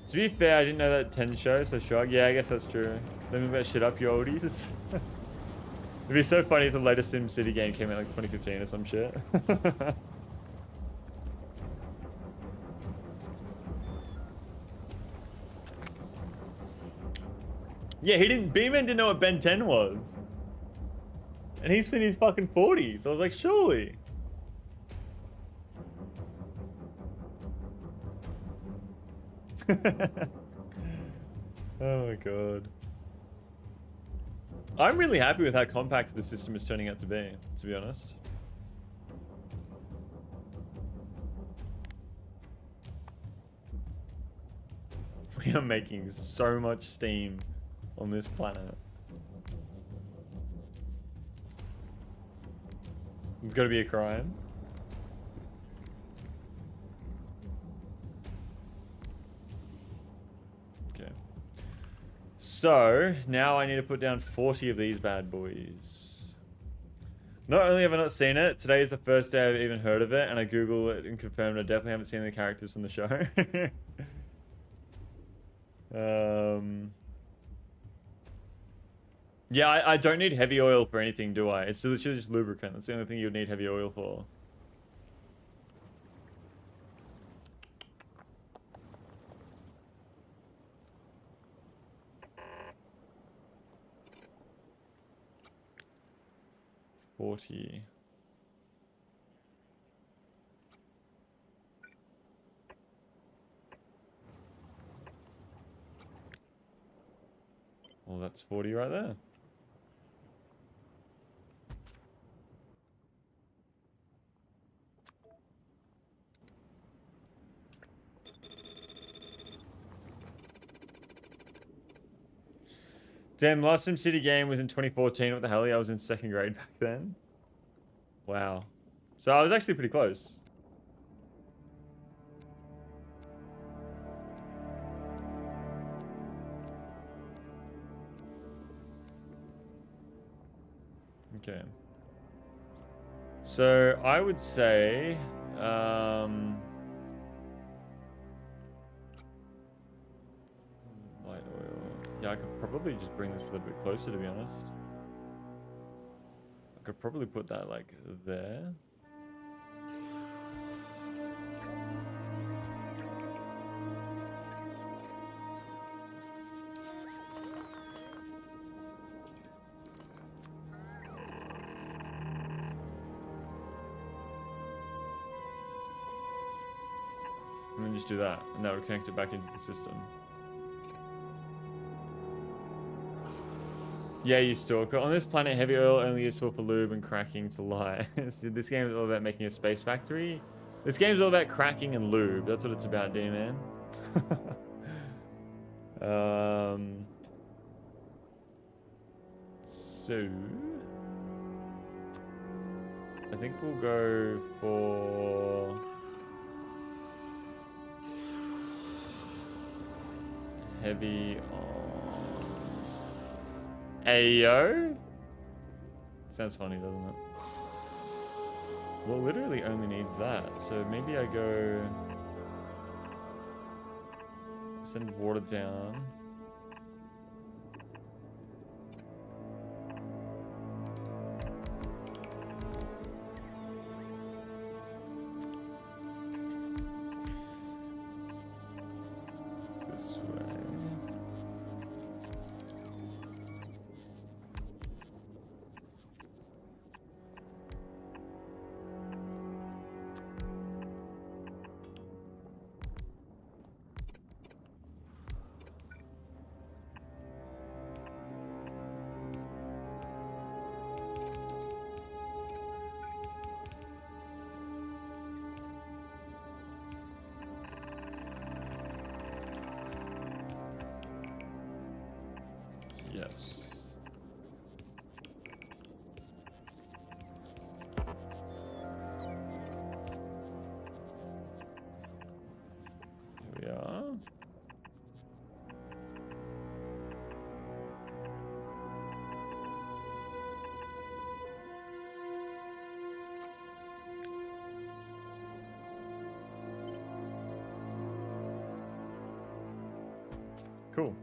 To be fair, I didn't know that 10 show, so shrug. Yeah, I guess that's true. Let me move that shit up, you oldies. It'd be so funny if the latest SimCity game came out like 2015 or some shit. Yeah, B-Man didn't know what Ben 10 was. And he's in his fucking 40s. I was like, surely. Oh my god. I'm really happy with how compact the system is turning out to be honest. We are making so much steam on this planet. It's got to be a crime. So, now I need to put down 40 of these bad boys. Not only have I not seen it, today is the first day I've even heard of it, and I Googled it and confirmed I definitely haven't seen the characters in the show. Yeah, I don't need heavy oil for anything, do I? It's literally just lubricant. That's the only thing you would need heavy oil for. Well, that's 40 right there. Damn, last SimCity game was in 2014. What the hell? I was in 2nd grade back then. Wow. So I was actually pretty close. Okay. So I would say, light oil. Yeah, I could probably just bring this a little bit closer, to be honest. I could probably put that like there. And then just do that. And that would connect it back into the system. Yeah, you stalker. On this planet, heavy oil only useful for lube and cracking to lie. So this game is all about making a space factory. This game is all about cracking and lube. That's what it's about, D-man. So I think we'll go for heavy on Ayo. Sounds funny, doesn't it? Well, literally only needs that. So maybe I go send water down. This way. Yes. Here we are. Cool.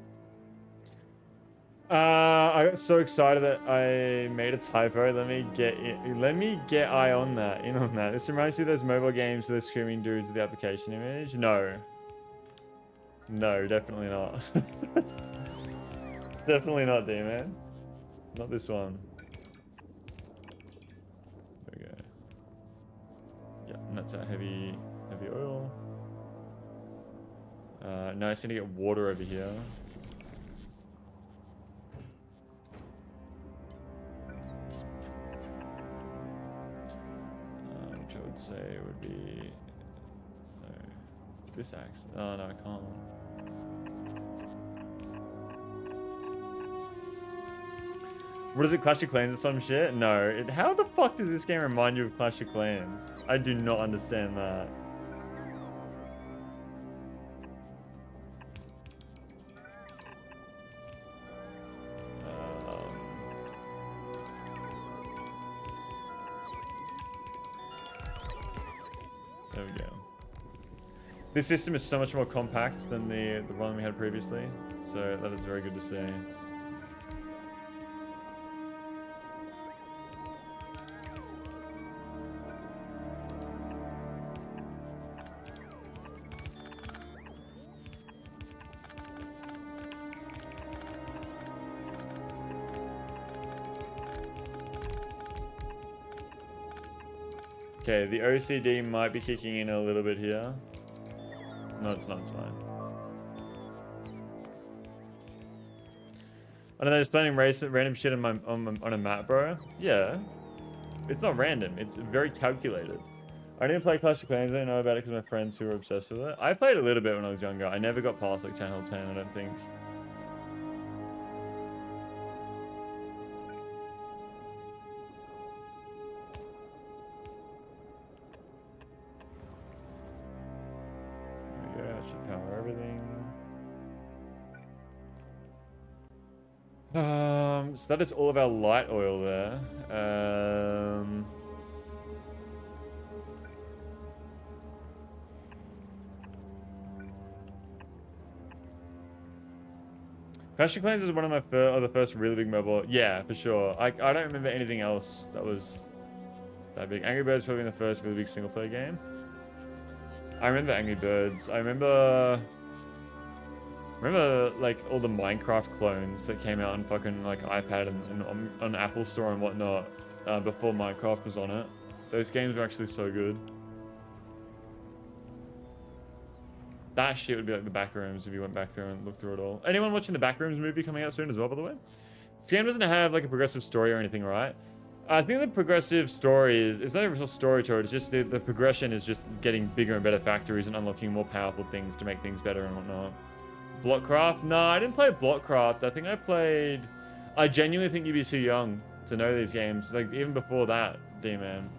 I got so excited that I made a typo. Let me get eye on that, in on that. This reminds me of those mobile games with the screaming dudes with the application image. No. No, definitely not. Definitely not, D-man. Not this one. There we go. Yeah, and that's our heavy oil. No, I just need to get water over here. Which I would say would be this axe. Oh no, I can't. What is it, Clash of Clans or some shit? No. How the fuck does this game remind you of Clash of Clans? I do not understand that. There we go. This system is so much more compact than the one we had previously, so that is very good to see. Okay, the OCD might be kicking in a little bit here. No, it's not, it's fine. I don't know, just planning random shit on a map, bro. Yeah. It's not random, it's very calculated. I didn't play Clash of Clans, I didn't know about it because my friends who were obsessed with it. I played a little bit when I was younger. I never got past like Channel 10, I don't think. So that is all of our light oil there. Clash of Clans is one of my the first really big mobile. Yeah, for sure. I don't remember anything else that was that big. Angry Birds probably the first really big single player game. I remember Angry Birds. I remember like all the Minecraft clones that came out on fucking like iPad and on Apple Store and whatnot before Minecraft was on it. Those games were actually so good. That shit would be like the back rooms if you went back through and looked through it all. Anyone watching the back rooms movie coming out soon as well, by the way? This game doesn't have like a progressive story or anything, right? I think the progressive story is, it's not a real story to it, it's just the progression is just getting bigger and better factories and unlocking more powerful things to make things better and whatnot. Blockcraft? No, I didn't play Blockcraft. I think I played... I genuinely think you'd be too young to know these games. Like, even before that, D-Man.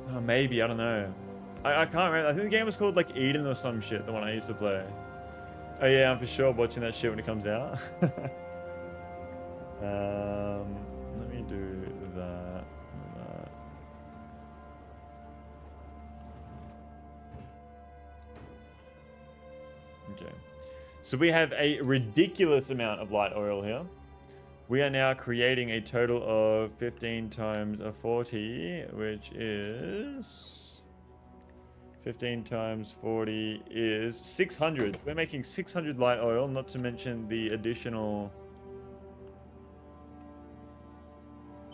Oh, maybe, I don't know. I can't remember. I think the game was called, like, Eden or some shit, the one I used to play. Oh, yeah, I'm for sure watching that shit when it comes out. Let me do that. Okay. So we have a ridiculous amount of light oil here. We are now creating a total of 15 times a 40, which is... 15 times 40 is 600. We're making 600 light oil, not to mention the additional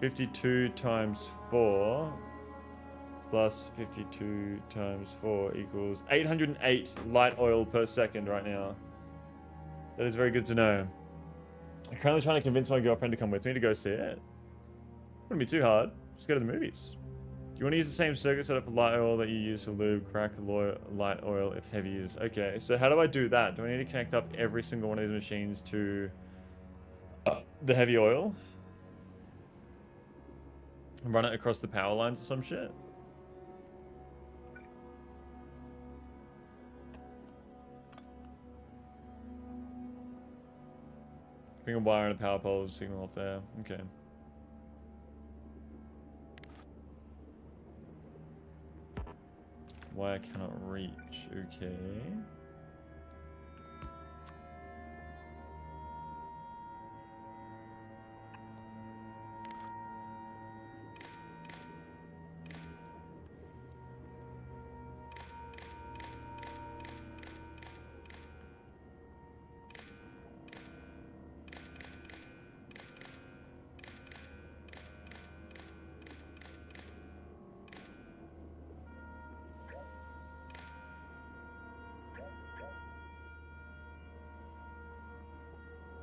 52 times 4 plus 52 times 4 equals 808 light oil per second right now. That is very good to know. I'm currently trying to convince my girlfriend to come with me to go see it. Wouldn't be too hard. Just go to the movies. You want to use the same circuit setup for light oil that you use for lube, crack light oil if heavy is. Okay, so how do I do that? Do I need to connect up every single one of these machines to the heavy oil? And run it across the power lines or some shit? Bring a wire and a power pole signal up there. Okay. Wire cannot reach. Okay.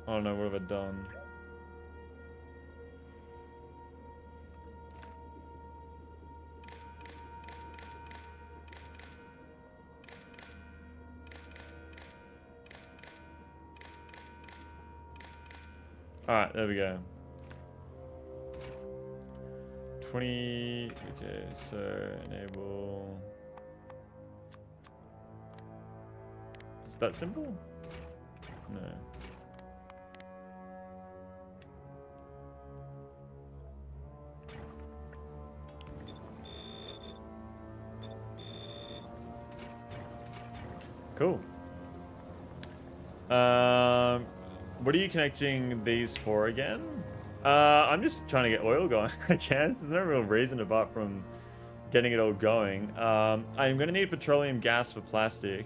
I don't know, what have I done? Alright, there we go. 20... Okay, so enable... Is that simple? No. Cool. What are you connecting these for again? I'm just trying to get oil going, I guess. There's no real reason apart from getting it all going. I'm going to need petroleum gas for plastic.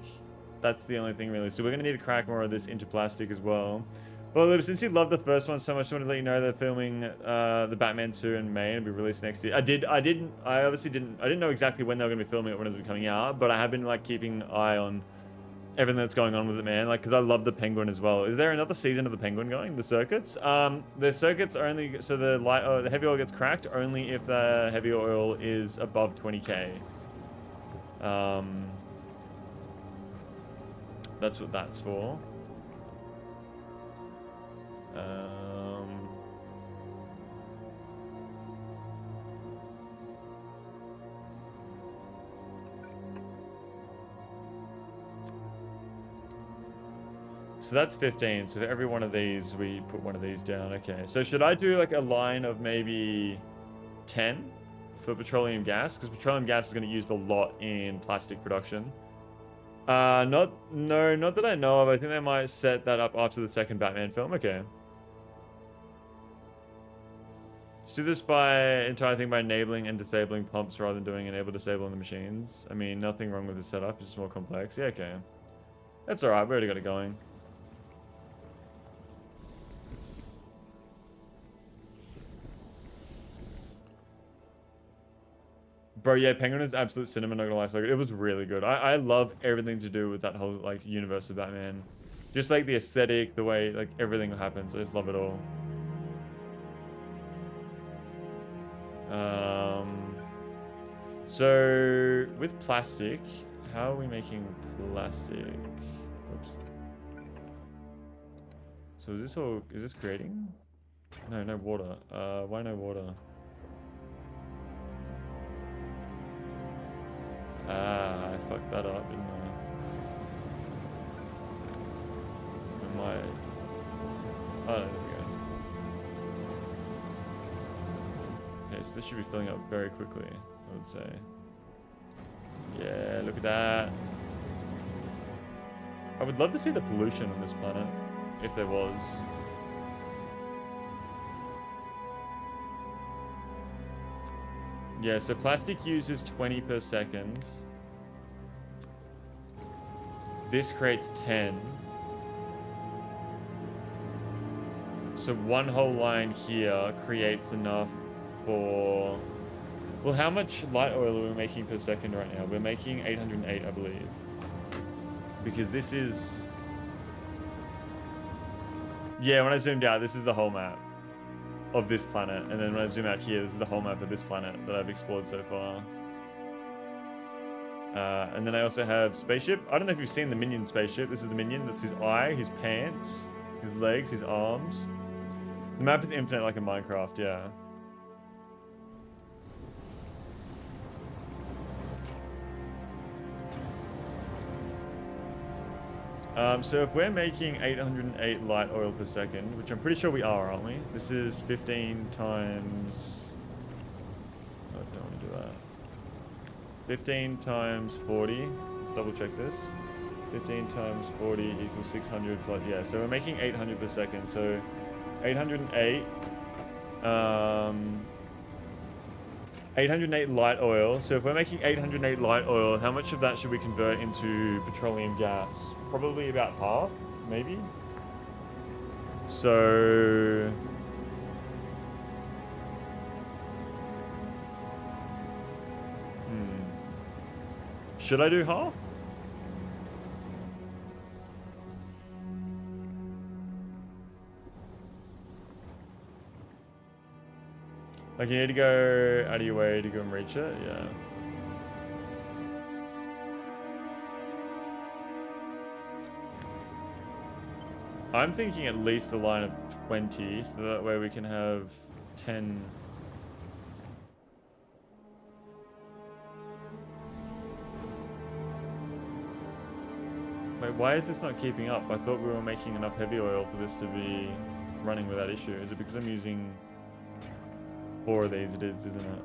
That's the only thing really. So we're going to need to crack more of this into plastic as well. But Noob, since you love the first one so much, I want to let you know they're filming the Batman 2 in May and be released next year. I didn't know exactly when they were going to be filming it, when it was coming out, but I have been like keeping an eye on everything that's going on with it, man. Like, because I love the Penguin as well. Is there another season of the Penguin going? The circuits? The circuits are only, so the heavy oil gets cracked only if the heavy oil is above 20k. That's what that's for. So that's 15. So for every one of these, we put one of these down. Okay. So should I do like a line of maybe 10 for petroleum gas? Because petroleum gas is going to be used a lot in plastic production. Not that I know of. I think they might set that up after the second Batman film. Okay. Just do this entire thing by enabling and disabling pumps rather than doing enable disabling the machines. I mean, nothing wrong with the setup. It's just more complex. Yeah, okay. That's alright. We already got it going. Bro, yeah, Penguin is absolute cinema, not gonna lie. So it was really good. I love everything to do with that whole like universe of Batman. Just like the aesthetic, the way like everything happens. I just love it all. So with plastic, how are we making plastic? Oops. So is this creating? No, no water. Why no water? Ah, I fucked that up, didn't I? Am I... Oh, there we go. Okay, so this should be filling up very quickly, I would say. Yeah, look at that. I would love to see the pollution on this planet, if there was. Yeah, so plastic uses 20 per second. This creates 10. So one whole line here creates enough for... Well, how much light oil are we making per second right now? We're making 808, I believe. Because this is... Yeah, when I zoomed out, this is the whole map of this planet, and then when I zoom out here, this is the whole map of this planet that I've explored so far. And then I also have spaceship. I don't know if you've seen the minion spaceship. This is the minion. That's his eye, his pants, his legs, his arms. The map is infinite like in Minecraft, yeah. So if we're making 808 light oil per second, which I'm pretty sure we are, aren't we? This is 15 times... Oh, I don't want to do that. 15 times 40. Let's double check this. 15 times 40 equals 600 plus... Yeah, so we're making 800 per second. So 808... 808 light oil. So if we're making 808 light oil, how much of that should we convert into petroleum gas? Probably about half, maybe. So... Should I do half? Like you need to go out of your way to go and reach it, yeah. I'm thinking at least a line of 20, so that way we can have 10. Wait, why is this not keeping up? I thought we were making enough heavy oil for this to be running without issue. Is it because I'm using 4 of these? It is, isn't it?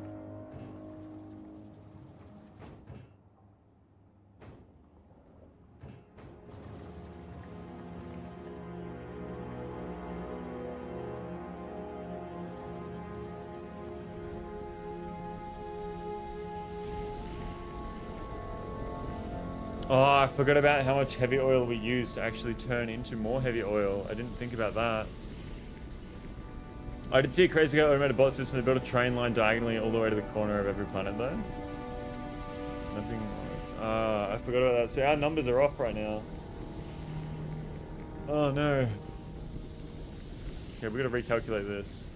Oh, I forgot about how much heavy oil we used to actually turn into more heavy oil. I didn't think about that. I did see a crazy guy automated bot system to build a train line diagonally all the way to the corner of every planet though. Nothing was... I forgot about that. See, our numbers are off right now. Oh no. Okay, we gotta recalculate this.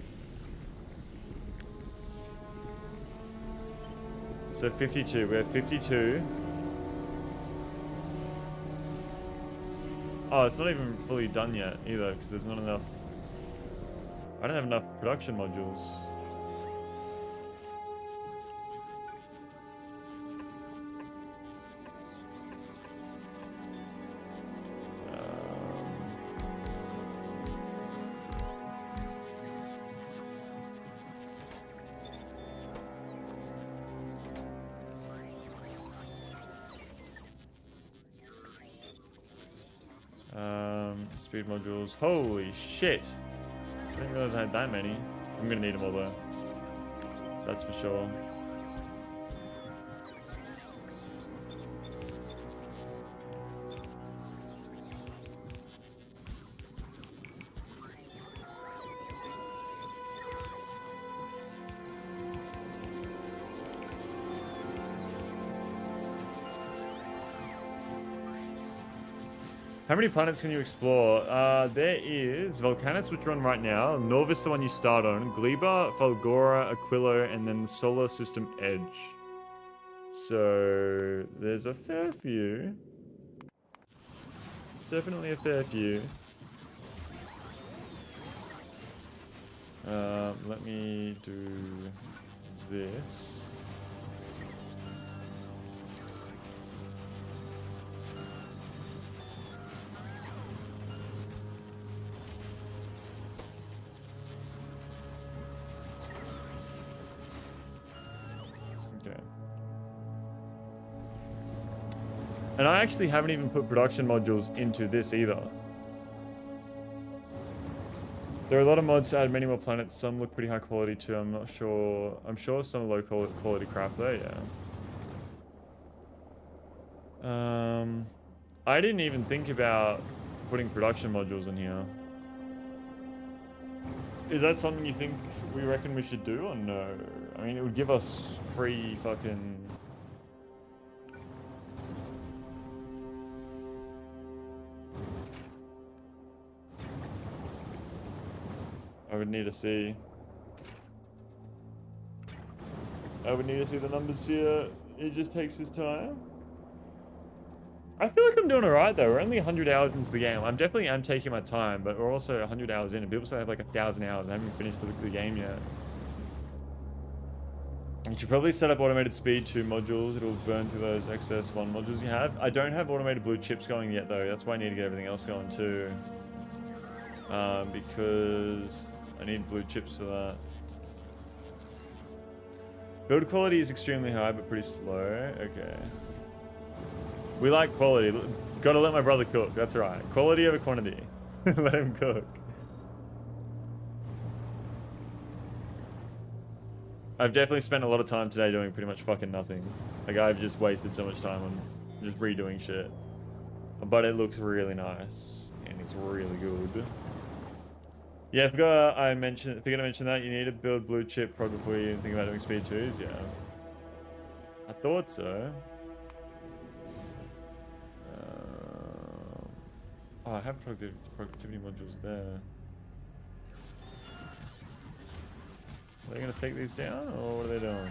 So 52, we have 52. Oh, it's not even fully done yet either, because there's not enough... I don't have enough production modules. Speed modules. Holy shit! I didn't realize I had that many. I'm gonna need them all though. That's for sure. How many planets can you explore? There is Vulcanus, which we're on right now. Noob is the one you start on. Gleba, Fulgora, Aquilo, and then the Solar System Edge. So there's a fair few. It's definitely a fair few. Let me do this. Okay. And I actually haven't even put production modules into this either. There are a lot of mods to add many more planets. Some look pretty high quality too. I'm not sure. I'm sure some low quality crap though, yeah. I didn't even think about putting production modules in here. Is that something you think we reckon we should do or no? I mean, it would give us free fucking... I would need to see. I would need to see the numbers here. It just takes his time. I feel like I'm doing alright though. We're only 100 hours into the game. I'm definitely am taking my time, but we're also 100 hours in. And people say I have like 1,000 hours. I haven't finished the game yet. You should probably set up automated speed 2 modules. It'll burn through those excess 1 modules you have. I don't have automated blue chips going yet though. That's why I need to get everything else going too. Because I need blue chips for that. Build quality is extremely high, but pretty slow. Okay. We like quality. Gotta let my brother cook. That's right. Quality over quantity. Let him cook. I've definitely spent a lot of time today doing pretty much fucking nothing. Like, I've just wasted so much time on just redoing shit. But it looks really nice. And it's really good. Yeah, I forgot to mention that. You need to build blue chip probably before you think about doing speed 2s, yeah. I thought so. Oh, I have productivity modules there. Are they going to take these down, or what are they doing?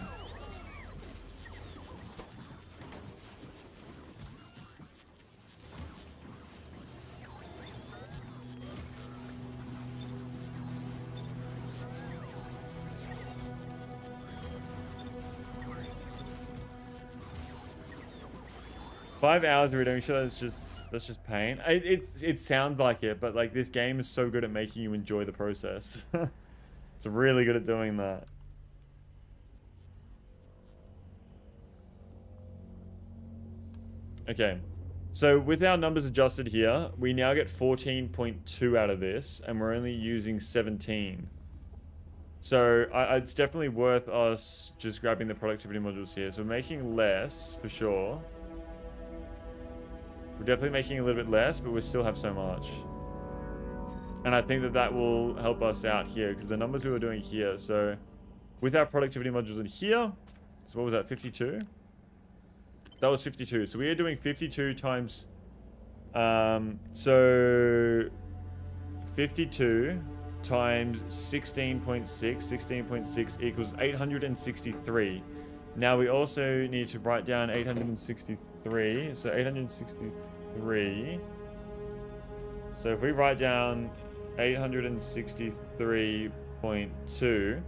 Five hours of redoing shit, that's just pain. It sounds like it, but like this game is so good at making you enjoy the process. It's really good at doing that. Okay, so with our numbers adjusted here, we now get 14.2 out of this, and we're only using 17. So it's definitely worth us just grabbing the productivity modules here. So we're making less for sure. We're definitely making a little bit less, but we still have so much. And I think that will help us out here, because the numbers we were doing here, so with our productivity modules in here, so what was that, 52? That was 52. So we are doing 52 times, so 52 times 16.6 equals 863. Now we also need to write down 863. So 863. So if we write down 863.2,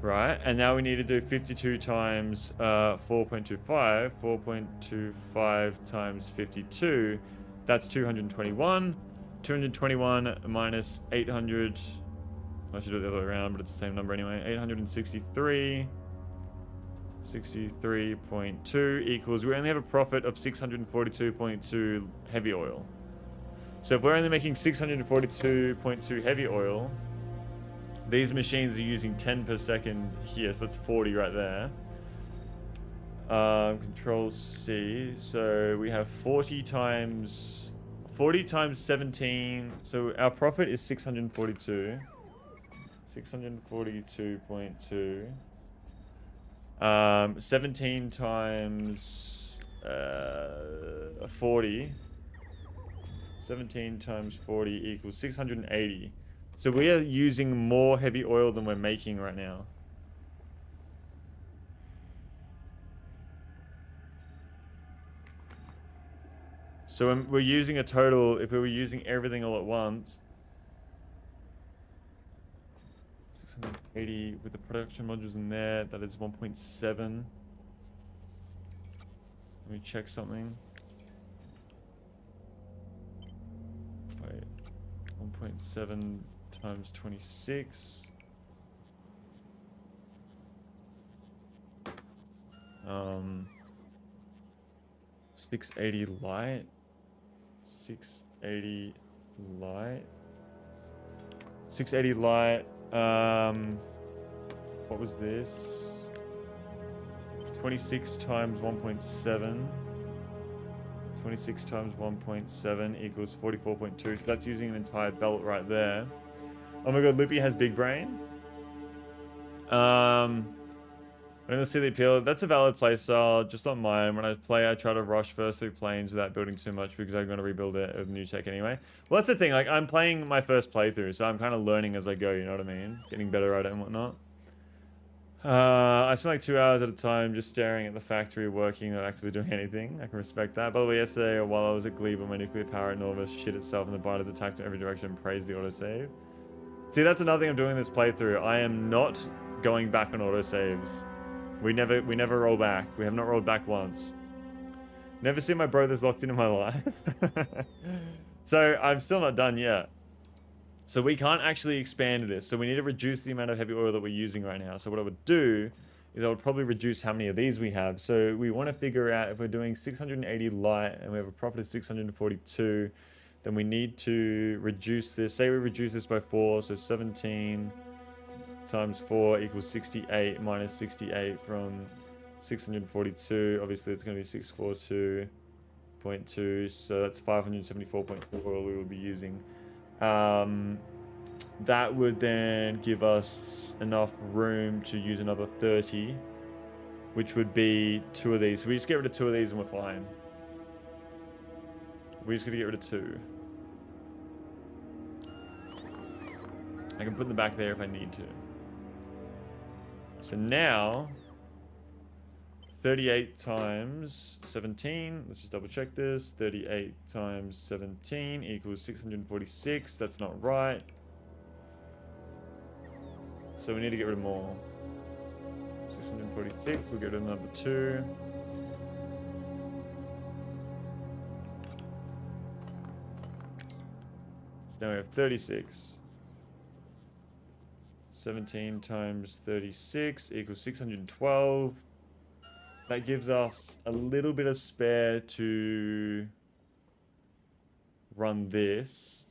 right? And now we need to do 52 times 4.25. 4.25 times 52. That's 221. 221 minus 800. I should do it the other way around, but it's the same number anyway. 863. 63.2 equals, we only have a profit of 642.2 heavy oil. So if we're only making 642.2 heavy oil, these machines are using 10 per second here, so that's 40 right there. Control C, so we have 40 times 17, so our profit is 642. 642.2. 17 times 40. 17 times 40 equals 680. So we are using more heavy oil than we're making right now. So we're using a total, if we were using everything all at once, 680 with the production modules in there, that is 1.7. Let me check something. Wait, 1.7 times 26. 680 light. 680 light. 680 light. What was this? 26 times 1.7. 26 times 1.7 equals 44.2. So that's using an entire belt right there. Oh my god, Loopy has big brain. I'm gonna see the appeal. That's a valid playstyle, just not mine. When I play, I try to rush first 3 planes without building too much because I'm gonna rebuild it with new tech anyway. Well, that's the thing. Like, I'm playing my first playthrough, so I'm kind of learning as I go. You know what I mean? Getting better at it and whatnot. I spent like 2 hours at a time just staring at the factory working, not actually doing anything. I can respect that. By the way, yesterday, while I was at Glebe on my nuclear power at Norvis, shit itself and the biters attacked in every direction and praised the autosave. See, that's another thing I'm doing in this playthrough. I am not going back on autosaves. We never roll back. We have not rolled back once. Never seen my bro this locked into my life. So I'm still not done yet. So we can't actually expand this. So we need to reduce the amount of heavy oil that we're using right now. So what I would do is I would probably reduce how many of these we have. So we want to figure out if we're doing 680 light and we have a profit of 642, then we need to reduce this. Say we reduce this by 4, so 17 times 4 equals 68 minus 68 from 642. Obviously, it's going to be 642.2, so that's 574.4 oil we will be using. That would then give us enough room to use another 30, which would be 2 of these. So we just get rid of 2 of these and we're fine. We're just going to get rid of 2. I can put them back there if I need to. So now, 38 times 17, let's just double check this. 38 times 17 equals 646, that's not right. So we need to get rid of more. 646, we'll get rid of another 2. So now we have 36. 17 times 36 equals 612. That gives us a little bit of spare to run this.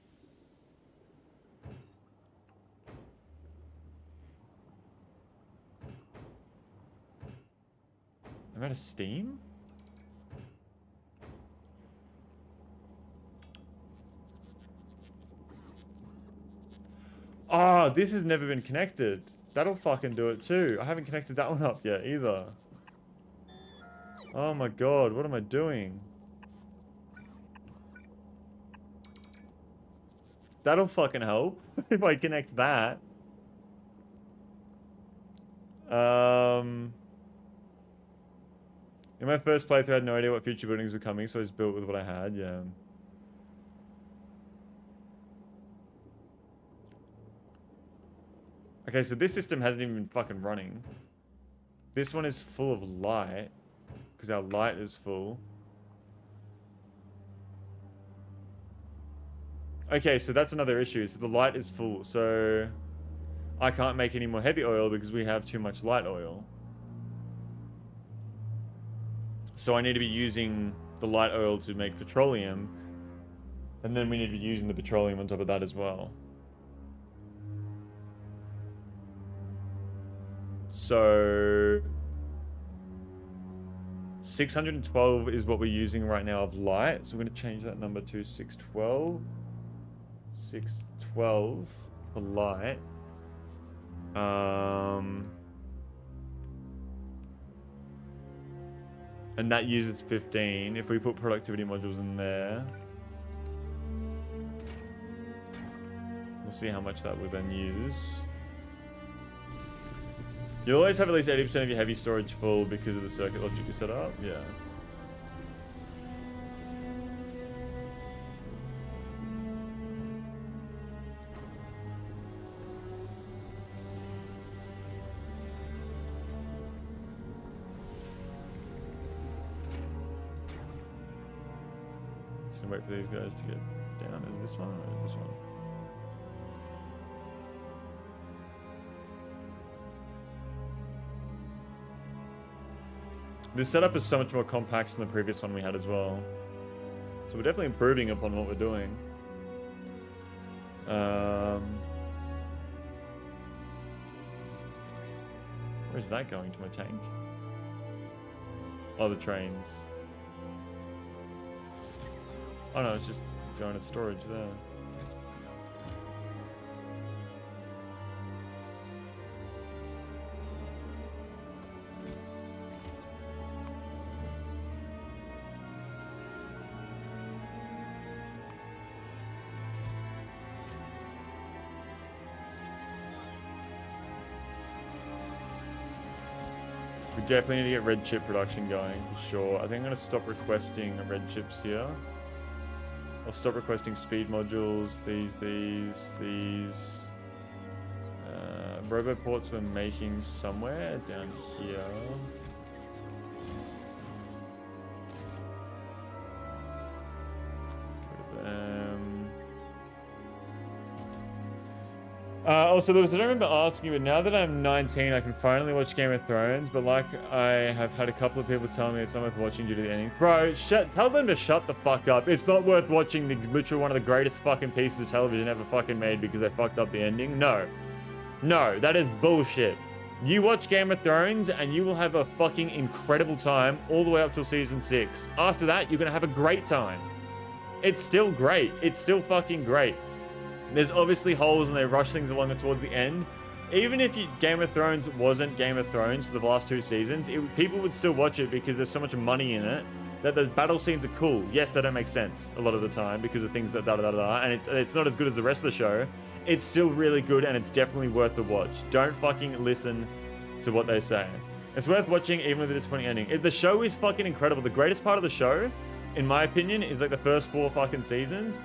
I'm out of steam? Oh, this has never been connected. That'll fucking do it too. I haven't connected that one up yet either. Oh my god, what am I doing? That'll fucking help if I connect that. In my first playthrough, I had no idea what future buildings were coming, so I just built with what I had, yeah. Okay, so this system hasn't even been fucking running. This one is full of light, because our light is full. Okay, so that's another issue. So the light is full, so I can't make any more heavy oil because we have too much light oil. So I need to be using the light oil to make petroleum, and then we need to be using the petroleum on top of that as well. So 612 is what we're using right now of light. So we're going to change that number to 612. 612 for light. And that uses 15. If we put productivity modules in there, We'll see how much that will then use. You'll always have at least 80% of your heavy storage full because of the circuit logic you set up. Yeah. Just gonna wait for these guys to get down. Is this one or this one? This setup is so much more compact than the previous one we had as well. So we're definitely improving upon what we're doing. Where's that going? To my tank? Oh, the trains. Oh no, it's just going to storage there. We definitely need to get red chip production going, for sure. I think I'm going to stop requesting red chips here. I'll stop requesting speed modules, these. Roboports we're making somewhere down here. Go to them. Also, Lewis, I don't remember asking you, but now that I'm 19, I can finally watch Game of Thrones, but like I have had a couple of people tell me it's not worth watching due to the ending. Bro, tell them to shut the fuck up. It's not worth watching literally one of the greatest fucking pieces of television ever fucking made because they fucked up the ending. No. No, that is bullshit. You watch Game of Thrones and you will have a fucking incredible time all the way up till season 6. After that, you're gonna have a great time. It's still great. It's still fucking great. There's obviously holes and they rush things along towards the end. Even if Game of Thrones wasn't Game of Thrones for the last 2 seasons, people would still watch it because there's so much money in it that the battle scenes are cool. Yes, they don't make sense a lot of the time because of things that and it's not as good as the rest of the show. It's still really good and it's definitely worth the watch. Don't fucking listen to what they say. It's worth watching even with a disappointing ending. The show is fucking incredible. The greatest part of the show, in my opinion, is like the first 4 fucking seasons.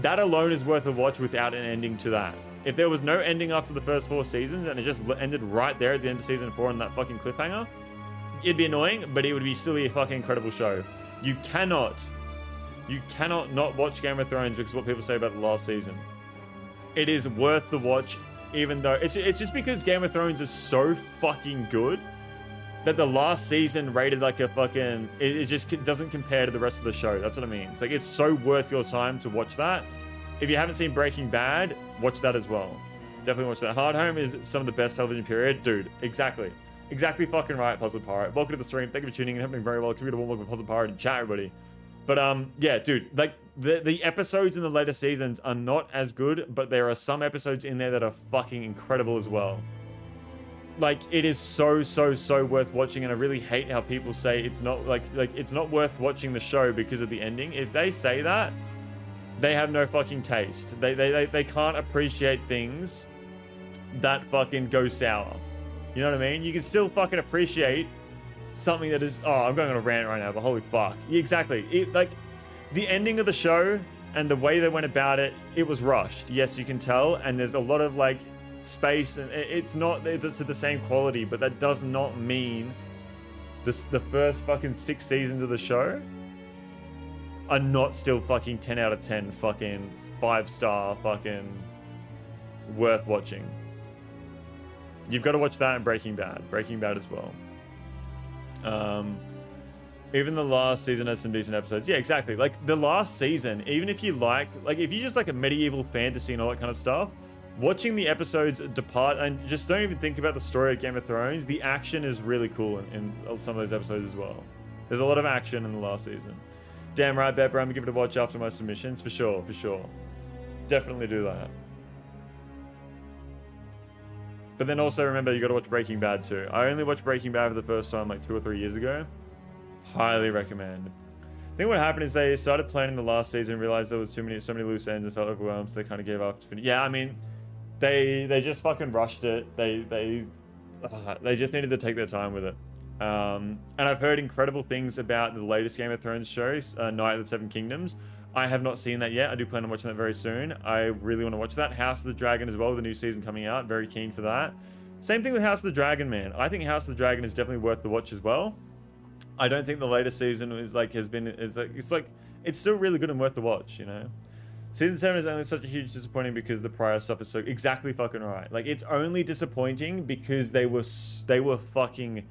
That alone is worth a watch without an ending to that. If there was no ending after the first 4 seasons and it just ended right there at the end of season 4 on that fucking cliffhanger, it'd be annoying, but it would still be a fucking incredible show. You cannot not watch Game of Thrones because of what people say about the last season. It is worth the watch, even though it's just because Game of Thrones is so fucking good that the last season rated like a fucking, it just doesn't compare to the rest of the show. That's what I mean. It's like, it's so worth your time to watch that. If you haven't seen Breaking Bad, watch that as well. Definitely watch that. Hard Home is some of the best television period. Dude, exactly. Exactly fucking right, Puzzle Pirate. Welcome to the stream. Thank you for tuning in. Happening very well. Give me a warm welcome, Puzzle Pirate, and chat, everybody. But yeah, dude, like the episodes in the later seasons are not as good, but there are some episodes in there that are fucking incredible as well. Like, it is so worth watching, and I really hate how people say it's not like it's not worth watching the show because of the ending. If they say that, they have no fucking taste. They can't appreciate things that fucking go sour. You know what I mean? You can still fucking appreciate something that is... Oh, I'm going on a rant right now, but holy fuck. Exactly. Like, the ending of the show and the way they went about it, it was rushed. Yes, you can tell, and there's a lot of, like, space, and it's the same quality, but that does not mean the first fucking 6 seasons of the show are not still fucking 10 out of 10 fucking 5-star fucking worth watching. You've got to watch that and Breaking Bad as well. Even the last season has some decent episodes. Yeah, exactly. Like, the last season, even if you like if you just like a medieval fantasy and all that kind of stuff, watching the episodes depart, and just don't even think about the story of Game of Thrones, the action is really cool in some of those episodes as well. There's a lot of action in the last season. Damn right, Bepper, I'm gonna give it a watch after my submissions, for sure. Definitely do that. But then also remember, you gotta watch Breaking Bad too. I only watched Breaking Bad for the first time like 2 or 3 years ago. Highly recommend. I think what happened is they started planning the last season, realized there was so many loose ends and felt overwhelmed, so they kind of gave up. Yeah, I mean, They just fucking rushed it. They just needed to take their time with it. And I've heard incredible things about the latest Game of Thrones shows, Night of the Seven Kingdoms. I have not seen that yet. I do plan on watching that very soon. I really want to watch that. House of the Dragon as well, the new season coming out. Very keen for that. Same thing with House of the Dragon, man. I think House of the Dragon is definitely worth the watch as well. I don't think the latest season is like it's still really good and worth the watch, you know. Season 7 is only such a huge disappointing because the prior stuff is so exactly fucking right. Like, it's only disappointing because they were fucking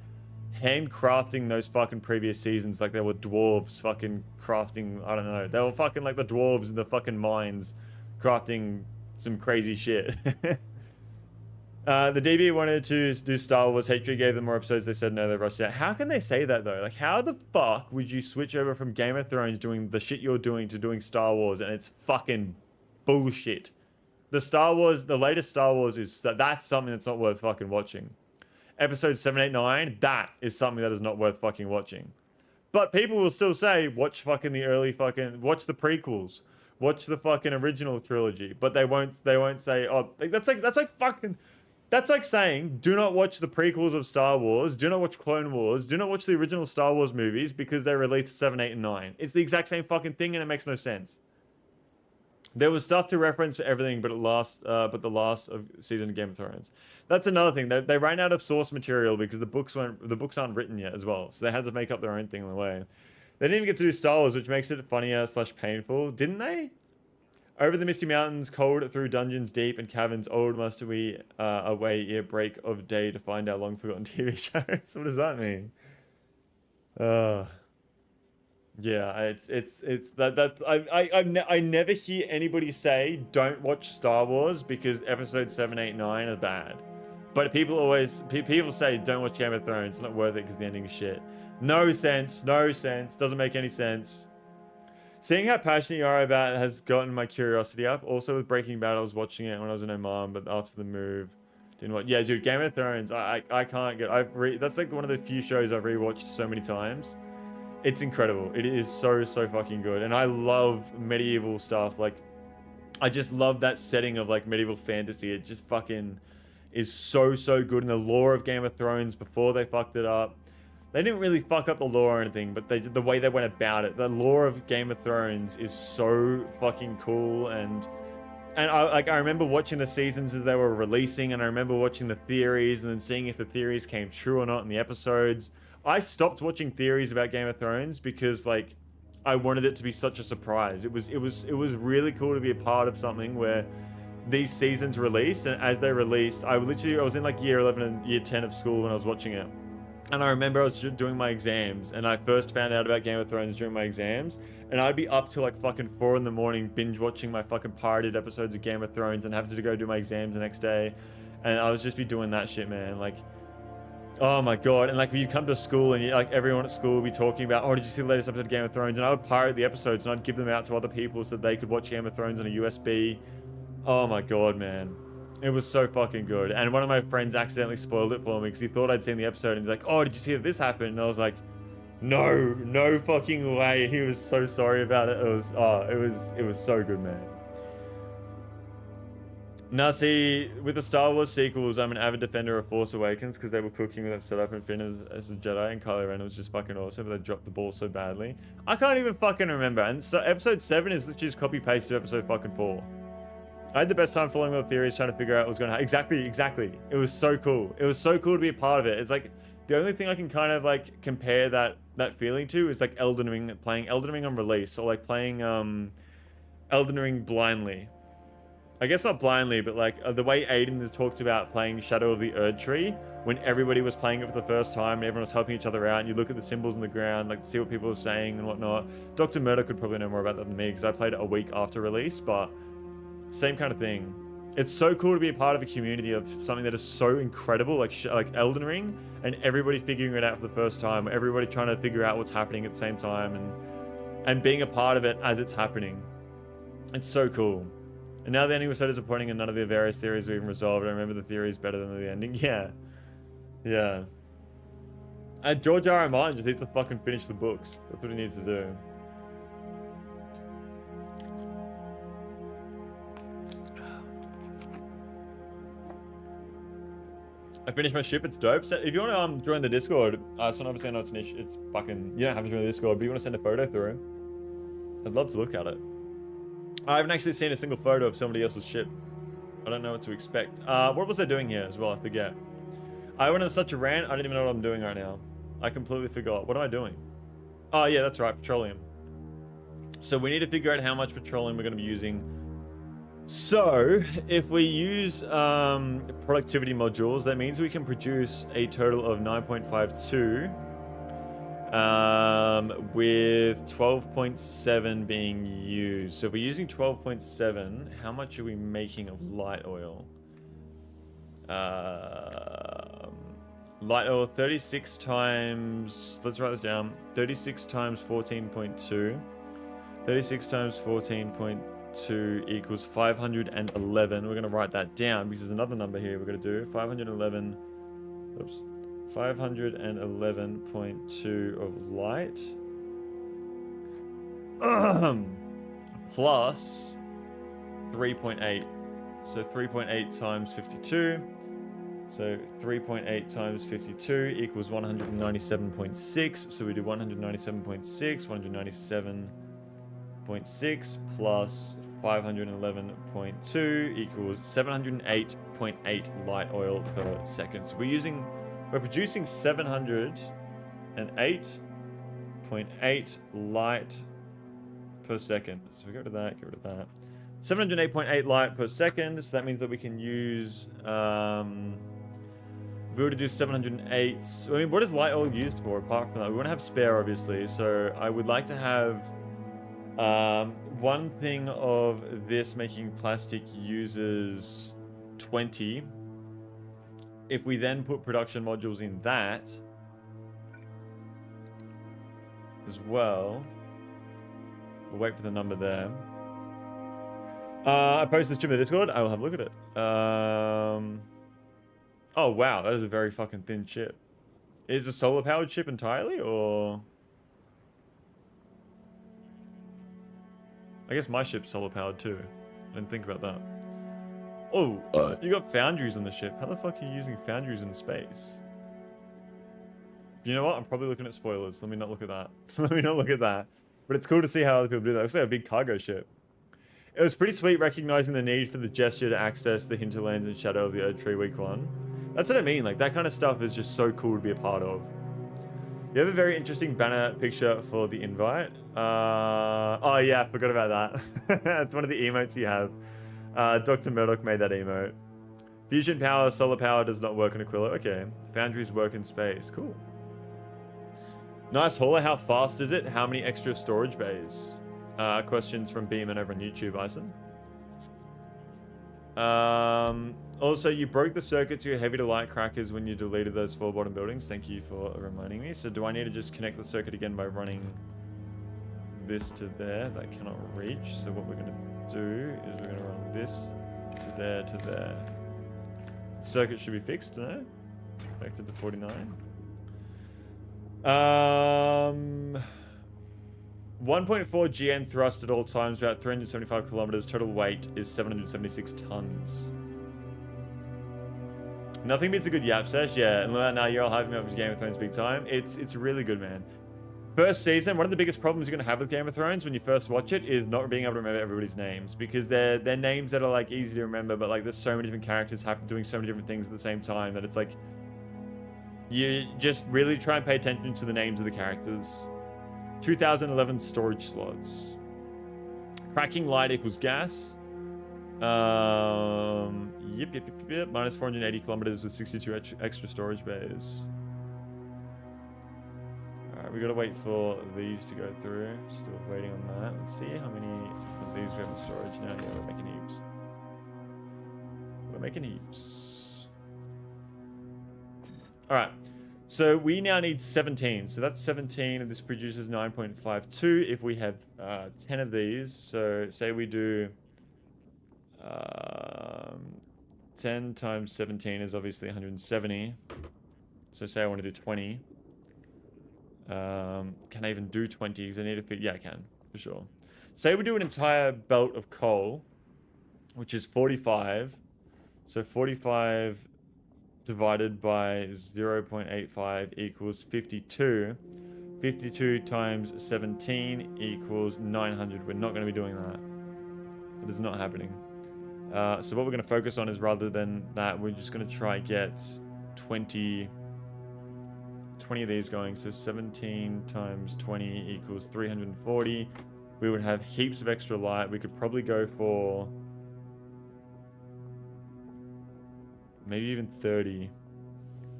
handcrafting those fucking previous seasons like they were dwarves fucking crafting, I don't know. They were fucking like the dwarves in the fucking mines crafting some crazy shit. The DB wanted to do Star Wars. H3 gave them more episodes. They said no, they rushed out. How can they say that though? Like, how the fuck would you switch over from Game of Thrones doing the shit you're doing to doing Star Wars, and it's fucking bullshit? The latest Star Wars that's something that's not worth fucking watching. Episode 7, 8, 9, that is something that is not worth fucking watching. But people will still say, watch fucking the early fucking, watch the prequels, watch the fucking original trilogy. But they won't say, oh, that's like saying, do not watch the prequels of Star Wars, do not watch Clone Wars, do not watch the original Star Wars movies because they released 7, 8, and 9. It's the exact same fucking thing and it makes no sense. There was stuff to reference for everything, but the last of season of Game of Thrones. That's another thing. They ran out of source material because the books aren't written yet as well. So they had to make up their own thing in the way. They didn't even get to do Star Wars, which makes it funnier / painful. Didn't they? Over the misty mountains, cold through dungeons deep and caverns, old must we away ere break of day to find our long forgotten TV shows. What does that mean? Yeah, I never hear anybody say don't watch Star Wars because episodes 7, 8, 9 are bad. But people say don't watch Game of Thrones, it's not worth it because the ending is shit. No sense, doesn't make any sense. Seeing how passionate you are about it has gotten my curiosity up. Also with Breaking Bad, I was watching it when I was in Oman, but after the move, didn't watch. Yeah, dude, Game of Thrones, I can't get. That's like one of the few shows I've rewatched so many times. It's incredible. It is so fucking good, and I love medieval stuff. Like, I just love that setting of like medieval fantasy. It just fucking is so good. And the lore of Game of Thrones before they fucked it up. They didn't really fuck up the lore or anything, but the way they went about it. The lore of Game of Thrones is so fucking cool, and I remember watching the seasons as they were releasing, and I remember watching the theories and then seeing if the theories came true or not in the episodes. I stopped watching theories about Game of Thrones because like I wanted it to be such a surprise. It was really cool to be a part of something where these seasons released, and as they released, I was in like year 11 and year 10 of school when I was watching it. And I remember I was doing my exams, and I first found out about Game of Thrones during my exams, and I'd be up till like fucking 4 in the morning binge watching my fucking pirated episodes of Game of Thrones and having to go do my exams the next day. And I would just be doing that shit, man. Like, oh my god. And like when you come to school and like everyone at school would be talking about, oh, did you see the latest episode of Game of Thrones? And I would pirate the episodes and I'd give them out to other people so that they could watch Game of Thrones on a USB. Oh my god, man. It was so fucking good. And one of my friends accidentally spoiled it for me because he thought I'd seen the episode and he's like, oh, did you see that this happened? And I was like, no fucking way. He was so sorry about it. It was so good, man. Now, see, with the Star Wars sequels, I'm an avid defender of Force Awakens because they were cooking with that setup and Finn as a Jedi, and Kylo Ren was just fucking awesome, but they dropped the ball so badly. I can't even fucking remember. And so episode 7 is literally just copy-paste to episode fucking 4. I had the best time following all the theories, trying to figure out what was going to happen. Exactly. It was so cool. It was so cool to be a part of it. It's like, the only thing I can kind of like compare that feeling to is like Elden Ring, playing Elden Ring on release, or like playing Elden Ring blindly. I guess not blindly, but like the way Aiden has talked about playing Shadow of the Erdtree when everybody was playing it for the first time and everyone was helping each other out, and you look at the symbols on the ground, like see what people are saying and whatnot. Dr. Murder could probably know more about that than me because I played it a week after release, but same kind of thing. It's so cool to be a part of a community of something that is so incredible, like Elden Ring, and everybody figuring it out for the first time, everybody trying to figure out what's happening at the same time, and being a part of it as it's happening. It's so cool. And now the ending was so disappointing and none of the various theories were even resolved. I remember the theories better than the ending. Yeah. And George R. R. Martin just needs to fucking finish the books. That's what he needs to do. I finished my ship. It's dope. So if you want to join the Discord, so obviously I know it's niche. It's fucking, you don't have to join the Discord, but you want to send a photo through, I'd love to look at it. I haven't actually seen a single photo of somebody else's ship. I don't know what to expect. What was I doing here as well? I forget. I went on such a rant. I don't even know what I'm doing right now. I completely forgot. What am I doing? Oh yeah, that's right. Petroleum. So we need to figure out how much petroleum we're going to be using. So if we use productivity modules, that means we can produce a total of 9.52 with 12.7 being used. So if we're using 12.7, how much are we making of light oil? Light oil 36 times, let's write this down, 36 times 14.2. 36 times 14.2 equals 511. We're going to write that down because there's another number here we're going to do. 511, oops, 511.2 of light. Plus 3.8. So 3.8 times 52. So 3.8 times 52 equals 197.6. So we do 197.6, 197.6 plus 511.2 equals 708.8 light oil per second. So we're producing 708.8 light per second. So we get rid of that, get rid of that. 708.8 light per second. So that means that we can use, if we were to do 708, I mean, what is light oil used for apart from that? We want to have spare, obviously. So I would like to have one thing of this making plastic uses 20. If we then put production modules in that as well, we'll wait for the number there. I posted this chip in the Discord. I will have a look at it. Oh, wow. That is a very fucking thin chip. Is a solar powered chip entirely, or? I guess my ship's solar powered too. I didn't think about that. Oh, you got foundries on the ship. How the fuck are you using foundries in space? You know what? I'm probably looking at spoilers. Let me not look at that. Let me not look at that. But it's cool to see how other people do that. It looks like a big cargo ship. It was pretty sweet recognizing the need for the gesture to access the hinterlands and shadow of the Earth Tree week 1. That's what I mean. Like, that kind of stuff is just so cool to be a part of. You have a very interesting banner picture for the invite. Oh yeah, I forgot about that. It's one of the emotes you have. Dr. Murdoch made that emote. Fusion power, solar power does not work on Aquila. Okay. Foundries work in space. Cool. Nice hauler. How fast is it? How many extra storage bays? Questions from Beeman over on YouTube, Ison. Also, you broke the circuit to your heavy to light crackers when you deleted those 4 bottom buildings. Thank you for reminding me. So do I need to just connect the circuit again by running this to there? That cannot reach. So what we're going to do is we're going to run this to there to there. The circuit should be fixed, no? Connected to 49. 1.4 GN thrust at all times, about 375 kilometers. Total weight is 776 tons. Nothing beats a good yap sesh. Yeah, and now you're all hyping me up for Game of Thrones big time. It's really good, man. First season, one of the biggest problems you're going to have with Game of Thrones when you first watch it is not being able to remember everybody's names, because they're names that are like easy to remember, but like there's so many different characters doing so many different things at the same time that it's like you just really try and pay attention to the names of the characters. 2011 storage slots. Cracking light equals gas. Yep. Minus 480 kilometers with 62 extra storage bays. Alright, we gotta wait for these to go through. Still waiting on that. Let's see how many of these we have in storage now. Yeah, we're making heaps. We're making heaps. Alright. So we now need 17. So that's 17, and this produces 9.52. If we have 10 of these, so say we do 10 times 17 is obviously 170. So say I want to do 20. Can I even do 20? Because I need to fit. Yeah, I can, for sure. Say we do an entire belt of coal, which is 45. So 45 divided by 0.85 equals 52. 52 times 17 equals 900. We're not going to be doing that. That is not happening. So what we're going to focus on is, rather than that, we're just going to try get 20 of these going. So 17 times 20 equals 340. We would have heaps of extra light. We could probably go for maybe even 30.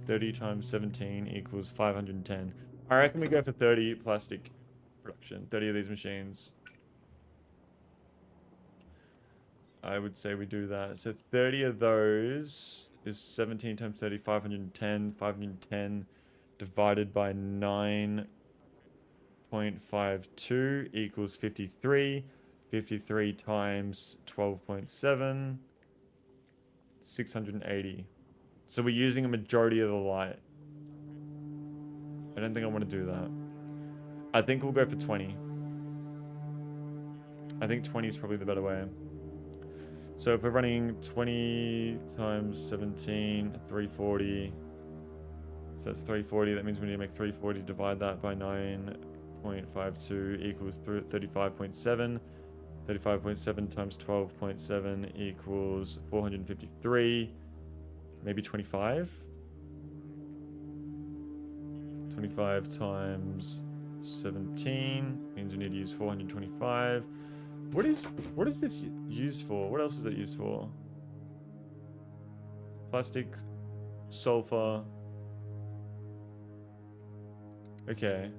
30 times 17 equals 510. I reckon we go for 30 plastic production. 30 of these machines. I would say we do that. So 30 of those is 17 times 30, 510. 510 divided by 9.52 equals 53. 53 times 12.7, 680. So we're using a majority of the light. I don't think I want to do that. I think we'll go for 20. I think 20 is probably the better way. So if we're running 20 times 17, 340. So that's 340. That means we need to make 340. Divide that by 9.52 equals 35.7. 35.7 times 12.7 equals 453. Maybe 25. 25 times 17 means we need to use 425. What is this used for? What else is it used for? Plastic, sulfur. Okay.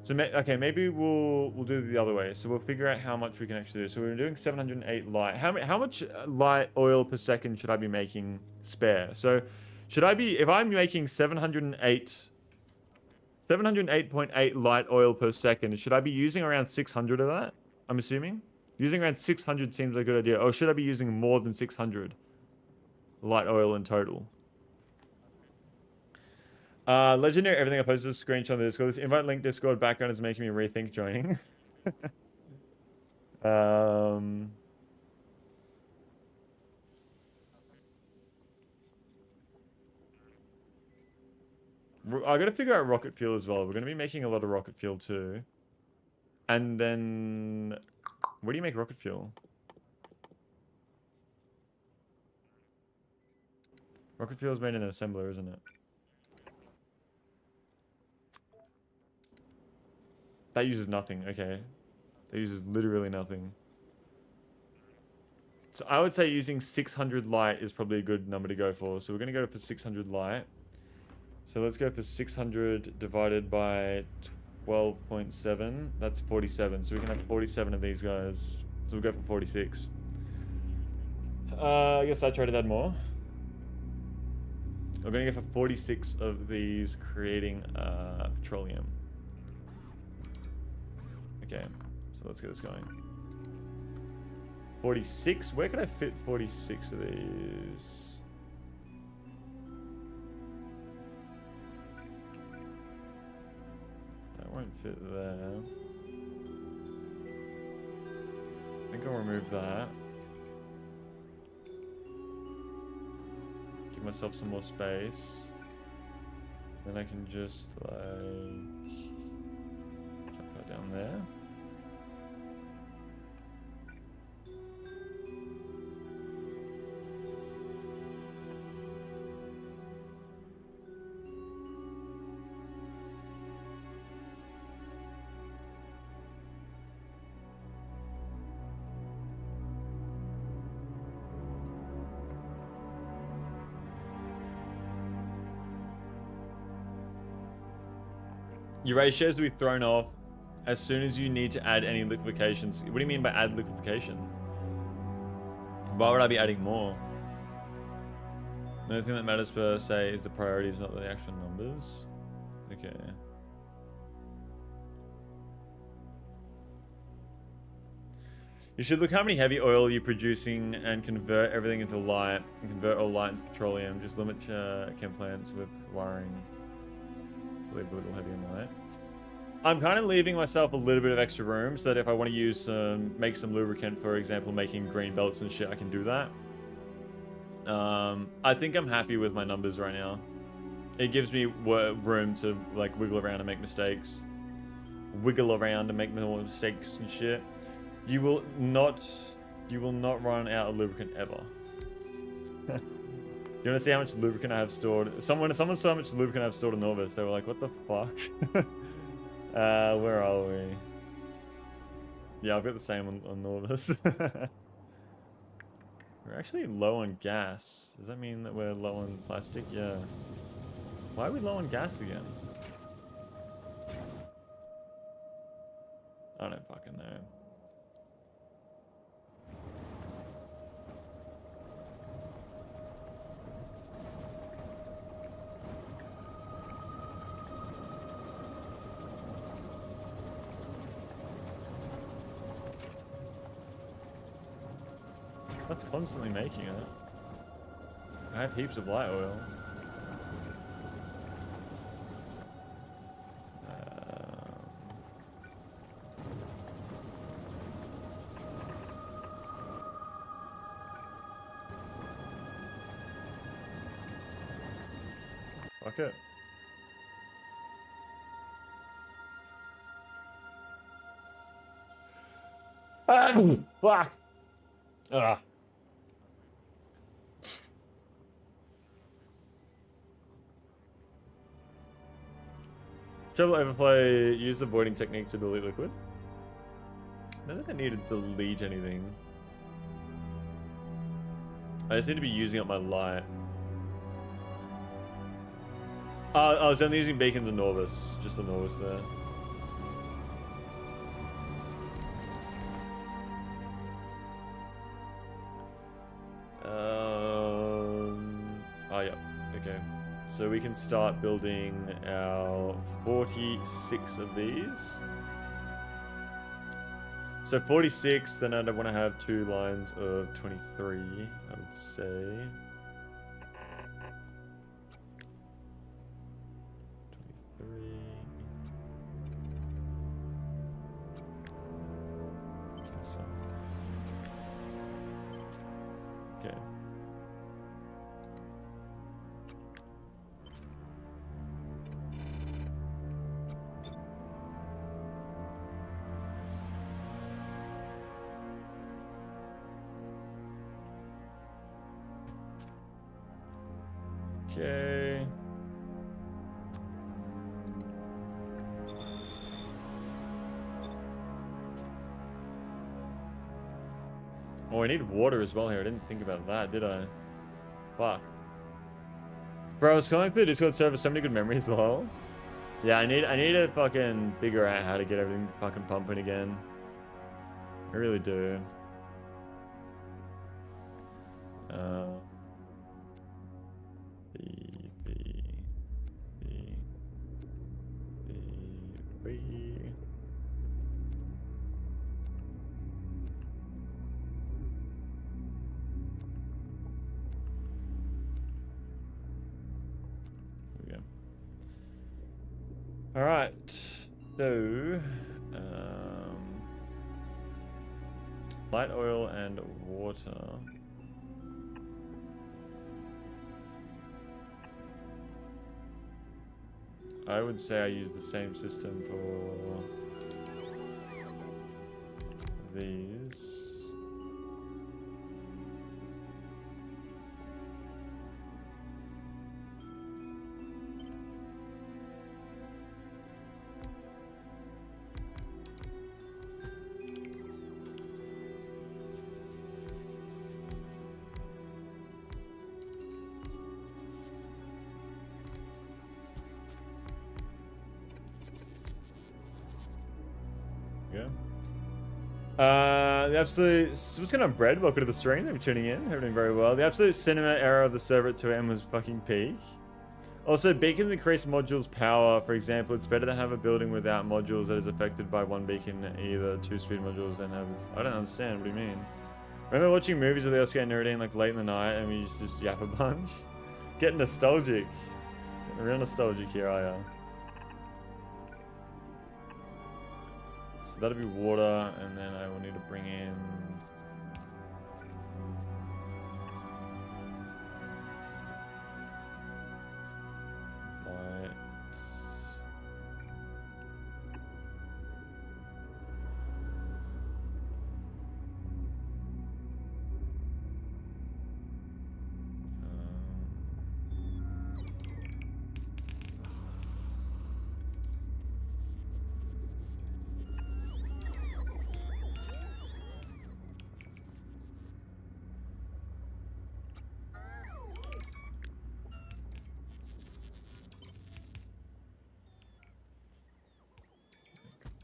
So maybe we'll do it the other way. So we'll figure out how much we can actually do. So we're doing 708 light. How much light oil per second should I be making spare? So should I be, if I'm making 708.8 light oil per second, should I be using around 600 of that? I'm assuming using around 600 seems like a good idea. Or should I be using more than 600 light oil in total? Legendary, everything I posted is a screenshot on the Discord. This invite link Discord background is making me rethink joining. I gotta figure out rocket fuel as well. We're gonna be making a lot of rocket fuel too. And then, where do you make rocket fuel? Rocket fuel is made in an assembler, isn't it? That uses nothing. Okay. That uses literally nothing. So I would say using 600 light is probably a good number to go for. So we're going to go for 600 light. So let's go for 600 divided by 12.7. That's 47. So we can have 47 of these guys. So we'll go for 46. I guess I tried to add more. We're going to go for 46 of these, creating petroleum. Okay, so let's get this going. 46? Where can I fit 46 of these? That won't fit there. I think I'll remove that. Give myself some more space. Then I can just like chuck that down there. Your ratios will be thrown off as soon as you need to add any liquefations. What do you mean by add liquefaction? Why would I be adding more? The only thing that matters per se is the priorities, not the actual numbers. Okay. You should look how many heavy oil you're producing and convert everything into light. And convert all light into petroleum. Just limit chem plants with wiring. Leave a little heavy and light. I'm kind of leaving myself a little bit of extra room so that if I want to use make some lubricant, for example, making green belts and shit, I can do that. I think I'm happy with my numbers right now. It gives me room to like wiggle around and make mistakes. Wiggle around and make more mistakes and shit. You will not run out of lubricant ever. You want to see how much lubricant I have stored? Someone saw how much lubricant I have stored in Norvis. They were like, what the fuck? Where are we? Yeah, I've got the same on Norvis. We're actually low on gas. Does that mean that we're low on plastic? Yeah. Why are we low on gas again? I don't fucking know. That's constantly making it. I have heaps of light oil. Fuck it. Fuck. Ah. Trouble overplay, use the voiding technique to delete liquid. I don't think I need to delete anything. I just need to be using up my light. I was only using beacons and Norvis. Just the Norvis there. Oh yeah, okay. So we can start building our 46 of these. So 46, then I'd want to have 2 lines of 23, I would say. 23. So. Okay. Okay. Oh, I need water as well here. I didn't think about that, did I? Fuck. Bro, I was going through the Discord server, so many good memories, lol. Yeah, I need to fucking figure out how to get everything fucking pumping again. I really do. All right, so light oil and water. I would say I use the same system for these. The absolute... What's going on, Bread? Welcome to the stream. Thank you for tuning in. Hope you're doing very well. The absolute cinema error of the server at 2 AM was fucking peak. Also, beacons increase modules' power. For example, it's better to have a building without modules that is affected by one beacon, either 2-speed modules, than have this... I don't understand. What do you mean? Remember watching movies with LSK and Nerdine like late in the night and we used to just yap a bunch? Getting nostalgic. Getting real nostalgic here, I am. So that'll be water, and then I will need to bring in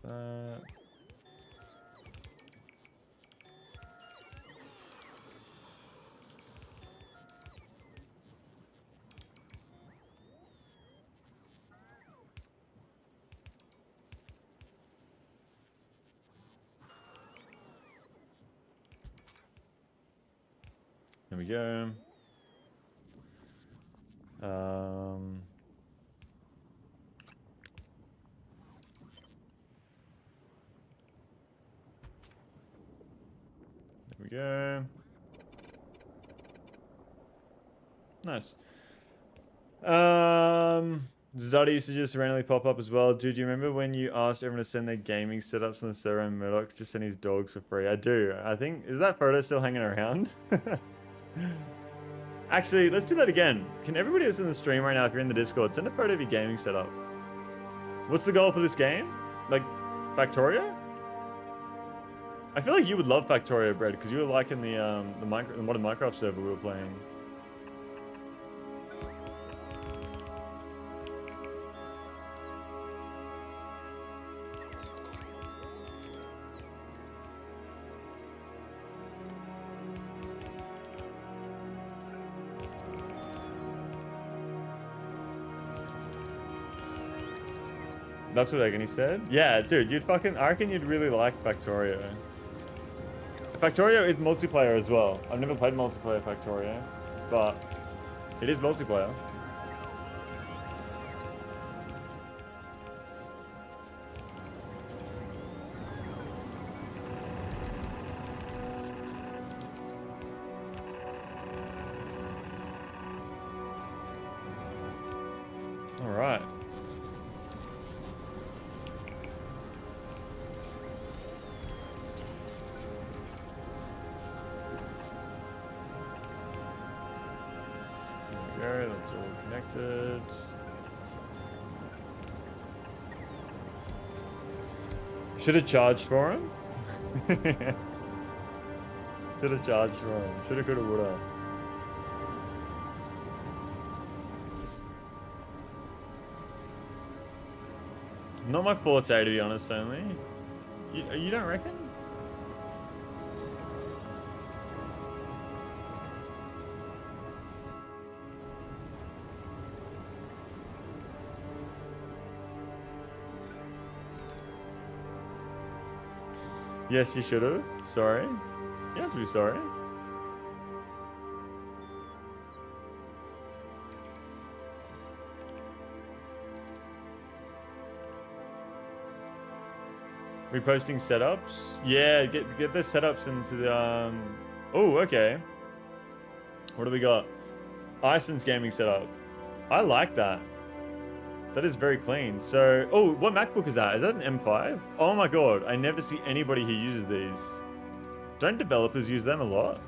that. There we go. There we go. Nice. Zuddy used to just randomly pop up as well. Dude, do you remember when you asked everyone to send their gaming setups on the server and Murdoch just sent his dogs for free? I do. I think, is that photo still hanging around? Actually, let's do that again. Can everybody that's in the stream right now, if you're in the Discord, send a photo of your gaming setup. What's the goal for this game? Like, Factorio? I feel like you would love Factorio, Brad, because you were liking the modern Minecraft server we were playing. That's what Agony said? Yeah, dude, I reckon you'd really like Factorio. Factorio is multiplayer as well. I've never played multiplayer Factorio, but it is multiplayer. All right. That's all connected. Should have charged for him. Should have charged for him. Should have, could have, would have. Not my forte, to be honest, only. You don't reckon? Yes, you should have. Sorry. You have to be sorry. Reposting setups? Yeah, get the setups into the Oh, okay. What do we got? Iceland's gaming setup. I like that. That is very clean. So, oh, what MacBook is that? Is that an M5? Oh my god, I never see anybody who uses these. Don't developers use them a lot?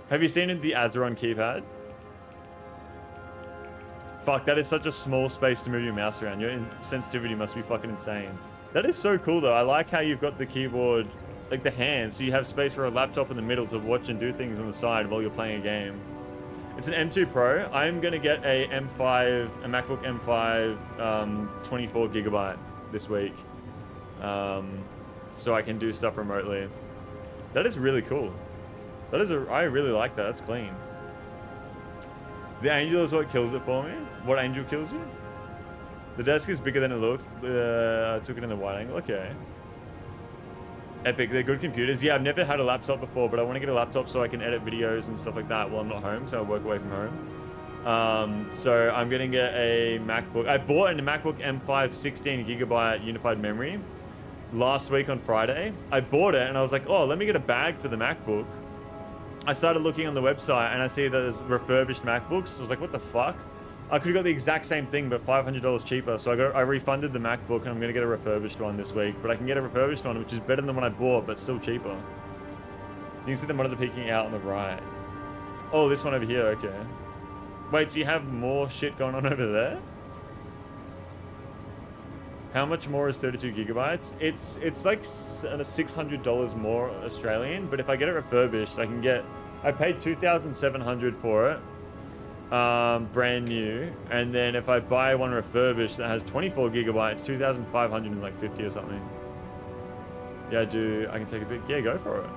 Have you seen the Azeron keypad? Fuck, that is such a small space to move your mouse around. Your sensitivity must be fucking insane. That is so cool though. I like how you've got the keyboard, like the hands, so you have space for a laptop in the middle to watch and do things on the side while you're playing a game. It's an M2 Pro. I'm gonna get a MacBook M5, 24 gigabyte this week, so I can do stuff remotely. That is really cool. I really like that. That's clean. The Angel is what kills it for me. What Angel kills you? The desk is bigger than it looks. I took it in the wide angle. Okay. Epic. They're good computers. Yeah, I've never had a laptop before, but I want to get a laptop so I can edit videos and stuff like that while I'm not home, so I work away from home. So I'm going to get a MacBook. I bought a MacBook M5 16 gigabyte unified memory last week on Friday. I bought it and I was like, oh, let me get a bag for the MacBook. I started looking on the website and I see that there's refurbished MacBooks. I was like, what the fuck? I could have got the exact same thing, but $500 cheaper. So I refunded the MacBook and I'm going to get a refurbished one this week. But I can get a refurbished one, which is better than the one I bought, but still cheaper. You can see the monitor peeking out on the right. Oh, this one over here. Okay. Wait, so you have more shit going on over there? How much more is 32 gigabytes? It's like $600 more Australian, but if I get it refurbished, I can get... I paid $2,700 for it. brand new, and then if I buy one refurbished that has 24 gigabytes, 2,550 or something. Yeah, I do. I can take a bit. Yeah, go for it.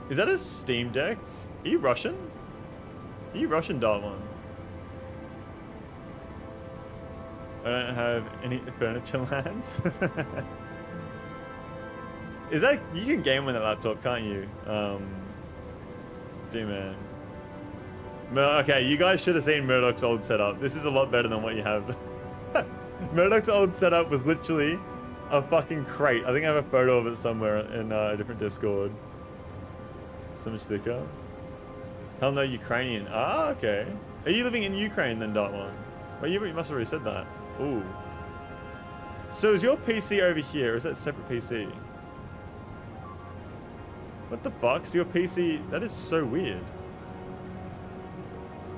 Is that a Steam Deck? Are you Russian? Are you Russian, Darwin? I don't have any furniture lands. Is that... You can game on that laptop, can't you? D-man. Okay, you guys should have seen Murdoch's old setup. This is a lot better than what you have. Murdoch's old setup was literally a fucking crate. I think I have a photo of it somewhere in a different Discord. So much thicker. Hell no, Ukrainian. Ah, okay. Are you living in Ukraine then, Dartmon? Well, you must have already said that. Ooh. So is your PC over here, or is that a separate PC? What the fuck? So your PC... That is so weird.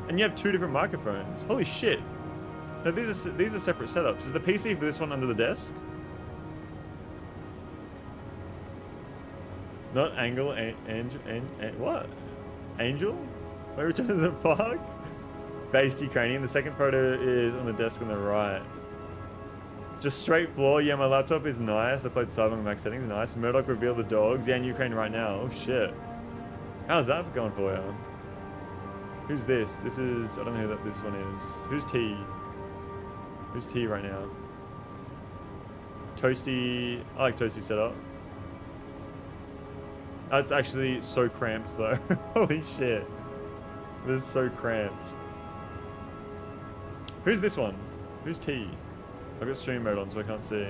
And you have two different microphones. Holy shit. No, these are separate setups. Is the PC for this one under the desk? Not Angle, what? Angel? My return is a fuck? Based Ukrainian. The second photo is on the desk on the right. Just straight floor. Yeah, my laptop is nice. I played Cyberpunk max settings. Nice. Murdoch revealed the dogs. Yeah, in Ukraine right now. Oh shit. How's that going for you? Who's this? This is... I don't know who this one is. Who's T? Who's T right now? Toasty... I like Toasty setup. That's actually so cramped though. Holy shit. This is so cramped. Who's this one? Who's T? I've got stream mode on so I can't see.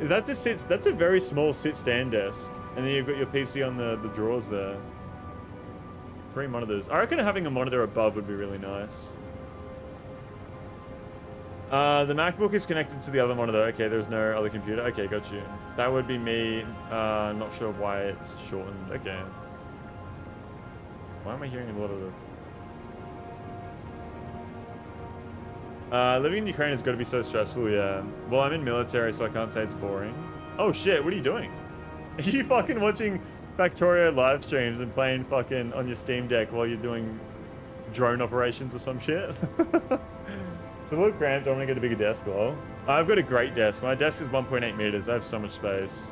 That just sits... That's a very small sit-stand desk. And then you've got your PC on the drawers there. 3 monitors. I reckon having a monitor above would be really nice. The MacBook is connected to the other monitor. Okay, there's no other computer. Okay, got you. That would be me. Not sure why it's shortened. Okay. Why am I hearing a lot of... living in Ukraine has got to be so stressful, yeah. Well, I'm in military, so I can't say it's boring. Oh shit, what are you doing? Are you fucking watching Factorio live streams and playing fucking on your Steam Deck while you're doing drone operations or some shit? It's a little cramped. I'm gonna get a bigger desk though. I've got a great desk. My desk is 1.8 meters. I have so much space.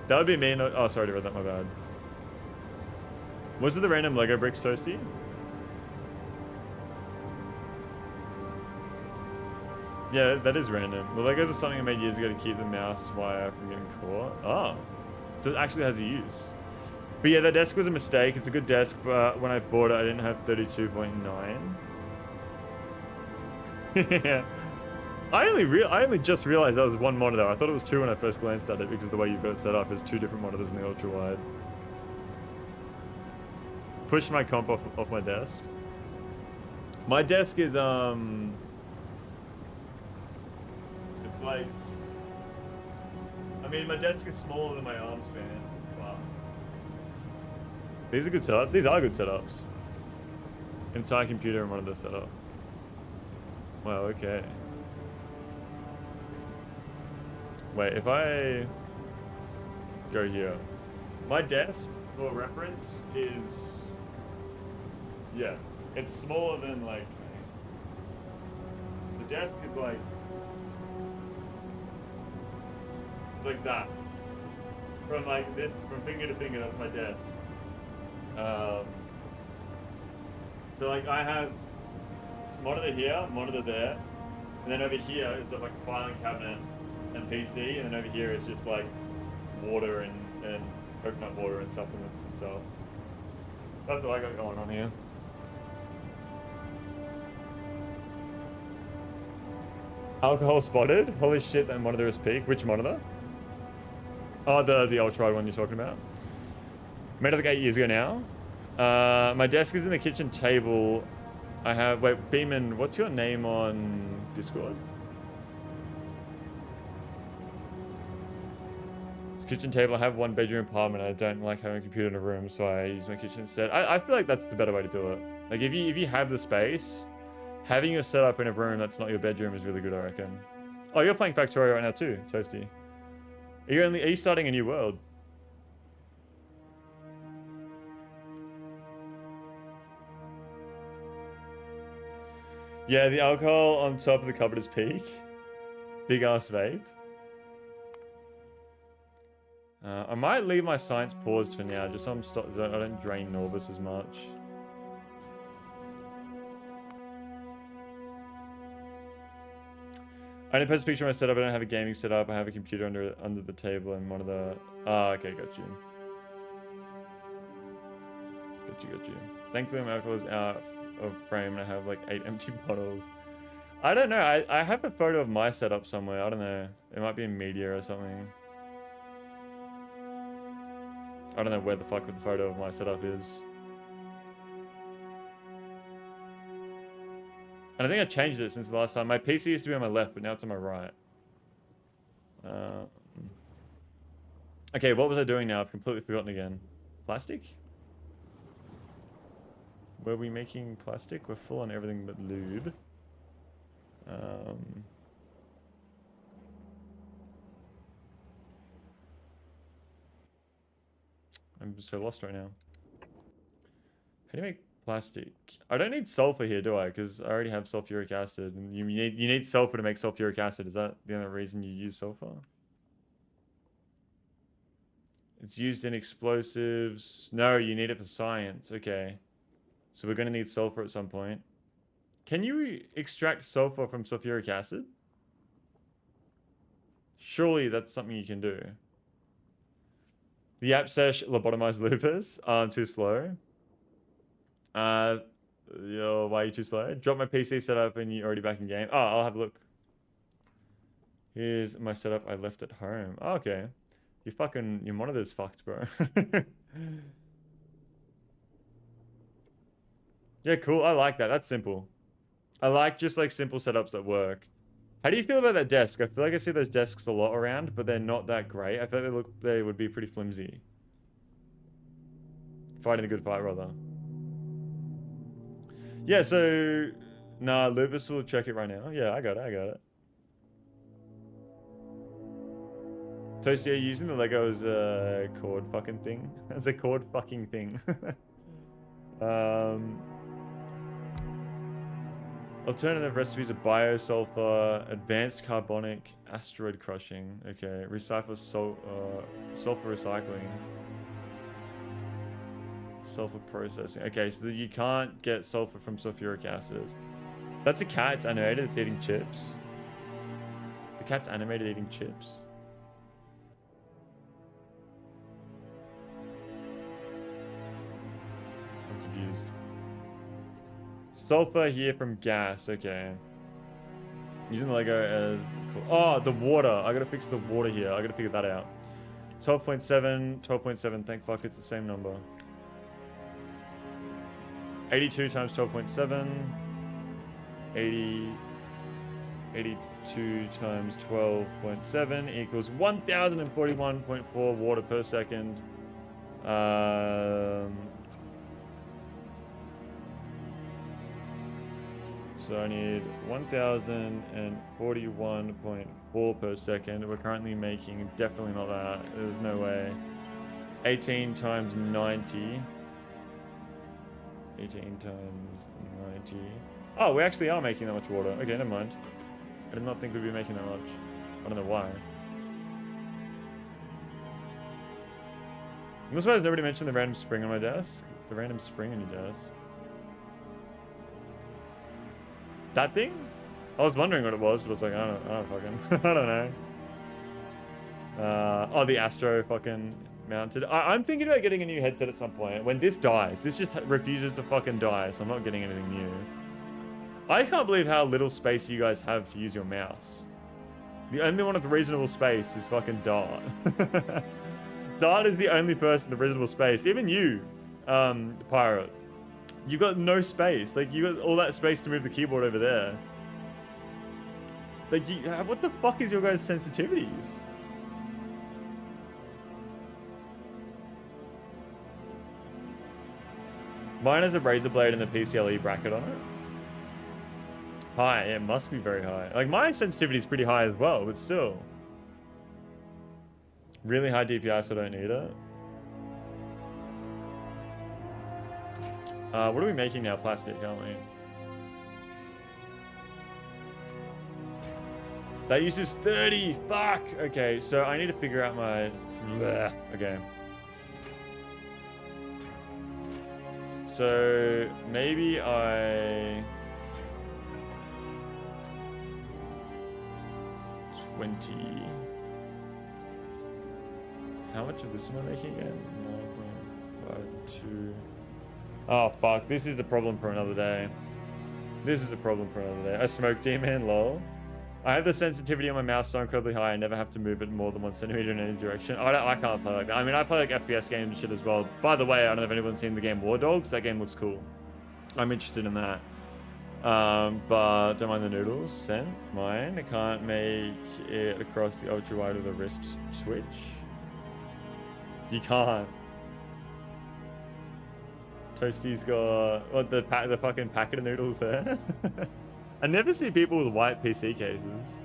That would be me. No, oh, sorry to read that. My bad. Was it the random Lego bricks, Toasty? Yeah, that is random. The Legos are something I made years ago to keep the mouse wire from getting caught. Oh. So it actually has a use. But yeah, that desk was a mistake. It's a good desk, but when I bought it, I didn't have 32.9. Yeah. I only just realized that was one monitor. I thought it was 2 when I first glanced at it because of the way you've got it set up. There's 2 different monitors in the ultra wide. Push my comp off my desk. My desk is it's like, I mean, my desk is smaller than my arm span. Wow. These are good setups. These are good setups. Entire computer and monitor setup. Wow, okay. Wait, if I go here. My desk, for reference, is... Yeah. It's smaller than, like... The desk is like... It's like that. From like this, from finger to finger, that's my desk. So like I have monitor here, monitor there, and then over here is like a filing cabinet and PC, and then over here is just like water and coconut water and supplements and stuff. That's what I got going on here. Alcohol spotted? Holy shit, that monitor is peak. Which monitor? Oh, the ultra wide one you're talking about. Made it like 8 years ago now. My desk is in the kitchen table. I have, wait, Beeman, what's your name on Discord? Kitchen table, I have 1 bedroom apartment. I don't like having a computer in a room, so I use my kitchen instead. I feel like that's the better way to do it. Like if you have the space, having your setup in a room that's not your bedroom is really good, I reckon. Oh, you're playing Factorio right now too, Toasty. Are you starting a new world? Yeah, the alcohol on top of the cupboard is peak. Big ass vape. I might leave my science paused for now, just so I don't drain Norbus as much. I only post a picture of my setup. I don't have a gaming setup. I have a computer under the table and monitor. Ah, okay, got you. Got you. Thankfully, my alcohol is out of frame and I have like 8 empty bottles. I don't know. I have a photo of my setup somewhere. I don't know. It might be in media or something. I don't know where the fuck the photo of my setup is. And I think I changed it since the last time. My PC used to be on my left, but now it's on my right. Okay, what was I doing now? I've completely forgotten again. Plastic? Were we making plastic? We're full on everything but lube. I'm so lost right now. How do you make plastic? I don't need sulfur here, do I? Because I already have sulfuric acid. And you need sulfur to make sulfuric acid. Is that the only reason you use sulfur? It's used in explosives. No, you need it for science. Okay. So we're going to need sulfur at some point. Can you extract sulfur from sulfuric acid? Surely that's something you can do. The app says lobotomize lupus. I'm too slow. Yo, why are you too slow? Drop my PC setup and you're already back in game. Oh, I'll have a look. Here's my setup I left at home. Oh, okay. Your monitor's fucked, bro. Yeah, cool. I like that. That's simple. I like just like simple setups that work. How do you feel about that desk? I feel like I see those desks a lot around, but they're not that great. I feel like they would be pretty flimsy. Fighting a good fight, rather. Yeah, so... Nah, Lupus will check it right now. Yeah, I got it. Toasty, are you using the Lego as a cord fucking thing? As a cord fucking thing. Alternative recipes of biosulfur, advanced carbonic, asteroid crushing. Okay, recycle sulfur recycling. Sulfur processing. Okay, so you can't get sulfur from sulfuric acid. That's a cat. It's animated. It's eating chips. The cat's animated eating chips. I'm confused. Sulfur here from gas. Okay. Using the Lego as... Oh, the water. I gotta fix the water here. I gotta figure that out. 12.7. 12.7. Thank fuck it's the same number. 82 times 12.7. 82 times 12.7 equals 1041.4 water per second. So I need 1041.4 per second. We're currently making definitely not that. There's no way. 18 times 90. 18 times 90. Oh, we actually are making that much water. Okay, never mind. I did not think we'd be making that much. I don't know why. I'm surprised nobody mentioned the random spring on my desk. The random spring on your desk. That thing? I was wondering what it was, but I was like, I don't fucking... I don't know. Oh, the Astro fucking mounted. I'm thinking about getting a new headset at some point. When this dies, this just refuses to fucking die, so I'm not getting anything new. I can't believe how little space you guys have to use your mouse. The only one with reasonable space is fucking Dart. Dart is the only person with reasonable space. Even you, Pirate. You got no space. Like, you got all that space to move the keyboard over there. Like, what the fuck is your guys' sensitivities? Mine has a razor blade and the PCLE bracket on it. High, it must be very high. Like, my sensitivity is pretty high as well, but still. Really high DPI, so I don't need it. What are we making now? Plastic, aren't we? That uses 30. Fuck. Okay, so I need to figure out my... Bleh. Okay. So maybe I... 20. How much of this am I making again? 9.52. Oh, fuck. This is the problem for another day. This is a problem for another day. I smoke demon, lol. I have the sensitivity on my mouse so incredibly high, I never have to move it more than 1 centimeter in any direction. I can't play like that. I mean, I play like FPS games and shit as well. By the way, I don't know if anyone's seen the game War Dogs. That game looks cool. I'm interested in that. But don't mind the noodles. Sent. Mine. I can't make it across the ultra wide with a wrist switch. You can't. Toasty's got what the fucking packet of noodles there. I never see people with white PC cases.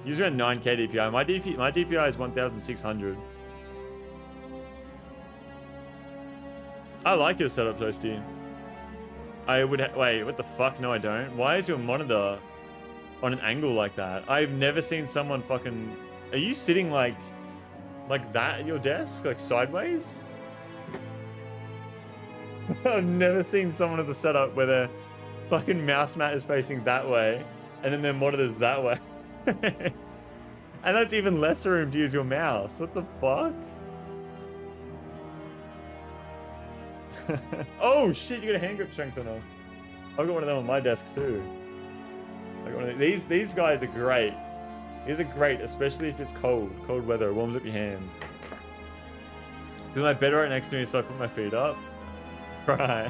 Usually got 9K DPI. My DPI is 1,600. I like your setup, Toasty. I would wait. What the fuck? No, I don't. Why is your monitor on an angle like that? I've never seen someone fucking. Are you sitting like that at your desk, like sideways? I've never seen someone at the setup where their fucking mouse mat is facing that way, and then their monitor's that way. And that's even less room to use your mouse. What the fuck? Oh shit, you got a hand grip strengthener. I've got one of them on my desk too. I got one of these guys are great. These are great, especially if it's cold. Cold weather, it warms up your hand. Is my bed right next to me so I put my feet up? Right.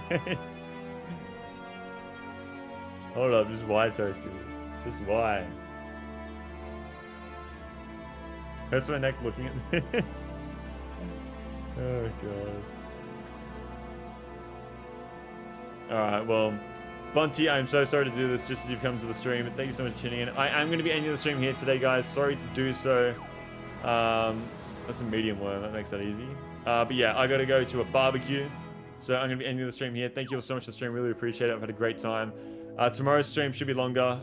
Hold up, just why, Toasty? Just why? Hurts my neck looking at this. Oh god. Alright, well, Bunty, I'm so sorry to do this just as you've come to the stream, but thank you so much for tuning in. I am going to be ending the stream here today, guys. Sorry to do so. That's a medium worm, that makes that easy. But yeah, I got to go to a barbecue. So I'm going to be ending the stream here. Thank you all so much for the stream. Really appreciate it. I've had a great time. Tomorrow's stream should be longer.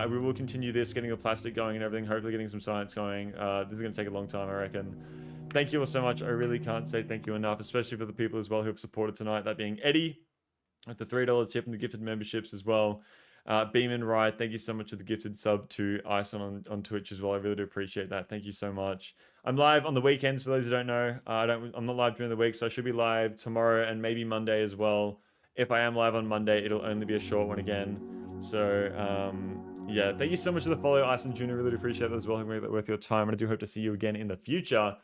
We will continue this, getting the plastic going and everything. Hopefully getting some science going. This is going to take a long time, I reckon. Thank you all so much. I really can't say thank you enough, especially for the people as well who have supported tonight. That being Eddie with the $3 tip and the gifted memberships as well. Beeman Ride, thank you so much for the gifted sub to Ison on Twitch as well. I really do appreciate that. Thank you so much. I'm live on the weekends for those who don't know. I'm not live during the week, so I should be live tomorrow and maybe Monday as well. If I am live on Monday, it'll only be a short one again. So yeah, thank you so much for the follow, Ison Jr. Really do appreciate that as well. I make that worth your time, and I do hope to see you again in the future.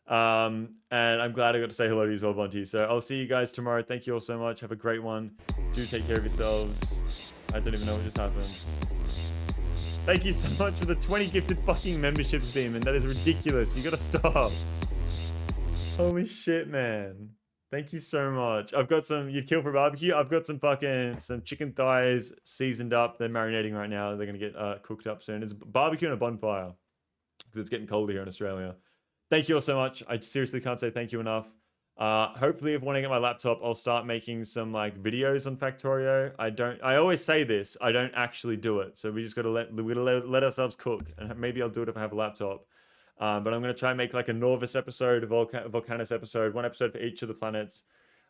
And I'm glad I got to say hello to you as well, Bunty. So I'll see you guys tomorrow. Thank you all so much. Have a great one. Do take care of yourselves. I don't even know what just happened. Thank you so much for the 20 gifted fucking memberships, Beeman. That is ridiculous. You gotta stop. Holy shit, man. Thank you so much. I've got some, you'd kill for barbecue. I've got some chicken thighs seasoned up. They're marinating right now. They're gonna get cooked up soon. It's barbecue and a bonfire because it's getting colder here in Australia. Thank you all so much. I seriously can't say thank you enough. Hopefully, if when I get my laptop, I'll start making some like videos on Factorio. I always say this, I don't actually do it. So we just got to let ourselves cook, and maybe I'll do it if I have a laptop. But I'm going to try and make like a Norvis episode, a Vulcanus episode, one episode for each of the planets.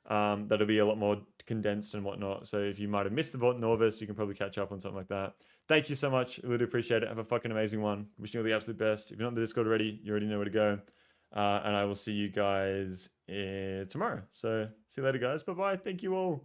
That'll be a lot more condensed and whatnot. So if you might have missed the Norvis, you can probably catch up on something like that. Thank you so much. I really appreciate it. Have a fucking amazing one. Wishing you all the absolute best. If you're not in the Discord already, you already know where to go. And I will see you guys tomorrow. So see you later, guys. Bye-bye. Thank you all.